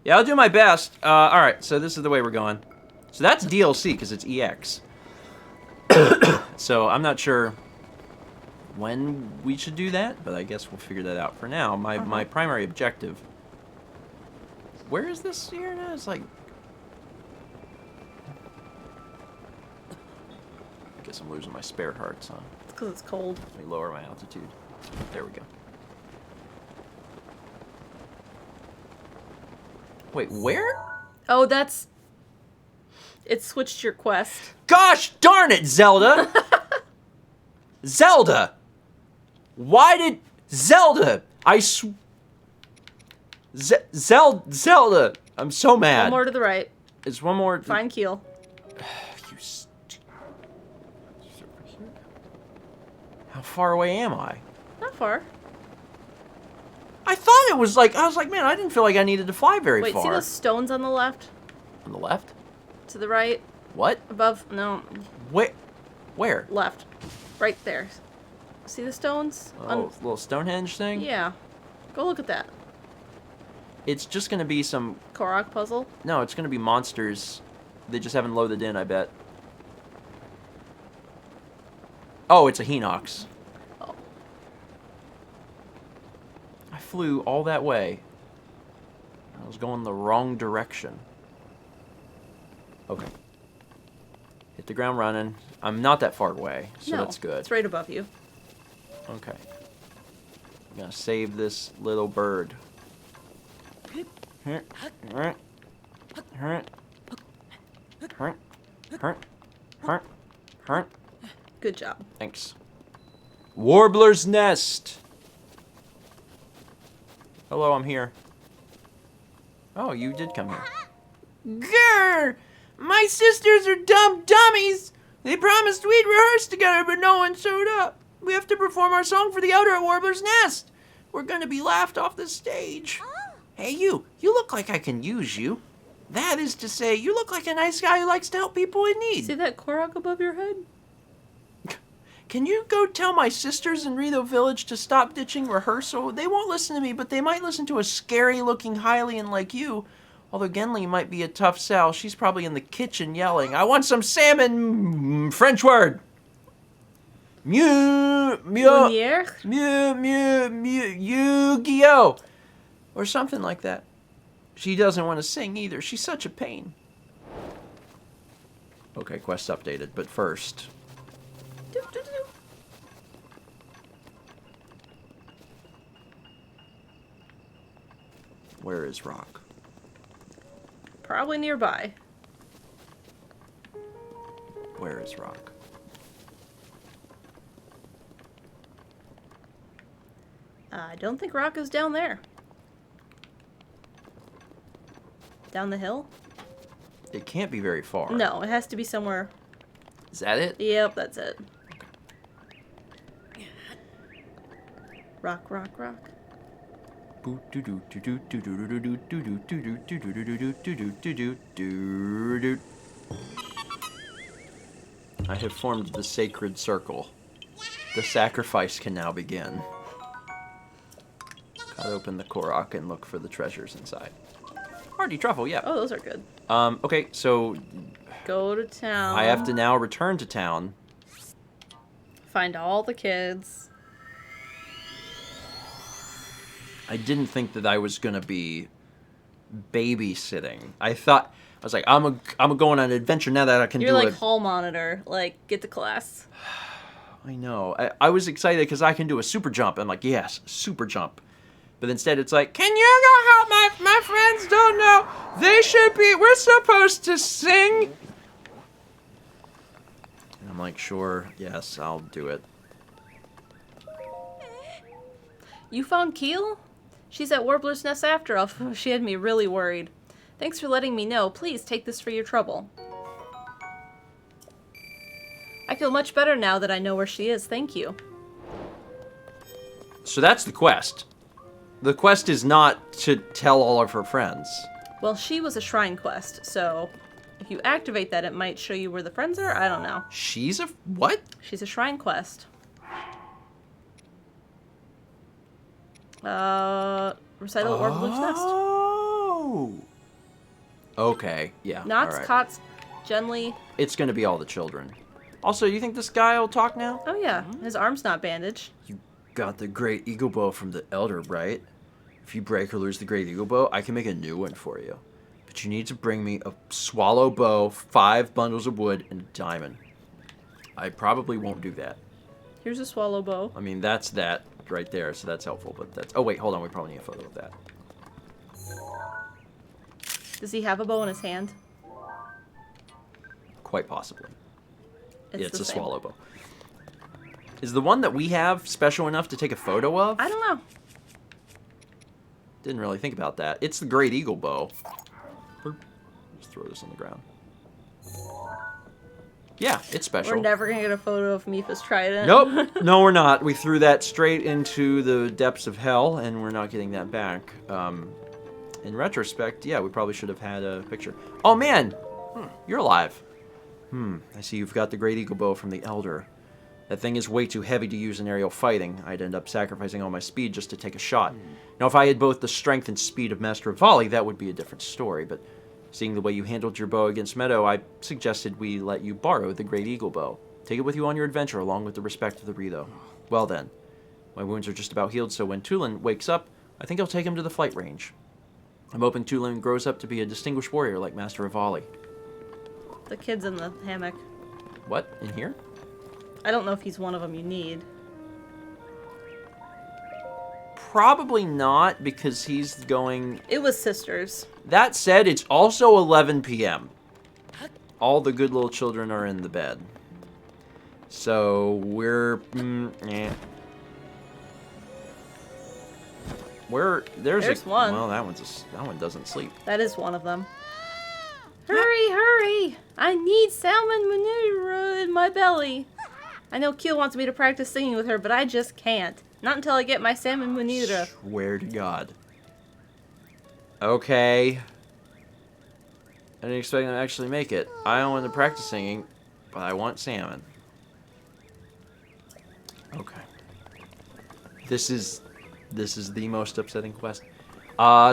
Yeah, I'll do my best. All right, so this is the way we're going. So that's DLC because it's EX. So I'm not sure when we should do that, but I guess we'll figure that out. For now, my primary objective. Where is this here now? It's like. I guess I'm losing my spare hearts, huh? It's because it's cold. Let me lower my altitude. There we go. Wait, where? Oh, that's... It switched your quest. Gosh darn it, Zelda! Zelda! Why did... Zelda! Zelda! I'm so mad. One more to the right. It's one more... Find Keel. You How far away am I? Not far. I thought it was like... I was like, man, I didn't feel like I needed to fly very Wait, far. see those stones on the left? On the left? To the right? What? Above? No. Where? Left. Right there. See the stones? Oh, little Stonehenge thing? Yeah. Go look at that. It's just gonna be some... Korok puzzle? No, it's gonna be monsters. They just haven't loaded in, I bet. Oh, it's a Hinox. Oh. I flew all that way. I was going the wrong direction. Okay. Hit the ground running. I'm not that far away, so No, that's good. it's right above you. Okay. I'm gonna save this little bird. Good job. Thanks. Warbler's Nest. Hello, I'm here. Oh, you did come here. Grr! My sisters are dumb dummies! They promised we'd rehearse together, but no one showed up. We have to perform our song for the Elder at Warbler's Nest. We're gonna be laughed off the stage. Hey, you look like I can use you. That is to say, you look like a nice guy who likes to help people in need. See that Korok above your head? Can you go tell my sisters in Rito Village to stop ditching rehearsal? They won't listen to me, but they might listen to a scary-looking Hylian like you. Although Genli might be a tough sell, she's probably in the kitchen yelling, "I want some salmon!" French word. Lumiere? Yu-Gi-Oh! Or something like that. She doesn't want to sing either. She's such a pain. Okay, quest updated, but first... Where is Rock? Probably nearby. Where is Rock? I don't think Rock is down there. Down the hill? It can't be very far. No, it has to be somewhere. Is that it? Yep, that's it. Rock, rock, rock. I have formed the sacred circle. The sacrifice can now begin. Cut open the Korok and look for the treasures inside. Hardy truffle, yeah. Oh, those are good. Okay, so Go to town. I have to now return to town. Find all the kids. I didn't think that I was gonna be babysitting. I was like, I'm going on an adventure now that I can You're do like it. hall monitor. Like, get to class. I know. I was excited because I can do a super jump. I'm like, yes, super jump. But instead it's like, Can you go help my friends don't know? We're supposed to sing. and I'm like, sure, yes, I'll do it. You found Keel? She's at Warbler's Nest after all. She had me really worried. Thanks for letting me know. Please take this for your trouble. I feel much better now that I know where she is. Thank you. So that's the quest. The quest is not to tell all of her friends. Well, she was a shrine quest, so if you activate that, it might show you where the friends are. I don't know. She's a what? She's a shrine quest. Recital or Blue's Nest. Oh. Okay. Yeah. Knots, all right. Cots, Genly. It's gonna be all the children. Also, you think this guy will talk now? Oh yeah, his arm's not bandaged. You got the Great Eagle Bow from the Elder, right? If you break or lose the Great Eagle Bow, I can make a new one for you. But you need to bring me a swallow bow, 5 bundles of wood, and a diamond. I probably won't do that. Here's a swallow bow. I mean, that's that right there, so that's helpful. But that's... Oh, wait, hold on. We probably need a photo of that. Does he have a bow in his hand? Quite possibly. Yeah, it's the a same. swallow bow. Is the one that we have special enough to take a photo of? I don't know. Didn't really think about that. It's the Great Eagle Bow. Just throw this on the ground. Yeah, it's special. We're never gonna get a photo of Mipha's trident. Nope. No, we're not. We threw that straight into the depths of hell, and we're not getting that back. In retrospect, yeah, we probably should have had a picture. Oh, man! You're alive. I see you've got the Great Eagle Bow from the Elder. That thing is way too heavy to use in aerial fighting. I'd end up sacrificing all my speed just to take a shot. Now, if I had both the strength and speed of Master of Volley, that would be a different story, but seeing the way you handled your bow against Meadow, I suggested we let you borrow the Great Eagle Bow. Take it with you on your adventure, along with the respect of the Rito. Well then, my wounds are just about healed, so when Tulin wakes up, I think I'll take him to the flight range. I'm hoping Tulin grows up to be a distinguished warrior like Master of Volley. The kid's in the hammock. What? In here? I don't know if he's one of them you need. Probably not, because he's going... It was sisters. That said, it's also 11 p.m. All the good little children are in the bed. So, we're... There's one. Well, that one doesn't sleep. That is one of them. Hurry, hurry! I need salmon manure in my belly. I know Keel wants me to practice singing with her, but I just can't. Not until I get my salmon manure. Swear to God. Okay. I didn't expect him to actually make it. I don't want to practice singing, but I want salmon. Okay. This is the most upsetting quest.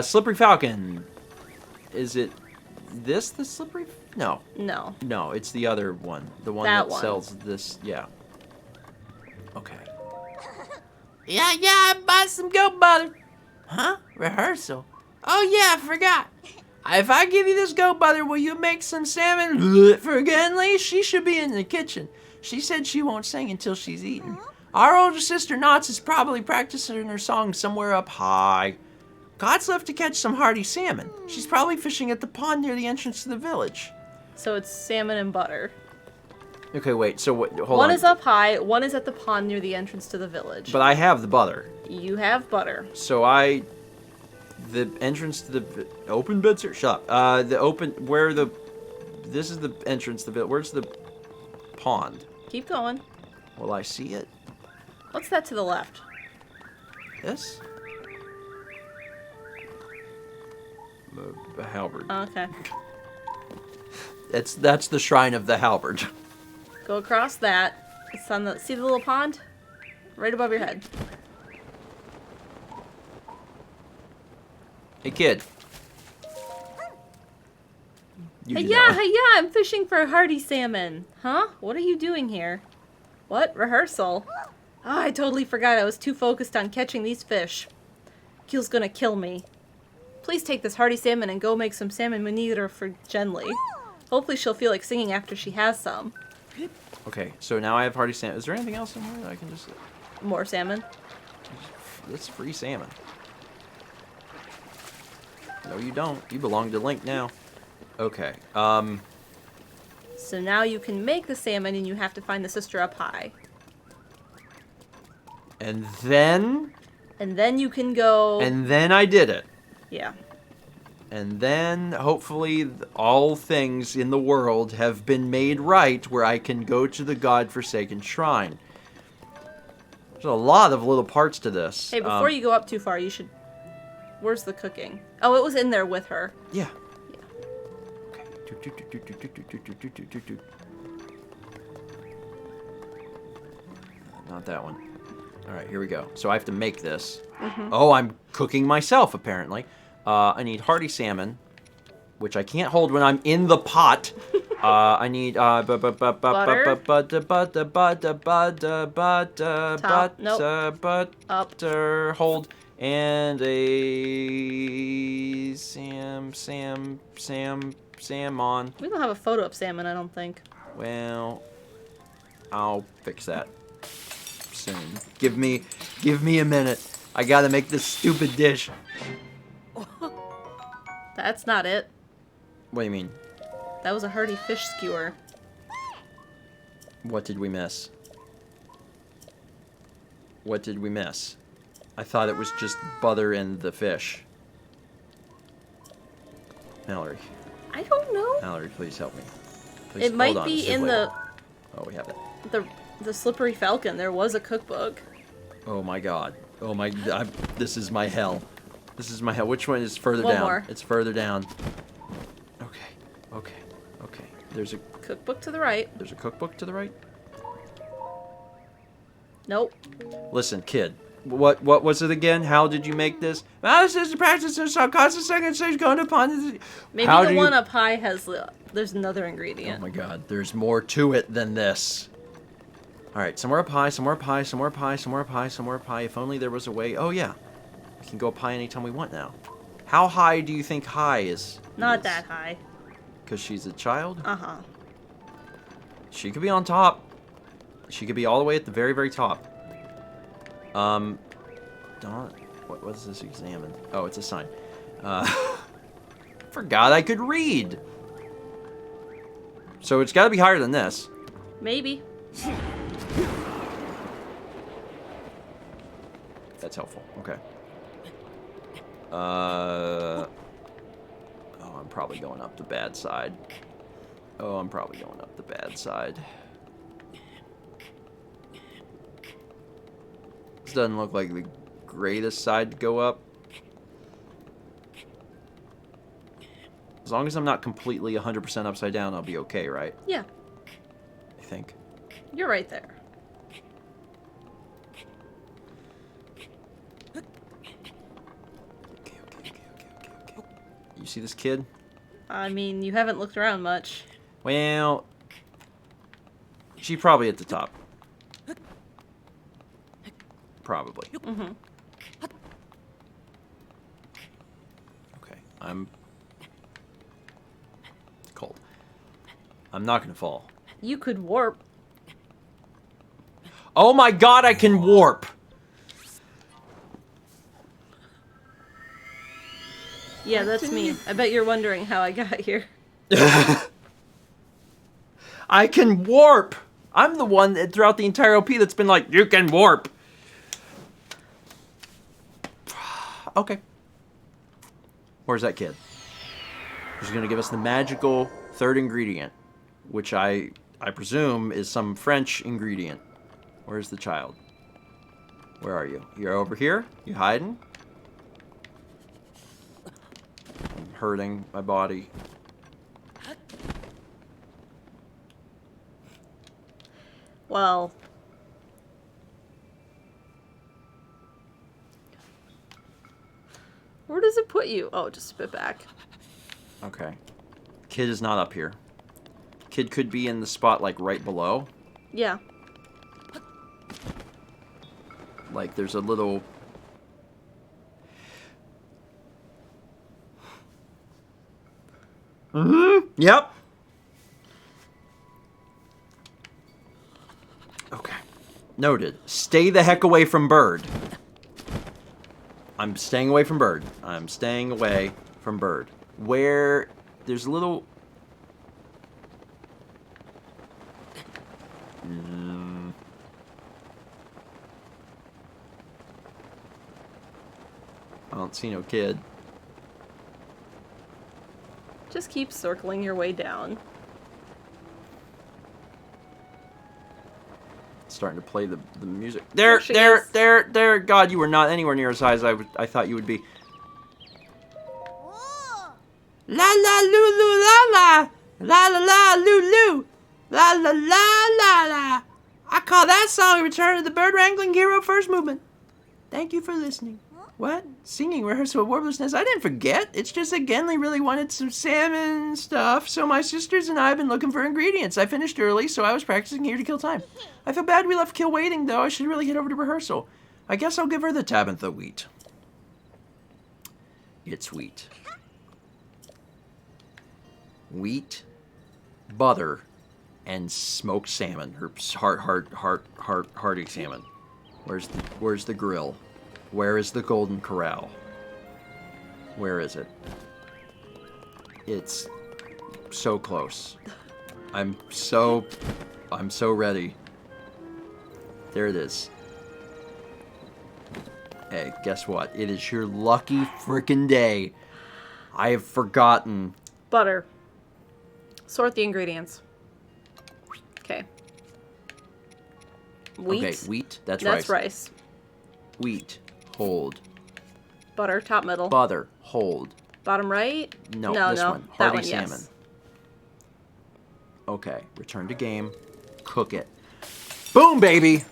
Slippery Falcon. Is it this the slippery? No. No. No, it's the other one. The one That that one. sells this. Yeah. Okay. Yeah, I bought some goat butter. Huh? Rehearsal? Oh yeah, I forgot. If I give you this goat butter, will you make some salmon for Genly? She should be in the kitchen. She said she won't sing until she's eaten. Our older sister Knots is probably practicing her song somewhere up high. God's left to catch some hardy salmon. She's probably fishing at the pond near the entrance to the village. So it's salmon and butter. Okay, wait. So what? Hold One on. is up high, one is at the pond near the entrance to the village. But I have the butter. You have butter. So the entrance to the open bed, sir. Shut up. This is the entrance to the village. Where's the pond? Keep going. Will I see it? What's that to the left? This? The halberd. Okay. That's the shrine of the halberd. Go across that. It's on the... See the little pond? Right above your head. Hey, kid. You do Hey, that one. I'm fishing for hardy salmon. Huh? What are you doing here? What? Rehearsal? Oh, I totally forgot. I was too focused on catching these fish. Keel's gonna kill me. Please take this hardy salmon and go make some salmon manure for Genly. Hopefully she'll feel like singing after she has some. Okay, so now I have hardy salmon. Is there anything else in here that I can just... More salmon. It's free salmon. No, you don't. You belong to Link now. Okay, So now you can make the salmon and you have to find the sister up high. and then... And then you can go... And then I did it. Yeah. And then, hopefully, all things in the world have been made right where I can go to the God-forsaken shrine. There's a lot of little parts to this. Hey, before you go up too far, you should Where's the cooking? Oh, it was in there with her. Yeah. Yeah. Okay. Not that one. All right, here we go. So I have to make this. Oh, I'm cooking myself, apparently. I need hearty salmon, which I can't hold when I'm in the pot. I need butter, hold, and a salmon. We don't have a photo of salmon, I don't think. Well, I'll fix that soon. Give me a minute. I gotta make this stupid dish. That's not it. What do you mean? That was a hearty fish skewer. What did we miss? What did we miss? I thought it was just butter and the fish. Mallory. I don't know. Mallory, please help me. Please, It might hold on, be this is in later. the Oh, we have it. the Slippery Falcon. There was a cookbook. Oh my god. Oh my... this is my hell. This is my hell. Which one is further One down? more. It's further down. Okay. There's a Cookbook to the right. cookbook to the right? Nope. Listen, kid. What was it again? How did you make this? Well, this is the practice of constant second stage going upon this. Maybe How the do one you... up high has there's another Oh ingredient. my god, there's more to it than this. Alright, somewhere up high, somewhere up high, somewhere up high, somewhere up high, somewhere up high. If only there was a way. Oh yeah. We can go up high anytime we want now. How high do you think high is? Not that high. Because she's a child? Uh-huh. She could be on top. She could be all the way at the very, very top. What was this examine? Oh, it's a sign. Forgot I could read. So it's got to be higher than this. Maybe. That's helpful. Okay. Oh, I'm probably going up the bad side. This doesn't look like the greatest side to go up. As long as I'm not completely 100% upside down, I'll be okay, right? Yeah. I think. You're right there. Okay. You see this kid? I mean, you haven't looked around much. Well, she's probably at the top. Probably. Mm-hmm. Okay, I'm cold. I'm not gonna fall. You could warp. Oh my god, I can warp! Yeah, that's me. I bet you're wondering how I got here. I can warp! I'm the one that throughout the entire OP that's been like, you can warp! Okay. Where's that kid? He's gonna give us the magical third ingredient, which I presume is some French ingredient. Where's the child? Where are you? You're over here? You hiding? I'm hurting my body. Well, where does it put you? Oh, just spit back. Okay. Kid is not up here. Kid could be in the spot, like, right below. Yeah. Like, there's a little... Mm-hmm. Yep. Okay. Noted. Stay the heck away from bird. I'm staying away from bird. I'm staying away from bird. Where there's a little... I don't see no kid. Just keep circling your way down. Starting to play the music. There, There she is. there. God, you were not anywhere near as high as I thought you would be. La la lulu la la. La la la lulu. La la la la la. I call that song Return of the Bird Wrangling Hero First Movement. Thank you for listening. What? Singing rehearsal at Warbler's Nest? I didn't forget. It's just that Genly really wanted some salmon stuff, so my sisters and I have been looking for ingredients. I finished early, so I was practicing here to kill time. I feel bad we left Kill waiting, though. I should really head over to rehearsal. I guess I'll give her the Tabitha wheat. It's wheat. Wheat, butter, and smoked salmon, or hearty salmon. Where's the grill? Where is the Golden Corral? Where is it? It's so close. I'm so ready. There it is. Hey, guess what? It is your lucky frickin' day. I have forgotten. Butter. Sort the ingredients. Okay. Wheat. Okay, wheat. That's rice. rice. Wheat. Hold. Butter, top, middle. Butter. Hold. Bottom right? No, this one. That Hearty one, salmon. yes. Okay, return to game. Cook it. Boom, baby!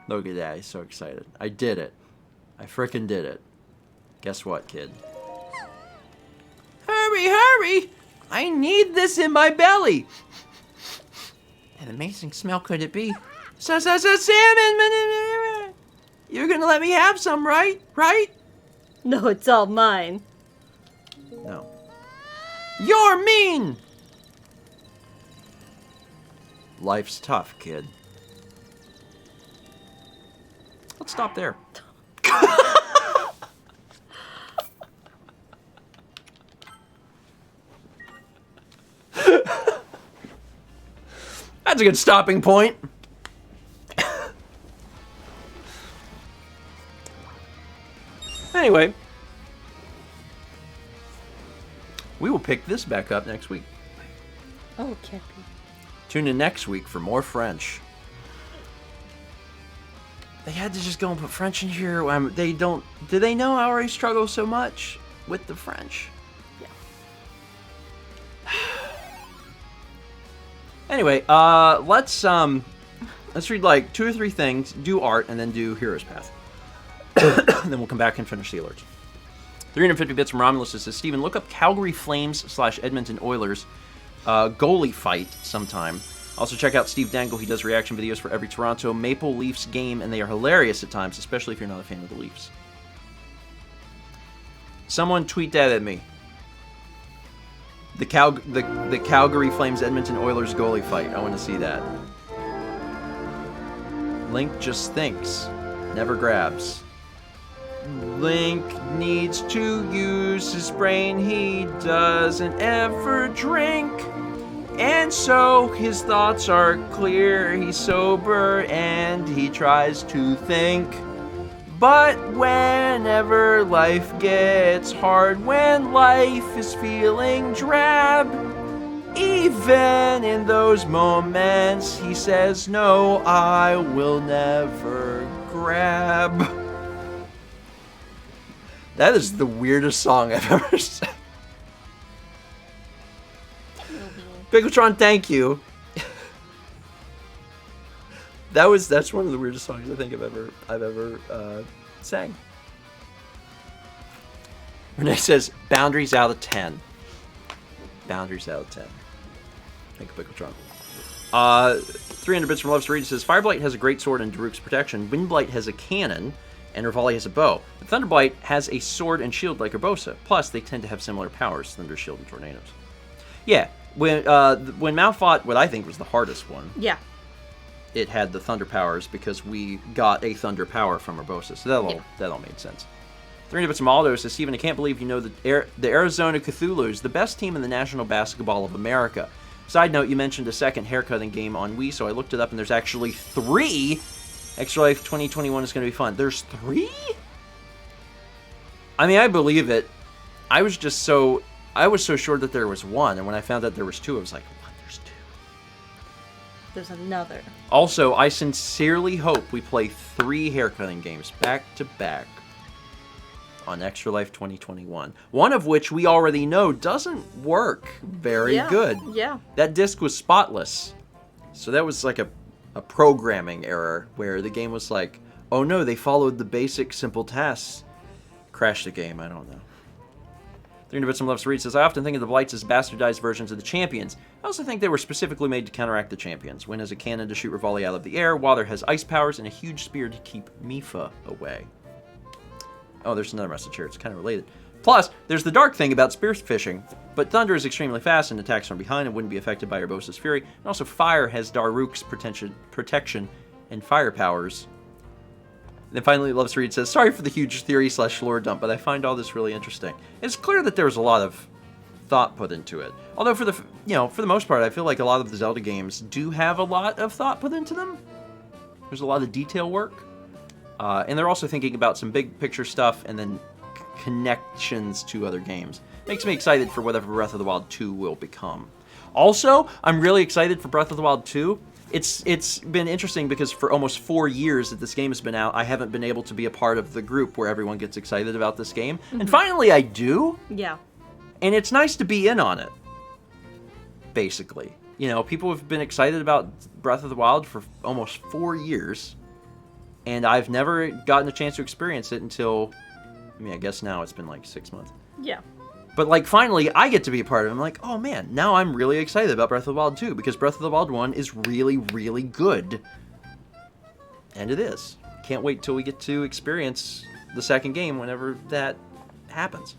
Look at that, he's so excited. I did it. I frickin' did it. Guess what, kid? Hurry, hurry! I need this in my belly! An amazing smell could it be? Salmon! You're gonna let me have some, right? Right? No, it's all mine. No. You're mean! Life's tough, kid. Let's stop there. That's a good stopping point. Anyway, we will pick this back up next week. Oh, Cappy. Tune in next week for more French. They had to just go and put French in here. They don't. Do they know I already struggle so much with the French? Yeah. Anyway, let's read like 2 or 3 things, do art, and then do Hero's Path. And then we'll come back and finish the alerts. 350 bits from Romulus says, Steven, look up Calgary Flames / Edmonton Oilers goalie fight sometime. Also check out Steve Dangle. He does reaction videos for every Toronto Maple Leafs game, and they are hilarious at times, especially if you're not a fan of the Leafs. Someone tweet that at me. The Calgary Flames Edmonton Oilers goalie fight. I want to see that. Link just thinks, never grabs. Link needs to use his brain. He doesn't ever drink. And so his thoughts are clear. He's sober and he tries to think. But whenever life gets hard, when life is feeling drab, even in those moments, he says, no, I will never grab. That is the weirdest song I've ever sang. Pickletron, thank you. That's one of the weirdest songs I think I've ever sang. Renee says, boundaries out of 10. Boundaries out of 10. Thank you, Pickletron. 300 bits from Loves to Read says, Fireblight has a great sword and Daruk's protection. Windblight has a cannon, and Revali has a bow. But Thunderblight has a sword and shield like Urbosa. Plus, they tend to have similar powers, Thunder, Shield, and Tornadoes. Yeah, when Mao fought what I think was the hardest one, Yeah. it had the Thunder powers because we got a Thunder power from Urbosa. So that all made sense. 300 bits from Aldo says, Steven, I can't believe you know that the Arizona Cthulhu is the best team in the National Basketball of America. Side note, you mentioned a second haircutting game on Wii, so I looked it up, and there's actually 3. Extra Life 2021 is going to be fun. There's 3? I mean, I believe it. I was so sure that there was 1, and when I found out there was 2, I was like, what? There's 2? There's another. Also, I sincerely hope we play 3 haircutting games back to back on Extra Life 2021. One of which we already know doesn't work very good. Yeah. That disc was spotless. So that was like a programming error where the game was like, oh no, they followed the basic simple tasks. Crashed the game, I don't know. 300 Bits from Loves to Read says, I often think of the Blights as bastardized versions of the champions. I also think they were specifically made to counteract the champions. Wynn has a cannon to shoot Revali out of the air, Wather has ice powers, and a huge spear to keep Mifa away. Oh, there's another message here. It's kind of related. Plus, there's the dark thing about spearfishing, but Thunder is extremely fast and attacks from behind and wouldn't be affected by Urbosa's fury. And also, Fire has Daruk's protection and fire powers. And then finally, Loves to Read says, sorry for the huge theory/lore dump, but I find all this really interesting. It's clear that there was a lot of thought put into it. Although for the most part, I feel like a lot of the Zelda games do have a lot of thought put into them. There's a lot of detail work. And they're also thinking about some big picture stuff and then connections to other games. Makes me excited for whatever Breath of the Wild 2 will become. Also, I'm really excited for Breath of the Wild 2. It's been interesting because for almost 4 years that this game has been out, I haven't been able to be a part of the group where everyone gets excited about this game. Mm-hmm. And finally I do. Yeah. And it's nice to be in on it. Basically. You know, people have been excited about Breath of the Wild for almost 4 years. And I've never gotten a chance to experience it until, I guess now it's been like 6 months. Yeah. But, like, finally, I get to be a part of it. I'm like, oh, man, now I'm really excited about Breath of the Wild 2, because Breath of the Wild 1 is really, really good. And it is. Can't wait till we get to experience the second game whenever that happens.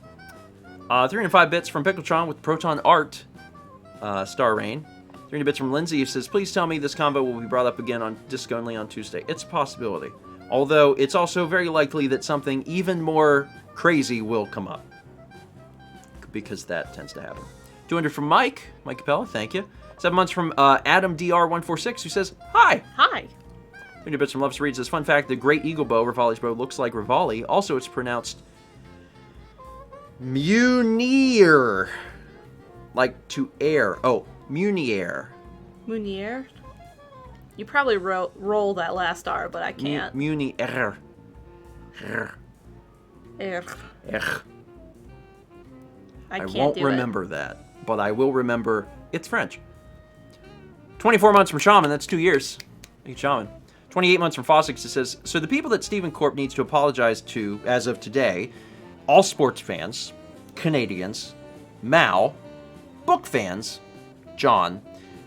305 bits from Pickletron with Proton Art, Star Rain. 300 bits from Lindsay, who says, please tell me this combo will be brought up again on Disc Only on Tuesday. It's a possibility. Although, it's also very likely that something even more crazy will come up. Because that tends to happen. 200 from Mike Capella, thank you. 7 months from Adam DR146, who says, hi. Hi. 300 bits from Loves to Read says, fun fact, the Great Eagle Bow, Revali's bow, looks like Revali. Also, it's pronounced Munir. Like to air. Oh, Munier. Munier? You probably roll that last R, but I can't. Munier. I won't remember that, but I will remember it's French. 24 months from Shaman, that's 2 years. Hey, Shaman. 28 months from Fossix, it says, so the people that Stephen Corp needs to apologize to, as of today, all sports fans, Canadians, Mao, book fans, John,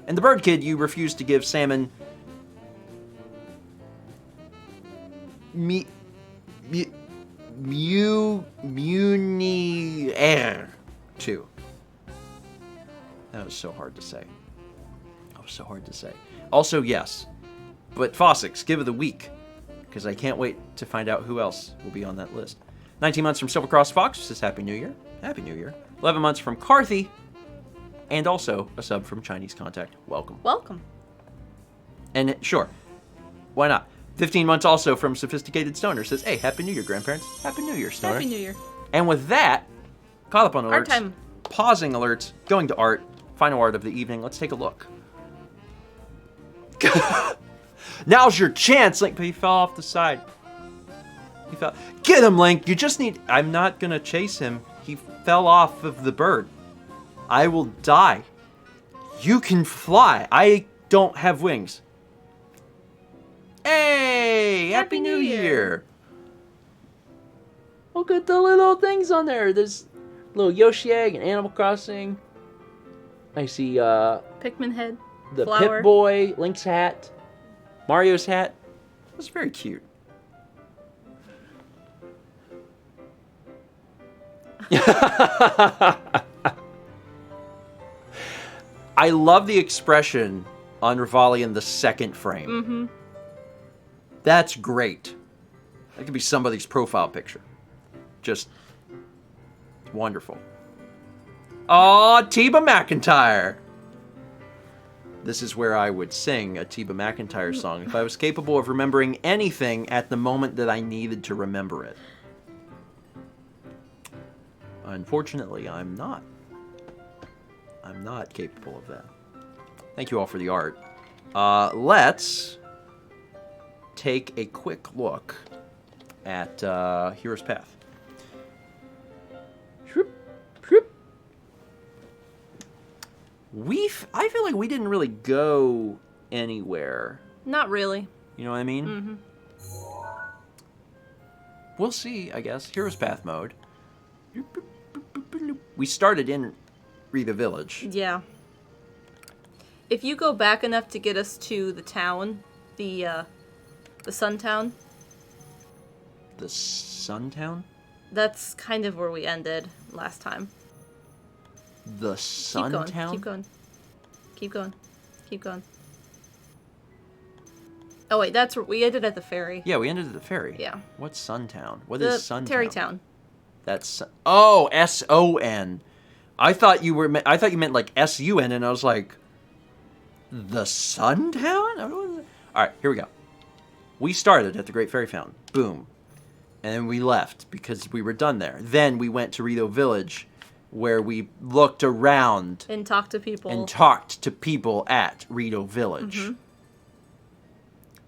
and the bird kid you refused to give salmon Munier to. That was so hard to say. Also, yes. But Fossix, give of the week. Because I can't wait to find out who else will be on that list. 19 months from Silvercross Fox says Happy New Year. Happy New Year. 11 months from Carthy. And also a sub from Chinese Contact. Welcome. Welcome. And sure. Why not? 15 months also from Sophisticated Stoner says, hey, Happy New Year, grandparents. Happy New Year, Stoner. Happy New Year. And with that, caught up on alerts. Art time. Pausing alerts, going to art, final art of the evening. Let's take a look. Now's your chance, Link. But he fell off the side. He fell. Get him, Link. You just need. I'm not gonna chase him. He fell off of the bird. I will die. You can fly. I don't have wings. Hey, Happy New Year. Look at the little things on there. There's little Yoshi egg and Animal Crossing. I see Pikmin head. the flower. Pip-Boy, Link's hat, Mario's hat. That's very cute. I love the expression on Revali in the second frame. Mm-hmm. That's great. That could be somebody's profile picture. Just wonderful. Aw, Tiba McIntyre. This is where I would sing a Tiba McIntyre song if I was capable of remembering anything at the moment that I needed to remember it. Unfortunately, I'm not. I'm not capable of that. Thank you all for the art. Let's take a quick look at Hero's Path. I feel like we didn't really go anywhere. Not really. You know what I mean? We'll see, I guess. Hero's Path mode. We started in Reba Village. Yeah. If you go back enough to get us to the town, the Sun Town. The Sun Town? That's kind of where we ended last time. The Sun Town? Keep going. Keep going. Keep going. Oh wait, that's where we ended at the ferry. Yeah, we ended at the ferry. Yeah. What's Sun Town? What The is Sun Terry Town? Town. That's S-O-N. I thought you meant like S-U-N, and I was like, the Sun Town? All right, here we go. We started at the Great Fairy Fountain. Boom. And then we left because we were done there. Then we went to Rito Village, where we looked around And talk to people. and talked to people at Rito Village.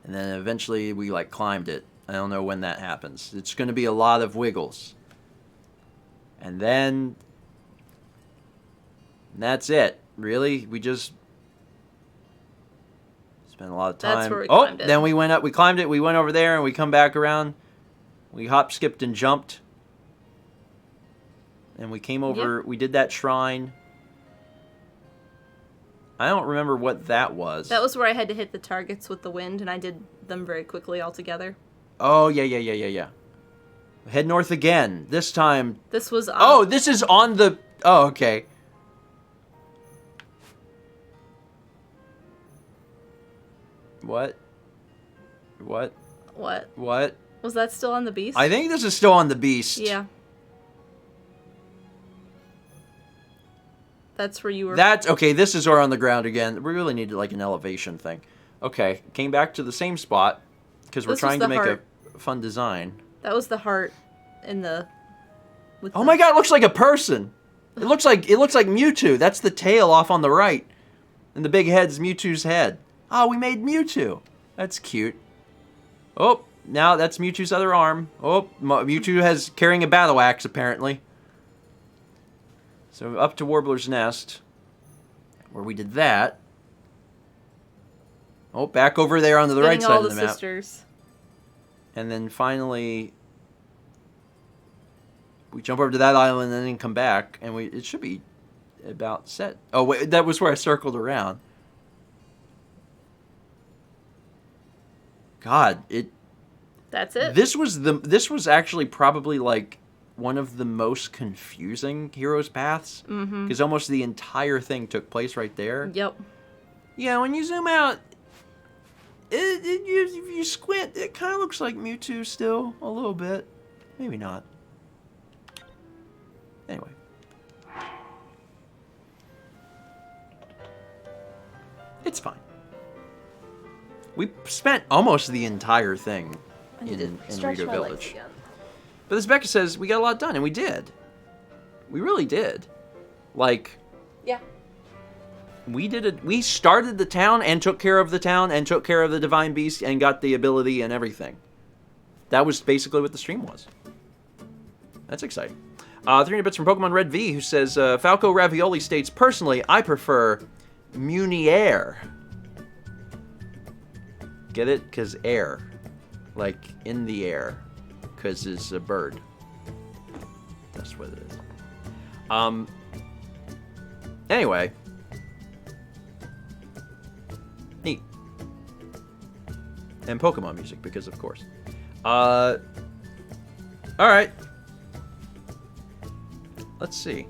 And then eventually we like climbed it. I don't know when that happens. It's going to be a lot of wiggles. And then that's it. Really? We just spent a lot of time. That's where we climbed it. Then we went up, we climbed it, we went over there, and we come back around. We hop, skipped, and jumped. And we came over, we did that shrine. I don't remember what that was. That was where I had to hit the targets with the wind, and I did them very quickly all together. Oh, yeah. Head north again. This time. This was on... Oh, this is on the... Oh, okay. What? What? What? Was that still on the beast? I think this is still on the beast. Yeah. That's where you were... That's... Okay, this is our on the ground again. We really needed, like, an elevation thing. Okay, came back to the same spot, because we're This was trying to the make heart. a fun design. That was the heart in the... With Oh the... my god, it looks like a person! It looks like Mewtwo. That's the tail off on the right. And the big head's Mewtwo's head. Oh, we made Mewtwo. That's cute. Oh, now that's Mewtwo's other arm. Oh, Mewtwo has carrying a battle axe, apparently. So up to Warbler's Nest, where we did that. Oh, back over there onto the right Getting side all of the the map. sisters. And then finally, we jump over to that island and then come back, and it should be about set. Oh wait, that was where I circled around. God, That's it. This was actually probably like one of the most confusing Heroes Paths, because almost the entire thing took place right there. Yep. Yeah, when you zoom out, if you squint, it kind of looks like Mewtwo still a little bit, maybe not. Anyway. It's fine. We spent almost the entire thing in Rito Village. But as Becca says, we got a lot done, and we did. We really did. Like, Yeah. we started the town and took care of the town and took care of the Divine Beast and got the ability and everything. That was basically what the stream was. That's exciting. 300 bits from Pokemon Red V, who says, Falco Ravioli states, personally, I prefer Munier. Get it? Because air. Like, in the air. Because it's a bird. That's what it is. Anyway. Neat. And Pokemon music, because of course. Alright. Let's see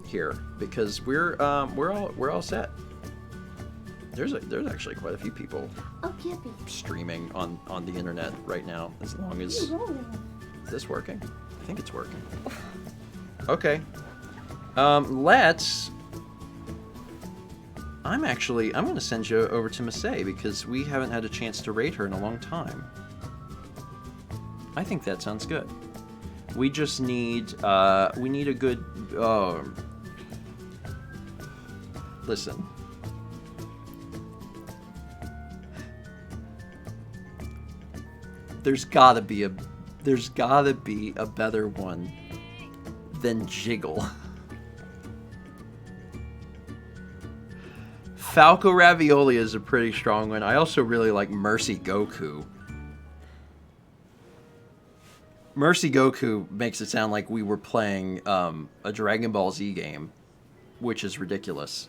here, because we're all set. There's actually quite a few people streaming on the internet right now. As long as is this working? I think it's working. Okay. Let's. I'm going to send you over to Masay because we haven't had a chance to raid her in a long time. I think that sounds good. We just need we need a good. Listen. There's gotta be a better one than Jiggle. Falco Ravioli is a pretty strong one. I also really like Mercy Goku. Mercy Goku makes it sound like we were playing a Dragon Ball Z game, which is ridiculous.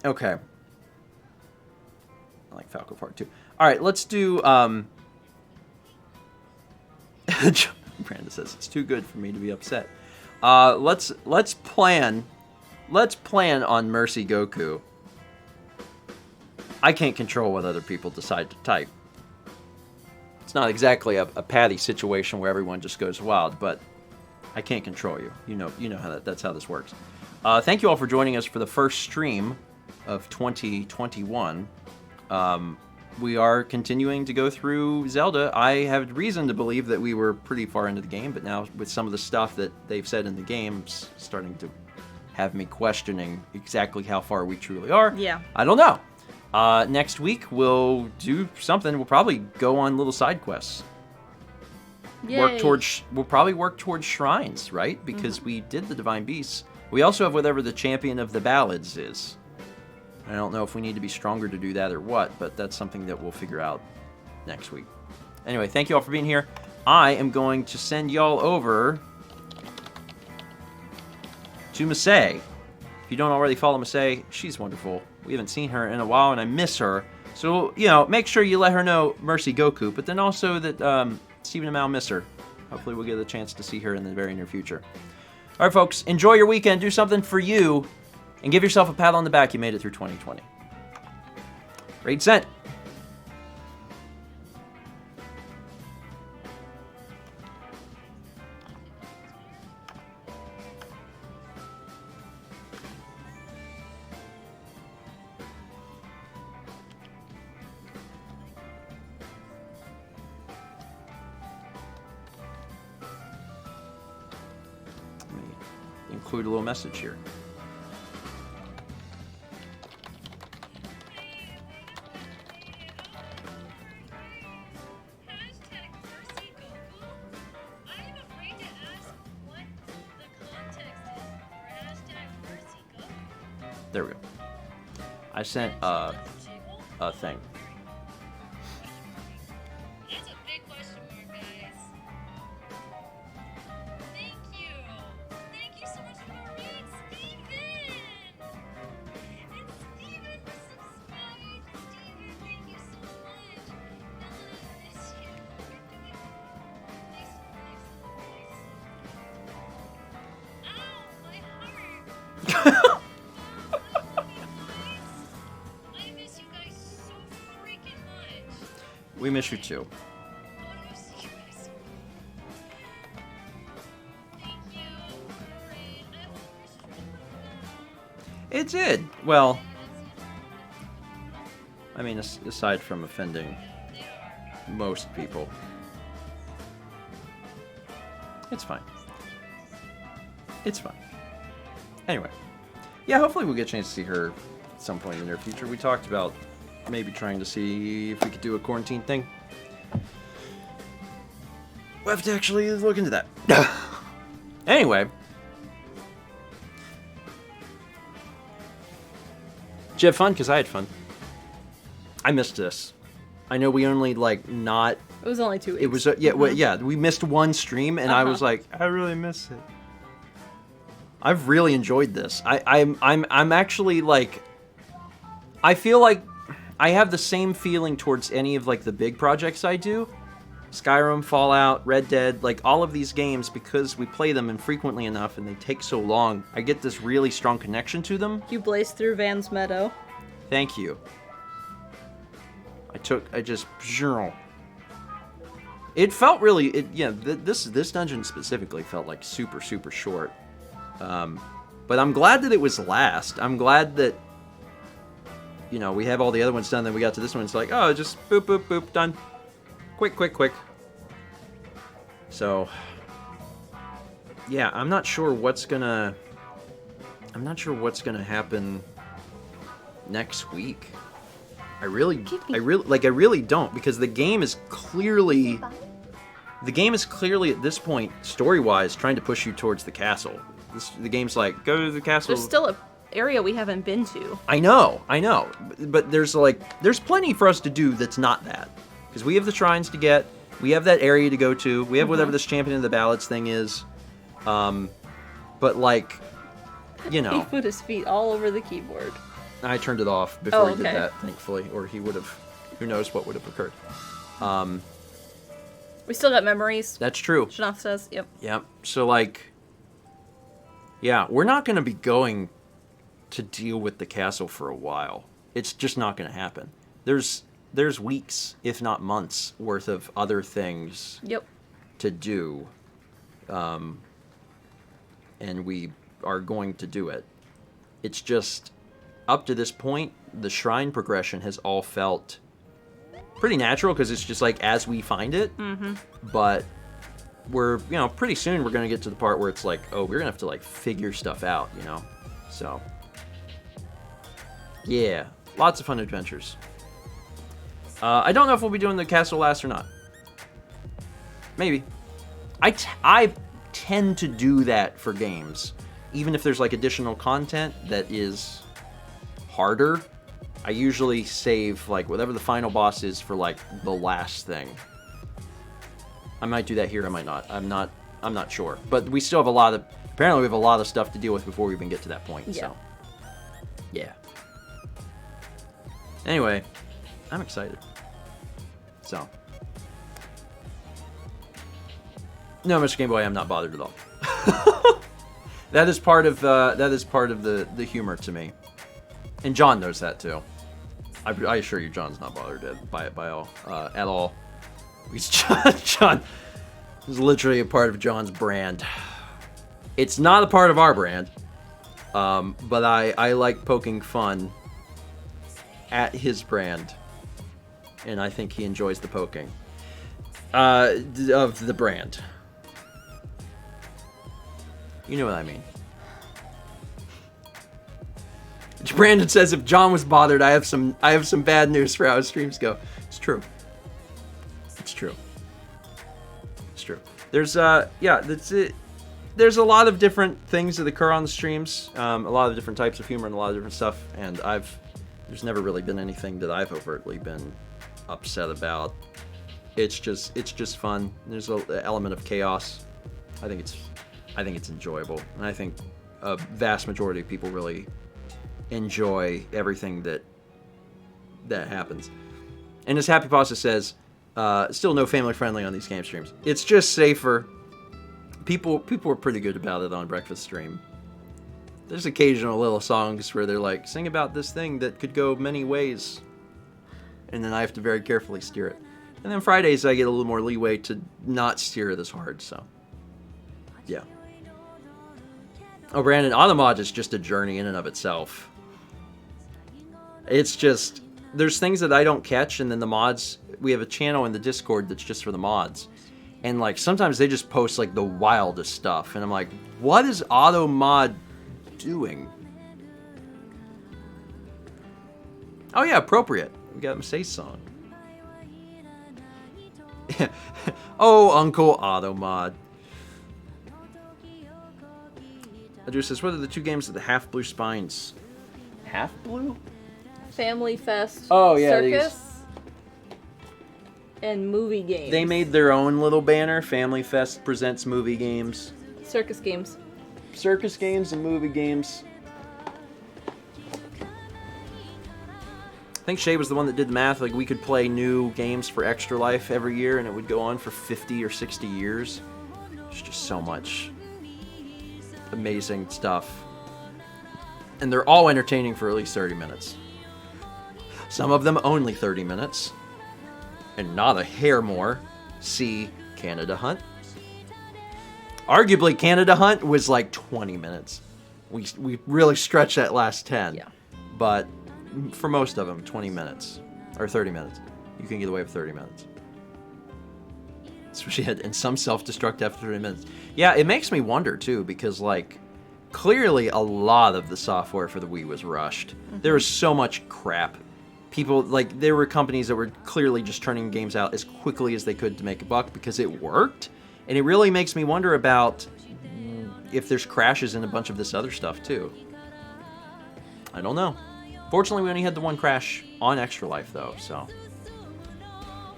Okay. I like Falco Part 2. Alright, let's do... Brandon says, it's too good for me to be upset. Let's plan on Mercy Goku. I can't control what other people decide to type. It's not exactly a Patty situation where everyone just goes wild, but I can't control you. You know how that's how this works. Thank you all for joining us for the first stream of 2021. We are continuing to go through Zelda. I have reason to believe that we were pretty far into the game, but now with some of the stuff that they've said in the game, it's starting to have me questioning exactly how far we truly are. Yeah. I don't know. Next week, we'll do something. We'll probably go on little side quests. Yay. We'll probably work towards shrines, right? Because we did the Divine Beasts. We also have whatever the Champion of the Ballads is. I don't know if we need to be stronger to do that or what, but that's something that we'll figure out next week. Anyway, thank you all for being here. I am going to send y'all over to Masay. If you don't already follow Masay, she's wonderful. We haven't seen her in a while, and I miss her. So, make sure you let her know Mercy Goku, but then also that Stephen and Mal miss her. Hopefully we'll get a chance to see her in the very near future. All right, folks, enjoy your weekend. Do something for you, and give yourself a pat on the back. You made it through 2020. Raid sent. Include a little message here. There we go. I sent a thing. That's a big question mark, guys. Thank you. Thank you so much for the read, Steven. And Steven for subscribing. Steven, thank you so much. I miss you. You're doing nice. Ow, my heart. I miss you guys so freaking much. We miss you too. I want to see you guys. Thank you. Alright, I hope your stream went well. It did. Well, I mean, aside from offending most people, it's fine. It's fine. Anyway, yeah, hopefully we'll get a chance to see her at some point in the near future. We talked about maybe trying to see if we could do a quarantine thing. We'll have to actually look into that. Anyway. Did you have fun? Because I had fun. I missed this. I know we only, not... It was only 2 weeks. It was, we missed one stream, and I was like, I really miss it. I've really enjoyed this. I'm actually, I feel like I have the same feeling towards any of, the big projects I do. Skyrim, Fallout, Red Dead, all of these games, because we play them infrequently enough and they take so long, I get this really strong connection to them. You blazed through Van's Meadow. Thank you. It felt really, this dungeon specifically felt super, super short. But I'm glad that it was last. I'm glad that, we have all the other ones done, then we got to this one, it's oh, just boop, boop, boop, done. Quick, quick, quick. So, yeah, I'm not sure what's gonna happen next week. I really don't, because the game is clearly at this point, story-wise, trying to push you towards the castle. The game's like, go to the castle. There's still an area we haven't been to. I know, but there's plenty for us to do that's not that, because we have the shrines to get, we have that area to go to, we have whatever this champion of the ballads thing is, but like, you know, He put his feet all over the keyboard. I turned it off before he did okay. that, thankfully, or he would have, who knows what would have occurred. We still got memories. That's true. Shanoff says, yep. Yep. So like, yeah, we're not going to be going to deal with the castle for a while. It's just not going to happen. There's weeks, if not months, worth of other things to do, and we are going to do it. It's just, up to this point, the shrine progression has all felt pretty natural, because it's just like as we find it. But we're, you know, pretty soon we're going to get to the part where it's like, oh, we're going to have to like figure stuff out, you know? So, yeah, lots of fun adventures. I don't know if we'll be doing the castle last or not. Maybe. I tend to do that for games. Even if there's like additional content that is harder, I usually save like whatever the final boss is for like the last thing. I might do that here, I might not. I'm not sure. But we still have apparently we have a lot of stuff to deal with before we even get to that point, so. Yeah. Anyway, I'm excited. So. No, Mr. Game Boy, I'm not bothered at all. That is part of the humor to me. And John knows that too. I assure you, John's not bothered by it at all. John is literally a part of John's brand. It's not a part of our brand, but I like poking fun at his brand, and I think he enjoys the poking of the brand. You know what I mean. Brandon says, if John was bothered, I have some bad news for how his streams go. It's true. It's true. It's true. There's that's it. There's a lot of different things that occur on the streams, a lot of different types of humor and a lot of different stuff, and there's never really been anything that I've overtly been upset about. It's just fun. There's an element of chaos. I think it's enjoyable, and I think a vast majority of people really enjoy everything that happens. And as Happy Pasta says, still no family friendly on these game streams. It's just safer. People are pretty good about it on Breakfast Stream. There's occasional little songs where they're like, sing about this thing that could go many ways, and then I have to very carefully steer it. And then Fridays I get a little more leeway to not steer it as hard, so yeah. Oh, Brandon, Automod is just a journey in and of itself. It's just, there's things that I don't catch, and then the mods, we have a channel in the Discord that's just for the mods. And like, sometimes they just post like the wildest stuff, and I'm like, what is Automod doing? Oh yeah, appropriate. We got Masae's song. Oh, Uncle Automod. Andrew says, what are the two games of the Half Blue Spines? Half Blue? Family Fest. Oh, yeah, Circus. And movie games. They made their own little banner. Family Fest presents movie games. Circus games. Circus games and movie games. I think Shay was the one that did the math. Like, we could play new games for Extra Life every year, and it would go on for 50 or 60 years. It's just so much amazing stuff. And they're all entertaining for at least 30 minutes. Some of them only 30 minutes. And not a hair more. See Canada Hunt. Arguably, Canada Hunt was like 20 minutes. We really stretched that last 10. Yeah. But for most of them, 20 minutes. Or 30 minutes. You can get away with 30 minutes. Especially in some self-destruct after 30 minutes. Yeah, it makes me wonder, too, because, like, clearly a lot of the software for the Wii was rushed. Mm-hmm. There was so much crap people, like, there were companies that were clearly just turning games out as quickly as they could to make a buck because it worked. And it really makes me wonder about if there's crashes in a bunch of this other stuff, too. I don't know. Fortunately, we only had the one crash on Extra Life, though, so...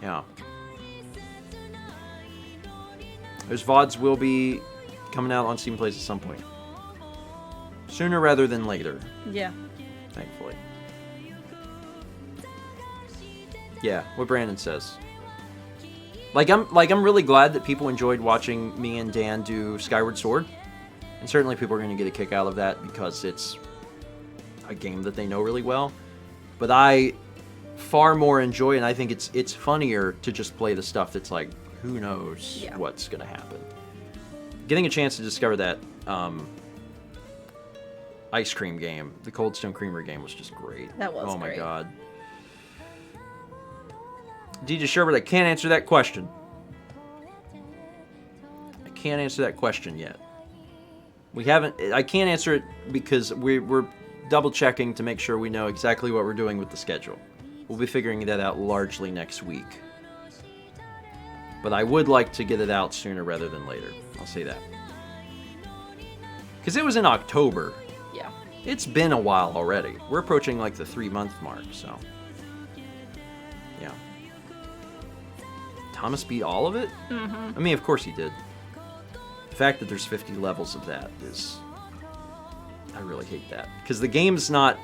yeah. Those VODs will be coming out on Steam Plays at some point. Sooner rather than later, Yeah. thankfully. Yeah, what Brandon says. Like I'm really glad that people enjoyed watching me and Dan do Skyward Sword. And certainly people are going to get a kick out of that because it's a game that they know really well. But I far more enjoy, and I think it's funnier to just play the stuff that's like, who knows what's going to happen. Getting a chance to discover that ice cream game, the Cold Stone Creamery game, was just great. That was Oh my great. god. DJ Sherbert, I can't answer that question. I can't answer that question yet. I can't answer it because we're double checking to make sure we know exactly what we're doing with the schedule. We'll be figuring that out largely next week. But I would like to get it out sooner rather than later. I'll say that. Because it was in October. Yeah. It's been a while already. We're approaching like the 3-month mark, so. Yeah. Thomas beat all of it? Mm-hmm. I mean, of course he did. The fact that there's 50 levels of that is... I really hate that. Because the game's not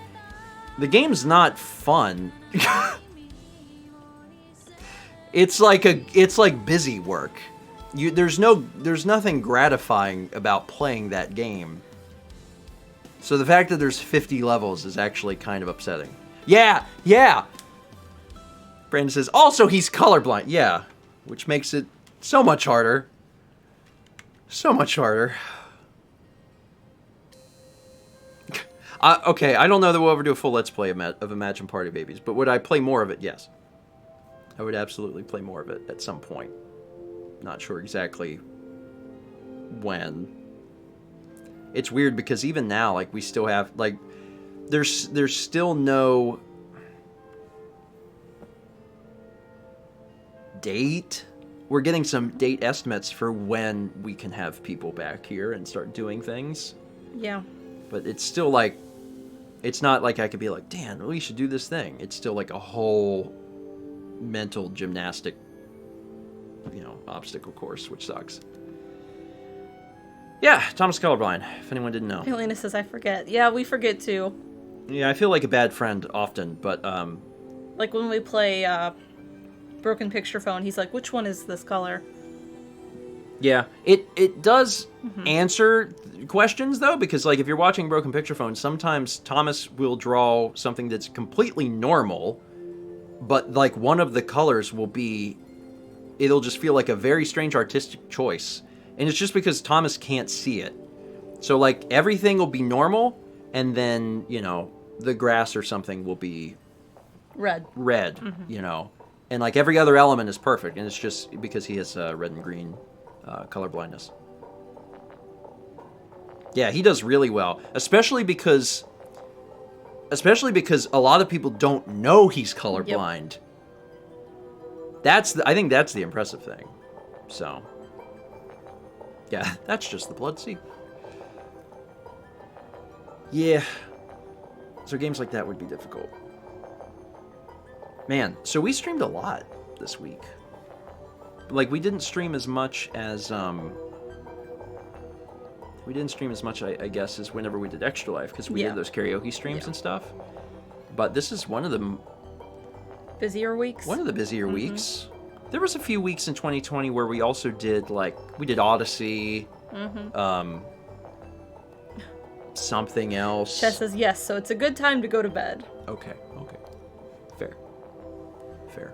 fun. It's like busy work. There's nothing gratifying about playing that game. So the fact that there's 50 levels is actually kind of upsetting. Yeah. Brandon says, also he's colorblind. Yeah, which makes it so much harder. So much harder. Okay, I don't know that we'll ever do a full Let's Play of Imagine Party Babies, but would I play more of it? Yes. I would absolutely play more of it at some point. Not sure exactly when. It's weird because even now, like, we still have, like, there's still no date. We're getting some date estimates for when we can have people back here and start doing things. Yeah. But it's still like, it's not like I could be like, Dan, we should do this thing. It's still like a whole mental gymnastic, obstacle course, which sucks. Yeah, Thomas colorblind, if anyone didn't know. Helena says, I forget. Yeah, we forget too. Yeah, I feel like a bad friend often, but, Like when we play, Broken Picture Phone, he's like, which one is this color? yeah, it does answer questions, though, because, like, if you're watching Broken Picture Phone, sometimes Thomas will draw something that's completely normal, but, like, one of the colors will be, it'll just feel like a very strange artistic choice. And it's just because Thomas can't see it. So, like, everything will be normal, and then, the grass or something will be Red. And, like, every other element is perfect, and it's just because he has red and green color blindness. Yeah, he does really well, especially because a lot of people don't know he's colorblind. Yep. I think that's the impressive thing. So, yeah, that's just the Blood Sea. Yeah. So games like that would be difficult. Man, so we streamed a lot this week. Like, we didn't stream as much as, I guess, as whenever we did Extra Life, because we did those karaoke streams and stuff. But this is one of the... busier weeks? One of the busier weeks. There was a few weeks in 2020 where we also did, like, we did Odyssey, something else. Chess says yes, so it's a good time to go to bed. Okay. Fair.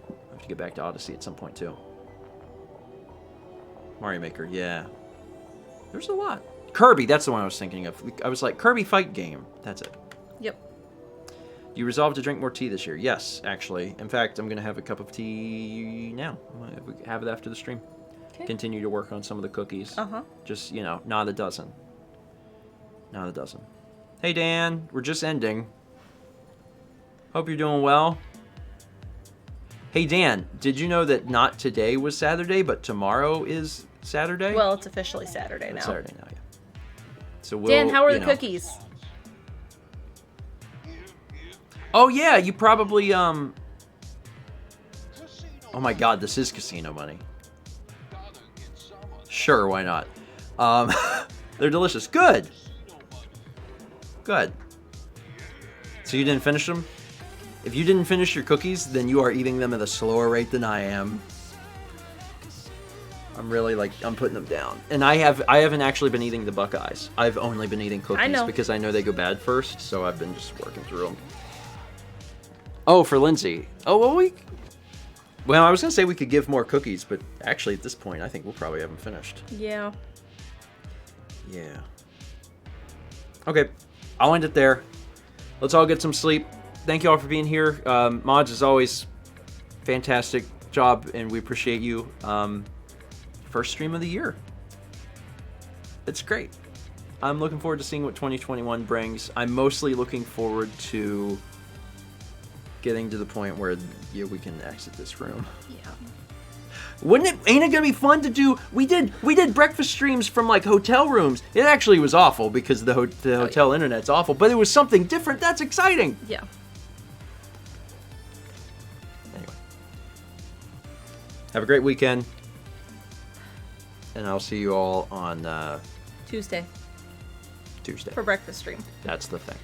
I have to get back to Odyssey at some point, too. Mario Maker, yeah. There's a lot. Kirby, that's the one I was thinking of. I was like, Kirby fight game. That's it. Yep. You resolved to drink more tea this year. Yes, actually. In fact, I'm going to have a cup of tea now. I'm going to have it after the stream. Okay. Continue to work on some of the cookies. Just, not a dozen. Not a dozen. Hey, Dan. We're just ending. Hope you're doing well. Hey, Dan, did you know that not today was Saturday, but tomorrow is Saturday? Well, it's officially Saturday now. It's Saturday now, yeah. So we'll, Dan, how are you the know. cookies? Oh, yeah, you probably, Oh my god, this is casino money. Sure, why not? They're delicious. Good. Good. So you didn't finish them? If you didn't finish your cookies, then you are eating them at a slower rate than I am. I'm really I'm putting them down. And I haven't actually been eating the Buckeyes. I've only been eating cookies know. because I know they go bad first, so I've been just working through them. Oh, for Lindsay. Oh, well, I was going to say we could give more cookies, but actually at this point, I think we'll probably have them finished. Yeah. Yeah. Okay, I'll end it there. Let's all get some sleep. Thank you all for being here. Mods, as always, fantastic job, and we appreciate you. First stream of the year. It's great. I'm looking forward to seeing what 2021 brings. I'm mostly looking forward to getting to the point where we can exit this room. Yeah. Ain't it gonna be fun to do? We did breakfast streams from hotel rooms. It actually was awful because the hotel internet's awful, but it was something different. That's exciting. Yeah. Anyway, have a great weekend, and I'll see you all on Tuesday Tuesday. for breakfast stream. That's the thing.